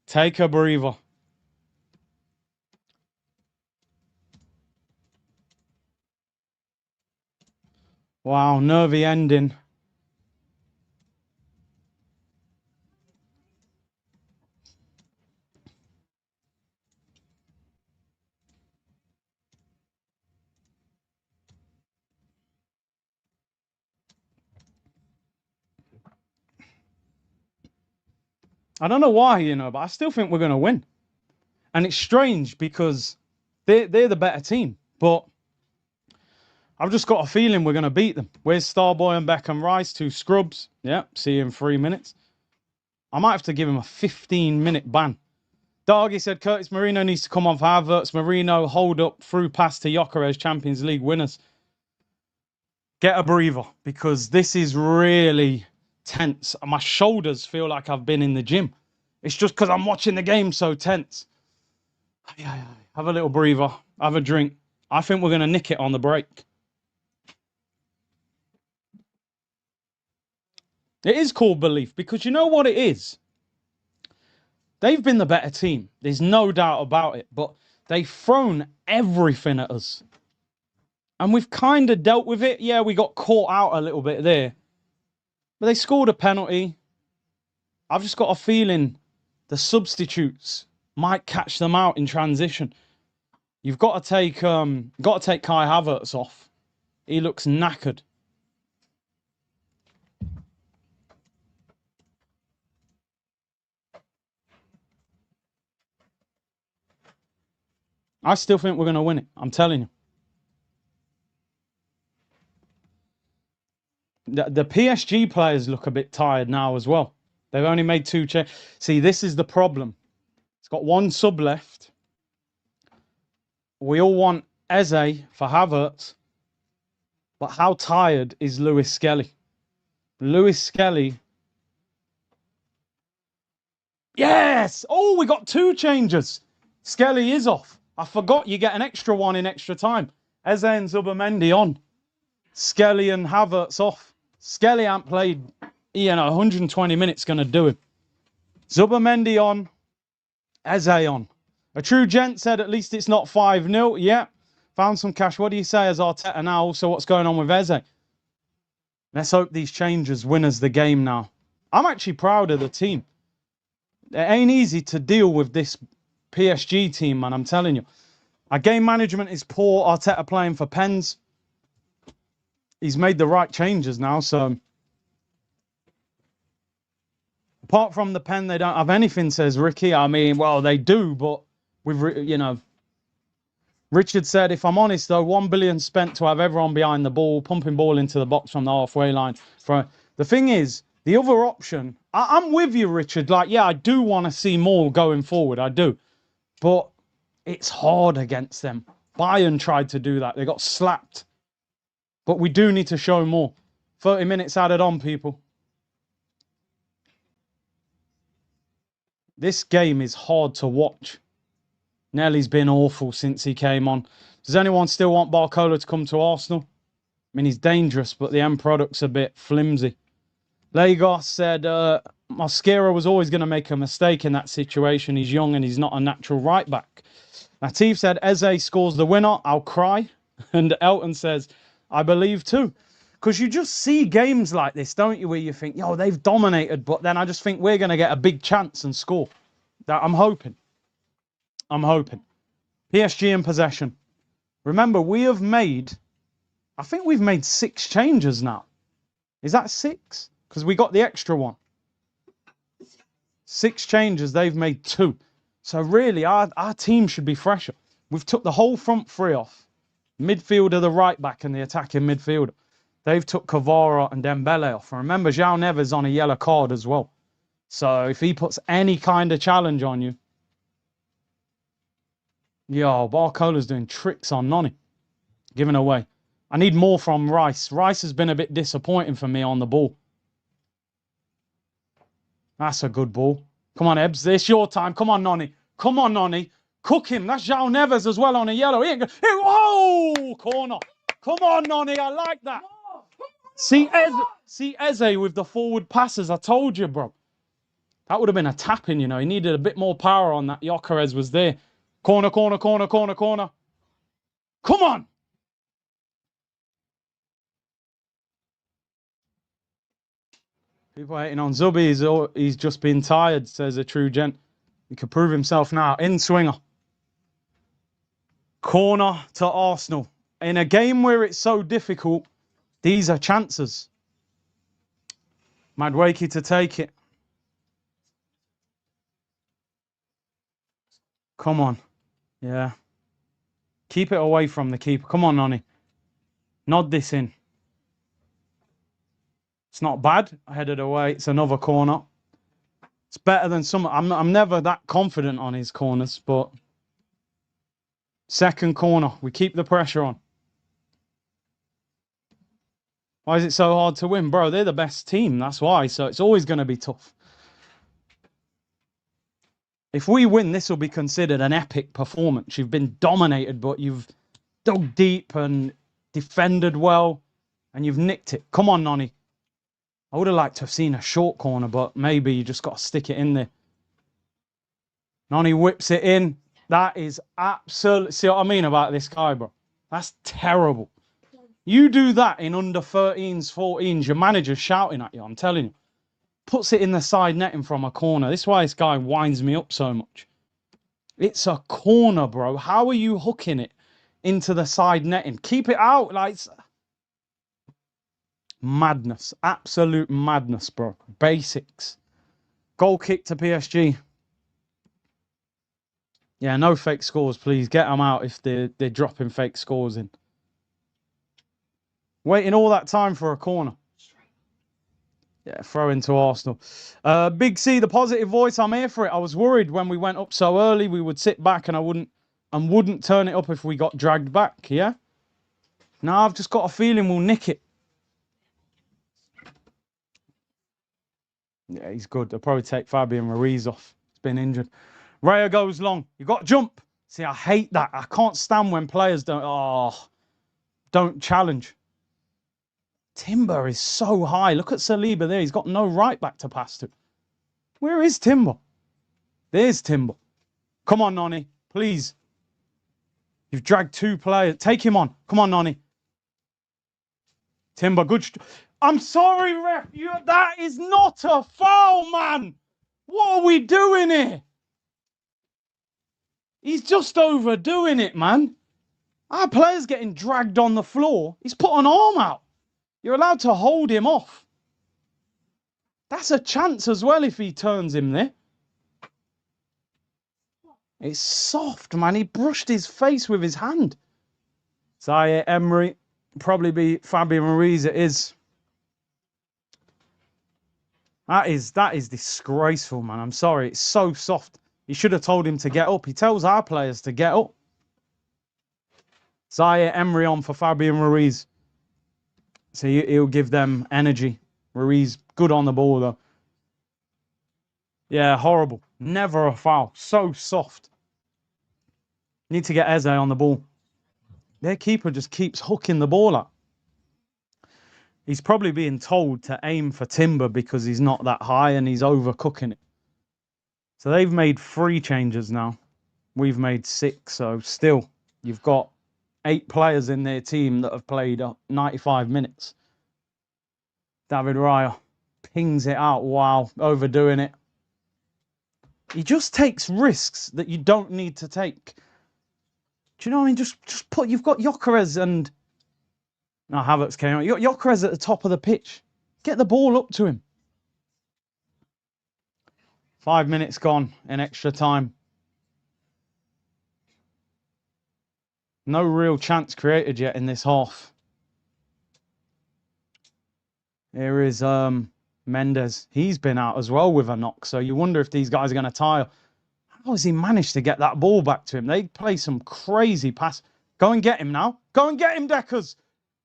take a breather. Wow, nervy ending. I don't know why, you know, but I still think we're going to win. And it's strange because they're the better team. But I've just got a feeling we're going to beat them. Where's Starboy and Beckham Rice? 2 scrubs. Yeah, see you in 3 minutes. I might have to give him a 15-minute ban. Dargy said Curtis Marino needs to come on for Havertz. Marino, hold up, through pass to Gyökeres, Champions League winners. Get a breather, because this is really tense. My shoulders feel like I've been in the gym. It's just because I'm watching the game so tense. Have a little breather. Have a drink. I think we're going to nick it on the break. It is called belief, because you know what it is? They've been the better team. There's no doubt about it. But they've thrown everything at us. And we've kind of dealt with it. Yeah, we got caught out a little bit there. But they scored a penalty. I've just got a feeling the substitutes might catch them out in transition. You've got to take Kai Havertz off. He looks knackered. I still think we're going to win it. I'm telling you. The PSG players look a bit tired now as well. They've only made 2 changes. See, this is the problem. It's got 1 sub left. We all want Eze for Havertz. But how tired is Lewis Skelly? Lewis Skelly. Yes! Oh, we got 2 changes. Skelly is off. I forgot you get an extra one in extra time. Eze and Zubamendi on. Skelly and Havertz off. Skelly ain't played, 120 minutes going to do him. Zubamendi on. Eze on. A true gent said at least it's not 5-0. Yeah. Found some cash. What do you say as Arteta now? Also, what's going on with Eze? Let's hope these changes win us the game now. I'm actually proud of the team. It ain't easy to deal with this PSG team, man. I'm telling you. Our game management is poor. Arteta playing for pens. He's made the right changes now, so apart from the pen, they don't have anything, says Ricky. I mean, well, they do, but Richard said, if I'm honest, though, 1 billion spent to have everyone behind the ball, pumping ball into the box from the halfway line. The thing is, the other option, I'm with you, Richard. Like, yeah, I do want to see more going forward. I do. But it's hard against them. Bayern tried to do that. They got slapped. But we do need to show more. 30 minutes added on, people. This game is hard to watch. Nelly's been awful since he came on. Does anyone still want Barcola to come to Arsenal? I mean, he's dangerous, but the end product's a bit flimsy. Lagos said, Mosquera was always going to make a mistake in that situation. He's young and he's not a natural right back. Latif said, Eze scores the winner. I'll cry. And Elton says, I believe too. Because you just see games like this, don't you, where you think, yo, they've dominated, but then I just think we're going to get a big chance and score. I'm hoping. PSG in possession. Remember, I think we've made 6 changes now. Is that 6? Because we got the extra one. 6 changes, they've made 2. So really, our team should be fresher. We've took the whole front 3 off. Midfielder, the right back, and the attacking midfielder. They've took Kvara and Dembele off. And remember, João Neves on a yellow card as well. So if he puts any kind of challenge on you. Yo, Barcola's doing tricks on Noni. Giving away. I need more from Rice. Rice has been a bit disappointing for me on the ball. That's a good ball. Come on, Ebbs. It's your time. Come on, Noni. Come on, Noni. Cook him. That's João Neves as well on a yellow. Oh, corner. Come on, Noni. I like that. See Eze with the forward passes. I told you, bro. That would have been a tapping, He needed a bit more power on that. Gyökeres was there. Corner. Come on. People hating on Zubi. He's just been tired, says a true gent. He could prove himself now. In swinger. Corner to Arsenal. In a game where it's so difficult, these are chances. Madwakey to take it. Come on. Yeah. Keep it away from the keeper. Come on, Noni. Nod this in. It's not bad. I headed away. It's another corner. It's better than some. I'm never that confident on his corners, but second corner. We keep the pressure on. Why is it so hard to win? Bro, they're the best team. That's why. So it's always going to be tough. If we win, this will be considered an epic performance. You've been dominated, but you've dug deep and defended well, and you've nicked it. Come on, Noni. I would have liked to have seen a short corner, but maybe you just got to stick it in there. Noni whips it in. That is absolutely... See what I mean about this guy, bro? That's terrible. You do that in under 13s, 14s, your manager's shouting at you, I'm telling you. Puts it in the side netting from a corner. This is why this guy winds me up so much. It's a corner, bro. How are you hooking it into the side netting? Keep it out. Like, madness. Absolute madness, bro. Basics. Goal kick to PSG. Yeah, no fake scores, please. Get them out if they're dropping fake scores in. Waiting all that time for a corner. Yeah, throw into Arsenal. Big C, the positive voice. I'm here for it. I was worried when we went up so early we would sit back and I wouldn't turn it up if we got dragged back. Yeah. Now I've just got a feeling we'll nick it. Yeah, he's good. They'll probably take Fabian Ruiz off. He's been injured. Raya goes long. You got to jump. See, I hate that. I can't stand when players don't challenge. Timber is so high. Look at Saliba there. He's got no right back to pass to. Where is Timber? There's Timber. Come on, Noni. Please. You've dragged two players. Take him on. Come on, Noni. Timber, good. I'm sorry, ref. That is not a foul, man. What are we doing here? He's just overdoing it, man. Our player's getting dragged on the floor. He's put an arm out. You're allowed to hold him off. That's a chance as well if he turns him there. It's soft, man. He brushed his face with his hand. Zaire Emery. Probably be Fabian Ruiz. It is. That is disgraceful, man. I'm sorry. It's so soft. He should have told him to get up. He tells our players to get up. Zaire Emery on for Fabian Ruiz. So he'll give them energy. Ruiz, good on the ball, though. Yeah, horrible. Never a foul. So soft. Need to get Eze on the ball. Their keeper just keeps hooking the ball up. He's probably being told to aim for Timber because he's not that high and he's overcooking it. So they've made 3 changes now. We've made 6. So still, you've got 8 players in their team that have played 95 minutes. David Raya pings it out. Wow, overdoing it. He just takes risks that you don't need to take. Do you know what I mean? Just put. You've got Gyökeres and no, Havertz came out. You got Gyökeres at the top of the pitch. Get the ball up to him. 5 minutes gone in extra time. No real chance created yet in this half. Here is Mendes. He's been out as well with a knock. So you wonder if these guys are going to tire. How has he managed to get that ball back to him? They play some crazy pass. Go and get him now. Go and get him, Deckers.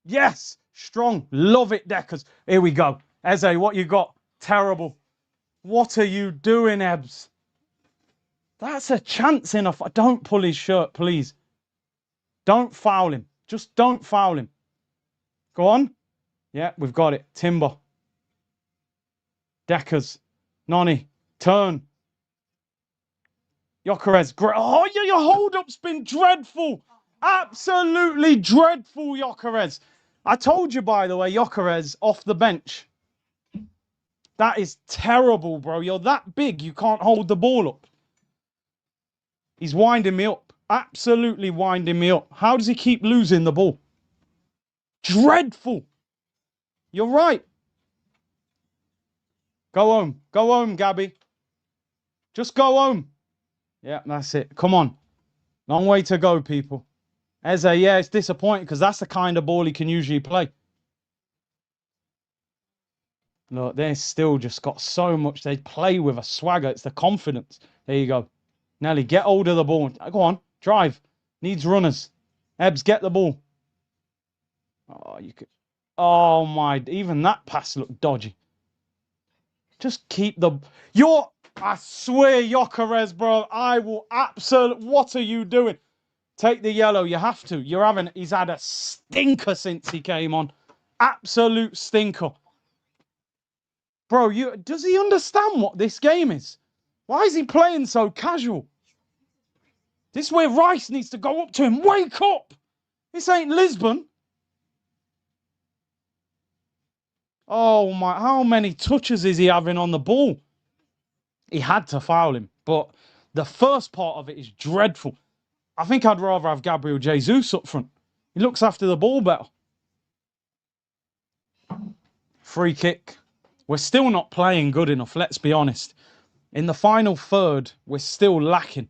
Yes. Strong. Love it, Deckers. Here we go. Eze, what you got? Terrible. What are you doing, Ebbs? That's a chance in a... Don't pull his shirt, please. Don't foul him. Just don't foul him. Go on. Yeah, we've got it. Timber. Deckers. Noni. Turn. Gyökeres. Oh, your hold-up's been dreadful. Absolutely dreadful, Gyökeres. I told you, by the way, Gyökeres off the bench. That is terrible, bro. You're that big, you can't hold the ball up. He's winding me up. Absolutely winding me up. How does he keep losing the ball? Dreadful. You're right. Go home. Go home, Gabby. Just go home. Yeah, that's it. Come on. Long way to go, people. Eze, yeah, it's disappointing because that's the kind of ball he can usually play. Look, they're still just got so much. They play with a swagger. It's the confidence. There you go. Nelly, get hold of the ball. Go on, drive. Needs runners. Ebbs, get the ball. Oh, you could. Oh my! Even that pass looked dodgy. Just keep the. I swear, Gyökeres, bro. I will absolutely. What are you doing? Take the yellow. You have to. You're having. He's had a stinker since he came on. Absolute stinker. Bro, does he understand what this game is? Why is he playing so casual? This is where Rice needs to go up to him. Wake up! This ain't Lisbon. Oh my, how many touches is he having on the ball? He had to foul him, but the first part of it is dreadful. I think I'd rather have Gabriel Jesus up front. He looks after the ball better. Free kick. We're still not playing good enough, let's be honest. In the final third, we're still lacking.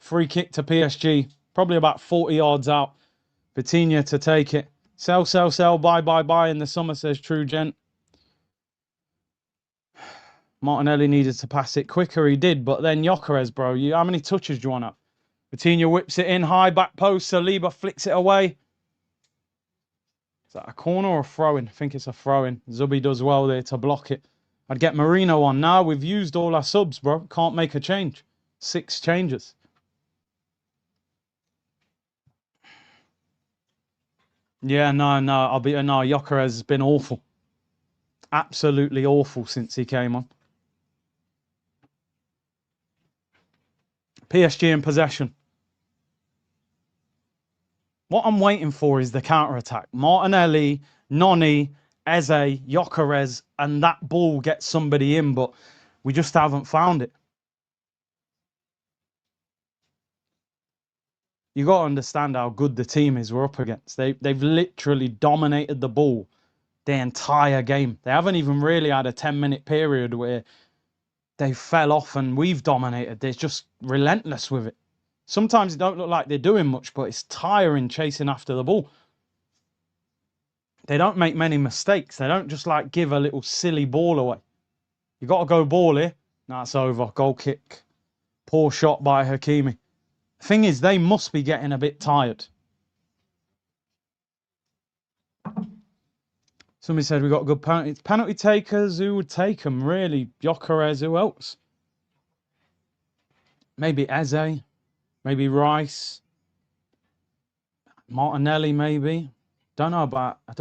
Free kick to PSG. Probably about 40 yards out. Vitinha to take it. Sell, sell, sell. Buy, buy, buy. In the summer, says True Gent. Martinelli needed to pass it quicker. He did. But then Gyökeres, bro. How many touches do you want up? Vitinha whips it in. High back post. Saliba flicks it away. Is that a corner or a throw-in? I think it's a throw-in. Zubi does well there to block it. I'd get Marino on. Now we've used all our subs, bro. Can't make a change. 6 changes. Yeah, no. Gyökeres has been awful. Absolutely awful since he came on. PSG in possession. What I'm waiting for is the counter-attack. Martinelli, Noni, Eze, Gyökeres, and that ball gets somebody in, but we just haven't found it. You got to understand how good the team is we're up against. They've literally dominated the ball the entire game. They haven't even really had a 10-minute period where they fell off and we've dominated. They're just relentless with it. Sometimes it don't look like they're doing much, but it's tiring chasing after the ball. They don't make many mistakes. They don't just like give a little silly ball away. You got to go ball here. Now it's over. Goal kick. Poor shot by Hakimi. Thing is, they must be getting a bit tired. Somebody said we got good penalties. Penalty takers, who would take them, really? Gyökeres, who else? Maybe Eze. Maybe Rice. Martinelli, maybe. I don't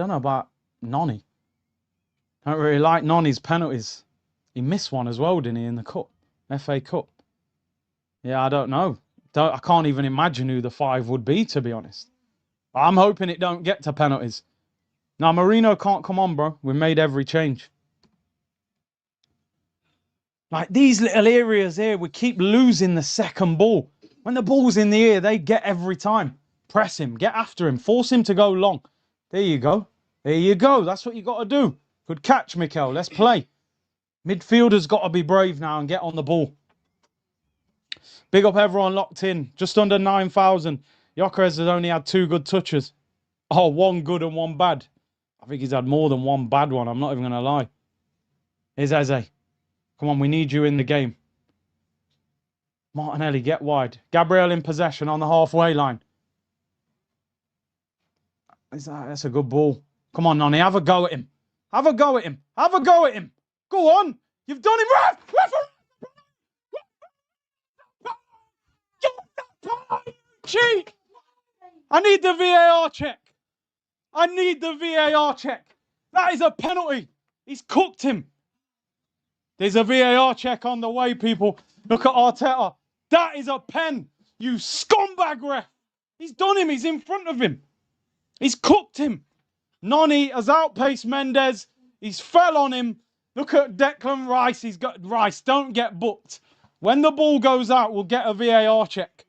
know about Noni. I don't really like Noni's penalties. He missed one as well, didn't he, in the cup? FA Cup. Yeah, I don't know. I can't even imagine who the 5 would be, to be honest. I'm hoping it don't get to penalties. Now, Marino can't come on, bro. We made every change. Like, these little areas here, we keep losing the second ball. When the ball's in the air, they get every time. Press him. Get after him. Force him to go long. There you go. There you go. That's what you got to do. Good catch, Mikel. Let's play. Midfielder's got to be brave now and get on the ball. Big up everyone locked in. Just under 9,000. Gyökeres has only had 2 good touches. Oh, 1 good and 1 bad. I think he's had more than 1 bad one. I'm not even going to lie. Here's Eze. Come on, we need you in the game. Martinelli, get wide. Gabriel in possession on the halfway line. That's a good ball. Come on, Noni, have a go at him. Have a go at him. Have a go at him. Go on. You've done him right. Cheat. I need the VAR check. I need the VAR check. That is a penalty. He's cooked him. There's a VAR check on the way, people. Look at Arteta. That is a pen. You scumbag ref. He's done him. He's in front of him. He's cooked him. Noni has outpaced Mendes. He's fell on him. Look at Declan Rice. He's got Rice. Don't get booked. When the ball goes out, we'll get a VAR check.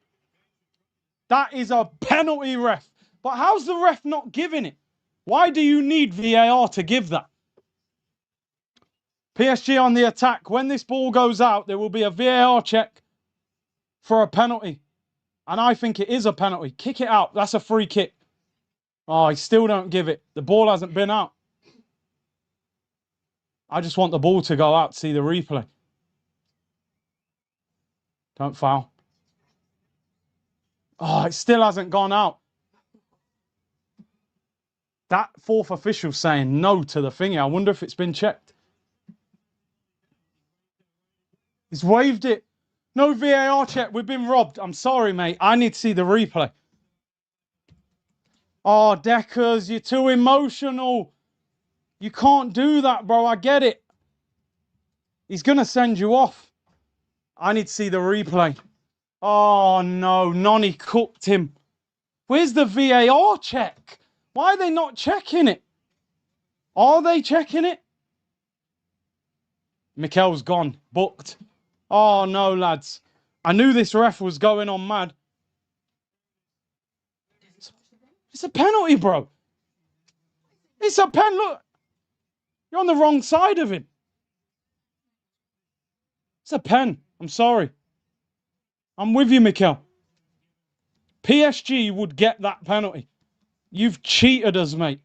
That is a penalty, ref. But how's the ref not giving it? Why do you need VAR to give that? PSG on the attack. When this ball goes out, there will be a VAR check for a penalty. And I think it is a penalty. Kick it out. That's a free kick. Oh, he still don't give it. The ball hasn't been out. I just want the ball to go out to see the replay. Don't foul. Oh, it still hasn't gone out. That fourth official saying no to the thingy. I wonder if it's been checked. He's waved it. No VAR check. We've been robbed. I'm sorry, mate. I need to see the replay. Oh, Deckers, you're too emotional. You can't do that, bro. I get it. He's going to send you off. I need to see the replay. Oh, no. Noni cooked him. Where's the VAR check? Why are they not checking it? Are they checking it? Mikel's gone. Booked. Oh, no, lads. I knew this ref was going on mad. It's a penalty, bro. It's a pen. Look. You're on the wrong side of him. It's a pen. I'm sorry. I'm with you, Mikel. PSG would get that penalty. You've cheated us, mate.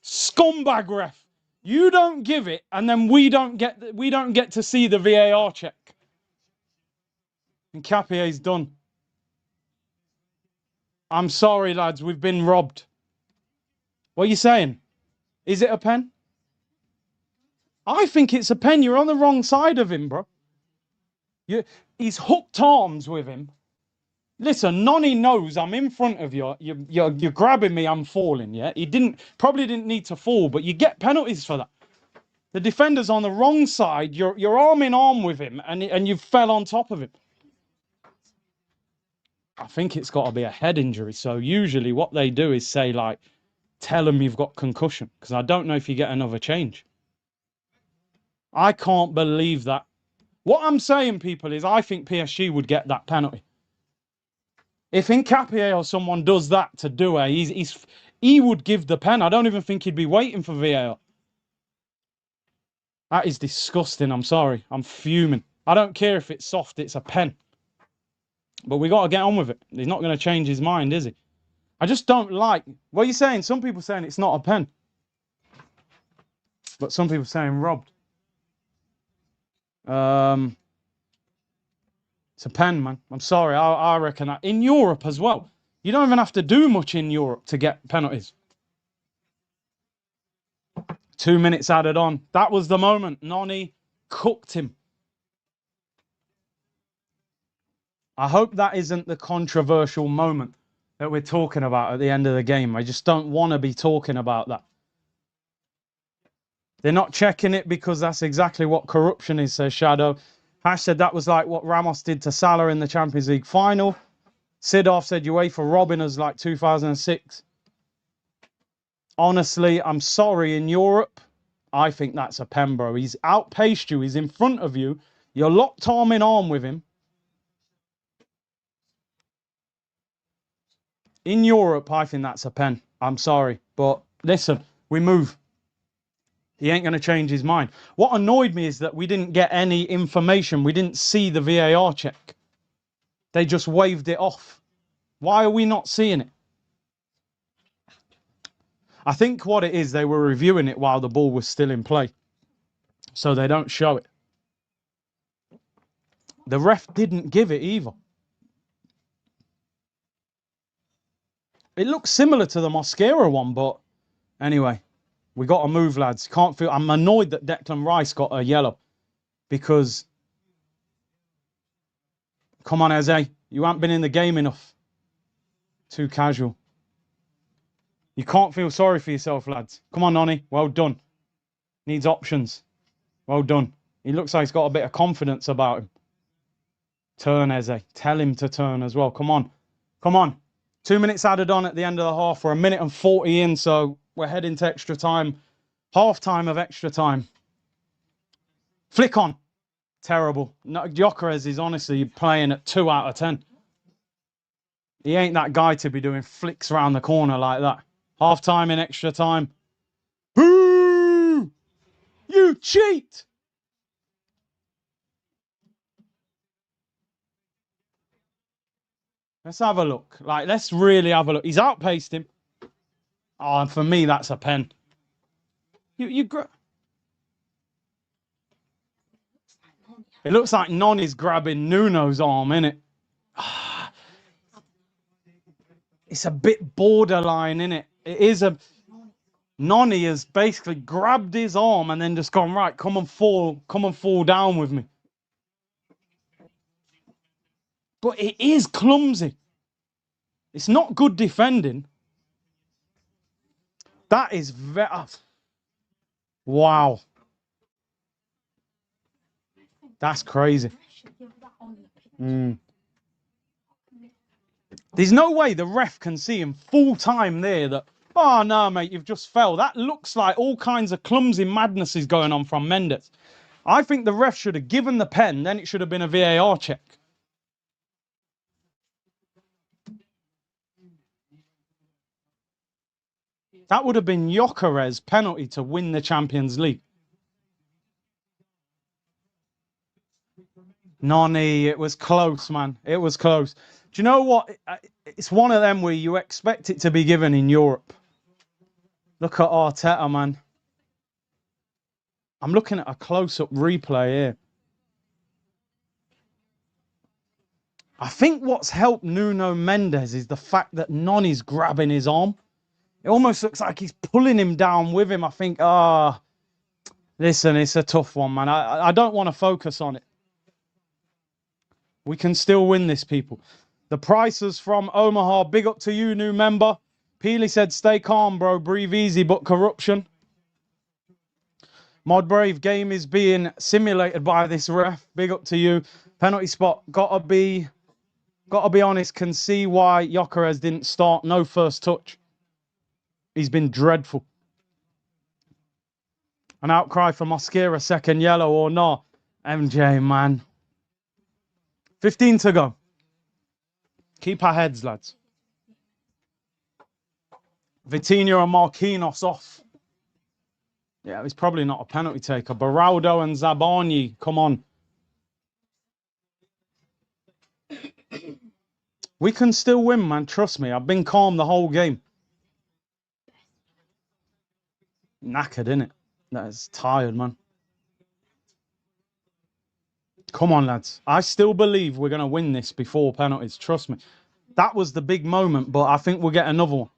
Scumbag ref. You don't give it, and then we don't get to see the VAR check. And Capier's done. I'm sorry, lads. We've been robbed. What are you saying? Is it a pen? I think it's a pen. You're on the wrong side of him, bro. He's hooked arms with him. Listen, Noni knows I'm in front of you. You're grabbing me. I'm falling. Yeah, he probably didn't need to fall, but you get penalties for that. The defender's on the wrong side. You're arm in arm with him, and you fell on top of him. I think it's got to be a head injury. So usually what they do is say, like, tell him you've got concussion, because I don't know if you get another change. I can't believe that. What I'm saying, people, is I think PSG would get that penalty. If Hincapié or someone does that to Doué, he would give the pen. I don't even think he'd be waiting for VAR. That is disgusting. I'm sorry. I'm fuming. I don't care if it's soft. It's a pen. But we got to get on with it. He's not going to change his mind, is he? I just don't like... What are you saying? Some people saying it's not a pen. But some people saying robbed. It's a pen, man. I'm sorry. I reckon that. In Europe as well. You don't even have to do much in Europe to get penalties. 2 minutes added on. That was the moment. Noni cooked him. I hope that isn't the controversial moment that we're talking about at the end of the game. I just don't want to be talking about that. They're not checking it because that's exactly what corruption is, says Shadow. Hash said that was like what Ramos did to Salah in the Champions League final. Sidorf said UEFA robbing us like 2006. Honestly, I'm sorry, in Europe, I think that's a pen, bro. He's outpaced you. He's in front of you. You're locked arm in arm with him. In Europe, I think that's a pen. I'm sorry. But listen, we move. He ain't going to change his mind. What annoyed me is that we didn't get any information. We didn't see the VAR check. They just waved it off. Why are we not seeing it? I think what it is, they were reviewing it while the ball was still in play. So they don't show it. The ref didn't give it either. It looks similar to the Mosquera one, but anyway, we got to move, lads. Can't feel. I'm annoyed that Declan Rice got a yellow because, come on, Eze, you haven't been in the game enough. Too casual. You can't feel sorry for yourself, lads. Come on, Noni. Well done. Needs options. Well done. He looks like he's got a bit of confidence about him. Turn, Eze. Tell him to turn as well. Come on. Come on. 2 minutes added on at the end of the half. We're 1 minute and 40 in, so we're heading to extra time. Half time of extra time. Flick on. Terrible. No, Gyökeres is honestly playing at 2 out of 10. He ain't that guy to be doing flicks around the corner like that. Half time in extra time. Boo! You cheat! Let's have a look. Like, let's really have a look. He's outpaced him. Oh, and for me, that's a pen. It looks like Noni's grabbing Nuno's arm, innit? It's a bit borderline, innit? It is a... Noni has basically grabbed his arm and then just gone, right, come and fall down with me. But it is clumsy. It's not good defending. That is very... Wow. That's crazy. There's no way the ref can see him full time there that, oh, no, mate, you've just fell. That looks like all kinds of clumsy madness is going on from Mendes. I think the ref should have given the pen, then it should have been a VAR check. That would have been Gyökeres' penalty to win the Champions League. Noni, it was close, man. It was close. Do you know what? It's one of them where you expect it to be given in Europe. Look at Arteta, man. I'm looking at a close-up replay here. I think what's helped Nuno Mendes is the fact that Noni's grabbing his arm. It almost looks like he's pulling him down with him. I think, listen, it's a tough one, man. I don't want to focus on it. We can still win this, people. The prices from Omaha. Big up to you, new member. Peely said, stay calm, bro. Breathe easy, but corruption. Mod Brave, game is being simulated by this ref. Big up to you. Penalty spot. Gotta be honest. Can see why Gyökeres didn't start. No first touch. He's been dreadful. An outcry for Mosquera, second yellow or not. MJ, man. 15 to go. Keep our heads, lads. Vitinha and Marquinhos off. Yeah, he's probably not a penalty taker. Beraldo and Zabani, come on. We can still win, man. Trust me. I've been calm the whole game. Knackered, innit? That is tired, man. Come on, lads. I still believe we're going to win this before penalties. Trust me. That was the big moment, but I think we'll get another one.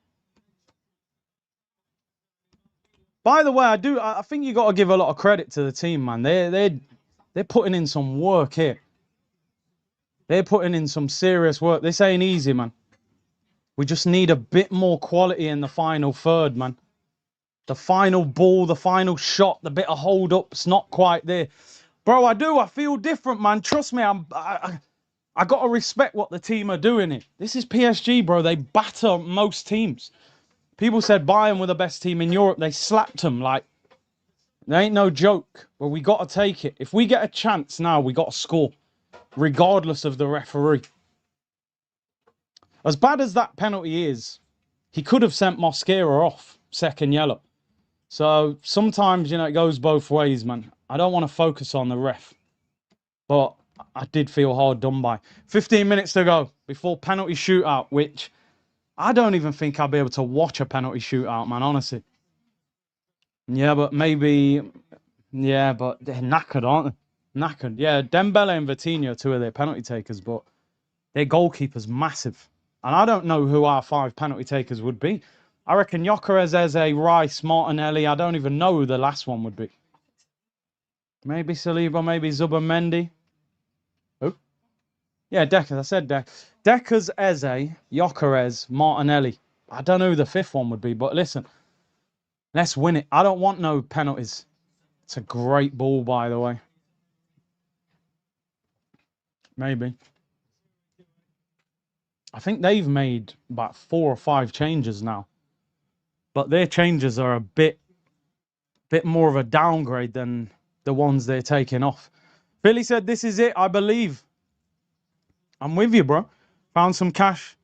By the way, I think you got to give a lot of credit to the team, man. They're putting in some work here. They're putting in some serious work. This ain't easy, man. We just need a bit more quality in the final third, man. The final ball, the final shot, the bit of hold up, it's not quite there. Bro, I feel different, man. Trust me, I got to respect what the team are doing here. This is PSG, bro. They batter most teams. People said Bayern were the best team in Europe. They slapped them. Like, there ain't no joke. But we got to take it. If we get a chance now, we got to score. Regardless of the referee. As bad as that penalty is, he could have sent Mosquera off. Second yellow. So, sometimes, you know, it goes both ways, man. I don't want to focus on the ref. But I did feel hard done by. 15 minutes to go before penalty shootout, which I don't even think I'll be able to watch a penalty shootout, man, honestly. Yeah, but maybe... Yeah, but they're knackered, aren't they? Knackered. Yeah, Dembele and Vitinha are two of their penalty takers, but their goalkeeper's massive. And I don't know who our 5 penalty takers would be. I reckon Gyökeres, Eze, Rice, Martinelli. I don't even know who the last one would be. Maybe Saliba, maybe Zubimendi. Who? Yeah, Deckers. I said Deckers. Deckers, Eze, Gyökeres, Martinelli. I don't know who the 5th one would be, but listen. Let's win it. I don't want no penalties. It's a great ball, by the way. Maybe. I think they've made about 4 or 5 changes now. But their changes are a bit more of a downgrade than the ones they're taking off. Billy said, this is it, I believe. I'm with you, bro. Found some cash.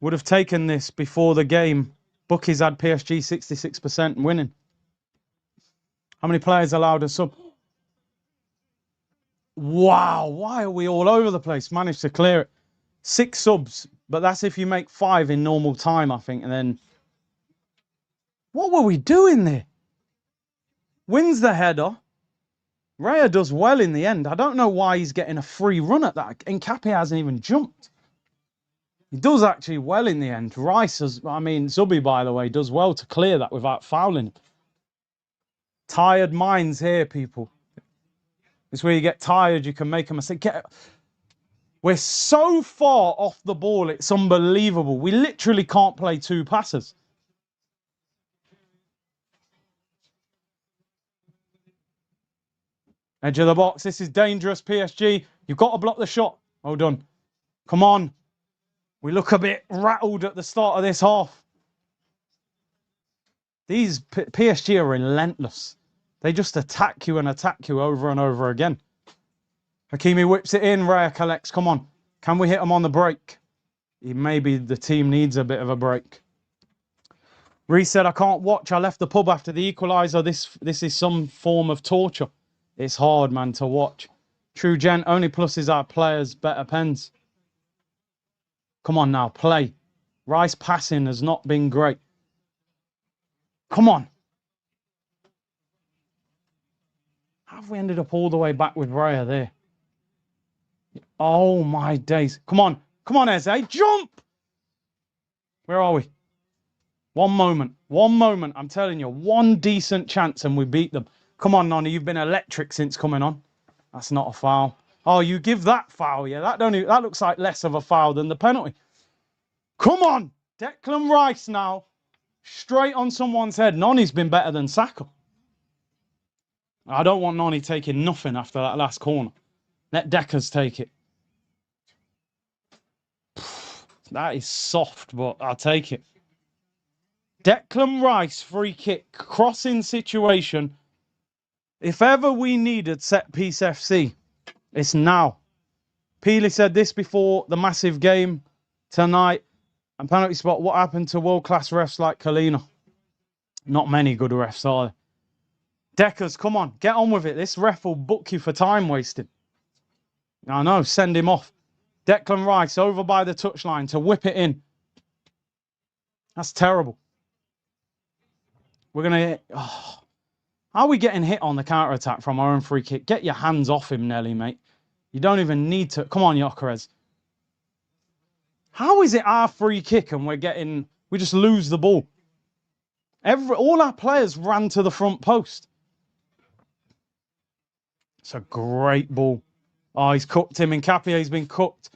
Would have taken this before the game. Bookies had PSG 66% winning. How many players allowed a sub? Wow, why are we all over the place? Managed to clear it. 6 subs, but that's if you make 5 in normal time, I think. And then, what were we doing there? Wins the header. Raya does well in the end. I don't know why he's getting a free run at that. Nkapie hasn't even jumped. He does actually well in the end. Rice, Zubi, by the way, does well to clear that without fouling. Tired minds here, people. It's where you get tired, you can make a mistake. We're so far off the ball, it's unbelievable. We literally can't play 2 passes. Edge of the box. This is dangerous, PSG. You've got to block the shot. Well done. Come on. We look a bit rattled at the start of this half. These PSG are relentless. They just attack you and attack you over and over again. Hakimi whips it in. Raya collects. Come on. Can we hit him on the break? Maybe the team needs a bit of a break. Reece said, I can't watch. I left the pub after the equaliser. This is some form of torture. It's hard, man, to watch. True gent. Only pluses are players, better pens. Come on now, play. Rice passing has not been great. Come on. How have we ended up all the way back with Raya there? Oh, my days. Come on. Come on, Eze. Jump! Where are we? One moment. One moment. I'm telling you. One decent chance and we beat them. Come on, Noni. You've been electric since coming on. That's not a foul. Oh, you give that foul, yeah? That looks like less of a foul than the penalty. Come on. Declan Rice now. Straight on someone's head. Noni's been better than Saka. I don't want Noni taking nothing after that last corner. Let Deckers take it. That is soft, but I'll take it. Declan Rice, free kick, crossing situation. If ever we needed set piece FC, it's now. Peely said this before the massive game tonight. And penalty spot, what happened to world-class refs like Kalina? Not many good refs, are there? Deckers, come on, get on with it. This ref will book you for time wasting. I know, send him off. Declan Rice over by the touchline to whip it in. That's terrible. We're going to... Oh. How are we getting hit on the counter-attack from our own free kick? Get your hands off him, Nelly, mate. You don't even need to... Come on, Gyökeres. How is it our free kick and we just lose the ball? All our players ran to the front post. It's a great ball. Oh, he's cooked him. Nkapie's been cooked.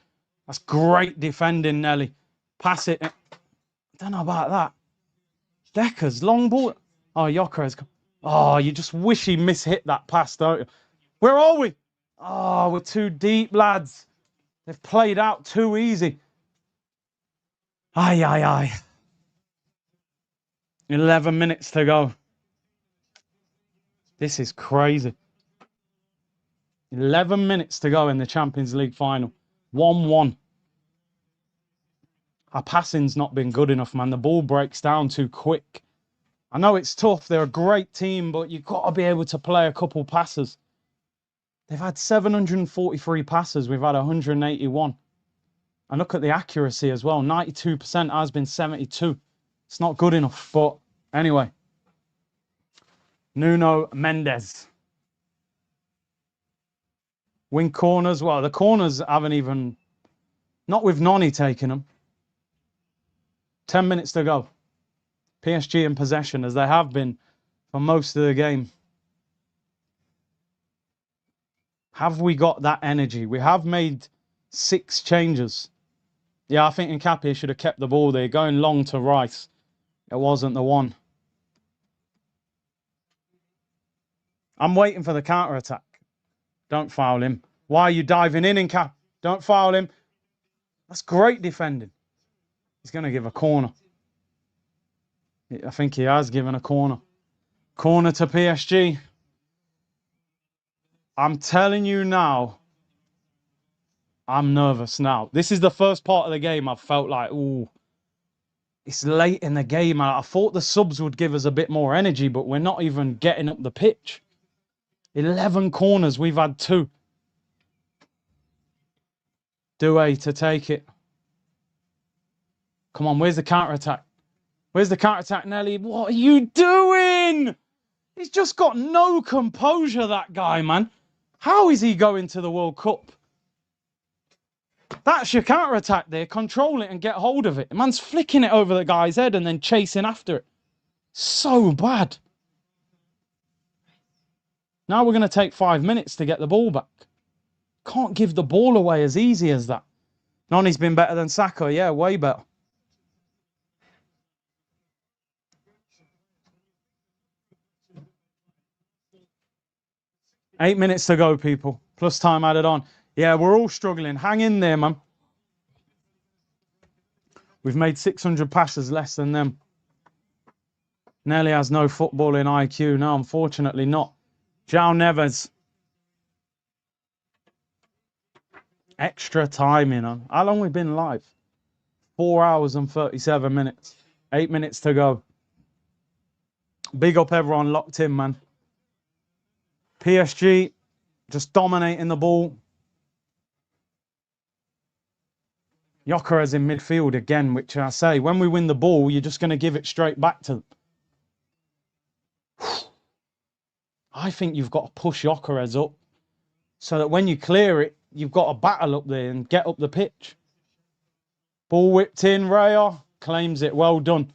That's great defending, Nelly. Pass it. I don't know about that. Deckers, long ball. Oh, Gyökeres. Oh, you just wish he mishit that pass, don't you? Where are we? Oh, we're too deep, lads. They've played out too easy. Aye, aye, aye. 11 minutes to go. This is crazy. 11 minutes to go in the Champions League final. 1-1. Our passing's not been good enough, man. The ball breaks down too quick. I know it's tough. They're a great team, but you've got to be able to play a couple passes. They've had 743 passes. We've had 181. And look at the accuracy as well. 92% has been 72. It's not good enough. But anyway. Nuno Mendes. Win corners. Well, the corners haven't even... Not with Noni taking them. 10 minutes to go. PSG in possession, as they have been for most of the game. Have we got that energy? We have made 6 changes. Yeah, I think Nkapie should have kept the ball there. Going long to Rice. It wasn't the one. I'm waiting for the counter-attack. Don't foul him. Why are you diving in, Nkapie? Don't foul him. That's great defending. He's going to give a corner. I think he has given a corner. Corner to PSG. I'm telling you now, I'm nervous now. This is the first part of the game I've felt like, ooh. It's late in the game. I thought the subs would give us a bit more energy, but we're not even getting up the pitch. 11 corners, we've had 2. Doué to take it. Come on, where's the counter-attack? Where's the counter-attack, Nelly? What are you doing? He's just got no composure, that guy, man. How is he going to the World Cup? That's your counter-attack there. Control it and get hold of it. The man's flicking it over the guy's head and then chasing after it. So bad. Now we're going to take 5 minutes to get the ball back. Can't give the ball away as easy as that. Noni's been better than Saka. Yeah, way better. Eight minutes to go, people. Plus time added on. Yeah, we're all struggling. Hang in there, man. We've made 600 passes less than them. Nelly has no footballing IQ. No, unfortunately not. João Neves. Extra time, you know. How long have we been live? 4 hours and 37 minutes. 8 minutes to go. Big up everyone locked in, man. PSG just dominating the ball. Gyökeres in midfield again, which I say, when we win the ball, you're just going to give it straight back to them. I think you've got to push Gyökeres up so that when you clear it, you've got to battle up there and get up the pitch. Ball whipped in, Raya claims it. Well done.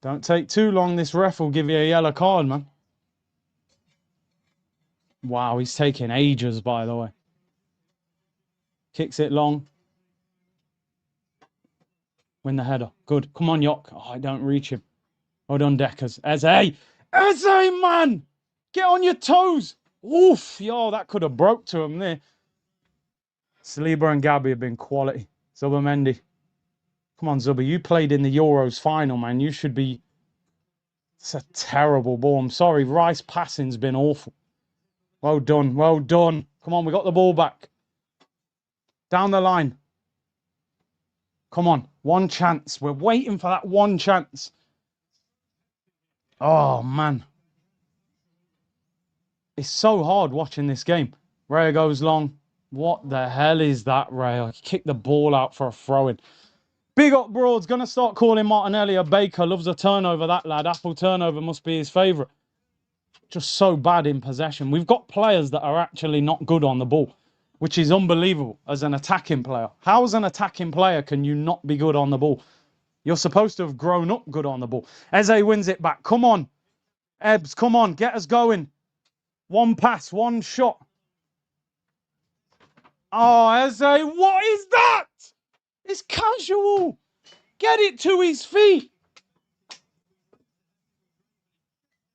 Don't take too long. This ref will give you a yellow card, man. Wow, he's taking ages, by the way. Kicks it long. Win the header. Good. Come on, Yok. Oh, I don't reach him. Hold on, Deckers. Eze! Eze, man! Get on your toes! Oof! Yo, that could have broke to him there. Saliba and Gabby have been quality. Zubimendi. Come on, Zubi. You played in the Euros final, man. You should be... It's a terrible ball. I'm sorry. Rice passing's been awful. Well done. Well done. Come on, we got the ball back. Down the line. Come on. One chance. We're waiting for that one chance. Oh, man. It's so hard watching this game. Raya goes long. What the hell is that, Raya? Kick the ball out for a throw-in. Big up Broad's going to start calling Martinelli a baker. Loves a turnover, that lad. Apple turnover must be his favourite. Just so bad in possession. We've got players that are actually not good on the ball, which is unbelievable as an attacking player. How as an attacking player can you not be good on the ball? You're supposed to have grown up good on the ball. Eze wins it back. Come on. Ebbs, come on. Get us going. One pass, one shot. Oh, Eze, what is that? It's casual. Get it to his feet.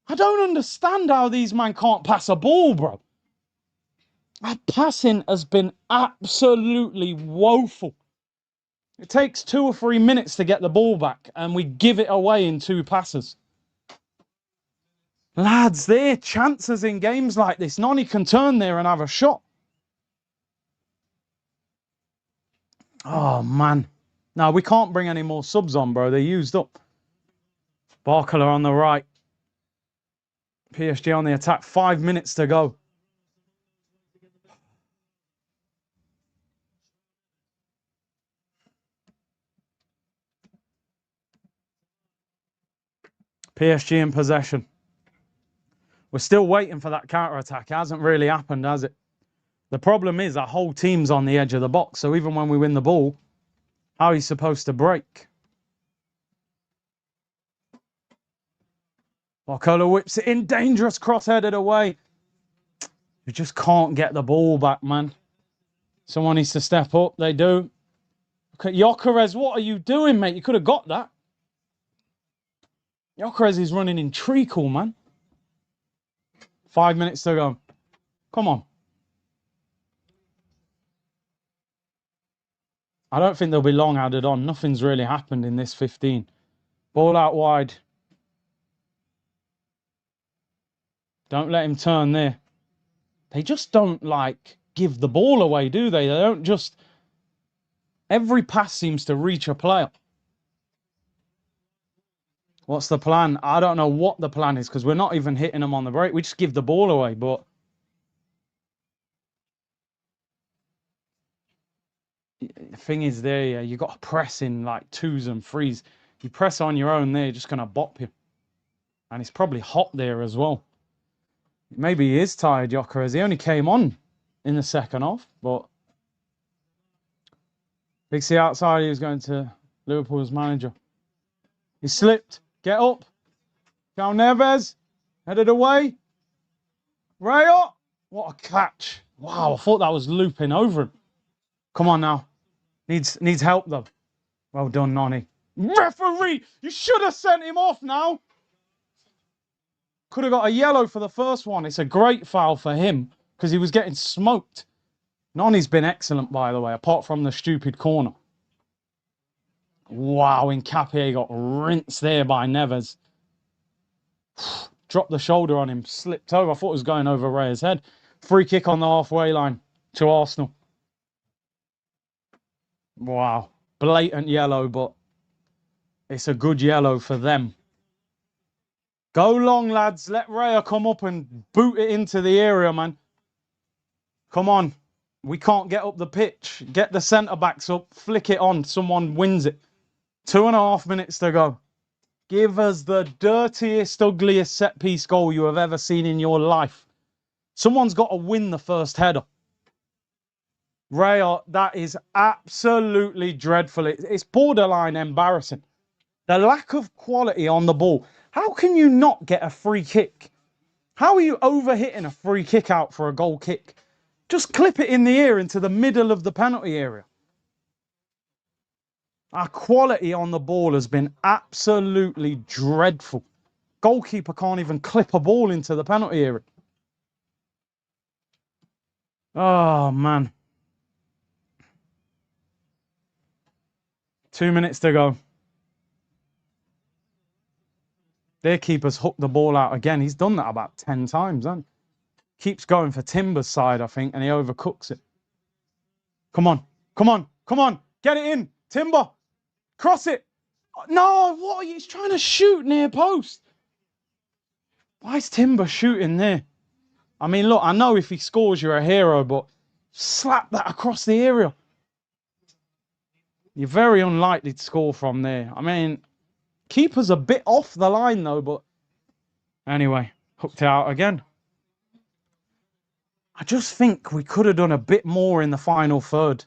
I don't understand how these men can't pass a ball, bro. Our passing has been absolutely woeful. It takes 2 or 3 minutes to get the ball back, and we give it away in 2 passes. Lads, there are chances in games like this. Noni can turn there and have a shot. Oh, man. No, we can't bring any more subs on, bro. They're used up. Barkala on the right. PSG on the attack. 5 minutes to go. PSG in possession. We're still waiting for that counter-attack. It hasn't really happened, has it? The problem is our whole team's on the edge of the box. So even when we win the ball, how are you supposed to break? Barcola whips it in. Dangerous cross headed away. You just can't get the ball back, man. Someone needs to step up. They do. Look at Gyökeres. What are you doing, mate? You could have got that. Gyökeres is running in treacle, man. 5 minutes to go. Come on. I don't think there'll be long added on. Nothing's really happened in this 15. Ball out wide. Don't let him turn there. They just don't, like, give the ball away, do they? They don't just Every pass seems to reach a player. What's the plan? I don't know what the plan is because we're not even hitting them on the break. We just give the ball away, but the thing is there, yeah, you got to press in like 2s and 3s. You press on your own there, you're just going to bop you. And it's probably hot there as well. Maybe he is tired, Gyökeres. He only came on in the second half, but Big C outside, he was going to Liverpool's manager. He slipped. Get up. João Neves. Headed away. Raya. What a catch. Wow, I thought that was looping over him. Come on now. Needs help though. Well done, Noni. Referee, you should have sent him off now. Could have got a yellow for the first one. It's a great foul for him because he was getting smoked. Noni's been excellent, by the way, apart from the stupid corner. Wow, Nkapie got rinsed there by Neves. Dropped the shoulder on him, slipped over. I thought it was going over Raya's head. Free kick on the halfway line to Arsenal. Wow, blatant yellow, but it's a good yellow for them. Go long, lads. Let Raya come up and boot it into the area, man. Come on. We can't get up the pitch. Get the centre-backs up. Flick it on. Someone wins it. 2.5 minutes to go. Give us the dirtiest, ugliest set-piece goal you have ever seen in your life. Someone's got to win the first header. Raya, that is absolutely dreadful. It's borderline embarrassing. The lack of quality on the ball. How can you not get a free kick? How are you overhitting a free kick out for a goal kick? Just clip it in the air into the middle of the penalty area. Our quality on the ball has been absolutely dreadful. Goalkeeper can't even clip a ball into the penalty area. Oh, man. 2 minutes to go. Their keeper's hooked the ball out again. He's done that about 10 times, hasn't he? Keeps going for Timber's side, I think, and he overcooks it. Come on. Come on. Come on. Get it in. Timber. Cross it. No, what? He's trying to shoot near post. Why is Timber shooting there? I mean, look, I know if he scores, you're a hero, but slap that across the area. You're very unlikely to score from there. I mean, keeper's a bit off the line, though, but anyway, hooked it out again. I just think we could have done a bit more in the final third.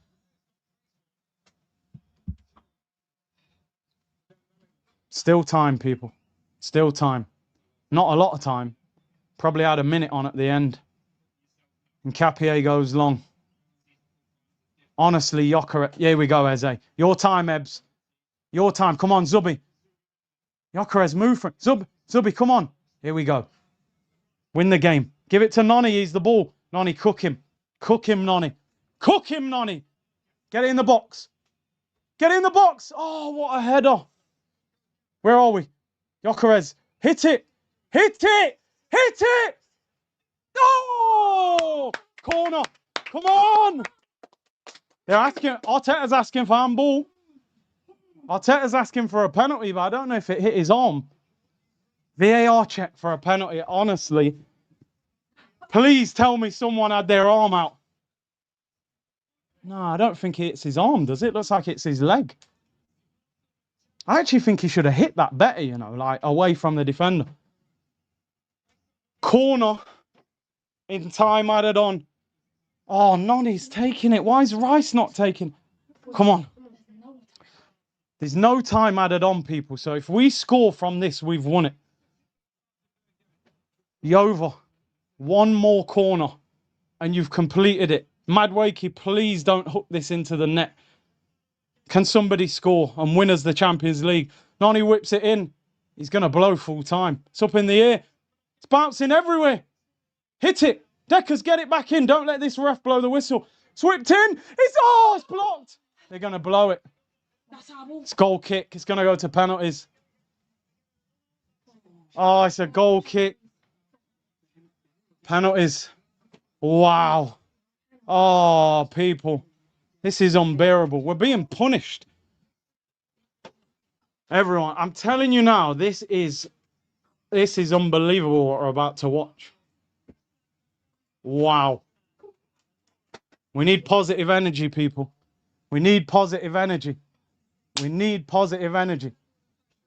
Still time, people. Still time. Not a lot of time. Probably had a minute on at the end. And Nkapie goes long. Honestly, Gyökeres. Here we go, Eze. Your time, Ebbs. Your time. Come on, Zubi. Gyökeres, move for it. Zubi, come on. Here we go. Win the game. Give it to Noni. He's the ball. Noni, cook him. Cook him, Noni. Cook him, Noni. Get it in the box. Get it in the box. Oh, what a header. Where are we? Gyökeres. Hit it. Hit it. Hit it. Oh! Corner. Come on. They're asking. Arteta's asking for handball. Arteta's asking for a penalty, but I don't know if it hit his arm. VAR check for a penalty, honestly. Please tell me someone had their arm out. No, I don't think it hits his arm, does it? Looks like it's his leg. I actually think he should have hit that better, you know, like away from the defender. Corner. In time added on. Oh, Noni's taking it. Why is Rice not taking? Come on. There's no time added on, people. So if we score from this, we've won it. Yova. One more corner. And you've completed it. Madueke, please don't hook this into the net. Can somebody score and win us the Champions League? Noni whips it in. He's going to blow full time. It's up in the air. It's bouncing everywhere. Hit it. Deckers, get it back in. Don't let this ref blow the whistle. It's whipped in. It's blocked. They're going to blow it. It's goal kick. It's going to go to penalties. Oh, it's a goal kick. Penalties. Wow. Oh, people. This is unbearable. We're being punished. Everyone, I'm telling you now, this is unbelievable what we're about to watch. Wow. We need positive energy, people. We need positive energy. We need positive energy.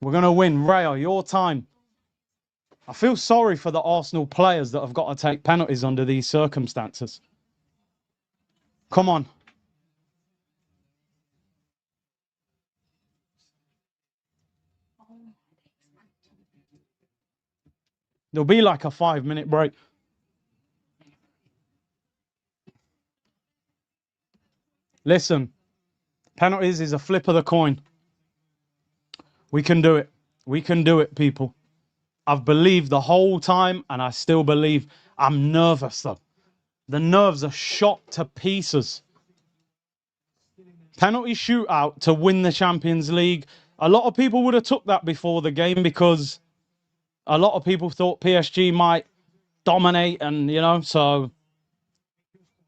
We're going to win. Raya, your time. I feel sorry for the Arsenal players that have got to take penalties under these circumstances. Come on. There'll be like a 5-minute break. Listen, penalties is a flip of the coin. We can do it. We can do it, people. I've believed the whole time, and I still believe. I'm nervous, though. The nerves are shot to pieces. Penalty shootout to win the Champions League. A lot of people would have took that before the game because a lot of people thought PSG might dominate and, you know, so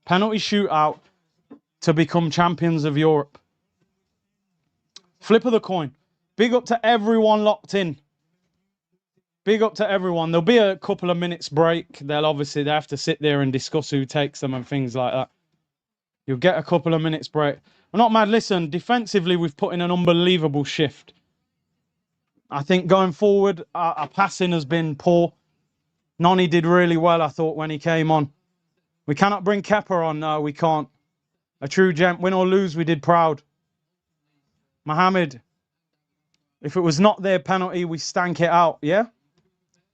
penalty shootout to become champions of Europe. Flip of the coin. Big up to everyone locked in. Big up to everyone. There'll be a couple of minutes break. They have to sit there and discuss who takes them and things like that. You'll get a couple of minutes break. I'm not mad. Listen, defensively, we've put in an unbelievable shift. I think going forward, our passing has been poor. Noni did really well, I thought, when he came on. We cannot bring Kepa on. No, we can't. A true gent. Win or lose, we did proud. Mohamed, if it was not their penalty, we stank it out, yeah?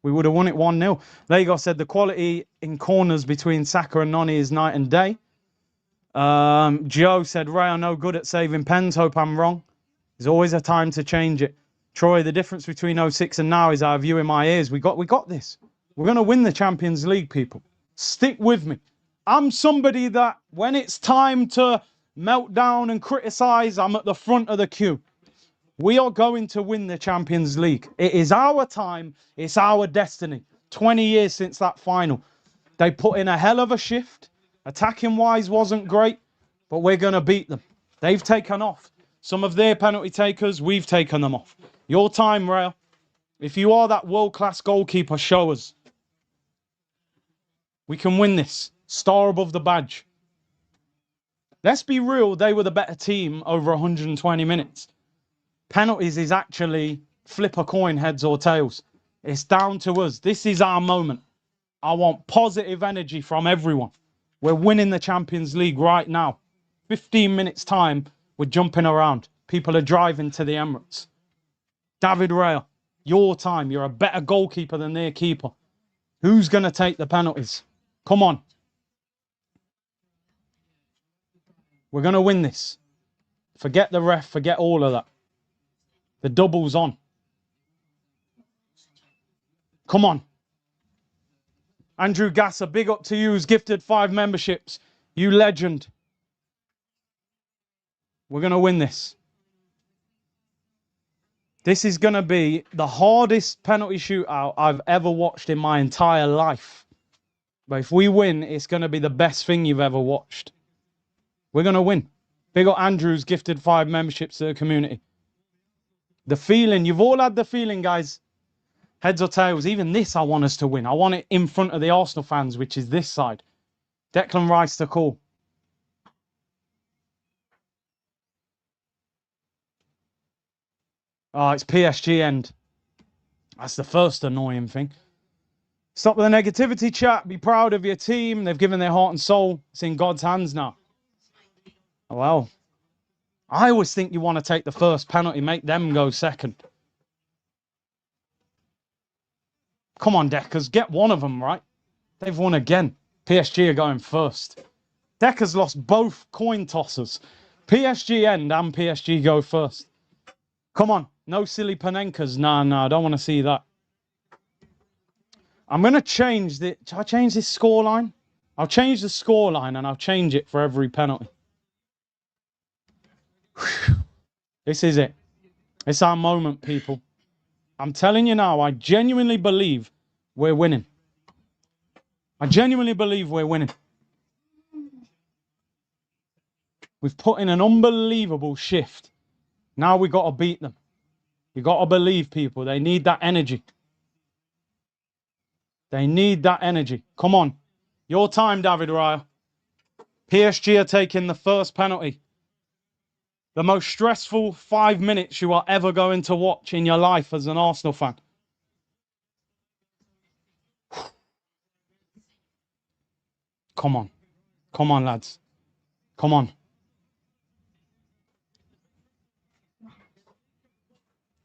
We would have won it 1-0. Lagos said the quality in corners between Saka and Noni is night and day. Joe said, Ray, I'm no good at saving pens. Hope I'm wrong. There's always a time to change it. Troy, the difference between 06 and now is our view in my ears. We got this. We're going to win the Champions League, people. Stick with me. I'm somebody that when it's time to melt down and criticize, I'm at the front of the queue. We are going to win the Champions League. It is our time. It's our destiny. 20 years since that final. They put in a hell of a shift. Attacking-wise wasn't great, but we're going to beat them. They've taken off. Some of their penalty takers, we've taken them off. Your time, Raya. If you are that world-class goalkeeper, show us. We can win this. Star above the badge. Let's be real, they were the better team over 120 minutes. Penalties is actually flip a coin, heads or tails. It's down to us. This is our moment. I want positive energy from everyone. We're winning the Champions League right now. 15 minutes time, we're jumping around. People are driving to the Emirates. David Raya, your time. You're a better goalkeeper than their keeper. Who's going to take the penalties? Come on. We're going to win this. Forget the ref. Forget all of that. The double's on. Come on. Andrew Gasser, big up to you. Who's gifted 5 memberships. You legend. We're going to win this. This is going to be the hardest penalty shootout I've ever watched in my entire life. But if we win, it's going to be the best thing you've ever watched. We're going to win. Big up Andrew's gifted 5 memberships to the community. The feeling, you've all had the feeling, guys. Heads or tails, even this I want us to win. I want it in front of the Arsenal fans, which is this side. Declan Rice to call. Oh, it's PSG end. That's the first annoying thing. Stop with the negativity, chat. Be proud of your team. They've given their heart and soul. It's in God's hands now. Oh, well. I always think you want to take the first penalty, make them go second. Come on, Deckers, get one of them, right? They've won again. PSG are going first. Deckers lost both coin tossers. PSG end and PSG go first. Come on, no silly Panenkas. No, I don't want to see that. I'm going to change the... Shall I change this scoreline? I'll change the scoreline and I'll change it for every penalty. Whew. This is it. It's our moment, people. I'm telling you now, I genuinely believe we're winning. I genuinely believe we're winning. We've put in an unbelievable shift. Now we got to beat them. You got to believe, people. They need that energy. They need that energy. Come on. Your time, David Raya. PSG are taking the first penalty. The most stressful 5 minutes you are ever going to watch in your life as an Arsenal fan. Come on. Come on, lads. Come on.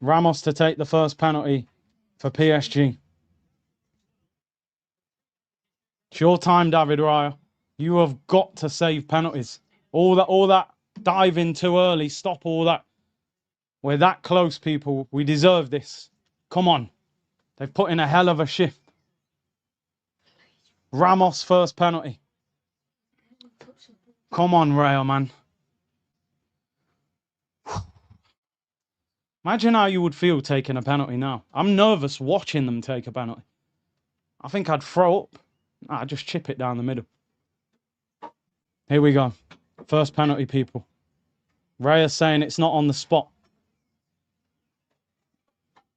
Ramos to take the first penalty for PSG. It's your time, David Raya. You have got to save penalties. All that diving too early. Stop all that. We're that close, people. We deserve this. Come on. They've put in a hell of a shift. Ramos first penalty. Come on, Raya, man. Imagine how you would feel taking a penalty now. I'm nervous watching them take a penalty. I think I'd throw up. I'd just chip it down the middle. Here we go. First penalty, people. Raya's saying it's not on the spot.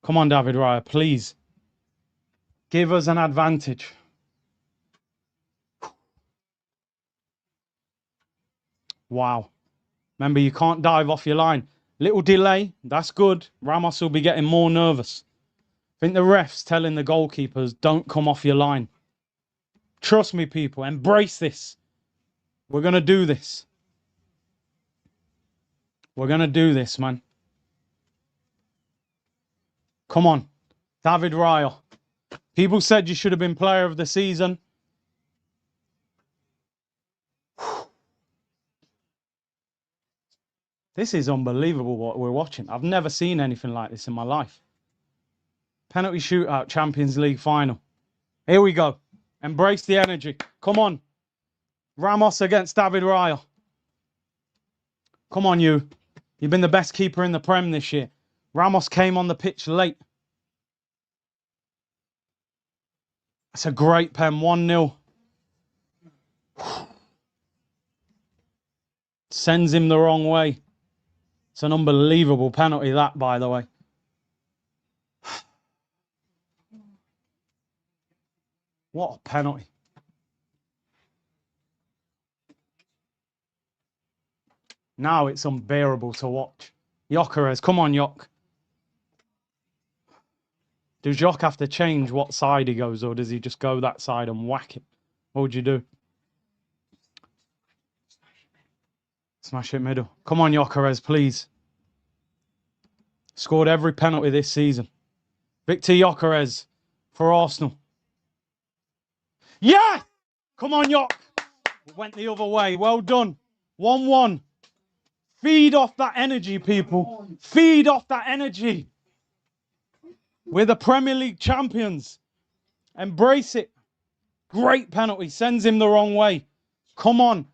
Come on, David Raya, please. Give us an advantage. Wow. Remember, you can't dive off your line. Little delay. That's good. Ramos will be getting more nervous. I think the ref's telling the goalkeepers, don't come off your line. Trust me, people. Embrace this. We're going to do this. We're going to do this, man. Come on. David Raya. People said you should have been player of the season. This is unbelievable what we're watching. I've never seen anything like this in my life. Penalty shootout, Champions League final. Here we go. Embrace the energy. Come on. Ramos against David Raya. Come on, you. You've been the best keeper in the Prem this year. Ramos came on the pitch late. That's a great pen. 1-0. Sends him the wrong way. It's an unbelievable penalty, that, by the way. What a penalty. Now it's unbearable to watch. Gyökeres, come on, Gyök. Does Gyök have to change what side he goes, or does he just go that side and whack it? What would you do? Smash it middle. Come on, Gyökeres, please. Scored every penalty this season. Victor Gyökeres for Arsenal. Yeah! Come on, Gyök. Went the other way. Well done. 1-1. Feed off that energy, people. Feed off that energy. We're the Premier League champions. Embrace it. Great penalty. Sends him the wrong way. Come on.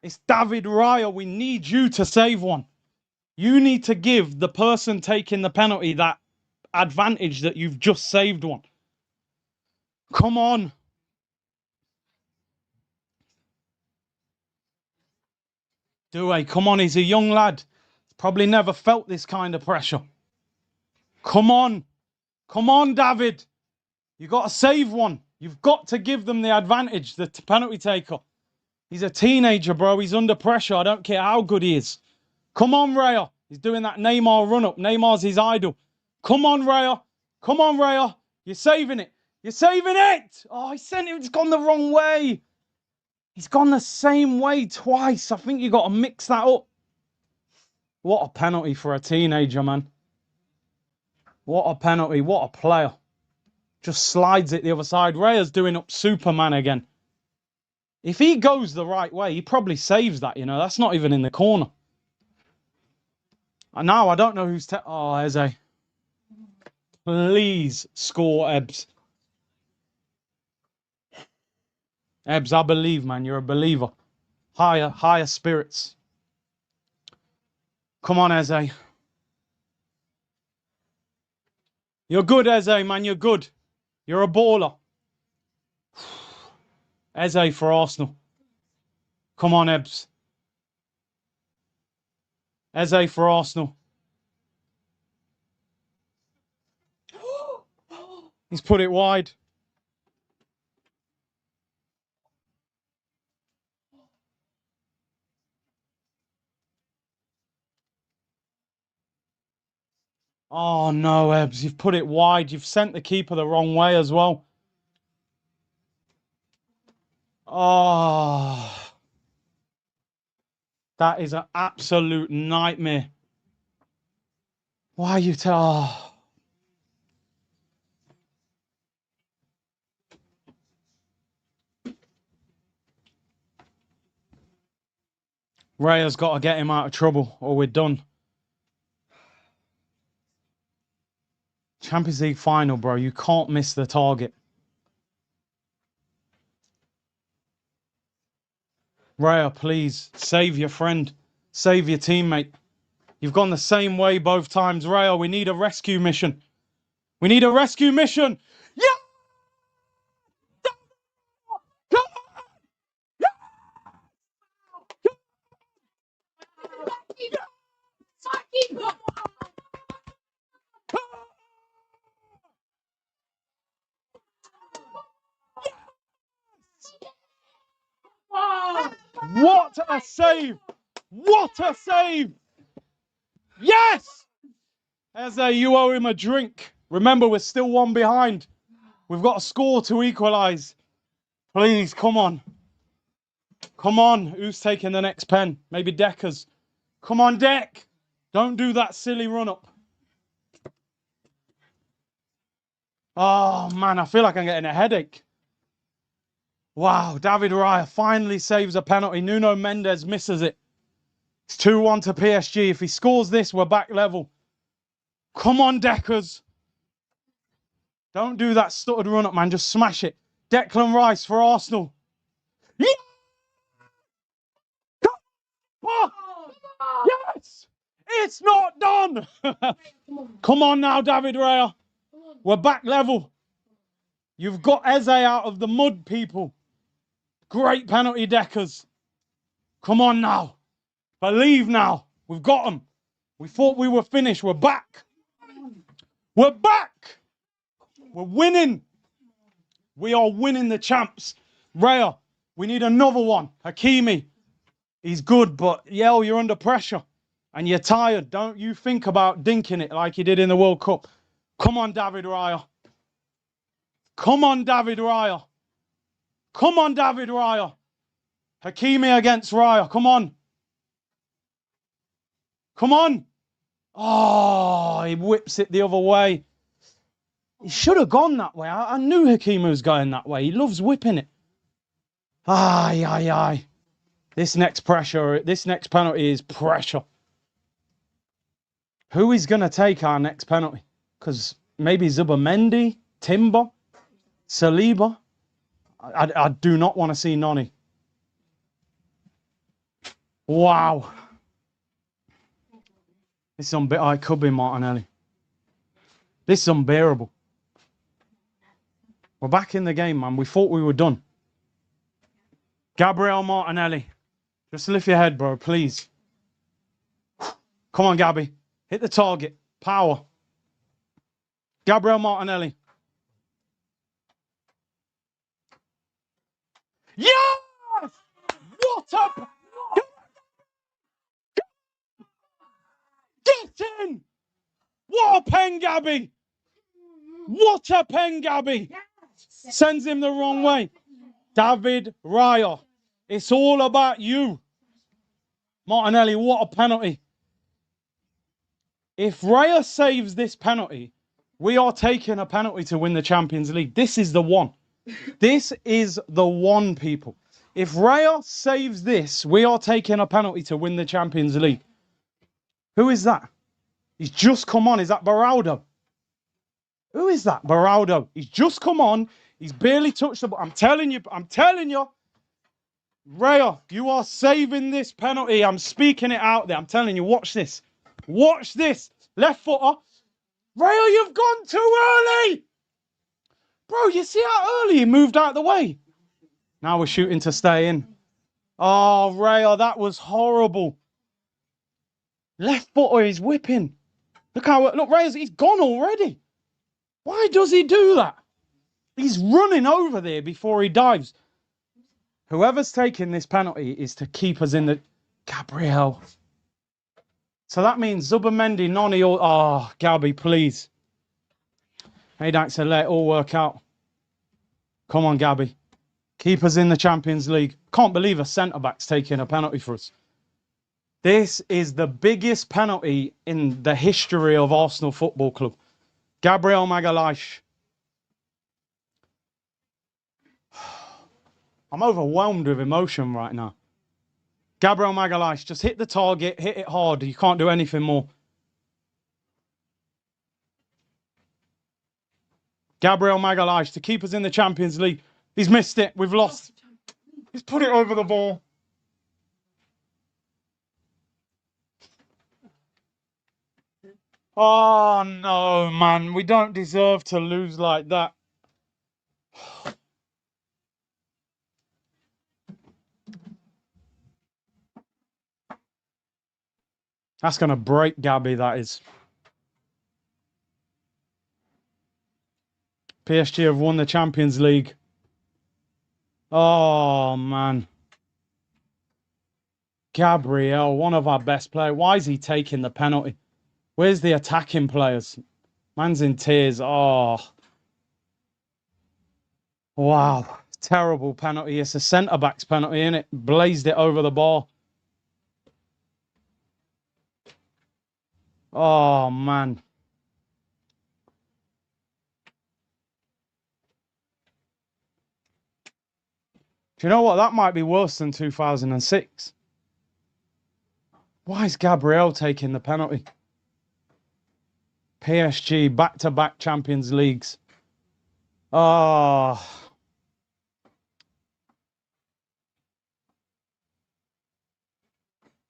It's David Raya. We need you to save one. You need to give the person taking the penalty that advantage that you've just saved one. Come on. Doué, come on. He's a young lad. He's probably never felt this kind of pressure. Come on. Come on, David. You've got to save one. You've got to give them the advantage, the penalty taker. He's a teenager, bro. He's under pressure. I don't care how good he is. Come on, Raya. He's doing that Neymar run-up. Neymar's his idol. Come on, Raya. Come on, Raya. You're saving it. You're saving it. Oh, he sent it. It's gone the wrong way. He's gone the same way twice. I think you got to mix that up. What a penalty for a teenager, man. What a penalty. What a player. Just slides it the other side. Raya's doing up Superman again. If he goes the right way, he probably saves that, you know. That's not even in the corner. And now I don't know who's... Oh, Eze. Please score, Ebbs. Ebbs, I believe, man. You're a believer. Higher spirits. Come on, Eze. You're good, Eze, man. You're good. You're a baller. Eze for Arsenal. Come on, Ebbs. Eze for Arsenal. He's put it wide. Oh no, Ebbs, you've put it wide. You've sent the keeper the wrong way as well. Oh, that is an absolute nightmare. Why are you oh. Raya's got to get him out of trouble or we're done. Champions League final, bro. You can't miss the target. Raya, please, save your friend. Save your teammate. You've gone the same way both times. Raya, we need a rescue mission. We need a rescue mission. Yeah! Come on! Yeah! What a save! What a save! Yes! Eze, you owe him a drink. Remember, we're still one behind. We've got a score to equalise. Please, come on. Come on. Who's taking the next pen? Maybe Decker's. Come on, Deck. Don't do that silly run-up. Oh, man, I feel like I'm getting a headache. Wow, David Raya finally saves a penalty. Nuno Mendes misses it. It's 2-1 to PSG. If he scores this, we're back level. Come on, Deckers. Don't do that stuttered run-up, man. Just smash it. Declan Rice for Arsenal. Yeah! Oh! Yes! It's not done! Come on now, David Raya. We're back level. You've got Eze out of the mud, people. Great penalty, Deckers. Come on now. Believe now. We've got them. We thought we were finished. We're back. We're back. We're winning. We are winning the champs. Raya, we need another one. Hakimi. He's good, but yeah, you're under pressure. And you're tired. Don't you think about dinking it like you did in the World Cup. Come on, David Raya. Come on, David Raya. Come on, David Raya. Hakimi against Raya. Come on. Come on. Oh, he whips it the other way. He should have gone that way. I knew Hakimi was going that way. He loves whipping it. Aye, aye, aye. This next penalty is pressure. Who is going to take our next penalty? Because maybe Zubamendi, Timber, Saliba. I do not want to see Noni. Wow. This is unbearable. Oh, it could be Martinelli. This is unbearable. We're back in the game, man. We thought we were done. Gabriel Martinelli. Just lift your head, bro, please. Come on, Gabby. Hit the target. Power. Gabriel Martinelli. Yes! What a... Get in! What a pen, Gabby! What a pen, Gabby! Sends him the wrong way. David Raya. It's all about you. Martinelli, what a penalty. If Raya saves this penalty, we are taking a penalty to win the Champions League. This is the one. This is the one, people. If Raya saves this, we are taking a penalty to win the Champions League. Who is that? He's just come on. Is that Beraldo? Who is that? Beraldo. He's just come on. He's barely touched the ball. I'm telling you. Raya, you are saving this penalty. I'm speaking it out there. I'm telling you, watch this. Watch this. Left footer. Raya, you've gone too early. Bro, you see how early he moved out of the way? Now we're shooting to stay in. Oh, Raya, that was horrible. Left footer is whipping. Look how, look, Reyes, he's gone already. Why does he do that? He's running over there before he dives. Whoever's taking this penalty is to keep us in the... Gabriel. So that means Zubamendi, Noni, or... Oh, Gabby, please. Hey, Dax, let it all work out. Come on, Gabby. Keep us in the Champions League. Can't believe a centre-back's taking a penalty for us. This is the biggest penalty in the history of Arsenal Football Club. Gabriel Magalhaes. I'm overwhelmed with emotion right now. Gabriel Magalhaes, just hit the target, hit it hard. You can't do anything more. Gabriel Magalhaes to keep us in the Champions League. He's missed it. We've lost. He's put it over the ball. Oh, no, man. We don't deserve to lose like that. That's going to break Gabby, that is. PSG have won the Champions League. Oh, man. Gabriel, one of our best players. Why is he taking the penalty? Where's the attacking players? Man's in tears. Oh. Wow. Terrible penalty. It's a centre-back's penalty, isn't it? Blazed it over the bar. Oh, man. Do you know what? That might be worse than 2006. Why is Gabriel taking the penalty? PSG, back-to-back Champions Leagues. Oh.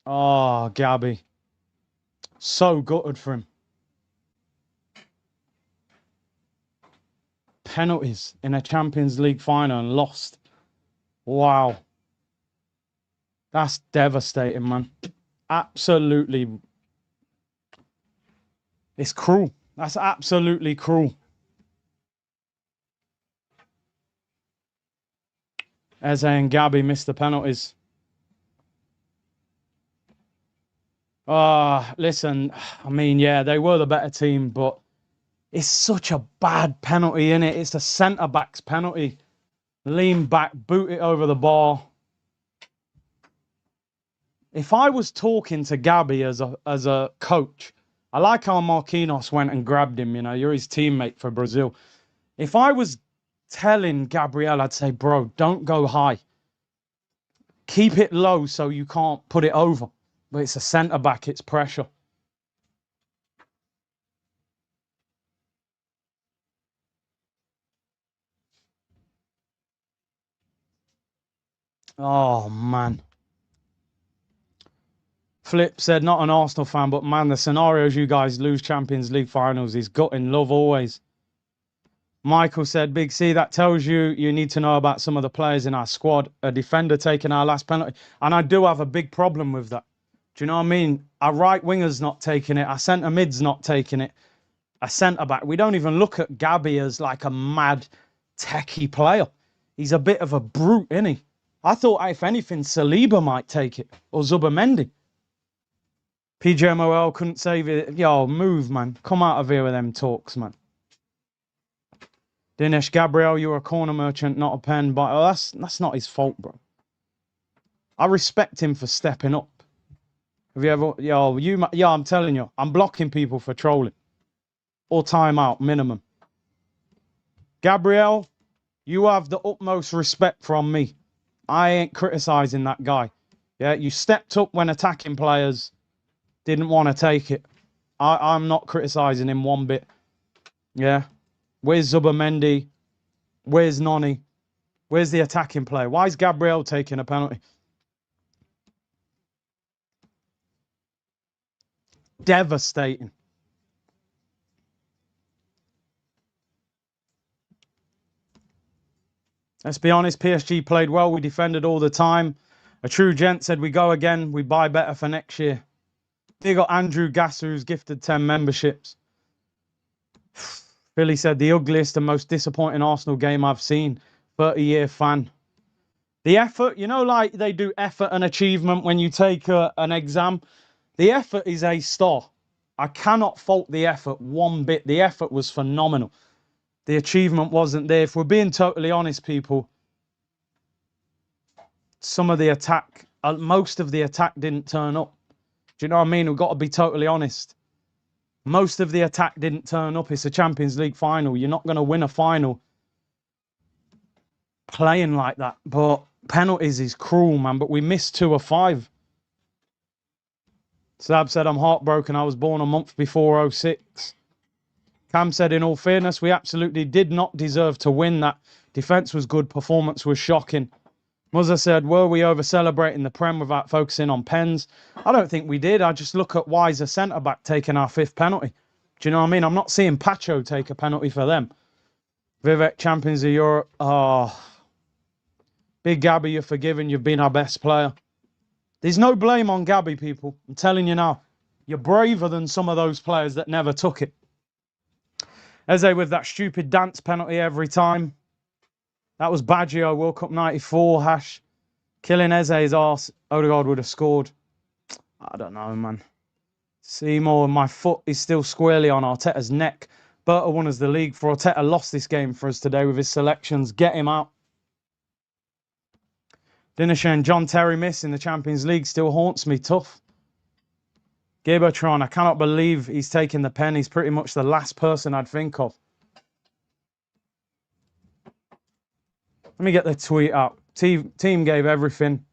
Oh, Gabby. So gutted for him. Penalties in a Champions League final and lost. Wow. That's devastating, man. Absolutely. It's cruel. That's absolutely cruel. Eze and Gabby missed the penalties. Listen, I mean, yeah, they were the better team, but it's such a bad penalty, innit? It's a centre-back's penalty. Lean back, boot it over the bar. If I was talking to Gabby as a coach, I like how Marquinhos went and grabbed him, you know, you're his teammate for Brazil. If I was telling Gabriel, I'd say, bro, don't go high. Keep it low so you can't put it over. But it's a centre-back, it's pressure. Oh, man. Flip said, not an Arsenal fan, but man, the scenarios you guys lose Champions League finals is gutting. Love always. Michael said, Big C, that tells you need to know about some of the players in our squad. A defender taking our last penalty. And I do have a big problem with that. Do you know what I mean? Our right winger's not taking it. Our centre mid's not taking it. A centre back. We don't even look at Gabby as like a mad techie player. He's a bit of a brute, isn't he? I thought, if anything, Saliba might take it. Or Zubamendi. PGMOL couldn't save it. Yo, move, man. Come out of here with them talks, man. Dinesh Gabriel, you're a corner merchant, not a pen. But oh, that's not his fault, bro. I respect him for stepping up. Have you ever... Yo, I'm telling you. I'm blocking people for trolling. Or timeout, minimum. Gabriel, you have the utmost respect from me. I ain't criticising that guy. Yeah, you stepped up when attacking players didn't want to take it. I'm not criticising him one bit. Yeah. Where's Zubamendi? Where's Noni? Where's the attacking player? Why is Gabriel taking a penalty? Devastating. Let's be honest, PSG played well. We defended all the time. A true gent said we go again. We buy better for next year. You got Andrew Gasser, who's gifted 10 memberships. Billy said, the ugliest and most disappointing Arsenal game I've seen. 30-year fan. The effort, you know, like they do effort and achievement when you take an exam. The effort is a star. I cannot fault the effort one bit. The effort was phenomenal. The achievement wasn't there. If we're being totally honest, people, some of the attack, most of the attack didn't turn up. Do you know what I mean? We've got to be totally honest. Most of the attack didn't turn up. It's a Champions League final. You're not going to win a final playing like that. But penalties is cruel, man. But we missed 2 of 5. Sab said, I'm heartbroken. I was born a month before 06. Cam said, in all fairness, we absolutely did not deserve to win that. Defence was good. Performance was shocking. Muzza said, were we over-celebrating the Prem without focusing on pens? I don't think we did. I just look at Wiser centre-back taking our 5th penalty. Do you know what I mean? I'm not seeing Pacho take a penalty for them. Vivek, champions of Europe. Oh, Big Gabby, you're forgiven. You've been our best player. There's no blame on Gabby, people. I'm telling you now. You're braver than some of those players that never took it. Eze with that stupid dance penalty every time. That was Baggio, World Cup 94, Hash. Killing Eze's arse. Odegaard would have scored. I don't know, man. Seymour, my foot is still squarely on Arteta's neck. Berta won us the league for Arteta. Lost this game for us today with his selections. Get him out. Dinesh and John Terry miss in the Champions League still haunts me. Tough. Gabertron, I cannot believe he's taking the pen. He's pretty much the last person I'd think of. Let me get the tweet up. Team gave everything.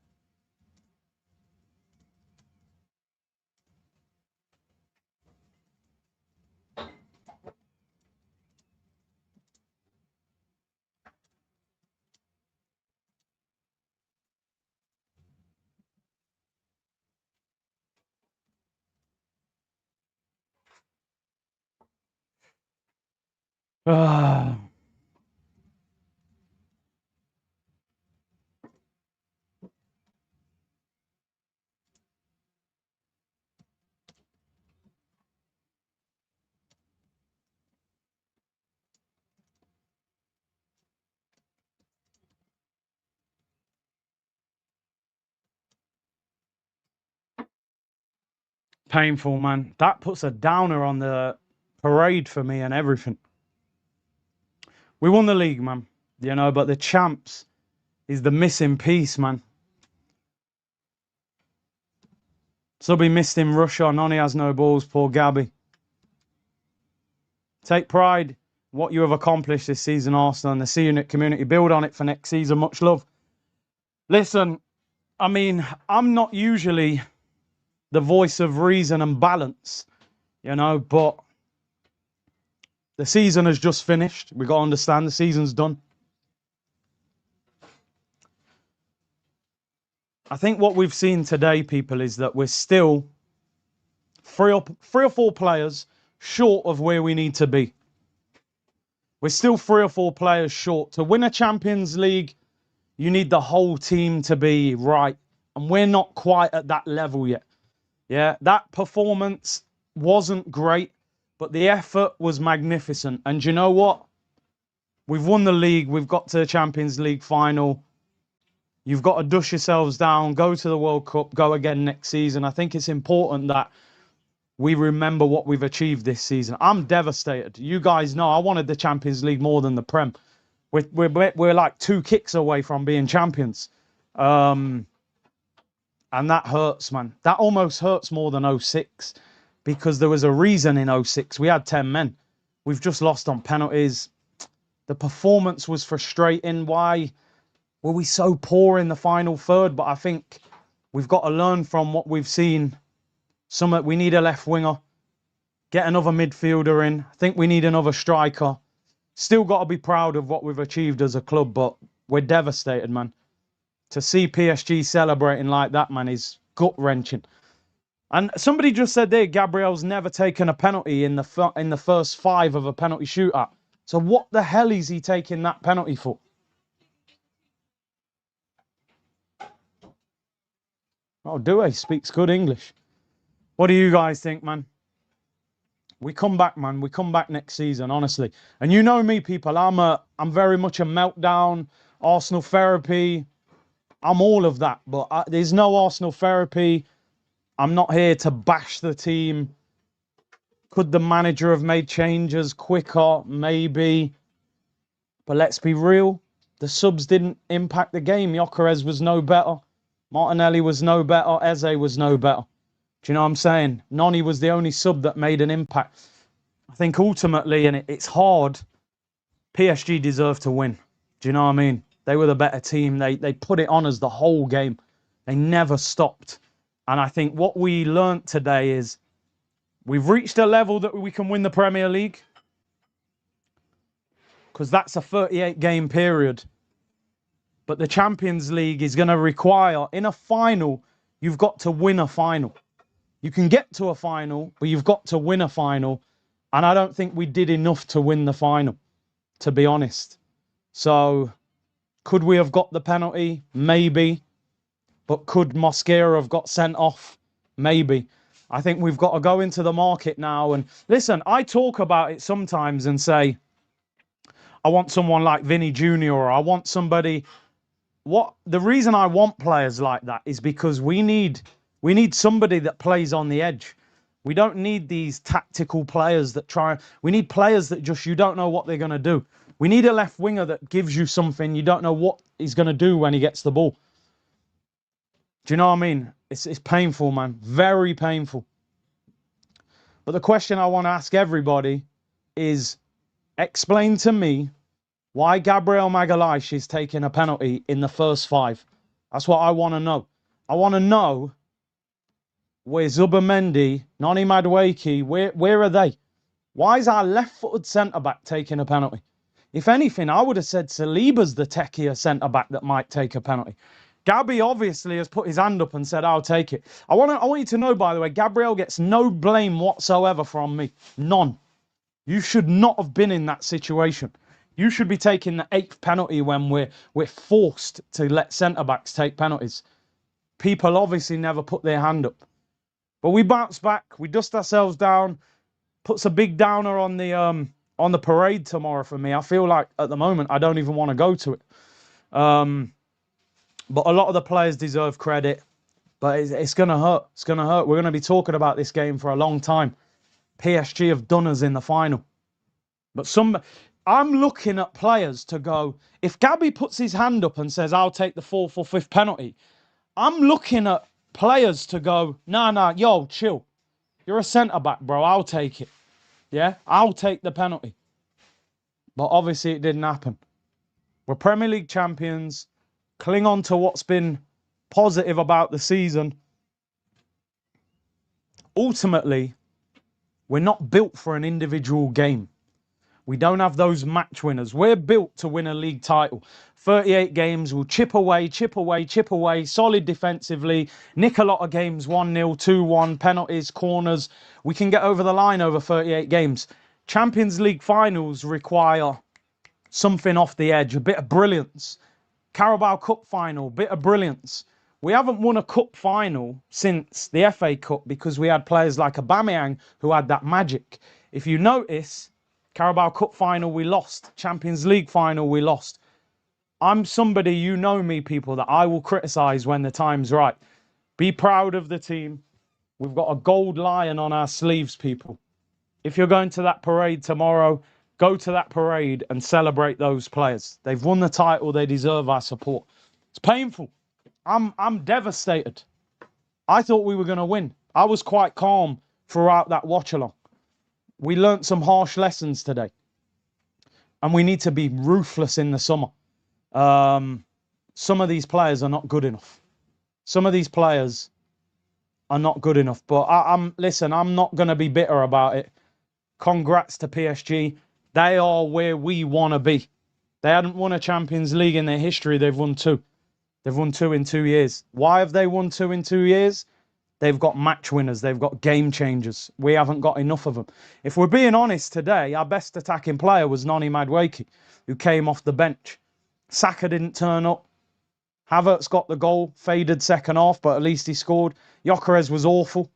Painful, man. That puts a downer on the parade for me and everything. We won the league, man. You know, but the champs is the missing piece, man. Subby missed in Russia. Noni has no balls. Poor Gabby. Take pride what you have accomplished this season, Arsenal, and the C Unit community. Build on it for next season. Much love. Listen, I mean, I'm not usually the voice of reason and balance, you know, but the season has just finished. We've got to understand the season's done. I think what we've seen today, people, is that we're still three or four players short of where we need to be. We're still 3 or 4 players short. To win a Champions League, you need the whole team to be right. And we're not quite at that level yet. Yeah, that performance wasn't great, but the effort was magnificent. And you know what? We've won the league. We've got to the Champions League final. You've got to dust yourselves down, go to the World Cup, go again next season. I think it's important that we remember what we've achieved this season. I'm devastated. You guys know I wanted the Champions League more than the Prem. We're like 2 kicks away from being champions. And that hurts, man. That almost hurts more than 06 because there was a reason in 06. We had 10 men. We've just lost on penalties. The performance was frustrating. Why were we so poor in the final third? But I think we've got to learn from what we've seen. We need a left winger. Get another midfielder in. I think we need another striker. Still got to be proud of what we've achieved as a club, but we're devastated, man. To see PSG celebrating like that, man, is gut-wrenching. And somebody just said there, Gabriel's never taken a penalty in the first 5 of a penalty shootout. So what the hell is he taking that penalty for? Oh, Doué speaks good English. What do you guys think, man? We come back, man. We come back next season, honestly. And you know me, people. I'm very much a meltdown, Arsenal therapy. I'm all of that. But there's no Arsenal therapy. I'm not here to bash the team. Could the manager have made changes quicker? Maybe. But let's be real. The subs didn't impact the game. Gyökeres was no better. Martinelli was no better. Eze was no better. Do you know what I'm saying? Noni was the only sub that made an impact. I think ultimately, and it's hard, PSG deserved to win. Do you know what I mean? They were the better team. They put it on us the whole game. They never stopped. And I think what we learnt today is we've reached a level that we can win the Premier League. Because that's a 38-game period. But the Champions League is going to require, in a final, you've got to win a final. You can get to a final, but you've got to win a final. And I don't think we did enough to win the final, to be honest. So, could we have got the penalty? Maybe. But could Mosquera have got sent off? Maybe. I think we've got to go into the market now. And listen, I talk about it sometimes and say, I want someone like Vinny Jr. or I want somebody... The reason I want players like that is because we need somebody that plays on the edge. We don't need these tactical players that try. We need players that just you don't know what they're going to do. We need a left winger that gives you something you don't know what he's going to do when he gets the ball. Do you know what I mean? It's painful, man. Very painful. But the question I want to ask everybody is explain to me why Gabriel Magalhaes is taking a penalty in the first 5. That's what I want to know. I want to know where Zubimendi, Noni Madueke, where are they? Why is our left-footed centre-back taking a penalty? If anything, I would have said Saliba's the techier centre-back that might take a penalty. Gabby obviously has put his hand up and said, I'll take it. I want you to know, by the way, Gabriel gets no blame whatsoever from me. None. You should not have been in that situation. You should be taking the 8th penalty when we're forced to let centre-backs take penalties. People obviously never put their hand up. But we bounce back. We dust ourselves down. Puts a big downer on the parade tomorrow for me. I feel like at the moment I don't even want to go to it. But a lot of the players deserve credit. But it's going to hurt. It's going to hurt. We're going to be talking about this game for a long time. PSG have done us in the final. But I'm looking at players to go, if Gabby puts his hand up and says, I'll take the 4th or 5th penalty, I'm looking at players to go, nah, yo, chill. You're a centre-back, bro. I'll take it. Yeah? I'll take the penalty. But obviously it didn't happen. We're Premier League champions. Cling on to what's been positive about the season. Ultimately, we're not built for an individual game. We don't have those match winners. We're built to win a league title. 38 games, we'll chip away, solid defensively, nick a lot of games, 1-0, 2-1, penalties, corners. We can get over the line over 38 games. Champions League finals require something off the edge, a bit of brilliance. Carabao Cup final, bit of brilliance. We haven't won a cup final since the FA Cup because we had players like Aubameyang who had that magic. If you notice, Carabao Cup final, we lost. Champions League final, we lost. I'm somebody, you know me, people, that I will criticise when the time's right. Be proud of the team. We've got a gold lion on our sleeves, people. If you're going to that parade tomorrow, go to that parade and celebrate those players. They've won the title. They deserve our support. It's painful. I'm devastated. I thought we were going to win. I was quite calm throughout that watch-along. We learnt some harsh lessons today. And we need to be ruthless in the summer. Some of these players are not good enough. Some of these players are not good enough. But listen, I'm not going to be bitter about it. Congrats to PSG. They are where we want to be. They hadn't won a Champions League in their history. They've won 2. They've won 2 in 2 years. Why have they won 2 in 2 years? They've got match winners. They've got game changers. We haven't got enough of them. If we're being honest today, our best attacking player was Noni Madueke, who came off the bench. Saka didn't turn up. Havertz got the goal, faded second half, but at least he scored. Gyökeres was awful.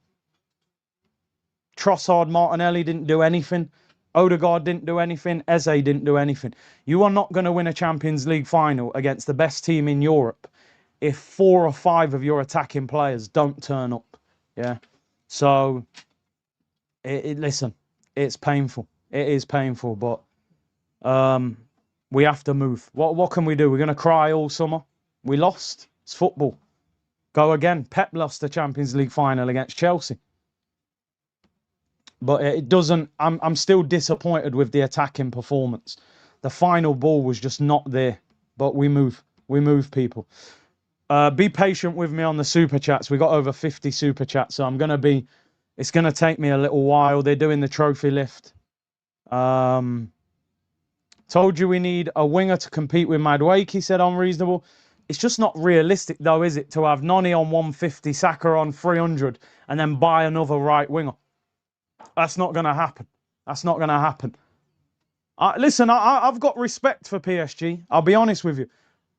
Trossard, Martinelli didn't do anything. Odegaard didn't do anything. Eze didn't do anything. You are not going to win a Champions League final against the best team in Europe if 4 or 5 of your attacking players don't turn up. Yeah. So, listen, it's painful. It is painful, but we have to move. What can we do? We're going to cry all summer. We lost. It's football. Go again. Pep lost the Champions League final against Chelsea. But it doesn't... I'm still disappointed with the attacking performance. The final ball was just not there. But we move. We move, people. Be patient with me on the super chats. We got over 50 super chats, so I'm going to be... It's going to take me a little while. They're doing the trophy lift. Told you we need a winger to compete with Madueke, he said unreasonable. It's just not realistic, though, is it, to have Noni on 150, Saka on 300, and then buy another right winger? That's not going to happen. That's not going to happen. Listen, I've got respect for PSG. I'll be honest with you.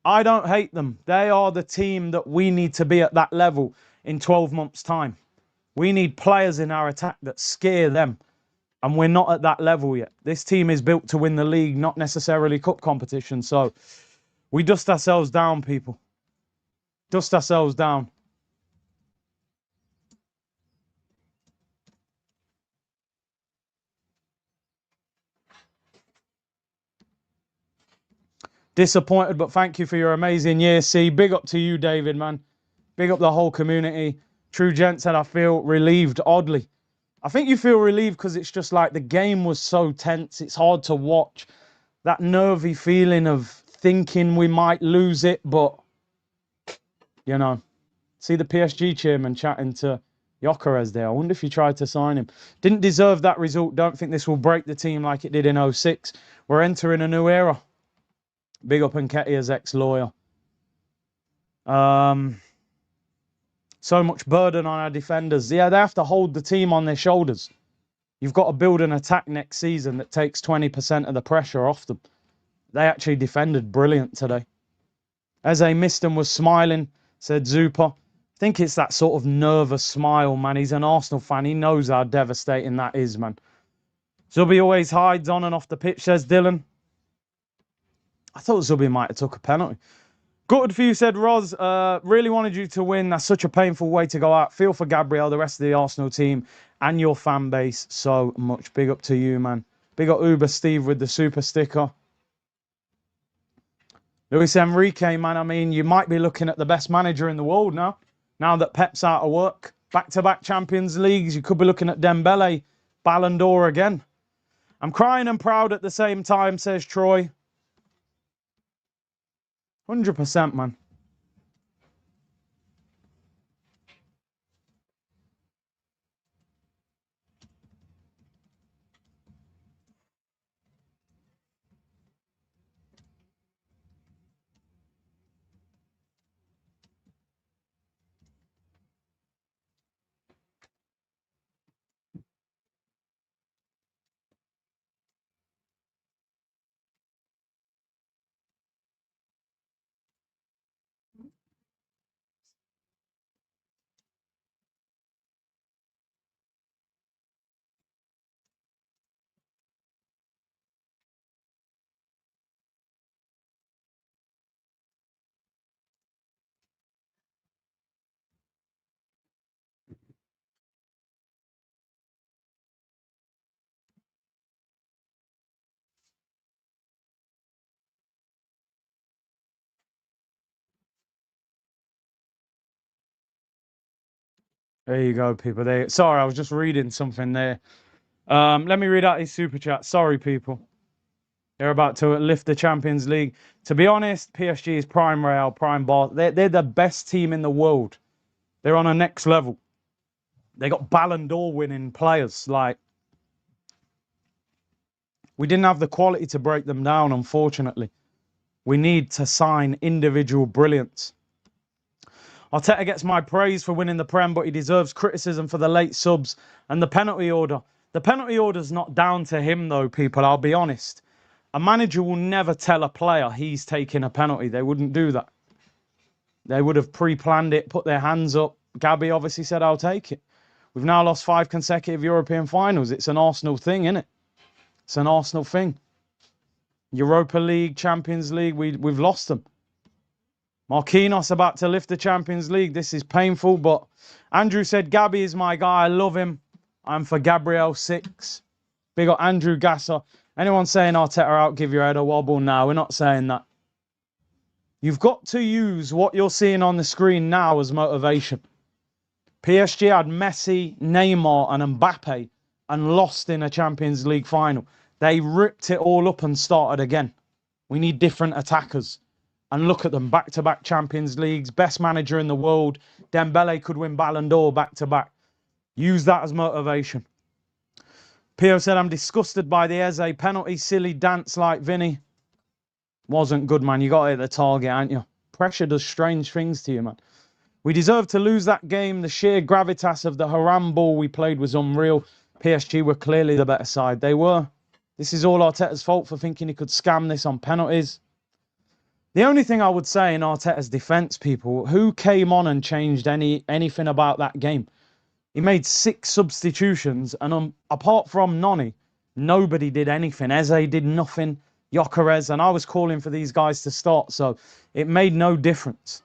I don't hate them. They are the team that we need to be at that level in 12 months' time. We need players in our attack that scare them. And we're not at that level yet. This team is built to win the league, not necessarily cup competition. So we dust ourselves down, people. Dust ourselves down. Disappointed, but thank you for your amazing year, C. Big up to you, David, man. Big up the whole community. True Gent said, I feel relieved, oddly. I think you feel relieved because it's just like the game was so tense. It's hard to watch. That nervy feeling of thinking we might lose it, but, you know. See the PSG chairman chatting to Gyökeres there. I wonder if he tried to sign him. Didn't deserve that result. Don't think this will break the team like it did in 06. We're entering a new era. Big up Nketiah's ex-lawyer. So much burden on our defenders. Yeah, they have to hold the team on their shoulders. You've got to build an attack next season that takes 20% of the pressure off them. They actually defended brilliant today. Eze missed and was smiling, said Zupa. I think it's that sort of nervous smile, man. He's an Arsenal fan. He knows how devastating that is, man. Zubi always hides on and off the pitch, says Dylan. I thought Zubi might have took a penalty. Gutted for you, said Roz. Really wanted you to win. That's such a painful way to go out. Feel for Gabriel, the rest of the Arsenal team, and your fan base so much. Big up to you, man. Big up Uber Steve with the super sticker. Luis Enrique, man. I mean, you might be looking at the best manager in the world now. Now that Pep's out of work. Back-to-back Champions Leagues. You could be looking at Dembele, Ballon d'Or again. I'm crying and proud at the same time, says Troy. 100%, man. There you go, people. Sorry, I was just reading something there. Let me read out these super chats. Sorry, people. They're about to lift the Champions League. To be honest, PSG is prime Real, prime Bar. They're the best team in the world. They're on a next level. They got Ballon d'Or winning players. Like, we didn't have the quality to break them down, unfortunately. We need to sign individual brilliance. Arteta gets my praise for winning the Prem, but he deserves criticism for the late subs and the penalty order. The penalty order's not down to him, though, people. I'll be honest. A manager will never tell a player he's taking a penalty. They wouldn't do that. They would have pre-planned it, put their hands up. Gabby obviously said, I'll take it. We've now lost 5 consecutive European finals. It's an Arsenal thing, isn't it? It's an Arsenal thing. Europa League, Champions League, we've lost them. Marquinhos about to lift the Champions League. This is painful, but Andrew said, Gabby is my guy. I love him. I'm for Gabriel 6. Big up Andrew Gasser. Anyone saying Arteta out, give your head a wobble? No, we're not saying that. You've got to use what you're seeing on the screen now as motivation. PSG had Messi, Neymar and Mbappe and lost in a Champions League final. They ripped it all up and started again. We need different attackers. And look at them, back-to-back Champions Leagues, best manager in the world. Dembele could win Ballon d'Or back-to-back. Use that as motivation. Pio said, I'm disgusted by the Eze penalty. Silly dance like Vinny. Wasn't good, man. You got to hit the target, ain't you? Pressure does strange things to you, man. We deserved to lose that game. The sheer gravitas of the Haram ball we played was unreal. PSG were clearly the better side. They were. This is all Arteta's fault for thinking he could scam this on penalties. The only thing I would say in Arteta's defence, people, who came on and changed anything about that game? He made 6 substitutions, and apart from Noni, nobody did anything. Eze did nothing. Gyökeres, and I was calling for these guys to start, so it made no difference.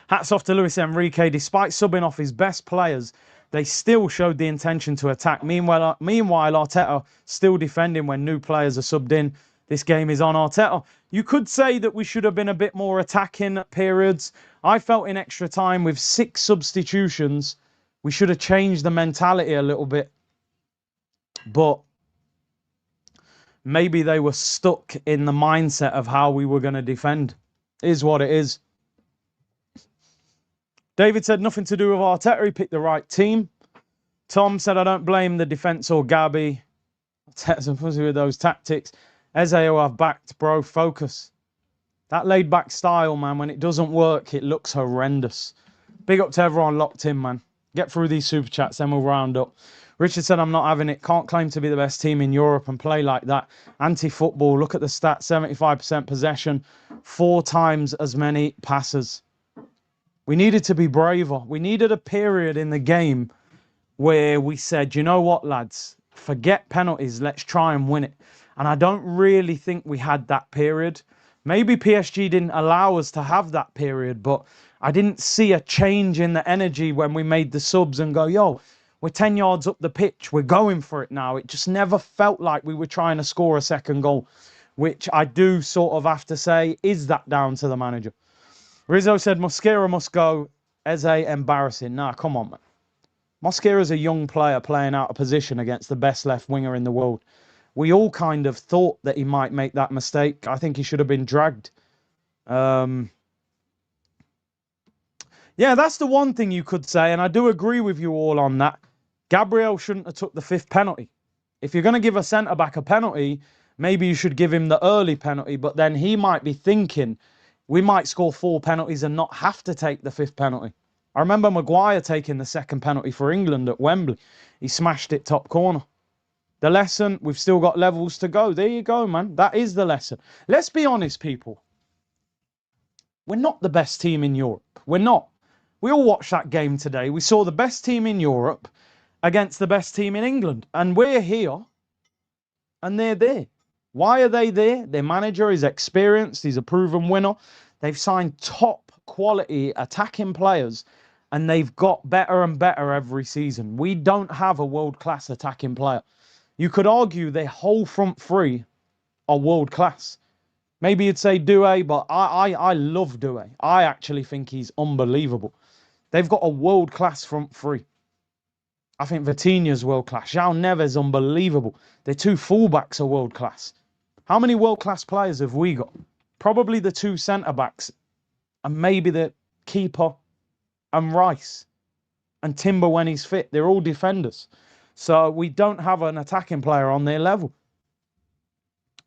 Hats off to Luis Enrique. Despite subbing off his best players, they still showed the intention to attack. Meanwhile, Arteta still defending when new players are subbed in. This game is on Arteta. You could say that we should have been a bit more attacking at periods. I felt in extra time with 6 substitutions, we should have changed the mentality a little bit. But maybe they were stuck in the mindset of how we were going to defend. It is what it is. David said nothing to do with Arteta. He picked the right team. Tom said, I don't blame the defence or Gabby. Arteta's a fuzzy with those tactics. Eze will have backed, bro. Focus. That laid-back style, man, when it doesn't work, it looks horrendous. Big up to everyone locked in, man. Get through these super chats, then we'll round up. Richard said, I'm not having it. Can't claim to be the best team in Europe and play like that. Anti-football. Look at the stats. 75% possession. 4 times as many passes. We needed to be braver. We needed a period in the game where we said, you know what, lads? Forget penalties. Let's try and win it. And I don't really think we had that period. Maybe PSG didn't allow us to have that period, but I didn't see a change in the energy when we made the subs and go, yo, we're 10 yards up the pitch. We're going for it now. It just never felt like we were trying to score a second goal, which I do sort of have to say, is that down to the manager? Rizzo said, Mosquera must go. Eze, embarrassing. Nah, come on, man. Mosquera's a young player playing out of position against the best left winger in the world. We all kind of thought that he might make that mistake. I think he should have been dragged. Yeah, that's the one thing you could say, and I do agree with you all on that. Gabriel shouldn't have took the 5th penalty. If you're going to give a centre-back a penalty, maybe you should give him the early penalty, but then he might be thinking, we might score 4 penalties and not have to take the 5th penalty. I remember Maguire taking the 2nd penalty for England at Wembley. He smashed it top corner. The lesson, we've still got levels to go. There you go, man. That is the lesson. Let's be honest, people. We're not the best team in Europe. We're not. We all watched that game today. We saw the best team in Europe against the best team in England. And we're here and they're there. Why are they there? Their manager is experienced. He's a proven winner. They've signed top quality attacking players and they've got better and better every season. We don't have a world-class attacking player. You could argue their whole front three are world-class. Maybe you'd say Doué, but I love Doué. I actually think he's unbelievable. They've got a world-class front three. I think Vitinha's world-class. João Neves, unbelievable. Their 2 fullbacks are world-class. How many world-class players have we got? Probably the 2 centre-backs and maybe the keeper and Rice and Timber when he's fit. They're all defenders. So we don't have an attacking player on their level.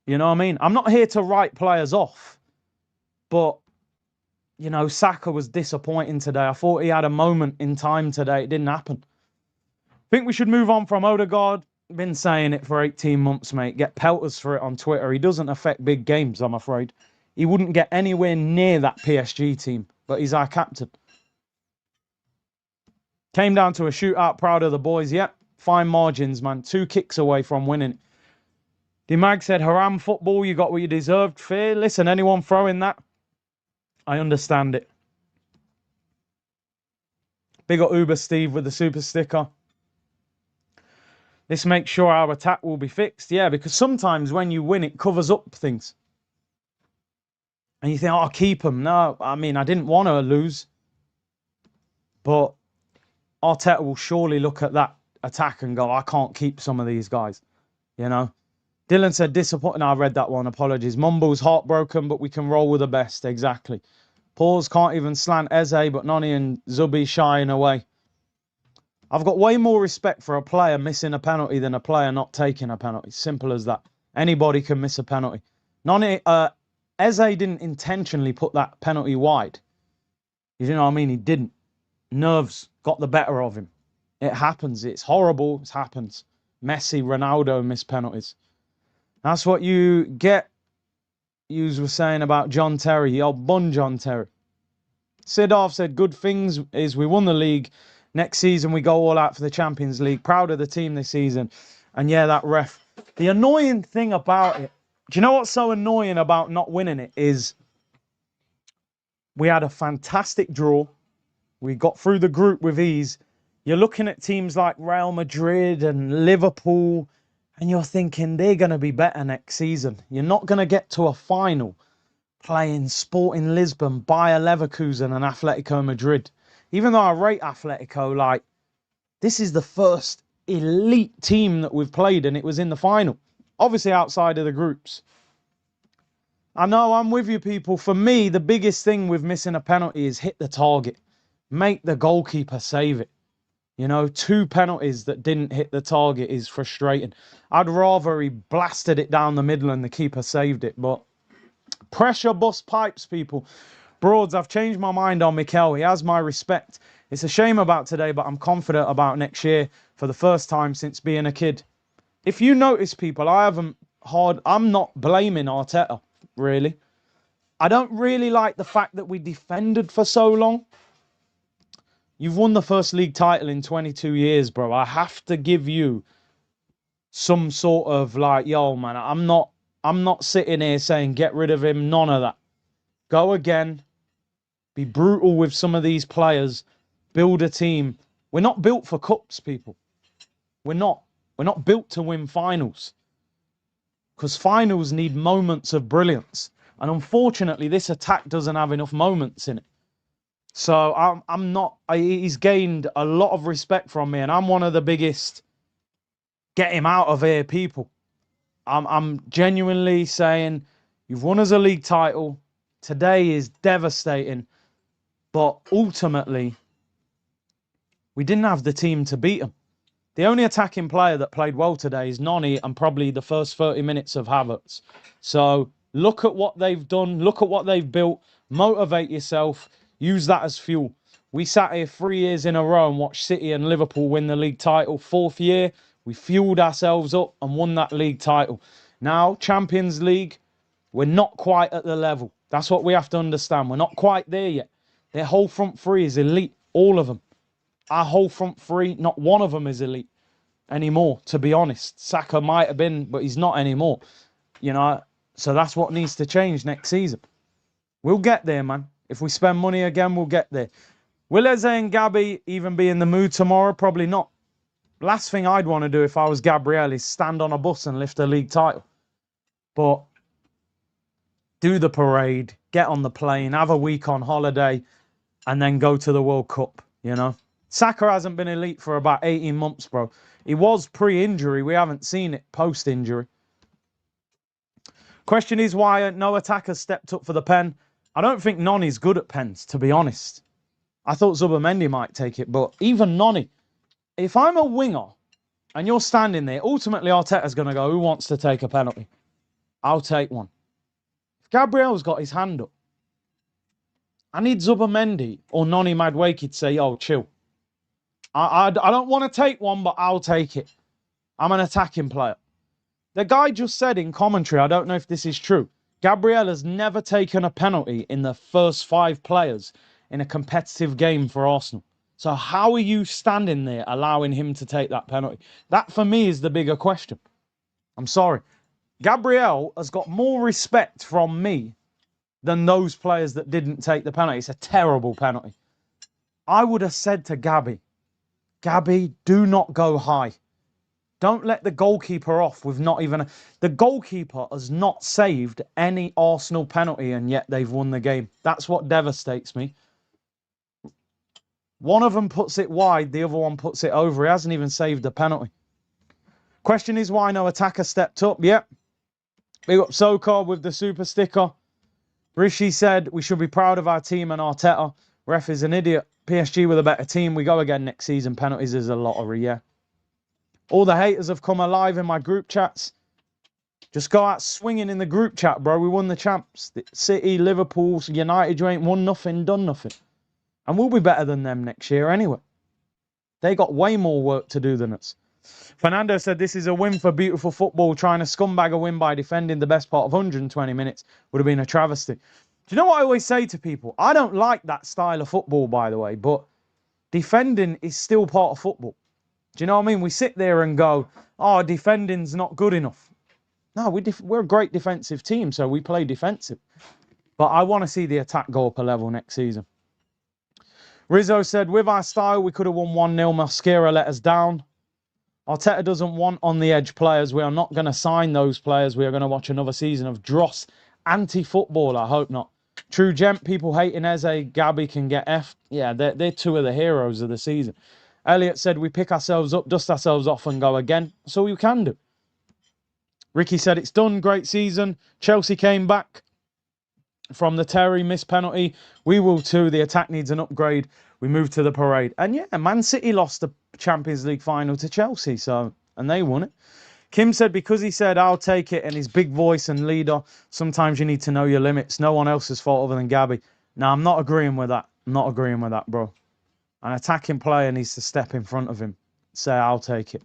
You know what I mean? I'm not here to write players off. But, you know, Saka was disappointing today. I thought he had a moment in time today. It didn't happen. I think we should move on from Odegaard. Been saying it for 18 months, mate. Get pelters for it on Twitter. He doesn't affect big games, I'm afraid. He wouldn't get anywhere near that PSG team. But he's our captain. Came down to a shootout. Proud of the boys. Yep. Fine margins, man. 2 kicks away from winning. Dimag said, haram football. You got what you deserved. Fair. Listen, anyone throwing that, I understand it. Big up Uber Steve with the super sticker. This makes sure our attack will be fixed. Yeah, because sometimes when you win, it covers up things. And you think, oh, I'll keep them. No, I mean, I didn't want to lose. But Arteta will surely look at that attack and go, I can't keep some of these guys. You know? Dylan said, disappointing. I read that one. Apologies. Mumble's heartbroken, but we can roll with the best. Exactly. Paws can't even slant Eze, but Noni and Zubi shying away. I've got way more respect for a player missing a penalty than a player not taking a penalty. Simple as that. Anybody can miss a penalty. Eze didn't intentionally put that penalty wide. You know what I mean? He didn't. Nerves got the better of him. It happens. It's horrible. It happens. Messi, Ronaldo miss penalties. That's what you get. You were saying about John Terry. Yo, bun John Terry. Sidorf said, good things is we won the league. Next season, we go all out for the Champions League. Proud of the team this season. And yeah, that ref. The annoying thing about it, do you know what's so annoying about not winning it is we had a fantastic draw. We got through the group with ease. You're looking at teams like Real Madrid and Liverpool, and you're thinking they're going to be better next season. You're not going to get to a final playing Sporting Lisbon, Bayer Leverkusen and Atletico Madrid. Even though I rate Atletico, like, this is the first elite team that we've played, and it was in the final. Obviously outside of the groups. I know, I'm with you, people. For me, the biggest thing with missing a penalty is hit the target. Make the goalkeeper save it. You know, 2 penalties that didn't hit the target is frustrating. I'd rather he blasted it down the middle and the keeper saved it. But pressure bust pipes, people. Broads, I've changed my mind on Mikel. He has my respect. It's a shame about today, but I'm confident about next year for the first time since being a kid. If you notice, people, I'm not blaming Arteta, really. I don't really like the fact that we defended for so long. You've won the first league title in 22 years, bro. I have to give you some sort of like, yo, man, I'm not sitting here saying get rid of him. None of that. Go again. Be brutal with some of these players. Build a team. We're not built for cups, people. We're not. We're not built to win finals. Because finals need moments of brilliance. And unfortunately, this attack doesn't have enough moments in it. So I'm not... he's gained a lot of respect from me. And I'm one of the biggest get him out of here people. I'm genuinely saying you've won us a league title. Today is devastating. But ultimately, we didn't have the team to beat them. The only attacking player that played well today is Noni and probably the first 30 minutes of Havertz. So look at what they've done. Look at what they've built. Motivate yourself. Use that as fuel. We sat here 3 years in a row and watched City and Liverpool win the league title. 4th year, we fueled ourselves up and won that league title. Now, Champions League, we're not quite at the level. That's what we have to understand. We're not quite there yet. Their whole front three is elite. All of them. Our whole front three, not one of them is elite anymore, to be honest. Saka might have been, but he's not anymore. You know, so that's what needs to change next season. We'll get there, man. If we spend money again, we'll get there. Will Eze and Gabby even be in the mood tomorrow? Probably not. Last thing I'd want to do if I was Gabriel is stand on a bus and lift a league title. But do the parade, get on the plane, have a week on holiday, and then go to the World Cup, you know. Saka hasn't been elite for about 18 months, bro. He was pre-injury. We haven't seen it post-injury. Question is why no attackers stepped up for the pen. I don't think Noni's good at pens, to be honest. I thought Zubimendi might take it, but even Noni, if I'm a winger and you're standing there, ultimately Arteta's going to go, who wants to take a penalty? I'll take one. If Gabriel's got his hand up, I need Zubimendi or Noni Madueke to say, yo, chill. I don't want to take one, but I'll take it. I'm an attacking player. The guy just said in commentary, I don't know if this is true, Gabriel has never taken a penalty in the first 5 players in a competitive game for Arsenal. So how are you standing there allowing him to take that penalty? That, for me, is the bigger question. I'm sorry. Gabriel has got more respect from me than those players that didn't take the penalty. It's a terrible penalty. I would have said to Gabby, do not go high. Don't let the goalkeeper off with not even... The goalkeeper has not saved any Arsenal penalty, and yet they've won the game. That's what devastates me. One of them puts it wide, the other one puts it over. He hasn't even saved the penalty. Question is why no attacker stepped up. Yep. Big up Sokar with the super sticker. Rishi said we should be proud of our team and Arteta. Ref is an idiot. PSG with a better team. We go again next season. Penalties is a lottery, yeah. All the haters have come alive in my group chats. Just go out swinging in the group chat, bro. We won the champs. City, Liverpool, United, you ain't won nothing, done nothing. And we'll be better than them next year anyway. They got way more work to do than us. Fernando said this is a win for beautiful football. Trying to scumbag a win by defending the best part of 120 minutes would have been a travesty. Do you know what I always say to people? I don't like that style of football, by the way, but defending is still part of football. Do you know what I mean? We sit there and go, oh, defending's not good enough. No, we're a great defensive team, so we play defensive. But I want to see the attack go up a level next season. Rizzo said, with our style, we could have won 1-0. Mosquera let us down. Arteta doesn't want on-the-edge players. We are not going to sign those players. We are going to watch another season of dross anti-football. I hope not. True gent, people hating Eze, Gabby can get F. Yeah, they're two of the heroes of the season. Elliot said, we pick ourselves up, dust ourselves off and go again. That's all you can do. Ricky said, it's done. Great season. Chelsea came back from the Terry missed penalty. We will too. The attack needs an upgrade. We move to the parade. And yeah, Man City lost the Champions League final to Chelsea, and they won it. Kim said, because he said, I'll take it, and his big voice and leader, sometimes you need to know your limits. No one else's fault other than Gabby. Now, I'm not agreeing with that. I'm not agreeing with that, bro. An attacking player needs to step in front of him. Say, I'll take it.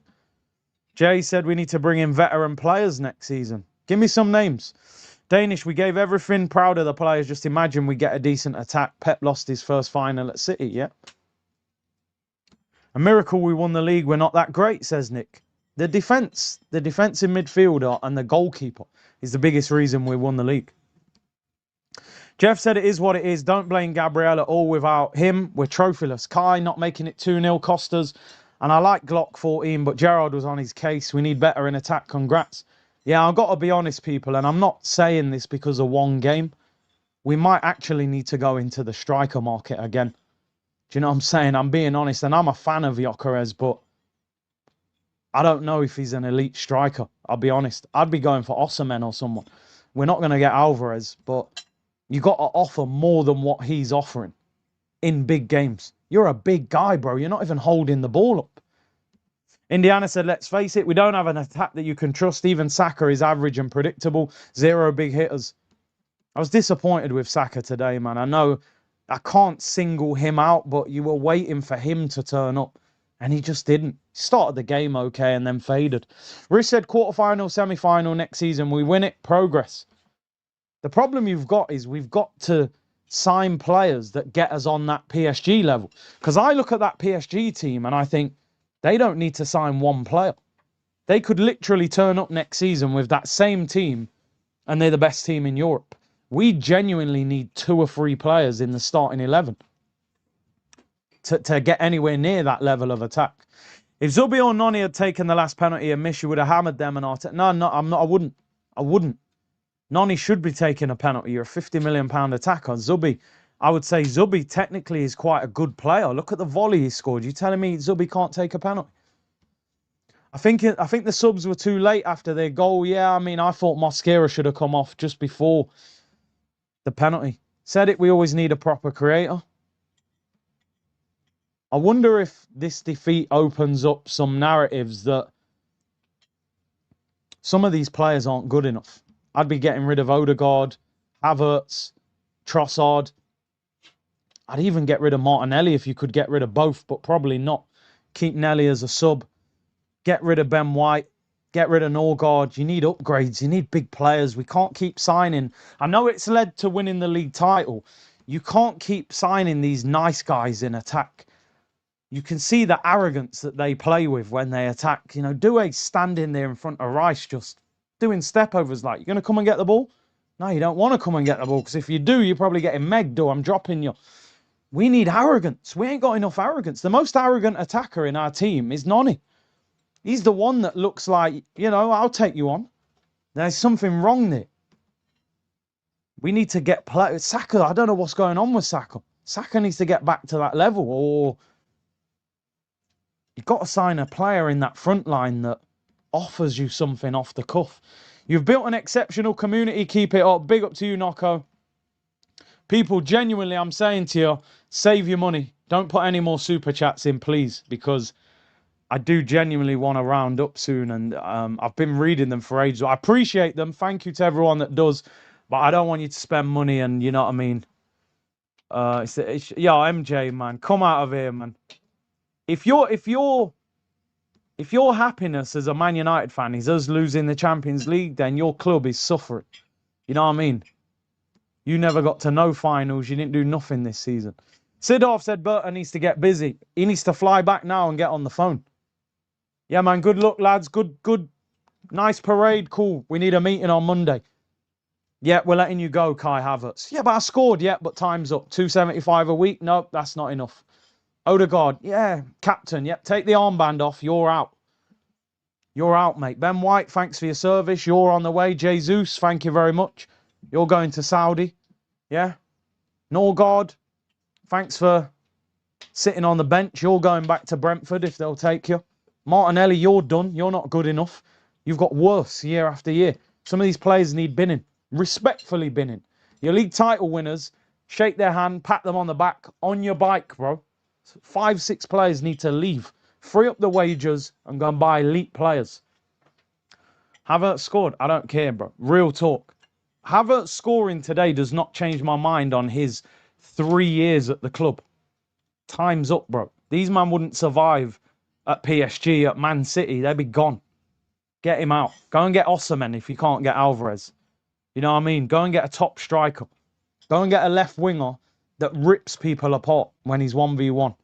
Jay said we need to bring in veteran players next season. Give me some names. Danish, we gave everything. Proud of the players. Just imagine we get a decent attack. Pep lost his first final at City, yeah. A miracle we won the league. We're not that great, says Nick. The defensive midfielder and the goalkeeper is the biggest reason we won the league. Jeff said it is what it is. Don't blame Gabriel at all. Without him, we're trophyless. Kai not making it 2-0 cost us. And I like Glock 14, but Gerrard was on his case. We need better in attack. Congrats. Yeah, I've got to be honest, people, and I'm not saying this because of one game. We might actually need to go into the striker market again. Do you know what I'm saying? I'm being honest, and I'm a fan of Gyökeres, but I don't know if he's an elite striker. I'll be honest. I'd be going for Osimhen or someone. We're not going to get Alvarez, but you got to offer more than what he's offering in big games. You're a big guy, bro. You're not even holding the ball up. Indiana said, let's face it, we don't have an attack that you can trust. Even Saka is average and predictable. 0 big hitters. I was disappointed with Saka today, man. I know I can't single him out, but you were waiting for him to turn up. And he just didn't. Started the game okay and then faded. Rich said, quarterfinal, semi-final next season. We win it. Progress. The problem you've got is we've got to sign players that get us on that PSG level. Because I look at that PSG team and I think they don't need to sign one player. They could literally turn up next season with that same team and they're the best team in Europe. We genuinely need 2 or 3 players in the starting 11 to get anywhere near that level of attack. If Zubi or Noni had taken the last penalty and missed, you would have hammered them and Arteta. No, I'm not. I wouldn't. Noni should be taking a penalty. You're a £50 million attacker. Zubi, I would say Zubi technically is quite a good player. Look at the volley he scored. You telling me Zubi can't take a penalty? I think the subs were too late after their goal. Yeah, I mean, I thought Mosquera should have come off just before the penalty. Said it, we always need a proper creator. I wonder if this defeat opens up some narratives that some of these players aren't good enough. I'd be getting rid of Odegaard, Havertz, Trossard. I'd even get rid of Martinelli if you could get rid of both, but probably not. Keep Nelly as a sub. Get rid of Ben White. Get rid of Norgard. You need upgrades. You need big players. We can't keep signing. I know it's led to winning the league title. You can't keep signing these nice guys in attack. you can see the arrogance that they play with when they attack. You know, Doué's standing there in front of Rice just doing stepovers like, you're going to come and get the ball? No, you don't want to come and get the ball, because if you do, you're probably getting megged or I'm dropping you. We need arrogance. We ain't got enough arrogance. The most arrogant attacker in our team is Noni. He's the one that looks like, you know, I'll take you on. There's something wrong there. We need to get Saka, I don't know what's going on with Saka. Saka needs to get back to that level, or you've got to sign a player in that front line that offers you something off the cuff. You've built an exceptional community. Keep it up. Big up to you, Nocco. People, genuinely, I'm saying to you, save your money. Don't put any more super chats in, please, because I do genuinely want to round up soon, and I've been reading them for ages. I appreciate them. Thank you to everyone that does, but I don't want you to spend money, and you know what I mean. Yo, MJ, man, come out of here, man. If your happiness as a Man United fan is us losing the Champions League, then your club is suffering. You know what I mean? You never got to no finals. You didn't do nothing this season. Sidorf said Burton needs to get busy. He needs to fly back now and get on the phone. Yeah, man. Good luck, lads. Good. Nice parade. Cool. We need a meeting on Monday. Yeah, we're letting you go, Kai Havertz. Yeah, but I scored. Yeah, but time's up. 275 a week. Nope, that's not enough. Odegaard. Yeah, captain. Yep, take the armband off. You're out. You're out, mate. Ben White, thanks for your service. You're on the way. Jesus, thank you very much. You're going to Saudi. Yeah. Norgard, thanks for sitting on the bench. You're going back to Brentford if they'll take you. Martinelli, you're done. You're not good enough. You've got worse year after year. Some of these players need binning. Respectfully binning. Your league title winners, shake their hand, pat them on the back, on your bike, bro. 5, 6 players need to leave. Free up the wages and go and buy elite players. Havertz scored. I don't care, bro. Real talk. Havertz scoring today does not change my mind on his 3 years at the club. Time's up, bro. These men wouldn't survive at PSG, at Man City. They'd be gone. Get him out. Go and get Osimhen if you can't get Alvarez. You know what I mean? Go and get a top striker. Go and get a left winger that rips people apart when he's 1v1.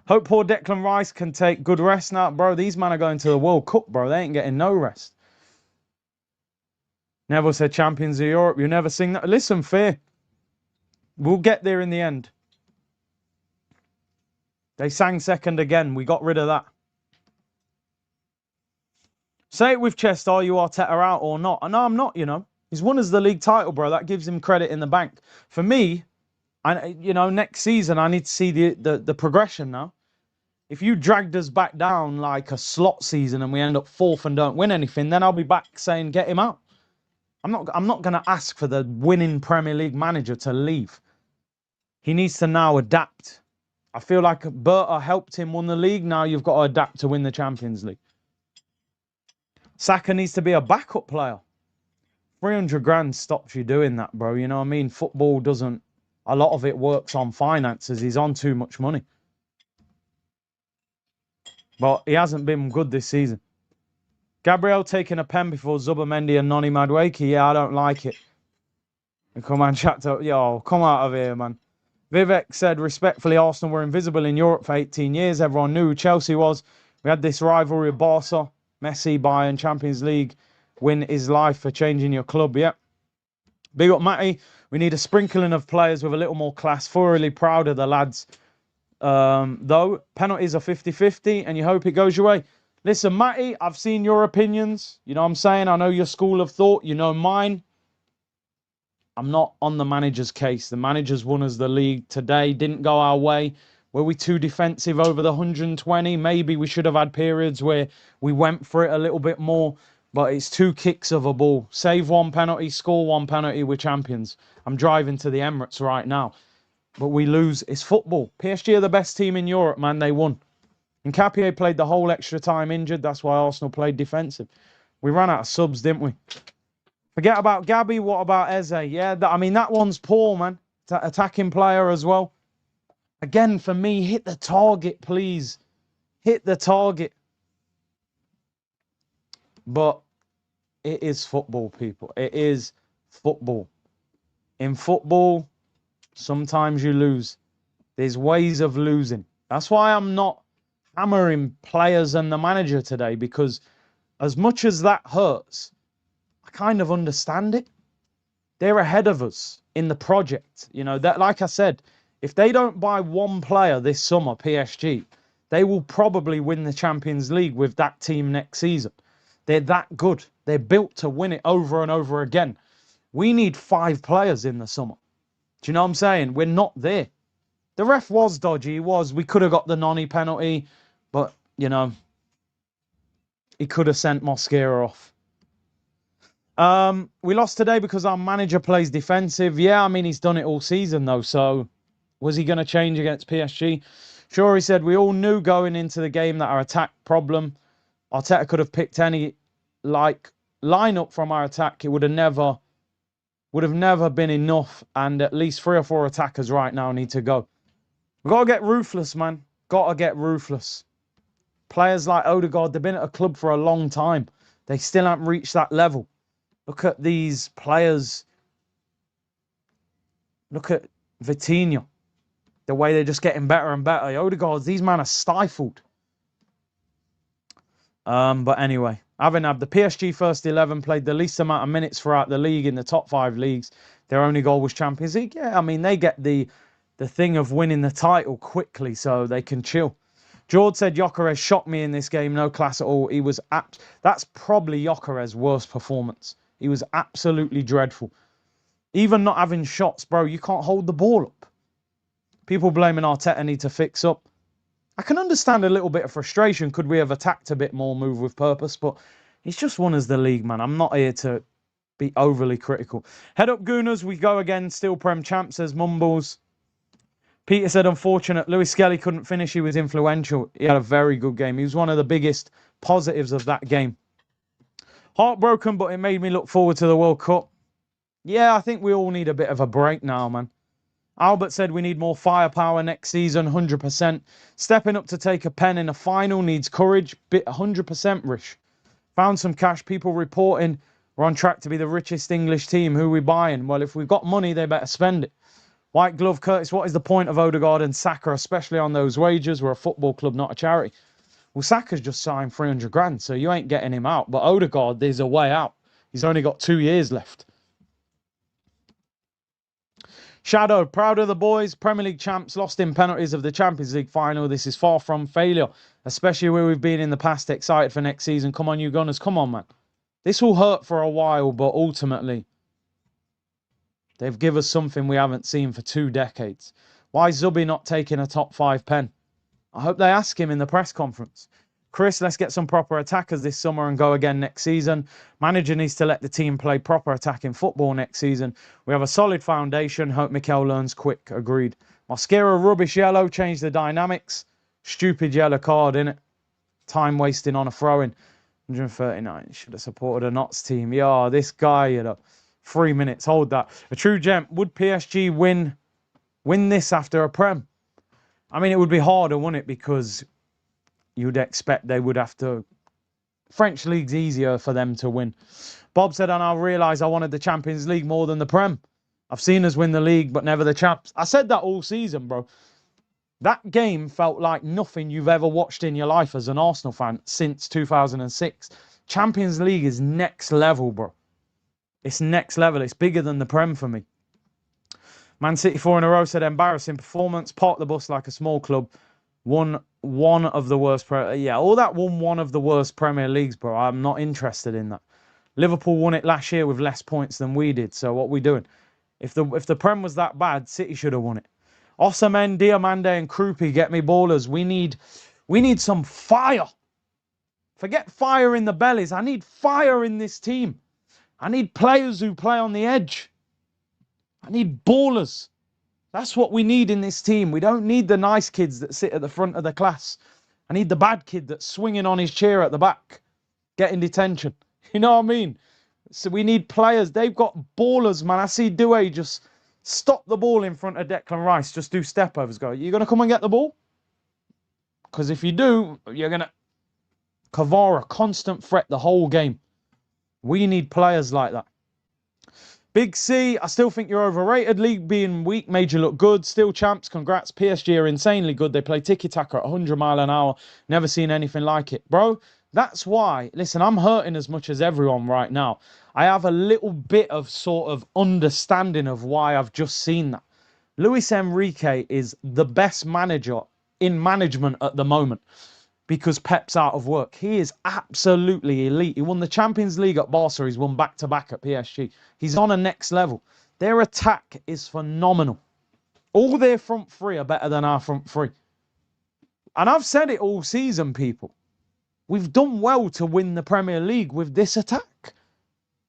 Hope poor Declan Rice can take good rest now. Bro, these men are going to the World Cup, bro. They ain't getting no rest. Neville said champions of Europe. You never sing that. Listen, fair. We'll get there in the end. They sang second again. We got rid of that. Say it with chest, are you Arteta out or not? No, I'm not, you know. He's won us the league title, bro. That gives him credit in the bank. For me, you know, next season, I need to see the progression now. If you dragged us back down like a slot season and we end up 4th and don't win anything, then I'll be back saying get him out. I'm not going to ask for the winning Premier League manager to leave. He needs to now adapt. I feel like Berta helped him win the league. Now you've got to adapt to win the Champions League. Saka needs to be a backup player. 300 grand stops you doing that, bro. You know what I mean? Football doesn't... A lot of it works on finances. He's on too much money. But he hasn't been good this season. Gabriel taking a pen before Zubomendi and Noni Madueke. Yeah, I don't like it. Come on, chat to... Yo, come out of here, man. Vivek said, respectfully, Arsenal were invisible in Europe for 18 years. Everyone knew who Chelsea was. We had this rivalry with Barca. Messi, Bayern, Champions League. Win is life for changing your club. Yep. Big up, Matty. We need a sprinkling of players with a little more class. Thoroughly proud of the lads. Though, penalties are 50-50 and you hope it goes your way. Listen, Matty, I've seen your opinions. You know what I'm saying? I know your school of thought. You know mine. I'm not on the manager's case. The manager's won us the league today. Didn't go our way. Were we too defensive over the 120? Maybe we should have had periods where we went for it a little bit more. But it's 2 kicks of a ball. Save 1 penalty, score 1 penalty, we're champions. I'm driving to the Emirates right now. But we lose. It's football. PSG are the best team in Europe, man. They won. And Capier played the whole extra time injured. That's why Arsenal played defensive. We ran out of subs, didn't we? Forget about Gabby. What about Eze? Yeah, I mean, that one's poor, man. Attacking player as well. Again, for me, hit the target, please. Hit the target. But it is football, people. It is football. In football, sometimes you lose. There's ways of losing. That's why I'm not hammering players and the manager today, because as much as that hurts, I kind of understand it. They're ahead of us in the project. You know, that, like I said, if they don't buy one player this summer, PSG, they will probably win the Champions League with that team next season. They're that good. They're built to win it over and over again. We need 5 players in the summer. Do you know what I'm saying? We're not there. The ref was dodgy. He was. We could have got the Noni penalty, but, you know, he could have sent Mosquera off. We lost today because our manager plays defensive. Yeah, I mean, he's done it all season, though. So was he going to change against PSG? Sure, he said, we all knew going into the game that our attack problem, Arteta could have picked any, lineup from our attack. It would have never been enough. And at least 3 or 4 attackers right now need to go. We've got to get ruthless, man. Got to get ruthless. Players like Odegaard, they've been at a club for a long time. They still haven't reached that level. Look at these players. Look at Vitinha. The way they're just getting better and better. Odegaard, these men are stifled. But anyway, Avinab, the PSG first 11 played the least amount of minutes throughout the league in the top 5 leagues. Their only goal was Champions League. Yeah, I mean, they get the thing of winning the title quickly, so they can chill. George said Gyökeres shocked me in this game. No class at all. He was that's probably Gyökeres' worst performance. He was absolutely dreadful. Even not having shots, bro, you can't hold the ball up. People blaming Arteta need to fix up. I can understand a little bit of frustration. Could we have attacked a bit more, move with purpose? But he's just won us the league, man. I'm not here to be overly critical. Head up, Gooners. We go again. Still Prem champ, says Mumbles. Peter said, unfortunate. Lewis Skelly couldn't finish. He was influential. He had a very good game. He was one of the biggest positives of that game. Heartbroken, but it made me look forward to the World Cup. Yeah, I think we all need a bit of a break now, man. Albert said we need more firepower next season, 100%. Stepping up to take a pen in a final needs courage, 100% Rish. Found some cash, people reporting we're on track to be the richest English team. Who are we buying? Well, if we've got money, they better spend it. White Glove Curtis, what is the point of Odegaard and Saka, especially on those wages? We're a football club, not a charity. Well, Saka's just signed 300 grand, so you ain't getting him out. But Odegaard, there's a way out. He's only got 2 years left. Shadow, proud of the boys. Premier League champs, lost in penalties of the Champions League final. This is far from failure, especially where we've been in the past. Excited for next season. Come on, you Gunners. Come on, man. This will hurt for a while, but ultimately, they've given us something we haven't seen for 2 decades. Why is Zubi not taking a top 5 pen? I hope they ask him in the press conference. Chris, let's get some proper attackers this summer and go again next season. Manager needs to let the team play proper attacking football next season. We have a solid foundation. Hope Mikel learns quick. Agreed. Mosquera, rubbish yellow. Change the dynamics. Stupid yellow card, innit? Time wasting on a throw-in. 139. Should have supported a Knots team. Yeah, this guy, you know. 3 minutes. Hold that. A true gem. Would PSG win this after a Prem? I mean, it would be harder, wouldn't it? Because you'd expect they would have to... French league's easier for them to win. Bob said, and I realised I wanted the Champions League more than the Prem. I've seen us win the league, but never the champs. I said that all season, bro. That game felt like nothing you've ever watched in your life as an Arsenal fan since 2006. Champions League is next level, bro. It's next level. It's bigger than the Prem for me. Man City 4 in a row said, embarrassing performance. Parked the bus like a small club. Won one of the worst... all that won one of the worst Premier Leagues, bro. I'm not interested in that. Liverpool won it last year with less points than we did. So what are we doing? If the Prem was that bad, City should have won it. Osimhen, Diamande and Krupi, get me ballers. We need some fire. Forget fire in the bellies. I need fire in this team. I need players who play on the edge. I need ballers. That's what we need in this team. We don't need the nice kids that sit at the front of the class. I need the bad kid that's swinging on his chair at the back, getting detention. You know what I mean? So we need players. They've got ballers, man. I see Doué just stop the ball in front of Declan Rice. Just do step overs. Go, you going to come and get the ball? Because if you do, you're going to... Kvara, constant threat the whole game. We need players like that. Big C, I still think you're overrated. League being weak made you look good. Still champs, congrats. PSG are insanely good. They play tiki-taka at 100 mile an hour. Never seen anything like it. Bro, that's why, listen, I'm hurting as much as everyone right now. I have a little bit of sort of understanding of why I've just seen that. Luis Enrique is the best manager in management at the moment because Pep's out of work. He is absolutely elite. He won the Champions League at Barca. He's won back-to-back at PSG. He's on a next level. Their attack is phenomenal. All their front three are better than our front three. And I've said it all season, people. We've done well to win the Premier League with this attack.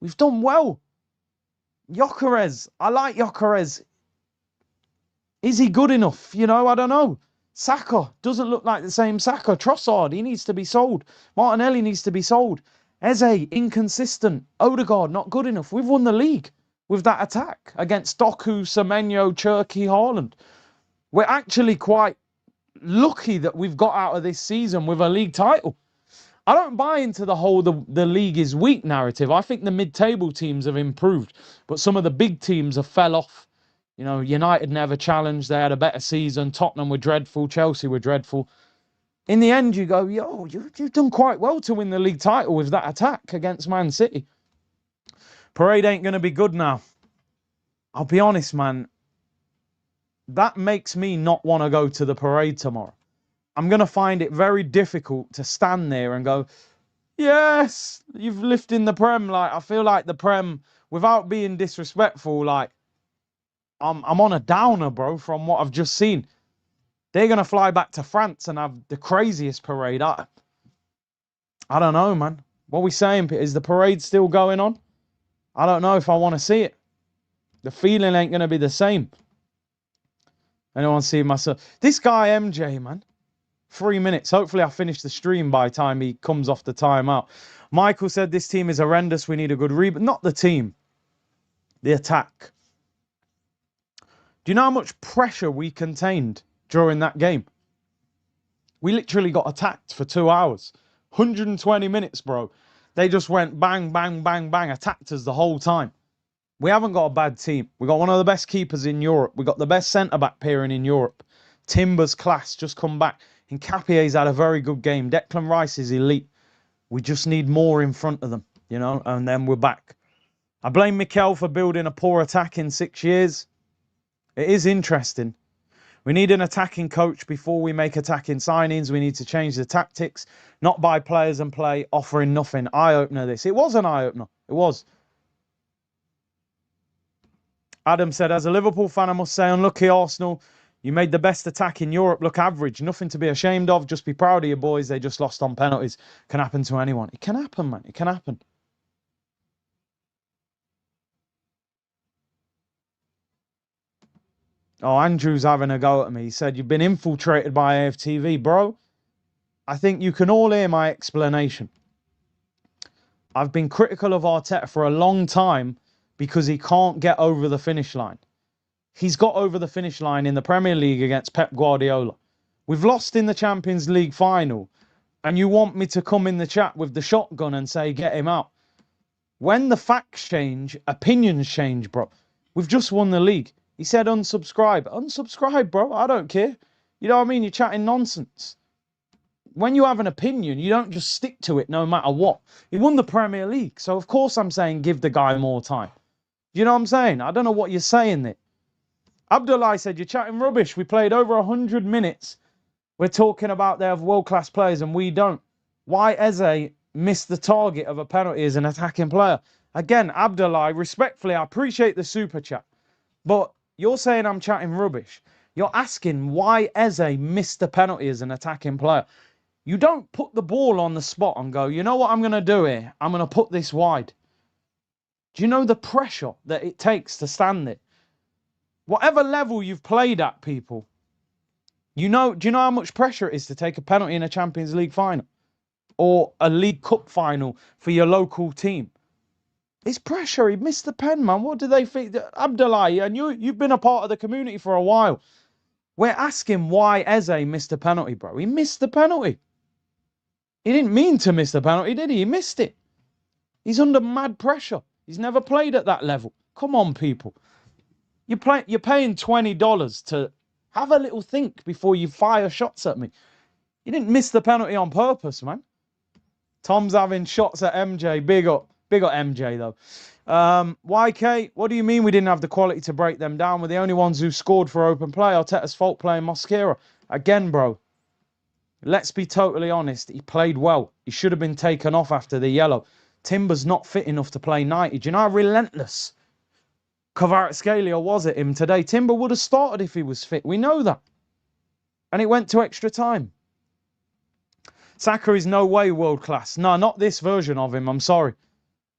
We've done well. Gyökeres, I like Gyökeres. Is he good enough? You know, I don't know. Saka doesn't look like the same Saka. Trossard, he needs to be sold. Martinelli needs to be sold. Eze, inconsistent. Odegaard, not good enough. We've won the league with that attack against Doku, Semenyo, Cherki, Haaland. We're actually quite lucky that we've got out of this season with a league title. I don't buy into the whole the league is weak narrative. I think the mid-table teams have improved, but some of the big teams have fell off. You know, United never challenged. They had a better season. Tottenham were dreadful. Chelsea were dreadful. In the end, you go, yo, you've done quite well to win the league title with that attack against Man City. Parade ain't going to be good now. I'll be honest, man. That makes me not want to go to the parade tomorrow. I'm going to find it very difficult to stand there and go, yes, you've lifted in the Prem. Like, I feel like the Prem, without being disrespectful, like, I'm on a downer, bro, from what I've just seen. They're going to fly back to France and have the craziest parade. I don't know, man. What are we saying, Peter? Is the parade still going on? I don't know if I want to see it. The feeling ain't going to be the same. Anyone see myself? This guy, MJ, man. 3 minutes. Hopefully I finish the stream by the time he comes off the timeout. Michael said this team is horrendous. We need a good rebound. Not the team. The attack. Do you know how much pressure we contained during that game? We literally got attacked for 2 hours. 120 minutes, bro. They just went bang, bang, bang, bang. Attacked us the whole time. We haven't got a bad team. We got one of the best keepers in Europe. We got the best centre-back pairing in Europe. Timber's class, just come back. Nkapie's had a very good game. Declan Rice is elite. We just need more in front of them, you know, and then we're back. I blame Mikel for building a poor attack in 6 years. It is interesting. We need an attacking coach before we make attacking signings. We need to change the tactics, not buy players and play offering nothing. Eye-opener this. It was an eye-opener. It was. Adam said, as a Liverpool fan, I must say, unlucky Arsenal. You made the best attack in Europe look average. Nothing to be ashamed of. Just be proud of your boys. They just lost on penalties. Can happen to anyone. It can happen, man. It can happen. Oh, Andrew's having a go at me. He said, you've been infiltrated by AFTV. Bro, I think you can all hear my explanation. I've been critical of Arteta for a long time because he can't get over the finish line. He's got over the finish line in the Premier League against Pep Guardiola. We've lost in the Champions League final, and you want me to come in the chat with the shotgun and say, get him out. When the facts change, opinions change, bro. We've just won the league. He said unsubscribe. Unsubscribe, bro. I don't care. You know what I mean? You're chatting nonsense. When you have an opinion, you don't just stick to it no matter what. He won the Premier League. So, of course, I'm saying give the guy more time. You know what I'm saying? I don't know what you're saying there. Abdullah said, you're chatting rubbish. We played over 100 minutes. We're talking about they have world-class players and we don't. Why Eze missed the target of a penalty as an attacking player? Again, Abdullah, respectfully, I appreciate the super chat. But you're saying I'm chatting rubbish. You're asking why Eze missed the penalty as an attacking player. You don't put the ball on the spot and go, you know what I'm going to do here? I'm going to put this wide. Do you know the pressure that it takes to stand there? Whatever level you've played at, people, do you know how much pressure it is to take a penalty in a Champions League final? Or a League Cup final for your local team? It's pressure. He missed the pen, man. What do they think? Abdullah, and you've been a part of the community for a while. We're asking why Eze missed the penalty, bro. He missed the penalty. He didn't mean to miss the penalty, did he? He missed it. He's under mad pressure. He's never played at that level. Come on, people. You're paying $20 to have a little think before you fire shots at me. You didn't miss the penalty on purpose, man. Tom's having shots at MJ. Big up MJ though. YK, what do you mean we didn't have the quality to break them down? We're the only ones who scored for open play. Arteta's fault playing Mosquera. Again, bro. Let's be totally honest. He played well. He should have been taken off after the yellow. Timber's not fit enough to play 90. Do you know how relentless Kvaratskhelia was at him today? Timber would have started if he was fit. We know that. And it went to extra time. Saka is no way world class. No, not this version of him. I'm sorry.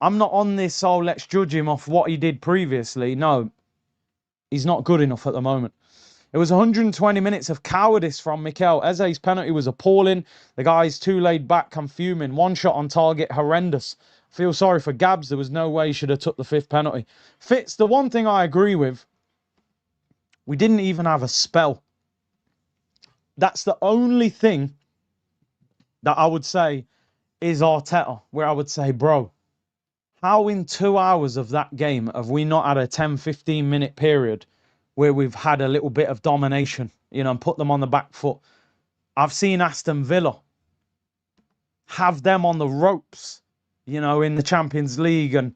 I'm not on this, oh, let's judge him off what he did previously. No, he's not good enough at the moment. It was 120 minutes of cowardice from Mikel. Eze's penalty was appalling. The guy's too laid back. I'm fuming. One shot on target, horrendous. Feel sorry for Gabs. There was no way he should have took the 5th penalty. Fitz, the one thing I agree with, we didn't even have a spell. That's the only thing that I would say is Arteta, where I would say, bro, how in 2 hours of that game have we not had a 10-15 minute period where we've had a little bit of domination, you know, and put them on the back foot? I've seen Aston Villa have them on the ropes, you know, in the Champions League, and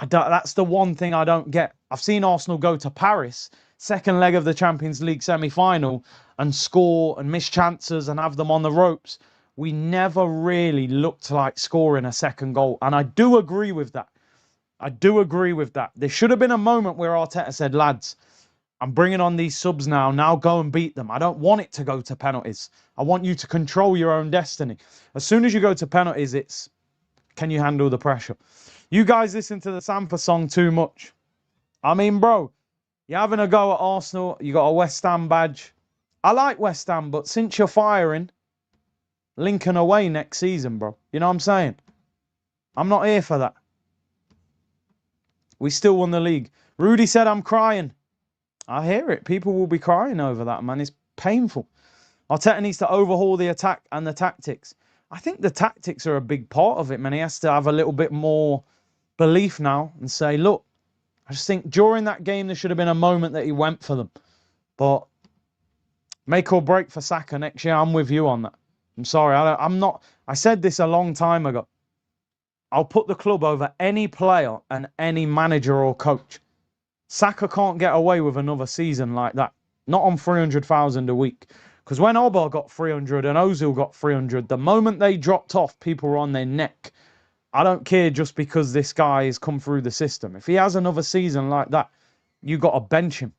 that's the one thing I don't get. I've seen Arsenal go to Paris, second leg of the Champions League semi-final, and score and miss chances and have them on the ropes. We never really looked like scoring a second goal. And I do agree with that. I do agree with that. There should have been a moment where Arteta said, lads, I'm bringing on these subs now. Now go and beat them. I don't want it to go to penalties. I want you to control your own destiny. As soon as you go to penalties, it's, can you handle the pressure? You guys listen to the Sampa song too much. I mean, bro, you're having a go at Arsenal. You got a West Ham badge. I like West Ham, but since you're firing, Lincoln away next season, bro. You know what I'm saying? I'm not here for that. We still won the league. Rudy said, I'm crying. I hear it. People will be crying over that, man. It's painful. Arteta needs to overhaul the attack and the tactics. I think the tactics are a big part of it, man. He has to have a little bit more belief now and say, look, I just think during that game, there should have been a moment that he went for them. But make or break for Saka next year, I'm with you on that. I'm sorry, I'm not. I said this a long time ago. I'll put the club over any player and any manager or coach. Saka can't get away with another season like that. Not on 300,000 a week. Because when Oba got 300 and Ozil got 300, the moment they dropped off, people were on their neck. I don't care just because this guy has come through the system. If he has another season like that, you got to bench him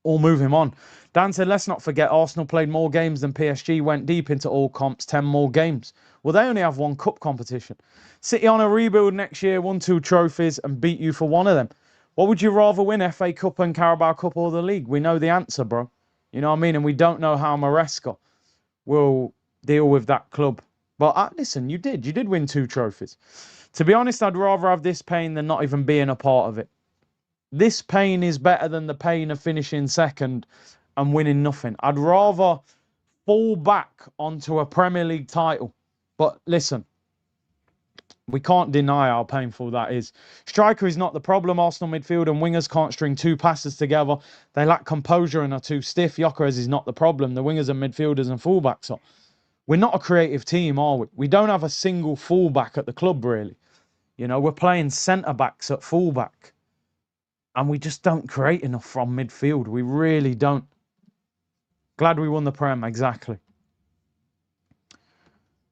or move him on. Dan said, let's not forget Arsenal played more games than PSG, went deep into all comps, 10 more games. Well, they only have one cup competition. City on a rebuild next year, won 2 trophies and beat you for one of them. What would you rather win, FA Cup and Carabao Cup or the league? We know the answer, bro. You know what I mean? And we don't know how Maresca will deal with that club. But listen, you did win 2 trophies. To be honest, I'd rather have this pain than not even being a part of it. This pain is better than the pain of finishing second and winning nothing. I'd rather fall back onto a Premier League title. But listen, we can't deny how painful that is. Striker is not the problem. Arsenal midfield and wingers can't string 2 passes together. They lack composure and are too stiff. Gyökeres is not the problem. The wingers and midfielders and fullbacks are. We're not a creative team, are we? We don't have a single fullback at the club, really. You know, we're playing centre-backs at fullback. And we just don't create enough from midfield. We really don't. Glad we won the Prem, exactly.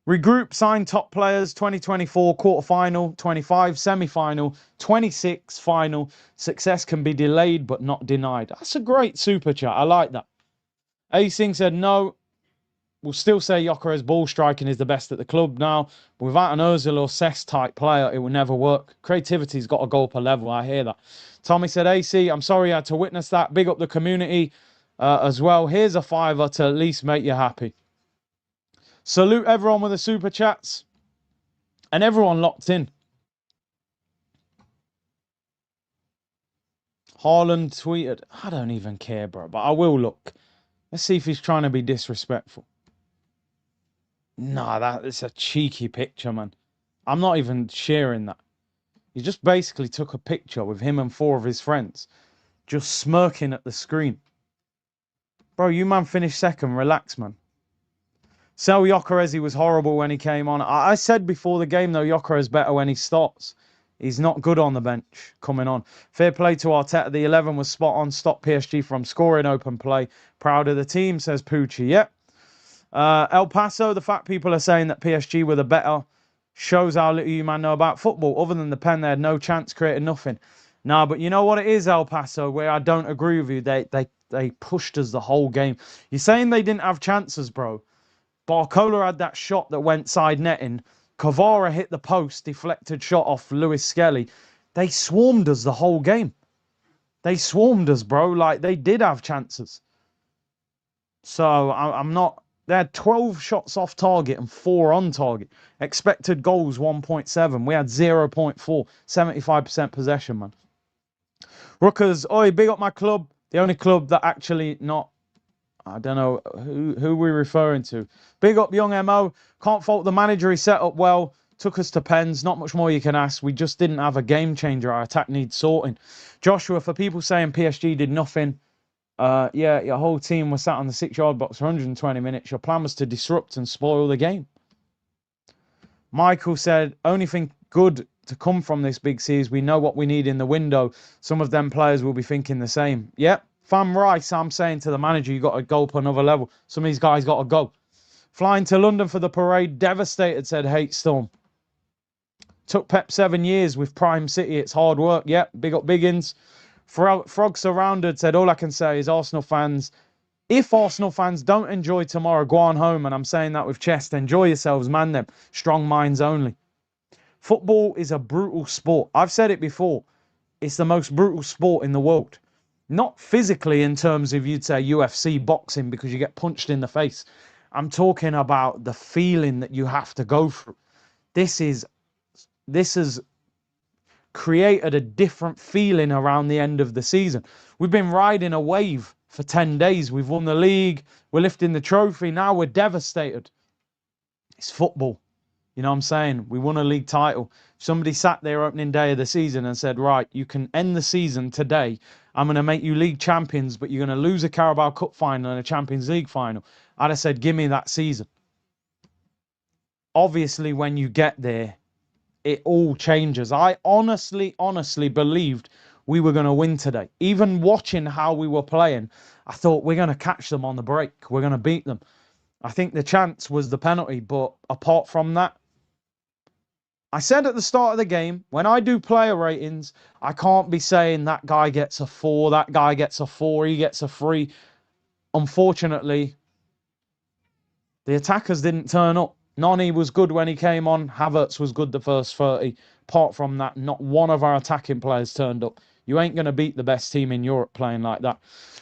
Regroup, sign top players, 2024 quarter-final, 25 semi-final, 26 final. Success can be delayed but not denied. That's a great super chat. I like that. A-Sing said, no, we'll still say Gyökeres ball striking is the best at the club now. But without an Ozil or Cess type player, it will never work. Creativity's got to go up a level. I hear that. Tommy said, AC, I'm sorry you had to witness that. Big up the community as well. Here's a £5 to at least make you happy. Salute everyone with the super chats. And everyone locked in. Haaland tweeted, I don't even care, bro, but I will look. Let's see if he's trying to be disrespectful. Nah, that is a cheeky picture, man. I'm not even sharing that. He just basically took a picture with him and 4 of his friends, just smirking at the screen. Bro, you man finished second. Relax, man. Sel Jokerez was horrible when he came on. I said before the game, though, Jokerez better when he starts. He's not good on the bench coming on. Fair play to Arteta. The 11 was spot on. Stop PSG from scoring open play. Proud of the team, says Poochie. Yep. El Paso, the fact people are saying that PSG were the better shows how little you man know about football. Other than the pen, they had no chance, created nothing. No, but you know what it is, El Paso, where I don't agree with you. They pushed us the whole game. You're saying they didn't have chances, bro. Barcola had that shot that went side netting. Kvara hit the post, deflected shot off Lewis Skelly. They swarmed us the whole game. They swarmed us, bro. Like, they did have chances. So, I'm not... They had 12 shots off target and 4 on target. Expected goals, 1.7. We had 0.4. 75% possession, man. Rookers, oi, big up my club. The only club that actually not... I don't know who we're referring to. Big up young MO. Can't fault the manager. He set up well. Took us to pens. Not much more you can ask. We just didn't have a game changer. Our attack needs sorting. Joshua, for people saying PSG did nothing, yeah, your whole team was sat on the 6-yard box for 120 minutes. Your plan was to disrupt and spoil the game. Michael said, only thing good to come from this big C is we know what we need in the window. Some of them players will be thinking the same. Yep. Fam Rice, I'm saying to the manager, you got to go up another level. Some of these guys got to go. Flying to London for the parade, devastated, said Hate Storm. Took Pep 7 years with Prime City. It's hard work. Yep, big up Biggins. Frog Surrounded said, all I can say is Arsenal fans, if Arsenal fans don't enjoy tomorrow, go on home. And I'm saying that with chest. Enjoy yourselves, man them. Strong minds only. Football is a brutal sport. I've said it before. It's the most brutal sport in the world. Not physically in terms of, you'd say, UFC boxing because you get punched in the face. I'm talking about the feeling that you have to go through. This has created a different feeling around the end of the season. We've been riding a wave for 10 days. We've won the league. We're lifting the trophy. Now we're devastated. It's football. You know what I'm saying? We won a league title. Somebody sat there opening day of the season and said, right, you can end the season today. I'm going to make you league champions, but you're going to lose a Carabao Cup final and a Champions League final. I'd have said, give me that season. Obviously, when you get there, it all changes. I honestly believed we were going to win today. Even watching how we were playing, I thought we're going to catch them on the break. We're going to beat them. I think the chance was the penalty, but apart from that, I said at the start of the game, when I do player ratings, I can't be saying that guy gets a 4, that guy gets a 4, he gets a 3. Unfortunately, the attackers didn't turn up. Nani was good when he came on. Havertz was good the first 30. Apart from that, not one of our attacking players turned up. You ain't going to beat the best team in Europe playing like that.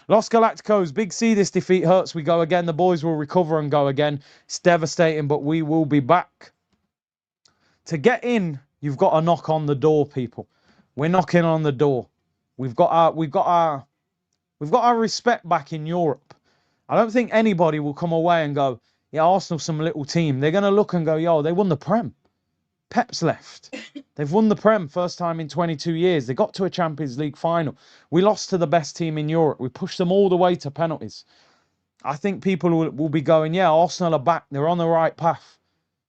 Los Galacticos, Big C, this defeat hurts. We go again. The boys will recover and go again. It's devastating, but we will be back. To get in, you've got to knock on the door, people. We're knocking on the door. We've got our respect back in Europe. I don't think anybody will come away and go, yeah, Arsenal, some little team. They're going to look and go, yo, they won the Prem. Pep's left. They've won the Prem first time in 22 years. They got to a Champions League final. We lost to the best team in Europe. We pushed them all the way to penalties. I think people will be going, yeah, Arsenal are back. They're on the right path.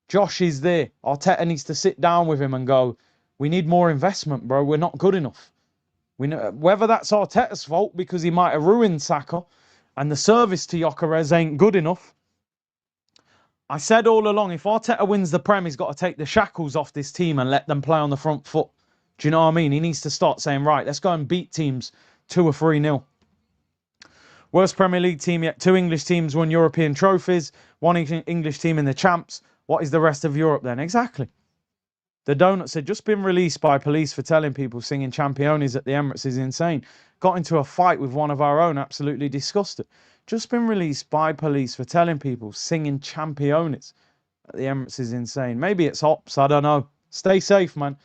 Josh is there. Arteta needs to sit down with him and go, we need more investment, bro. We're not good enough. We know, whether that's Arteta's fault because he might have ruined Saka and the service to Jokerez ain't good enough. I said all along, if Arteta wins the Prem, he's got to take the shackles off this team and let them play on the front foot. Do you know what I mean? He needs to start saying, right, let's go and beat teams 2 or 3-0. Worst Premier League team yet. 2 English teams won European trophies. 1 English team in the champs. What is the rest of Europe then? Exactly. The Donuts had just been released by police for telling people singing Championes at the Emirates is insane. Got into a fight with one of our own, absolutely disgusted. Just been released by police for telling people singing Championes at the Emirates is insane. Maybe it's hops, I don't know. Stay safe, man.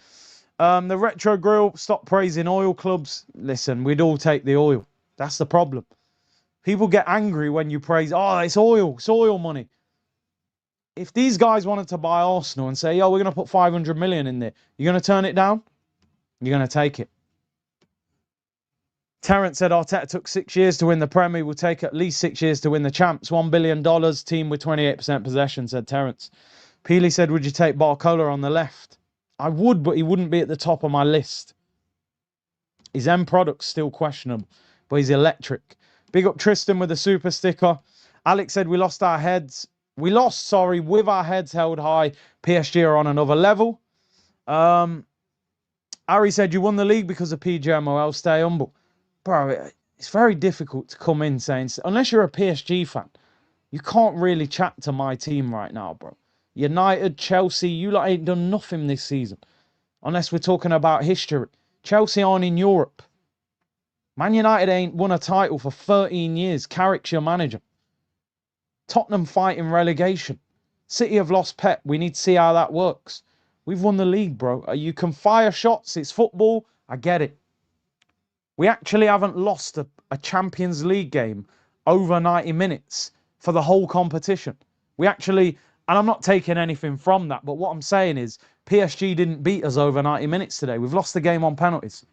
The Retro Grill, stop praising oil clubs. Listen, we'd all take the oil. That's the problem. People get angry when you praise, oh, it's oil money. If these guys wanted to buy Arsenal and say, yo, we're going to put 500 million in there, you're going to turn it down? You're going to take it. Terence said Arteta took 6 years to win the Premier. Will take at least 6 years to win the Champs. $1 billion team with 28% possession, said Terence. Peely said, would you take Barcola on the left? I would, but he wouldn't be at the top of my list. His end product's still questionable, but he's electric. Big up Tristan with the super sticker. Alex said we lost our heads. We lost, sorry, with our heads held high. PSG are on another level. Harry said you won the league because of PGMOL. Stay humble. Bro, it's very difficult to come in saying, unless you're a PSG fan, you can't really chat to my team right now, bro. United, Chelsea, you lot ain't done nothing this season. Unless we're talking about history. Chelsea aren't in Europe. Man United ain't won a title for 13 years. Carrick's your manager. Tottenham fighting relegation. City have lost Pep. We need to see how that works. We've won the league, bro. You can fire shots. It's football. I get it. We actually haven't lost a Champions League game over 90 minutes for the whole competition. We actually, and I'm not taking anything from that, but what I'm saying is PSG didn't beat us over 90 minutes today. We've lost the game on penalties.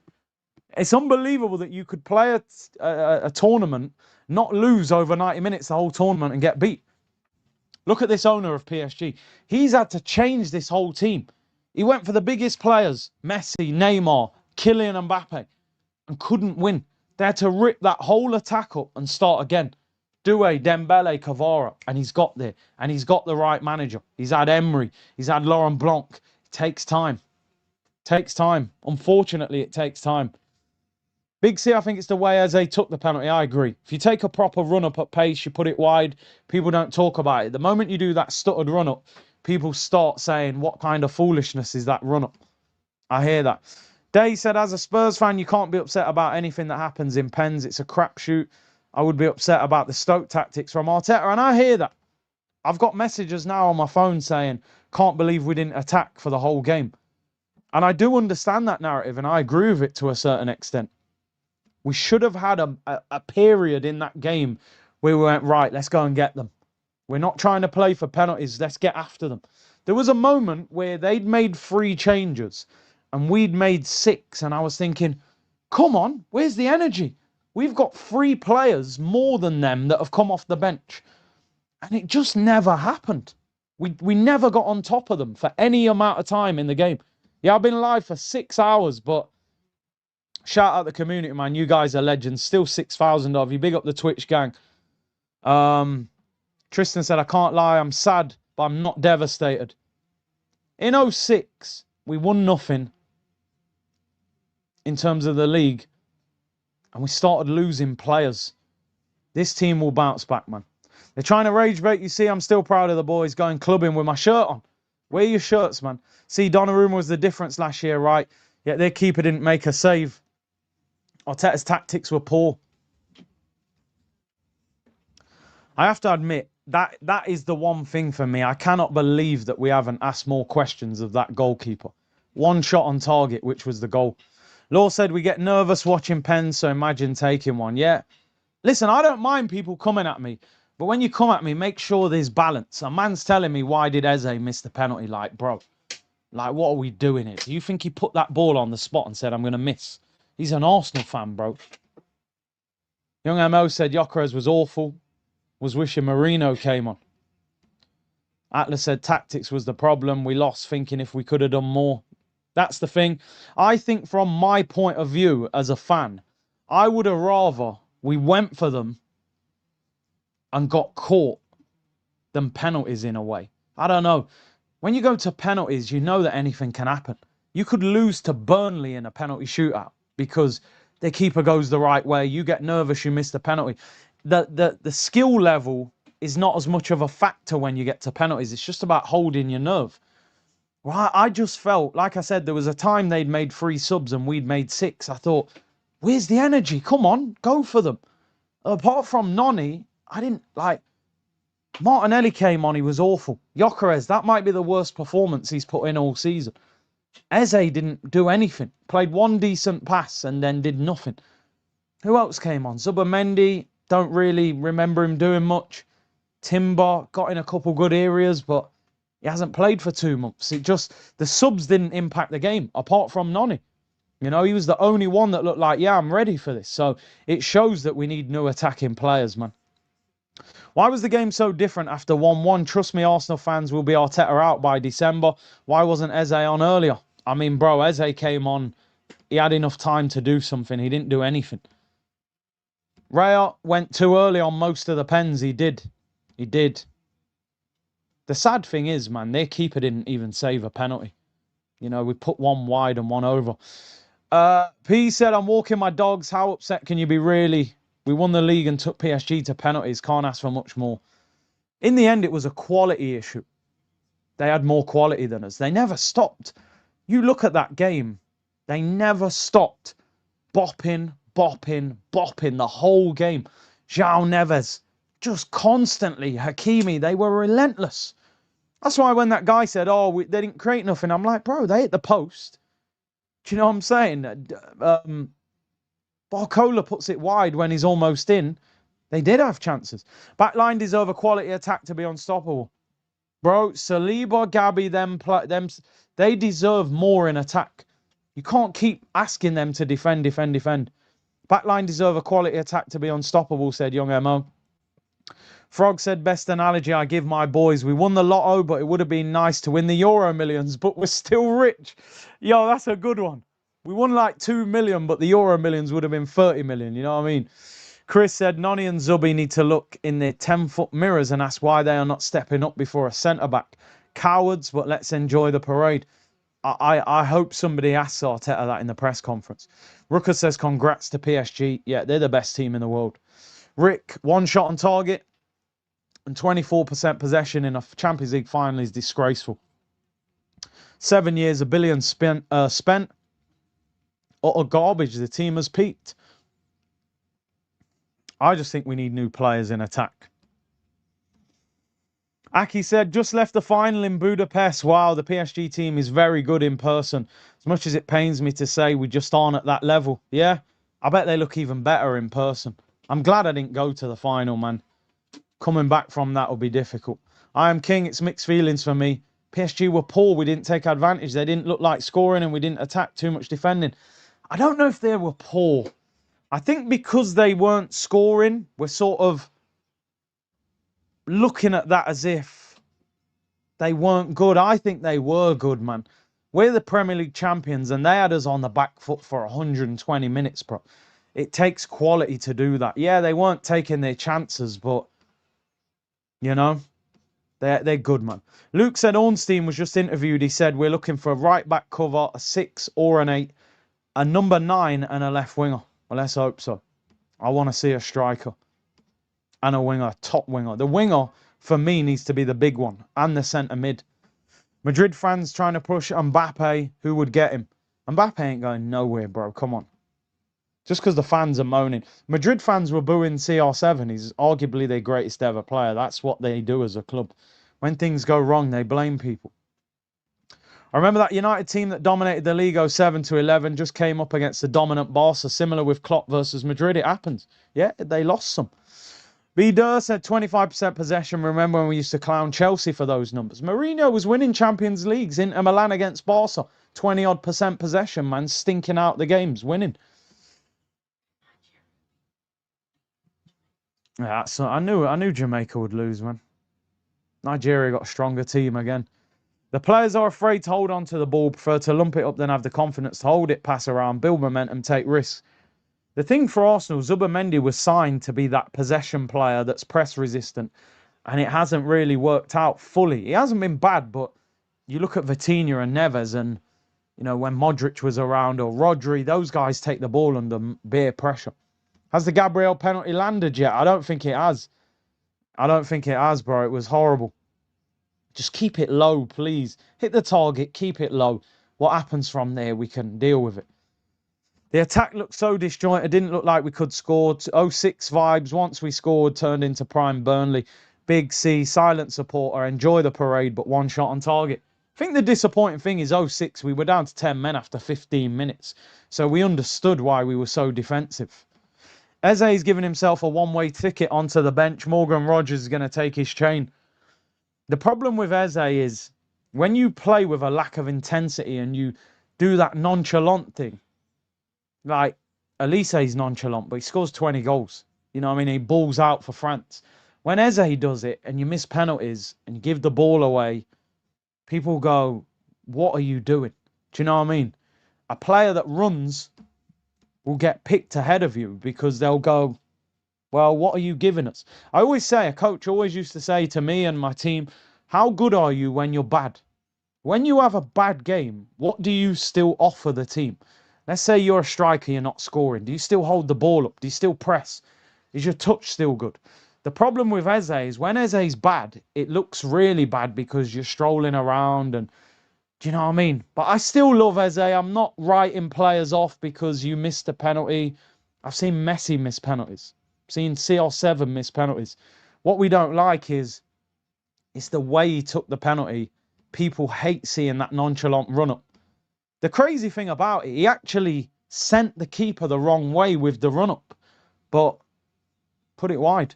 It's unbelievable that you could play a tournament, not lose over 90 minutes the whole tournament and get beat. Look at this owner of PSG. He's had to change this whole team. He went for the biggest players, Messi, Neymar, Kylian Mbappe, and couldn't win. They had to rip that whole attack up and start again. Doué, Dembele, Kvara, and he's got there. And he's got the right manager. He's had Emery. He's had Laurent Blanc. It takes time. It takes time. Unfortunately, it takes time. Big C, I think it's the way Eze took the penalty. I agree. If you take a proper run-up at pace, you put it wide, people don't talk about it. The moment you do that stuttered run-up, people start saying, what kind of foolishness is that run-up? I hear that. Day said, as a Spurs fan, you can't be upset about anything that happens in pens. It's a crapshoot. I would be upset about the Stoke tactics from Arteta, and I hear that. I've got messages now on my phone saying, can't believe we didn't attack for the whole game. And I do understand that narrative, and I agree with it to a certain extent. We should have had a period in that game where we went, right, let's go and get them. We're not trying to play for penalties. Let's get after them. There was a moment where they'd made 3 changes and we'd made 6. And I was thinking, come on, where's the energy? We've got 3 players more than them that have come off the bench. And it just never happened. We never got on top of them for any amount of time in the game. Yeah, I've been live for 6 hours, but shout out the community, man. You guys are legends. Still 6,000 of you. Big up the Twitch gang. Tristan said, I can't lie. I'm sad, but I'm not devastated. In 06, we won nothing in terms of the league. And we started losing players. This team will bounce back, man. They're trying to rage bait. You see, I'm still proud of the boys going clubbing with my shirt on. Wear your shirts, man. See, Donnarumma was the difference last year, right? Yet their keeper didn't make a save. Arteta's tactics were poor. I have to admit, that is the one thing for me. I cannot believe that we haven't asked more questions of that goalkeeper. 1 shot on target, which was the goal. Law said we get nervous watching pens, so imagine taking one. Yeah. Listen, I don't mind people coming at me, but when you come at me, make sure there's balance. A man's telling me, why did Eze miss the penalty? Like, bro, like, what are we doing here? Do you think he put that ball on the spot and said, I'm going to miss? He's an Arsenal fan, bro. Young MO said Gyökeres was awful. Was wishing Marino came on. Atlas said tactics was the problem. We lost thinking if we could have done more. That's the thing. I think from my point of view as a fan, I would have rather we went for them and got caught than penalties in a way. I don't know. When you go to penalties, you know that anything can happen. You could lose to Burnley in a penalty shootout because their keeper goes the right way. You get nervous, you miss the penalty. The skill level is not as much of a factor when you get to penalties. It's just about holding your nerve. Well, I just felt, like I said, there was a time they'd made 3 subs and we'd made 6. I thought, where's the energy? Come on, go for them. Apart from Noni, I didn't like... Martinelli came on, he was awful. Gyökeres, that might be the worst performance he's put in all season. Eze didn't do anything. Played 1 decent pass and then did nothing. Who else came on? Zubimendi, don't really remember him doing much. Timber got in a couple good areas, but he hasn't played for 2 months. It just, the subs didn't impact the game, apart from Noni. You know, he was the only one that looked like, yeah, I'm ready for this. So it shows that we need new attacking players, man. Why was the game so different after 1-1? Trust me, Arsenal fans will be Arteta out by December. Why wasn't Eze on earlier? I mean, bro, Eze came on. He had enough time to do something. He didn't do anything. Raya went too early on most of the pens. He did. He did. The sad thing is, man, their keeper didn't even save a penalty. You know, we put one wide and one over. P said, I'm walking my dogs. How upset can you be, really? We won the league and took PSG to penalties. Can't ask for much more. In the end, it was a quality issue. They had more quality than us. They never stopped. You look at that game. They never stopped. Bopping, bopping, bopping the whole game. João Neves, just constantly. Hakimi, they were relentless. That's why when that guy said, oh, they didn't create nothing, I'm like, bro, they hit the post. Do you know what I'm saying? Barcola puts it wide when he's almost in. They did have chances. Backline deserve a quality attack to be unstoppable. Bro, Saliba, Gabby, they deserve more in attack. You can't keep asking them to defend. Backline deserve a quality attack to be unstoppable, said Young Mo. Frog said, best analogy I give my boys. We won the lotto, but it would have been nice to win the Euro Millions, but we're still rich. Yo, that's a good one. We won like 2 million, but the Euro Millions would have been 30 million. You know what I mean? Chris said, Noni and Zubi need to look in their 10-foot mirrors and ask why they are not stepping up before a centre-back. Cowards, but let's enjoy the parade. I hope somebody asks Arteta that in the press conference. Rooker says, congrats to PSG. Yeah, they're the best team in the world. Rick, 1 shot on target and 24% possession in a Champions League final is disgraceful. 7 years, $1 billion spent. Utter garbage. The team has peaked. I just think we need new players in attack. Aki said, just left the final in Budapest. Wow, the PSG team is very good in person. As much as it pains me to say, we just aren't at that level. Yeah, I bet they look even better in person. I'm glad I didn't go to the final, man. Coming back from that will be difficult. I am king. It's mixed feelings for me. PSG were poor. We didn't take advantage. They didn't look like scoring and we didn't attack. Too much defending. I don't know if they were poor. I think because they weren't scoring, we're sort of looking at that as if they weren't good. I think they were good, man. We're the Premier League champions and they had us on the back foot for 120 minutes, bro. It takes quality to do that. Yeah, they weren't taking their chances, but, you know, they're good, man. Luke said Ornstein was just interviewed. He said, we're looking for a right-back cover, a 6 or an 8, a number 9 and a left winger. Well, let's hope so. I want to see a striker and a winger, top winger. The winger, for me, needs to be the big one and the centre mid. Madrid fans trying to push Mbappe. Who would get him? Mbappe ain't going nowhere, bro. Come on. Just because the fans are moaning. Madrid fans were booing CR7. He's arguably their greatest ever player. That's what they do as a club. When things go wrong, they blame people. I remember that United team that dominated the league 07-11 just came up against the dominant Barca, similar with Klopp versus Madrid. It happens. Yeah, they lost some. B. Durr said 25% possession. Remember when we used to clown Chelsea for those numbers? Mourinho was winning Champions Leagues. Inter Milan against Barca. 20-odd% possession, man. Stinking out the games. Winning. Yeah, so I knew Jamaica would lose, man. Nigeria got a stronger team again. The players are afraid to hold on to the ball, prefer to lump it up than have the confidence to hold it, pass around, build momentum, take risks. The thing for Arsenal, Zubimendi was signed to be that possession player that's press resistant, and it hasn't really worked out fully. He hasn't been bad, but you look at Vitinha and Neves, and you know when Modric was around or Rodri, those guys take the ball under bare pressure. Has the Gabriel penalty landed yet? I don't think it has. I don't think it has, bro. It was horrible. Just keep it low, please. Hit the target, keep it low. What happens from there, we can deal with it. The attack looked so disjointed. It didn't look like we could score. 06 vibes. Once we scored, turned into prime Burnley. Big C, silent supporter. Enjoy the parade, but 1 shot on target. I think the disappointing thing is 06, we were down to 10 men after 15 minutes. So we understood why we were so defensive. Eze's given himself a one-way ticket onto the bench. Morgan Rogers is going to take his chain. The problem with Eze is when you play with a lack of intensity and you do that nonchalant thing, Like, Elise's nonchalant, but he scores 20 goals. You know what I mean? He balls out for France. When Eze does it and you miss penalties and you give the ball away, people go, what are you doing? Do you know what I mean? A player that runs will get picked ahead of you because they'll go, well, what are you giving us? I always say, a coach always used to say to me and my team, how good are you when you're bad? When you have a bad game, what do you still offer the team? Let's say you're a striker, you're not scoring. Do you still hold the ball up? Do you still press? Is your touch still good? The problem with Eze is when Eze's bad, it looks really bad because you're strolling around and do you know what I mean? But I still love Eze. I'm not writing players off because you missed a penalty. I've seen Messi miss penalties. I've seen CR7 miss penalties. What we don't like is it's the way he took the penalty. People hate seeing that nonchalant run-up. The crazy thing about it, he actually sent the keeper the wrong way with the run-up, but put it wide.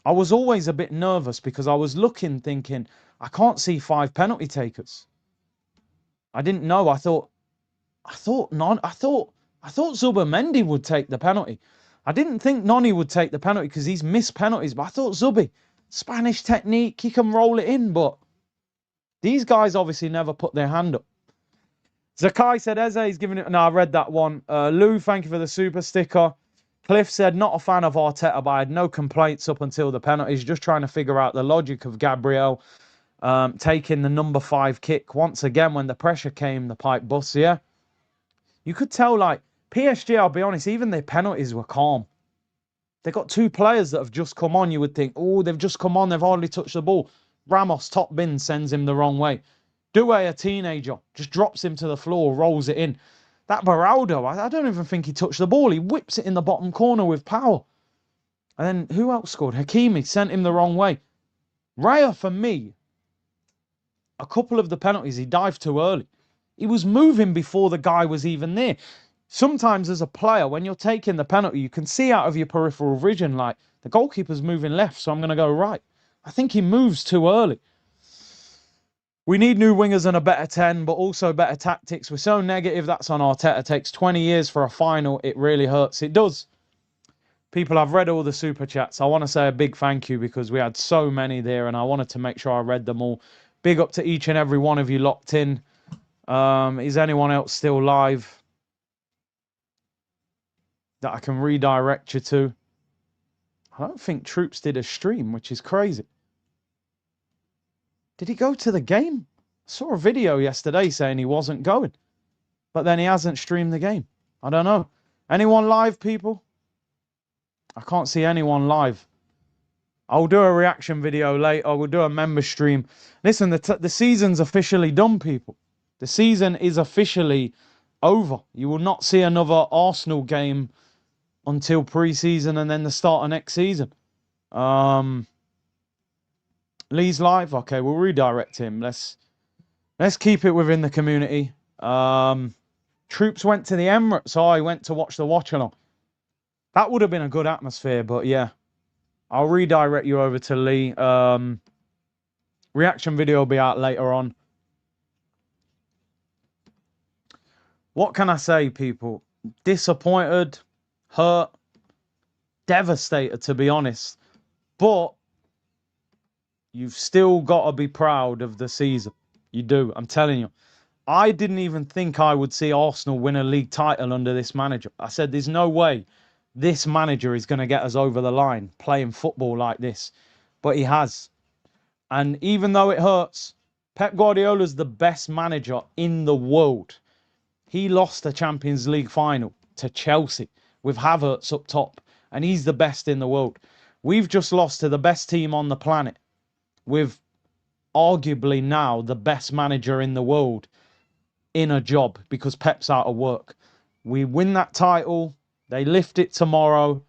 I was always a bit nervous because I was looking, thinking, I can't see 5 penalty takers. I didn't know. I thought Zubimendi would take the penalty. I didn't think Noni would take the penalty because he's missed penalties, but I thought Zubi, Spanish technique, he can roll it in, but these guys obviously never put their hand up. Zakai said Eze is giving it. No, I read that one. Lou, thank you for the super sticker. Cliff said, not a fan of Arteta, but I had no complaints up until the penalties. Just trying to figure out the logic of Gabriel taking the number 5 kick. Once again, when the pressure came, the pipe busts, yeah. You could tell, like, PSG, I'll be honest, even their penalties were calm. They got 2 players that have just come on. You would think, oh, they've just come on. They've hardly touched the ball. Ramos, top bin, sends him the wrong way. Doué, a teenager, just drops him to the floor, rolls it in. That Beraldo, I don't even think he touched the ball. He whips it in the bottom corner with power. And then who else scored? Hakimi sent him the wrong way. Raya, for me, a couple of the penalties, he dived too early. He was moving before the guy was even there. Sometimes as a player, when you're taking the penalty, you can see out of your peripheral vision, like, the goalkeeper's moving left, so I'm going to go right. I think he moves too early. We need new wingers and a better 10, but also better tactics. We're so negative. That's on Arteta. It takes 20 years for a final. It really hurts. It does. People, I've read all the super chats. I want to say a big thank you because we had so many there and I wanted to make sure I read them all. Big up to each and every one of you locked in. Is anyone else still live that I can redirect you to? I don't think Troops did a stream, which is crazy. Did he go to the game? I saw a video yesterday saying he wasn't going. But then he hasn't streamed the game. I don't know. Anyone live, people? I can't see anyone live. I'll do a reaction video later. We'll do a member stream. Listen, the season's officially done, people. The season is officially over. You will not see another Arsenal game until pre-season and then the start of next season. Lee's live. Okay, we'll redirect him. Let's keep it within the community. Troops went to the Emirates. Oh, he went to watch the Watchalong. That would have been a good atmosphere, but yeah. I'll redirect you over to Lee. Reaction video will be out later on. What can I say, people? Disappointed, hurt, devastated, to be honest. But you've still got to be proud of the season. You do. I'm telling you. I didn't even think I would see Arsenal win a league title under this manager. I said, there's no way this manager is going to get us over the line playing football like this. But he has. And even though it hurts, Pep Guardiola's the best manager in the world. He lost the Champions League final to Chelsea with Havertz up top. And he's the best in the world. We've just lost to the best team on the planet with arguably now the best manager in the world in a job because Pep's out of work. We win that title. They lift it tomorrow.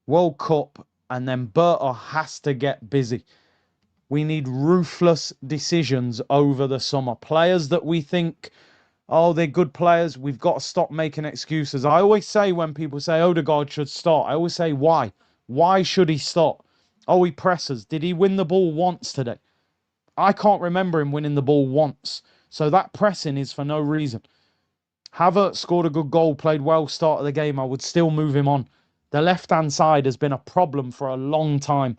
World Cup. And then Berta has to get busy. We need ruthless decisions over the summer. Players that we think, oh, they're good players. We've got to stop making excuses. I always say when people say Odegaard should start, I always say, why? Why should he start? Oh, he presses. Did he win the ball once today? I can't remember him winning the ball once. So that pressing is for no reason. Havertz scored a good goal, played well start of the game. I would still move him on. The left-hand side has been a problem for a long time.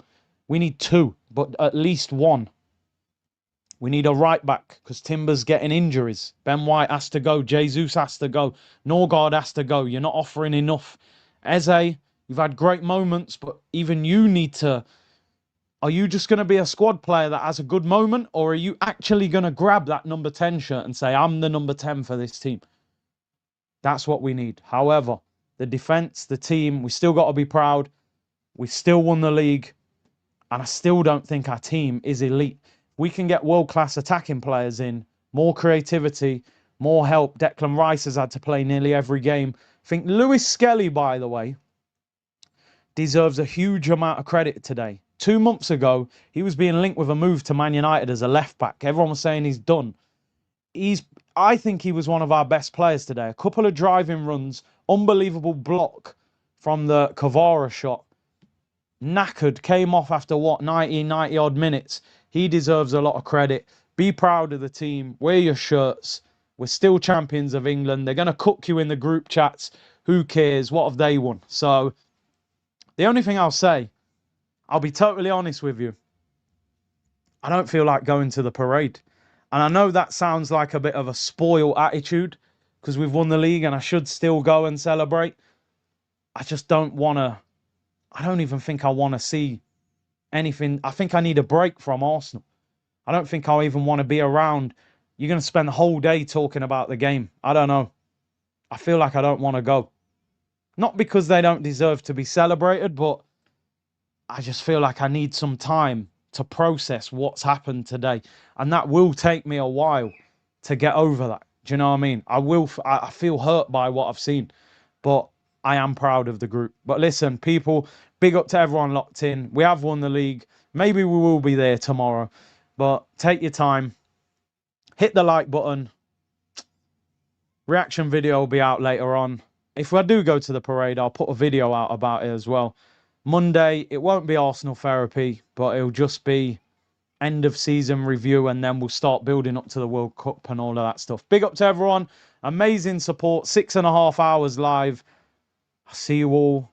We need two, but at least one. We need a right back because Timber's getting injuries. Ben White has to go. Jesus has to go. Norgard has to go. You're not offering enough. Eze, you've had great moments, but even you need to... Are you just going to be a squad player that has a good moment, or are you actually going to grab that number 10 shirt and say, I'm the number 10 for this team? That's what we need. However, the defence, the team, we still got to be proud. We still won the league, and I still don't think our team is elite. We can get world-class attacking players in, more creativity, more help. Declan Rice has had to play nearly every game. I think Lewis Skelly, by the way, deserves a huge amount of credit today. 2 months ago, he was being linked with a move to Man United as a left-back. Everyone was saying he's done. I think he was one of our best players today. A couple of driving runs, unbelievable block from the Kvara shot. Knackered, came off after, 90 odd minutes. He deserves a lot of credit. Be proud of the team. Wear your shirts. We're still champions of England. They're going to cook you in the group chats. Who cares? What have they won? So, the only thing I'll say, I'll be totally honest with you. I don't feel like going to the parade. And I know that sounds like a bit of a spoiled attitude because we've won the league and I should still go and celebrate. I just don't want to... I don't even think I want to see anything. I think I need a break from Arsenal. I don't think I'll even want to be around. You're going to spend the whole day talking about the game. I don't know. I feel like I don't want to go. Not because they don't deserve to be celebrated, but I just feel like I need some time to process what's happened today. And that will take me a while to get over that. Do you know what I mean? I feel hurt by what I've seen. But I am proud of the group. But listen, people, big up to everyone locked in. We have won the league. Maybe we will be there tomorrow. But take your time. Hit the like button. Reaction video will be out later on. If I do go to the parade, I'll put a video out about it as well. Monday, it won't be Arsenal therapy, but it'll just be end of season review, and then we'll start building up to the World Cup and all of that stuff. Big up to everyone. Amazing support. 6.5 hours live. I'll see you all